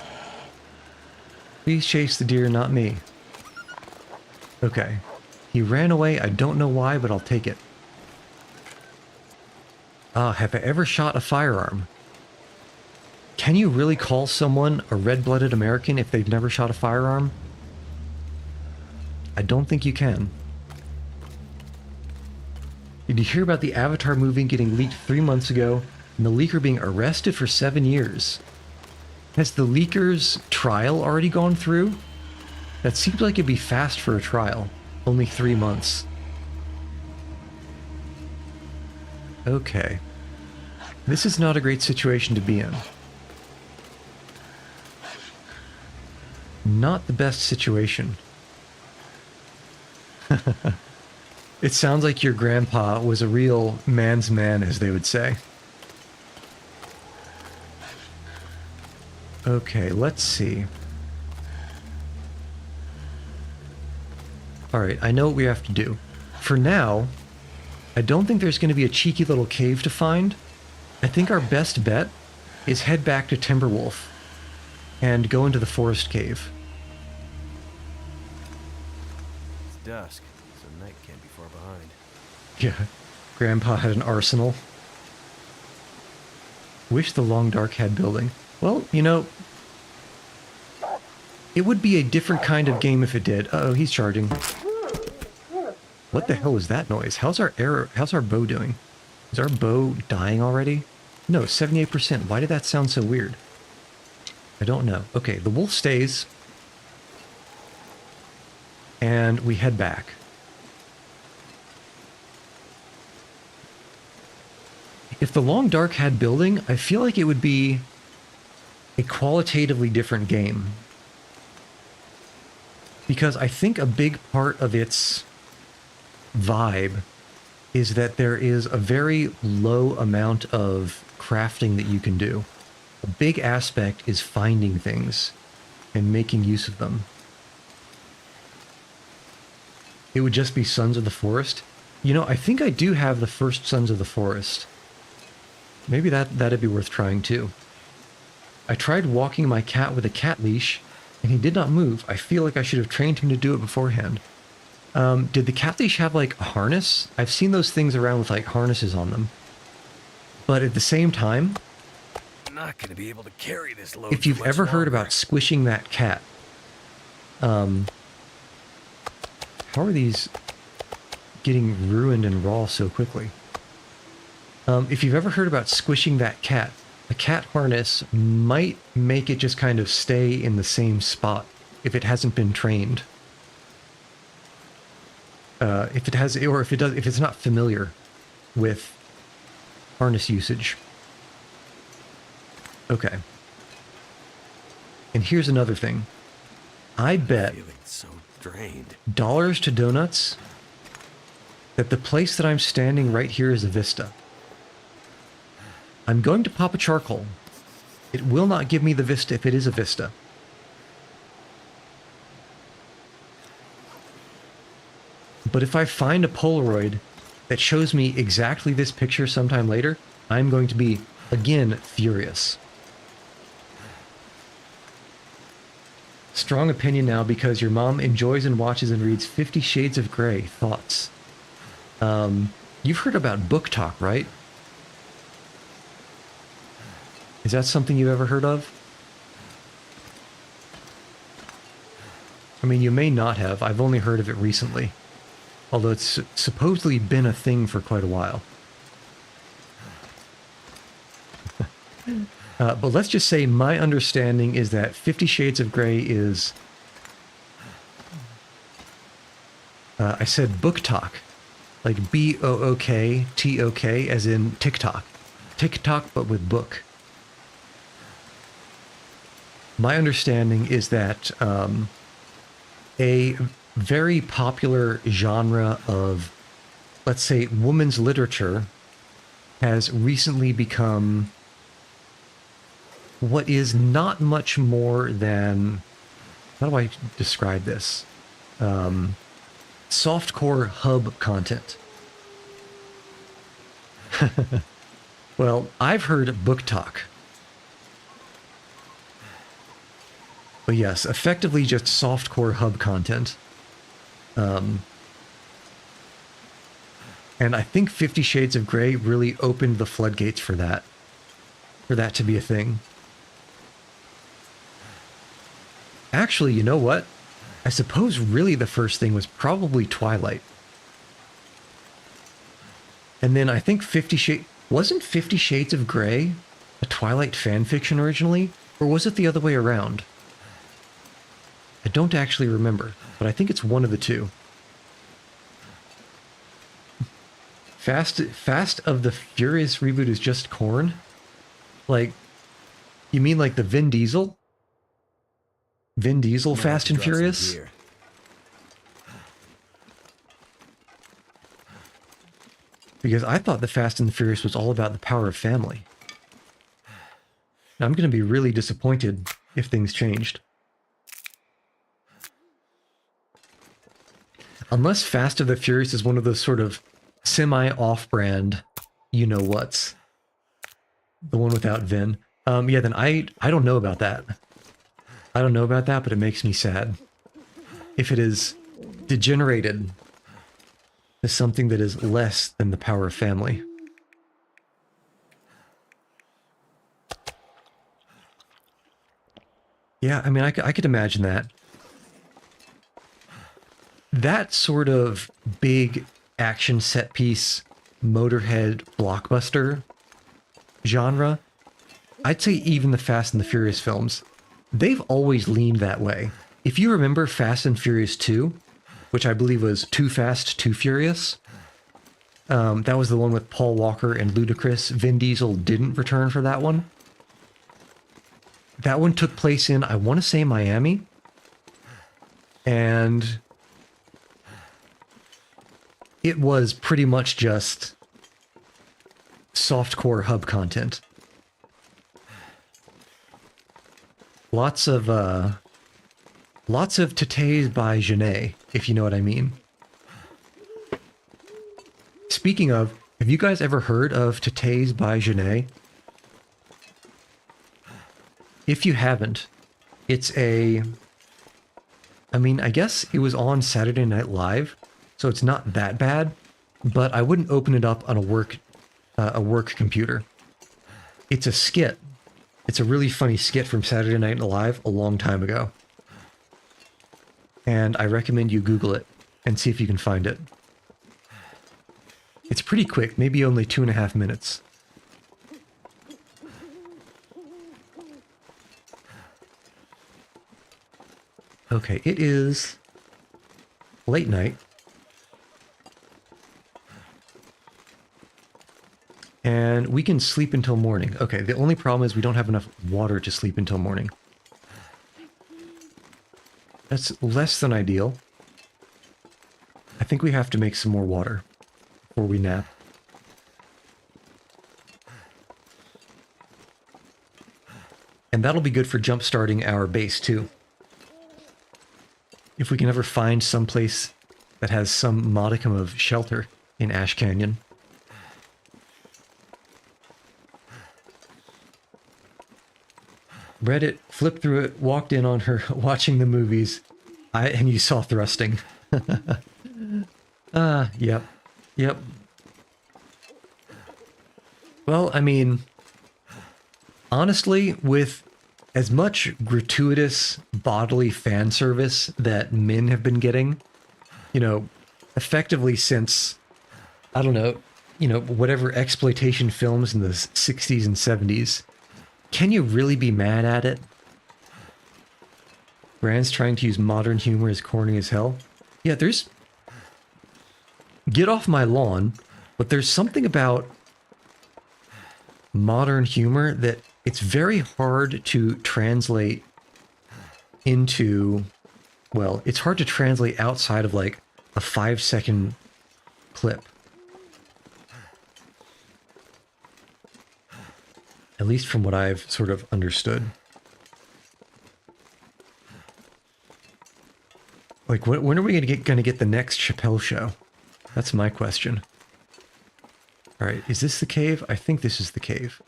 Please chase the deer, not me. Okay. He ran away. I don't know why, but I'll take it. Ah, have I ever shot a firearm? Can you really call someone a red-blooded American if they've never shot a firearm? I don't think you can. Did you hear about the Avatar movie getting leaked 3 months ago, and the leaker being arrested for 7 years? Has the leaker's trial already gone through? That seems like it'd be fast for a trial. Only 3 months. Okay. This is not a great situation to be in. Not the best situation. It sounds like your grandpa was a real man's man, as they would say. Okay, let's see. Alright, I know what we have to do. For now, I don't think there's going to be a cheeky little cave to find. I think our best bet is head back to Timberwolf and go into the forest cave. It's dusk, so night can't be far behind. Yeah, Grandpa had an arsenal. Wish the Long Dark had building. Well, you know, it would be a different kind of game if it did. Uh-oh, he's charging. What the hell was that noise? How's our bow doing? Is our bow dying already? No, 78%. Why did that sound so weird? I don't know. Okay, the wolf stays. And we head back. If the Long Dark had building, I feel like it would be a qualitatively different game. Because I think a big part of its vibe is that there is a very low amount of crafting that you can do. A big aspect is finding things and making use of them. It would just be Sons of the Forest. You know, I think I do have the first Sons of the Forest. Maybe that'd be worth trying too. I tried walking my cat with a cat leash, and he did not move. I feel like I should have trained him to do it beforehand. Did the cat leash have like a harness? I've seen those things around with like harnesses on them. But at the same time, I'm not gonna be able to carry this load. if you've ever heard about squishing that cat, how are these getting ruined and raw so quickly? If you've ever heard about squishing that cat, a cat harness might make it just kind of stay in the same spot if it hasn't been trained. If it has, or if it does, if it's not familiar with harness usage. Okay. And here's another thing. I bet Feeling so drained. dollars to donuts that the place that I'm standing right here is a vista. I'm going to pop a charcoal. It will not give me the vista if it is a vista. But if I find a Polaroid that shows me exactly this picture sometime later, I'm going to be, again, furious. Strong opinion now because your mom enjoys and watches and reads 50 Shades of Grey. Thoughts? You've heard about book talk, right? Is that something you've ever heard of? I mean, you may not have. I've only heard of it recently. Although it's supposedly been a thing for quite a while. But let's just say my understanding is that 50 Shades of Grey is... I said book talk. Like B-O-O-K-T-O-K, as in TikTok. TikTok, but with book. My understanding is that a very popular genre of, let's say, women's literature has recently become what is not much more than, how do I describe this? Softcore hub content. Well, I've heard book talk. But yes, effectively just softcore hub content. And I think 50 Shades of Grey really opened the floodgates for that to be a thing. Actually, you know what? I suppose really the first thing was probably Twilight. And then I think wasn't 50 Shades of Grey a Twilight fanfiction originally? Or was it the other way around? I don't actually remember, but I think it's one of the two. Fast of the Furious reboot is just corn? Like, you mean like the Vin Diesel? Vin Diesel Fast and Furious? Because I thought the Fast and the Furious was all about the power of family. Now, I'm going to be really disappointed if things changed. Unless Fast of the Furious is one of those sort of semi-off-brand you-know-whats. The one without Vin. Yeah, then I don't know about that. I don't know about that, but it makes me sad. If it is degenerated to something that is less than the power of family. Yeah, I mean, I could imagine that. That sort of big action set piece, Motorhead blockbuster genre, I'd say even the Fast and the Furious films, they've always leaned that way. If you remember Fast and Furious 2, which I believe was Too Fast, Too Furious, that was the one with Paul Walker and Ludacris. Vin Diesel didn't return for that one. That one took place in, I want to say, Miami. And it was pretty much just softcore hub content. Lots of Tétés by Genet, if you know what I mean. Speaking of, have you guys ever heard of Tétés by Genet? If you haven't, it's I mean, I guess it was on Saturday Night Live, so it's not that bad, but I wouldn't open it up on a work computer. It's a skit. It's a really funny skit from Saturday Night Live a long time ago. And I recommend you Google it and see if you can find it. It's pretty quick, maybe only 2.5 minutes. Okay, it is late night. And we can sleep until morning. Okay, the only problem is we don't have enough water to sleep until morning. That's less than ideal. I think we have to make some more water before we nap. And that'll be good for jump-starting our base, too. If we can ever find some place that has some modicum of shelter in Ash Canyon. Read it, flipped through it, walked in on her watching the movies, and you saw thrusting. Yep. Yep. Well, I mean, honestly, with as much gratuitous bodily fan service that men have been getting, you know, effectively since, I don't know, you know, whatever exploitation films in the 60s and 70s, can you really be mad at it? Brand's trying to use modern humor as corny as hell. Yeah, there's... Get off my lawn, but there's something about modern humor that it's very hard to translate into... Well, it's hard to translate outside of like a 5-second clip. At least from what I've sort of understood. Like, when are we gonna get the next Chappelle show? That's my question. All right, is this the cave? I think this is the cave.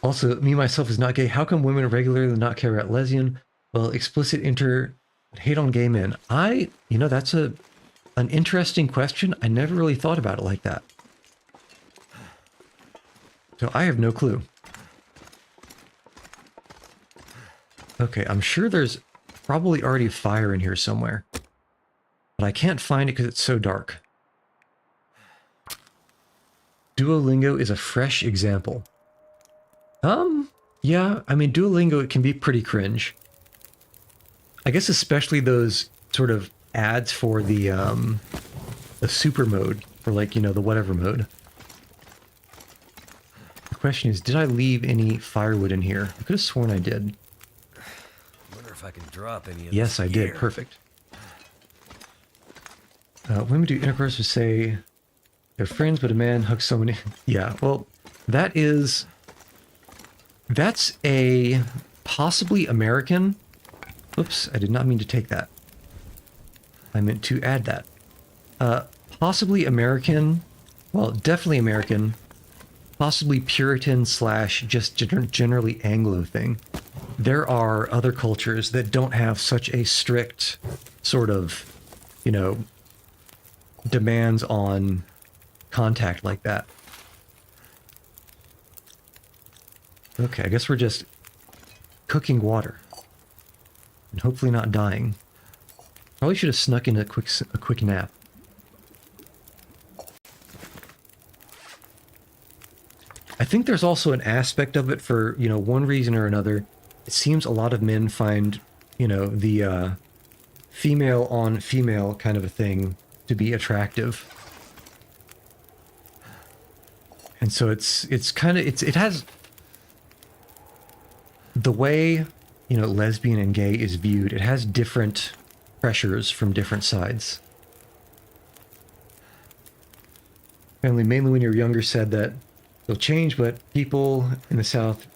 Also, me myself is not gay. How come women regularly not care about lesbian? Well, explicit hate on gay men. You know, that's an interesting question. I never really thought about it like that. So I have no clue. Okay, I'm sure there's probably already fire in here somewhere. But I can't find it because it's so dark. Duolingo is a fresh example. Yeah, I mean, Duolingo, it can be pretty cringe. I guess especially those sort of ads for the super mode, or like, you know, the whatever mode. The question is, did I leave any firewood in here? I could have sworn I did. Wonder if I can drop any of Yes, this I gear. did. Perfect. Women do intercourse to say they're friends, but a man hugs so many. Yeah, well, that's a possibly American. Oops, I did not mean to take that. I meant to add that. Possibly American, well, definitely American, possibly Puritan / just generally Anglo thing. There are other cultures that don't have such a strict sort of, you know, demands on contact like that. Okay, I guess we're just cooking water. And hopefully not dying. Probably should have snuck in a quick nap. I think there's also an aspect of it for, you know, one reason or another. It seems a lot of men find, you know, the female on female kind of a thing to be attractive. And so it has the way, you know, lesbian and gay is viewed. It has different pressures from different sides. Family, mainly when you're younger, said that they'll change, but people in the South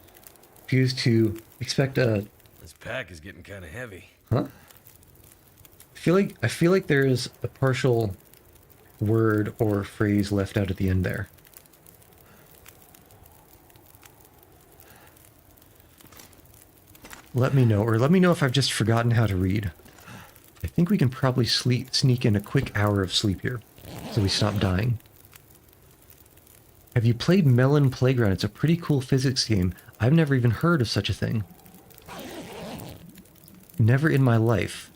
refuse to expect a... This pack is getting kind of heavy. Huh? I feel like there's a partial word or phrase left out at the end there. Let me know, or let me know if I've just forgotten how to read. I think we can probably sneak in a quick hour of sleep here, so we stop dying. Have you played Melon Playground? It's a pretty cool physics game. I've never even heard of such a thing. Never in my life.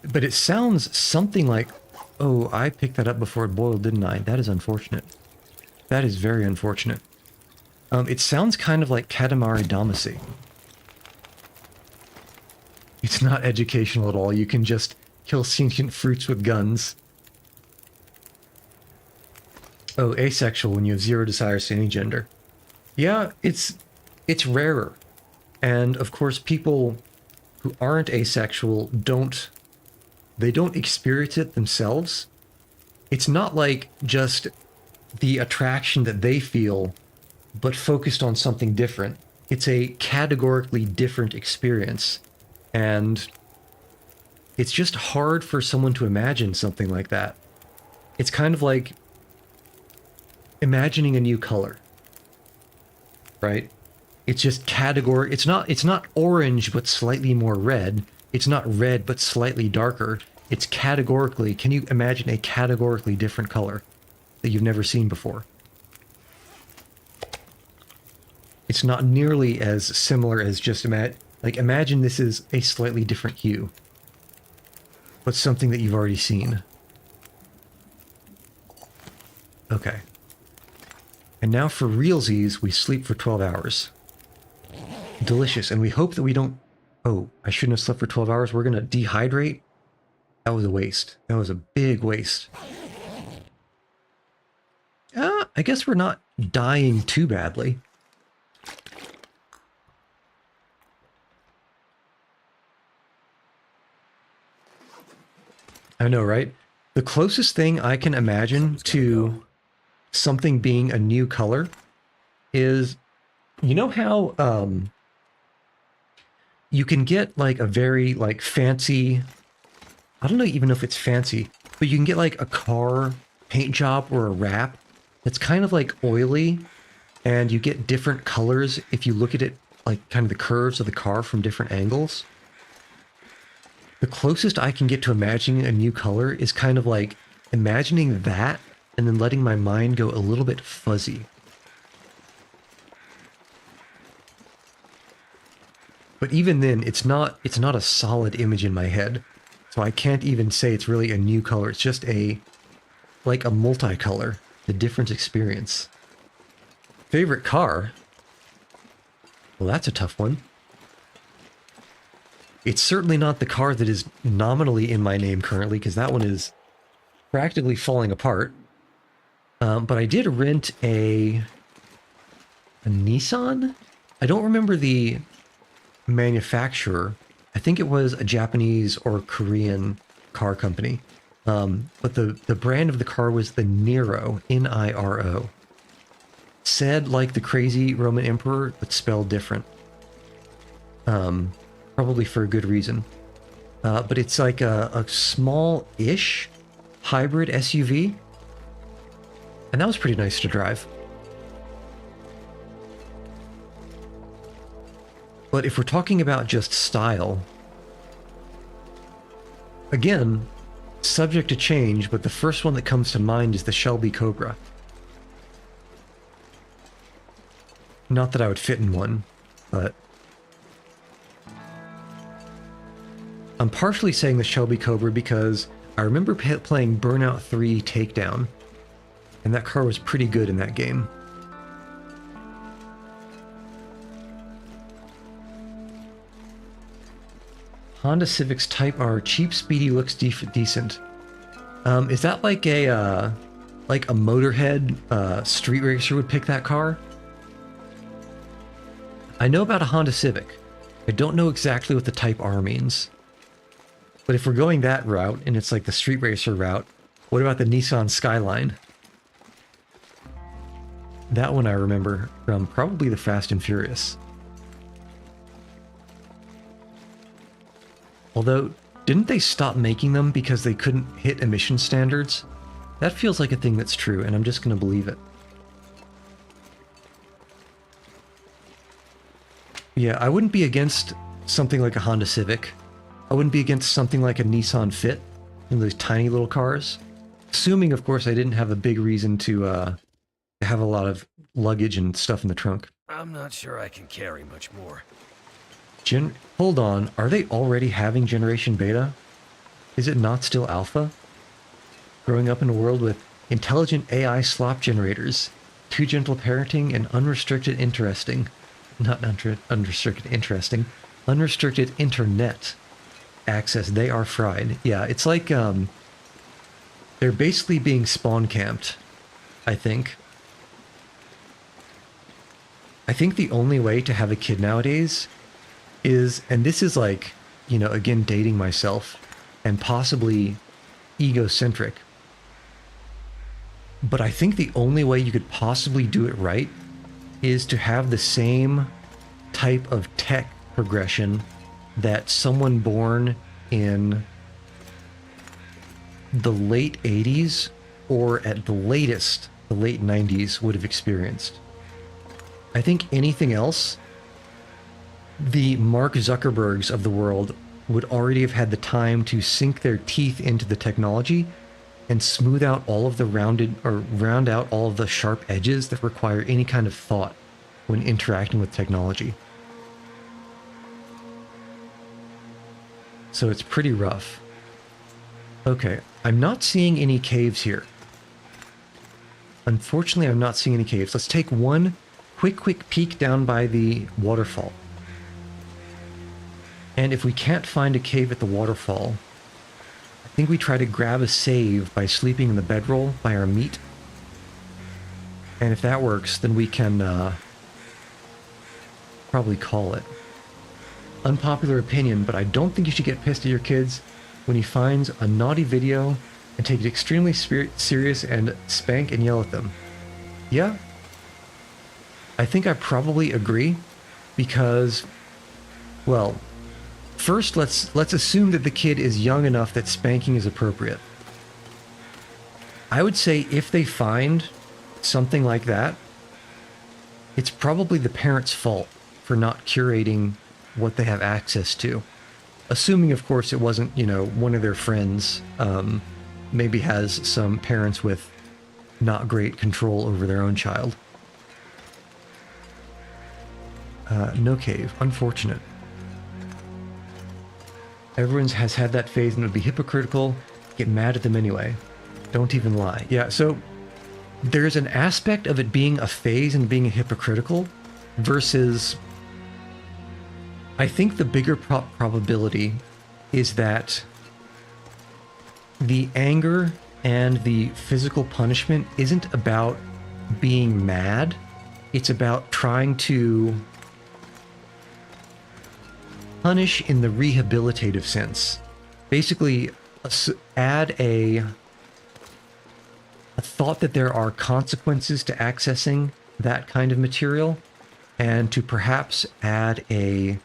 But it sounds something like, oh, I picked that up before it boiled, didn't I? That is unfortunate. That is very unfortunate. It sounds kind of like Katamari Damacy. It's not educational at all. You can just kill sentient fruits with guns. Oh, asexual when you have zero desires to any gender. Yeah, it's rarer. And of course, people who aren't asexual don't experience it themselves. It's not like just the attraction that they feel, but focused on something different. It's a categorically different experience. And it's just hard for someone to imagine something like that. It's kind of like imagining a new color, right? It's just it's not orange but slightly more red. It's not red but slightly darker. It's categorically, can you imagine a categorically different color that you've never seen before? It's not nearly as similar as just imagine this is a slightly different hue, but something that you've already seen. Okay. And now for realsies, we sleep for 12 hours. Delicious. And we hope that we don't... Oh, I shouldn't have slept for 12 hours. We're going to dehydrate. That was a waste. That was a big waste. I guess we're not dying too badly. I know, right? The closest thing I can imagine to something being a new color is, you know how you can get like a very like fancy, I don't know even know if it's fancy, but you can get like a car paint job or a wrap that's kind of like oily, and you get different colors if you look at it, like kind of the curves of the car from different angles. The closest I can get to imagining a new color is kind of like imagining that and then letting my mind go a little bit fuzzy. But even then, it's not a solid image in my head. So I can't even say it's really a new color. It's just like a multicolor, the different experience. Favorite car? Well, that's a tough one. It's certainly not the car that is nominally in my name currently, because that one is practically falling apart. But I did rent a Nissan? I don't remember the manufacturer. I think it was a Japanese or Korean car company. But the brand of the car was the Niro, N-I-R-O. Said like the crazy Roman emperor, but spelled different. Probably for a good reason. But it's like a small-ish hybrid SUV. And that was pretty nice to drive. But if we're talking about just style, again, subject to change, but the first one that comes to mind is the Shelby Cobra. Not that I would fit in one, but I'm partially saying the Shelby Cobra because I remember playing Burnout 3 Takedown, and that car was pretty good in that game. Honda Civics Type R, cheap, speedy, looks decent. Is that like a Motorhead street racer would pick that car? I know about a Honda Civic. I don't know exactly what the Type R means. But if we're going that route, and it's like the street racer route, what about the Nissan Skyline? That one I remember from probably the Fast and Furious. Although, didn't they stop making them because they couldn't hit emission standards? That feels like a thing that's true, and I'm just going to believe it. Yeah, I wouldn't be against something like a Honda Civic. I wouldn't be against something like a Nissan Fit, those tiny little cars. Assuming, of course, I didn't have a big reason to have a lot of luggage and stuff in the trunk. I'm not sure I can carry much more. Hold on, are they already having Generation Beta? Is it not still Alpha? Growing up in a world with intelligent AI slop generators, too gentle parenting, and unrestricted interesting. Not unrestricted interesting. Unrestricted internet access. They are fried. Yeah, it's like, they're basically being spawn camped, I think. I think the only way to have a kid nowadays is, and this is like, you know, again, dating myself and possibly egocentric, but I think the only way you could possibly do it right is to have the same type of tech progression that someone born in the late 80s or at the latest, the late 90s would have experienced. I think anything else, the Mark Zuckerbergs of the world would already have had the time to sink their teeth into the technology and smooth out all of the round out all of the sharp edges that require any kind of thought when interacting with technology. So it's pretty rough. Okay, I'm not seeing any caves here. Unfortunately, I'm not seeing any caves. Let's take one quick peek down by the waterfall. And if we can't find a cave at the waterfall, I think we try to grab a save by sleeping in the bedroll by our meat. And if that works, then we can probably call it. Unpopular opinion, but I don't think you should get pissed at your kids when he finds a naughty video and take it extremely serious and spank and yell at them. Yeah, I think I probably agree because, well, first let's assume that the kid is young enough that spanking is appropriate. I would say if they find something like that, it's probably the parent's fault for not curating what they have access to. Assuming, of course, it wasn't, you know, one of their friends maybe has some parents with not great control over their own child. No cave. Unfortunate. Everyone has had that phase and it would be hypocritical. Get mad at them anyway. Don't even lie. Yeah, so there's an aspect of it being a phase and being hypocritical versus... I think the bigger probability is that the anger and the physical punishment isn't about being mad. It's about trying to punish in the rehabilitative sense. Basically, add a thought that there are consequences to accessing that kind of material, and to perhaps add a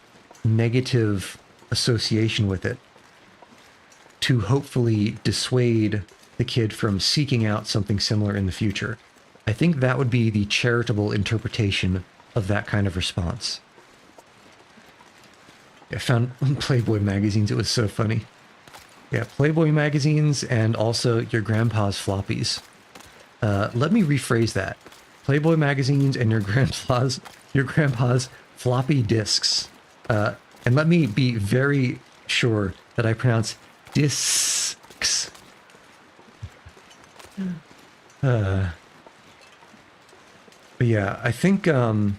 negative association with it to hopefully dissuade the kid from seeking out something similar in the future. I think that would be the charitable interpretation of that kind of response. I found Playboy magazines. It was so funny. Yeah, Playboy magazines and also your grandpa's floppies. Let me rephrase that. Playboy magazines and your grandpa's floppy disks. And let me be very sure that I pronounce discs. But yeah, I think unless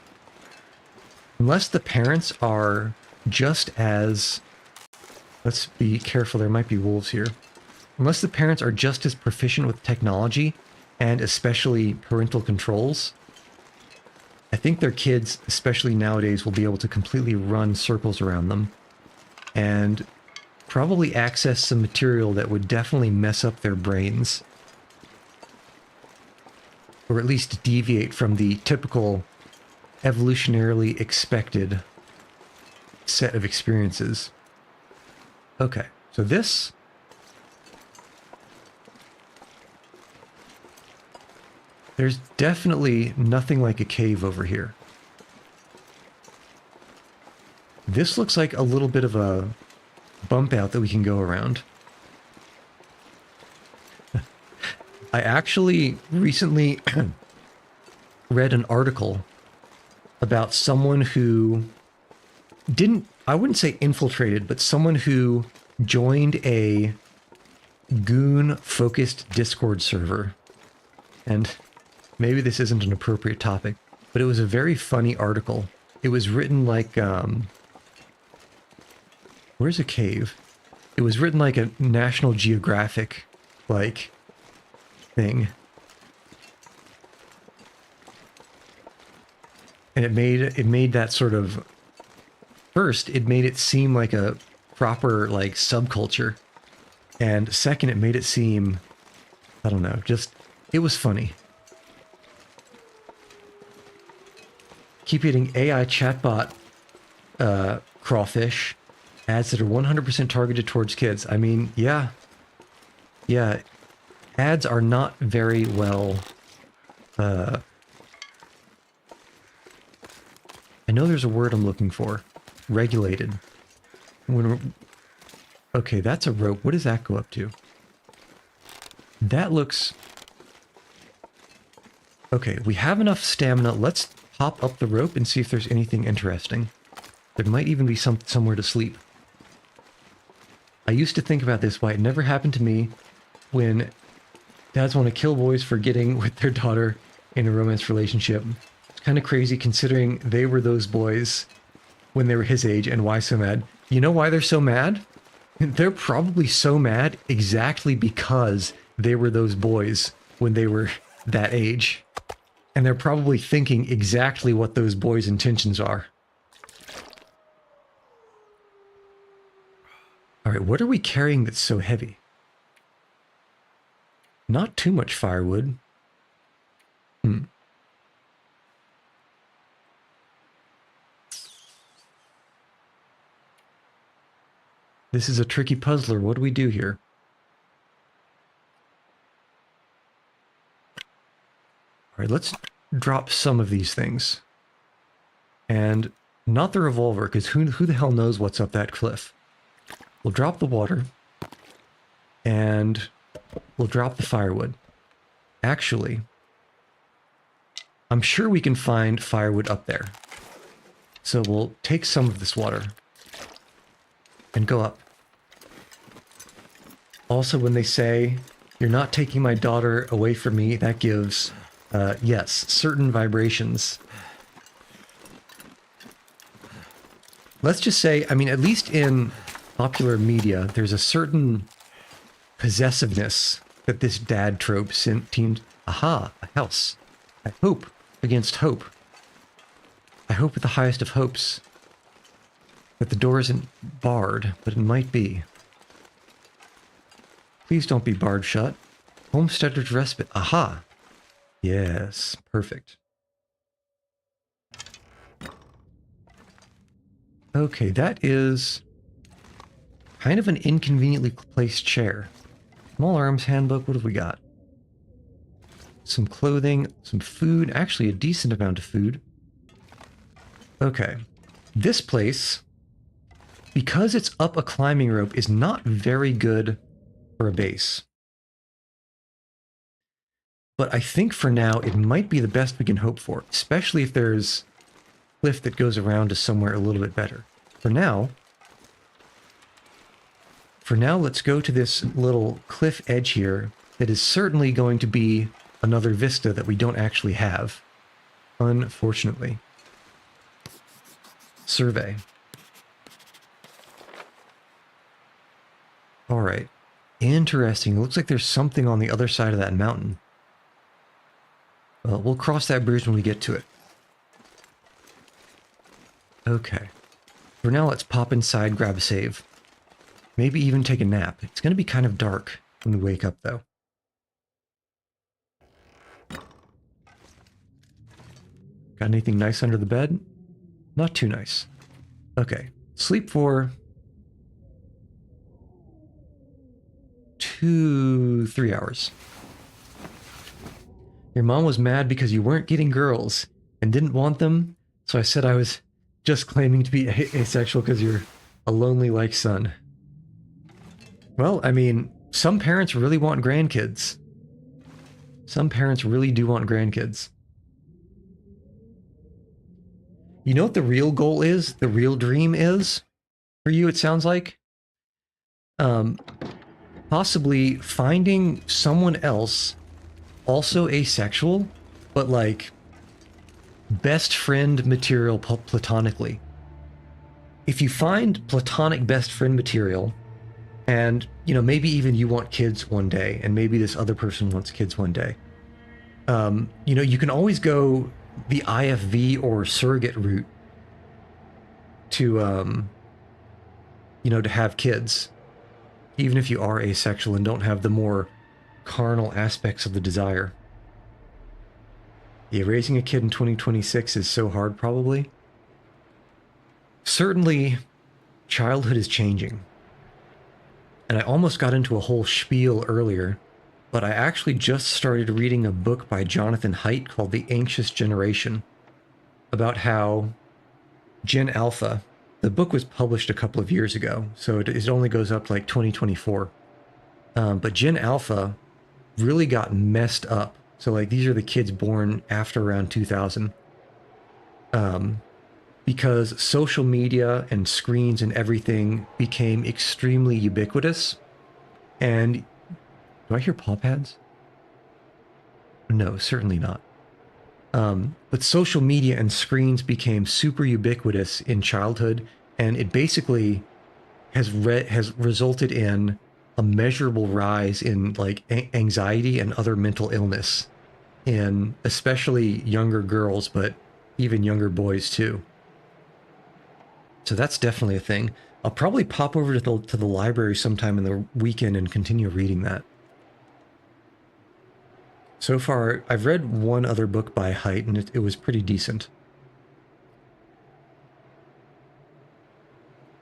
the parents are just as, let's be careful, there might be wolves here. Unless the parents are just as proficient with technology, and especially parental controls, I think their kids, especially nowadays, will be able to completely run circles around them and probably access some material that would definitely mess up their brains. Or at least deviate from the typical evolutionarily expected set of experiences. Okay, so this... There's definitely nothing like a cave over here. This looks like a little bit of a bump out that we can go around. I actually recently read an article about someone who didn't, I wouldn't say infiltrated, but someone who joined a goon-focused Discord server. And maybe this isn't an appropriate topic, but it was a very funny article. It was written like, where's a cave? It was written like a National Geographic, like, thing. And it made that sort of, first, it made it seem like a proper, like, subculture. And second, it made it seem, I don't know, just, it was funny. Keep hitting AI chatbot crawfish ads that are 100% targeted towards kids. I mean, yeah. Yeah. Ads are not very well... I know there's a word I'm looking for. Regulated. Okay, that's a rope. What does that go up to? That looks... Okay, we have enough stamina. Let's hop up the rope and see if there's anything interesting. There might even be somewhere to sleep. I used to think about this, why it never happened to me when dads want to kill boys for getting with their daughter in a romance relationship. It's kind of crazy considering they were those boys when they were his age, and why so mad? You know why they're so mad? They're probably so mad exactly because they were those boys when they were that age. And they're probably thinking exactly what those boys' intentions are. Alright, what are we carrying that's so heavy? Not too much firewood. This is a tricky puzzler. What do we do here? Alright, let's drop some of these things. And not the revolver, because who the hell knows what's up that cliff? We'll drop the water. And we'll drop the firewood. Actually, I'm sure we can find firewood up there. So we'll take some of this water and go up. Also, when they say, "You're not taking my daughter away from me," that gives, yes, certain vibrations. Let's just say, I mean, at least in popular media, there's a certain possessiveness that this dad trope seems. Aha, a house. I hope against hope. I hope with the highest of hopes that the door isn't barred, but it might be. Please don't be barred shut. Homesteader's respite. Aha. Yes, perfect. Okay, that is kind of an inconveniently placed chair. Small Arms Handbook, what have we got? Some clothing, some food, actually a decent amount of food. Okay. This place, because it's up a climbing rope, is not very good for a base. But I think for now, it might be the best we can hope for, especially if there's a cliff that goes around to somewhere a little bit better. For now, let's go to this little cliff edge here that is certainly going to be another vista that we don't actually have, unfortunately. Survey. All right. Interesting. It looks like there's something on the other side of that mountain. Well, we'll cross that bridge when we get to it. Okay. For now, let's pop inside, grab a save. Maybe even take a nap. It's going to be kind of dark when we wake up, though. Got anything nice under the bed? Not too nice. Okay. Sleep for 3 hours. Your mom was mad because you weren't getting girls and didn't want them, so I said I was just claiming to be asexual because you're a lonely-like son. Well, I mean, some parents really want grandkids. Some parents really do want grandkids. You know what the real goal is? The real dream is? For you, it sounds like? Possibly finding someone else also asexual, but like best friend material platonically. If you find platonic best friend material, and you know, maybe even you want kids one day, and maybe this other person wants kids one day, you know, you can always go the IFV or surrogate route to you know, to have kids, even if you are asexual and don't have the more carnal aspects of the desire. Yeah, raising a kid in 2026 is so hard, probably. Certainly, childhood is changing. And I almost got into a whole spiel earlier, but I actually just started reading a book by Jonathan Haidt called The Anxious Generation, about how Gen Alpha, the book was published a couple of years ago, so it only goes up to like 2024. But Gen Alpha really got messed up. So like these are the kids born after around 2000. Because social media and screens and everything became extremely ubiquitous. And do I hear paw pads? No, certainly not. But social media and screens became super ubiquitous in childhood, and it basically has resulted in a measurable rise in like anxiety and other mental illness in especially younger girls, but even younger boys too. So that's definitely a thing. I'll probably pop over to the library sometime in the weekend and continue reading that. So far, I've read one other book by Haidt, and it was pretty decent.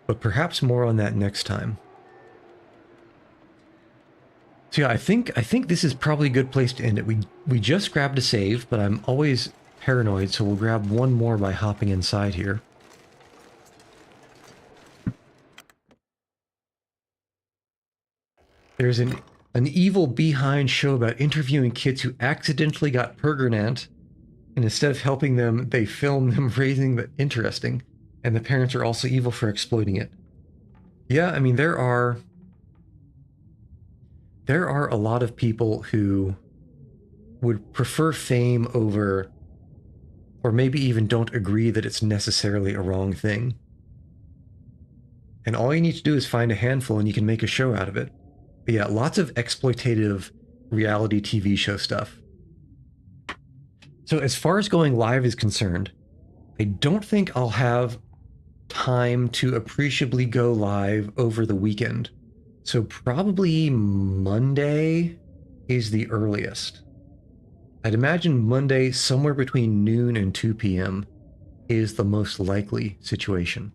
But perhaps more on that next time. So yeah, I think this is probably a good place to end it. We just grabbed a save, but I'm always paranoid, so we'll grab one more by hopping inside here. There's an evil behind show about interviewing kids who accidentally got pregnant, and instead of helping them, they film them raising the interesting, and the parents are also evil for exploiting it. Yeah, I mean, there are a lot of people who would prefer fame over, or maybe even don't agree that it's necessarily a wrong thing. And all you need to do is find a handful and you can make a show out of it. But yeah, lots of exploitative reality TV show stuff. So as far as going live is concerned, I don't think I'll have time to appreciably go live over the weekend. So probably Monday is the earliest. I'd imagine Monday somewhere between noon and 2 p.m. is the most likely situation.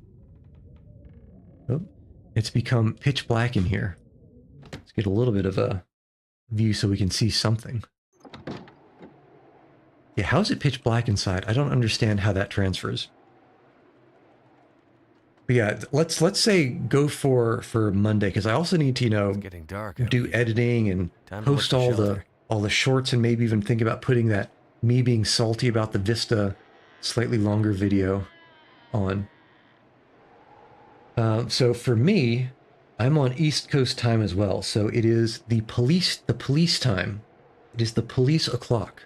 Oh, it's become pitch black in here. Let's get a little bit of a view so we can see something. Yeah, how is it pitch black inside? I don't understand how that transfers. But yeah, let's say go for Monday, because I also need to, you know, It's getting dark do editing and post all the all the shorts and maybe even think about putting that me being salty about the Vista slightly longer video on. So for me, I'm on East Coast time as well. So it is the police time. It is the police o'clock.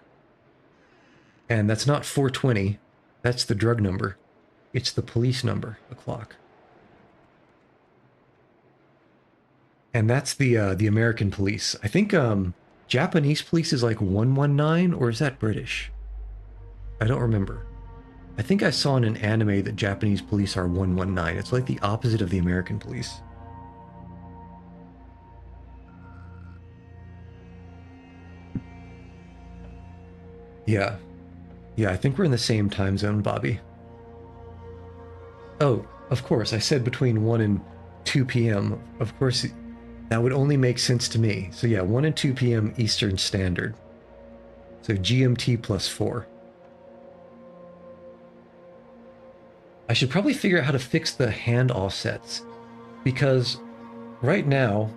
And that's not 420. That's the drug number. It's the police number o'clock. And that's the American police. I think Japanese police is like 119, or is that British? I don't remember. I think I saw in an anime that Japanese police are 119. It's like the opposite of the American police. Yeah. Yeah, I think we're in the same time zone, Bobby. Oh, of course, I said between 1 and 2 p.m. Of course, that would only make sense to me. So yeah, 1 and 2 p.m. Eastern Standard. So GMT plus 4. I should probably figure out how to fix the hand offsets, because right now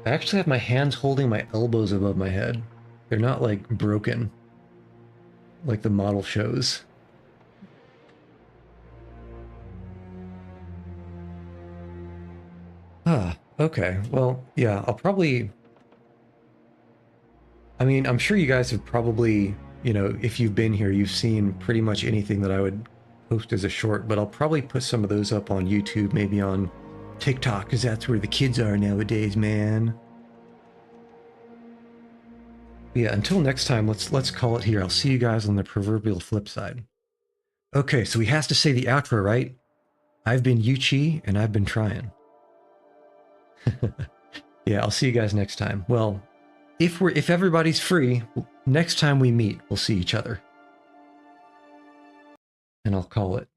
I actually have my hands holding my elbows above my head. They're not like broken like the model shows. Okay. Well, yeah, I'll probably... I mean, I'm sure you guys have probably, you know, if you've been here, you've seen pretty much anything that I would post as a short, but I'll probably put some of those up on YouTube, maybe on TikTok, because that's where the kids are nowadays, man. Yeah, until next time, let's call it here. I'll see you guys on the proverbial flip side. Okay, so he has to say the outro, right? I've been Yuchi, and I've been trying. Yeah, I'll see you guys next time. Well, if everybody's free, next time we meet, we'll see each other. And I'll call it.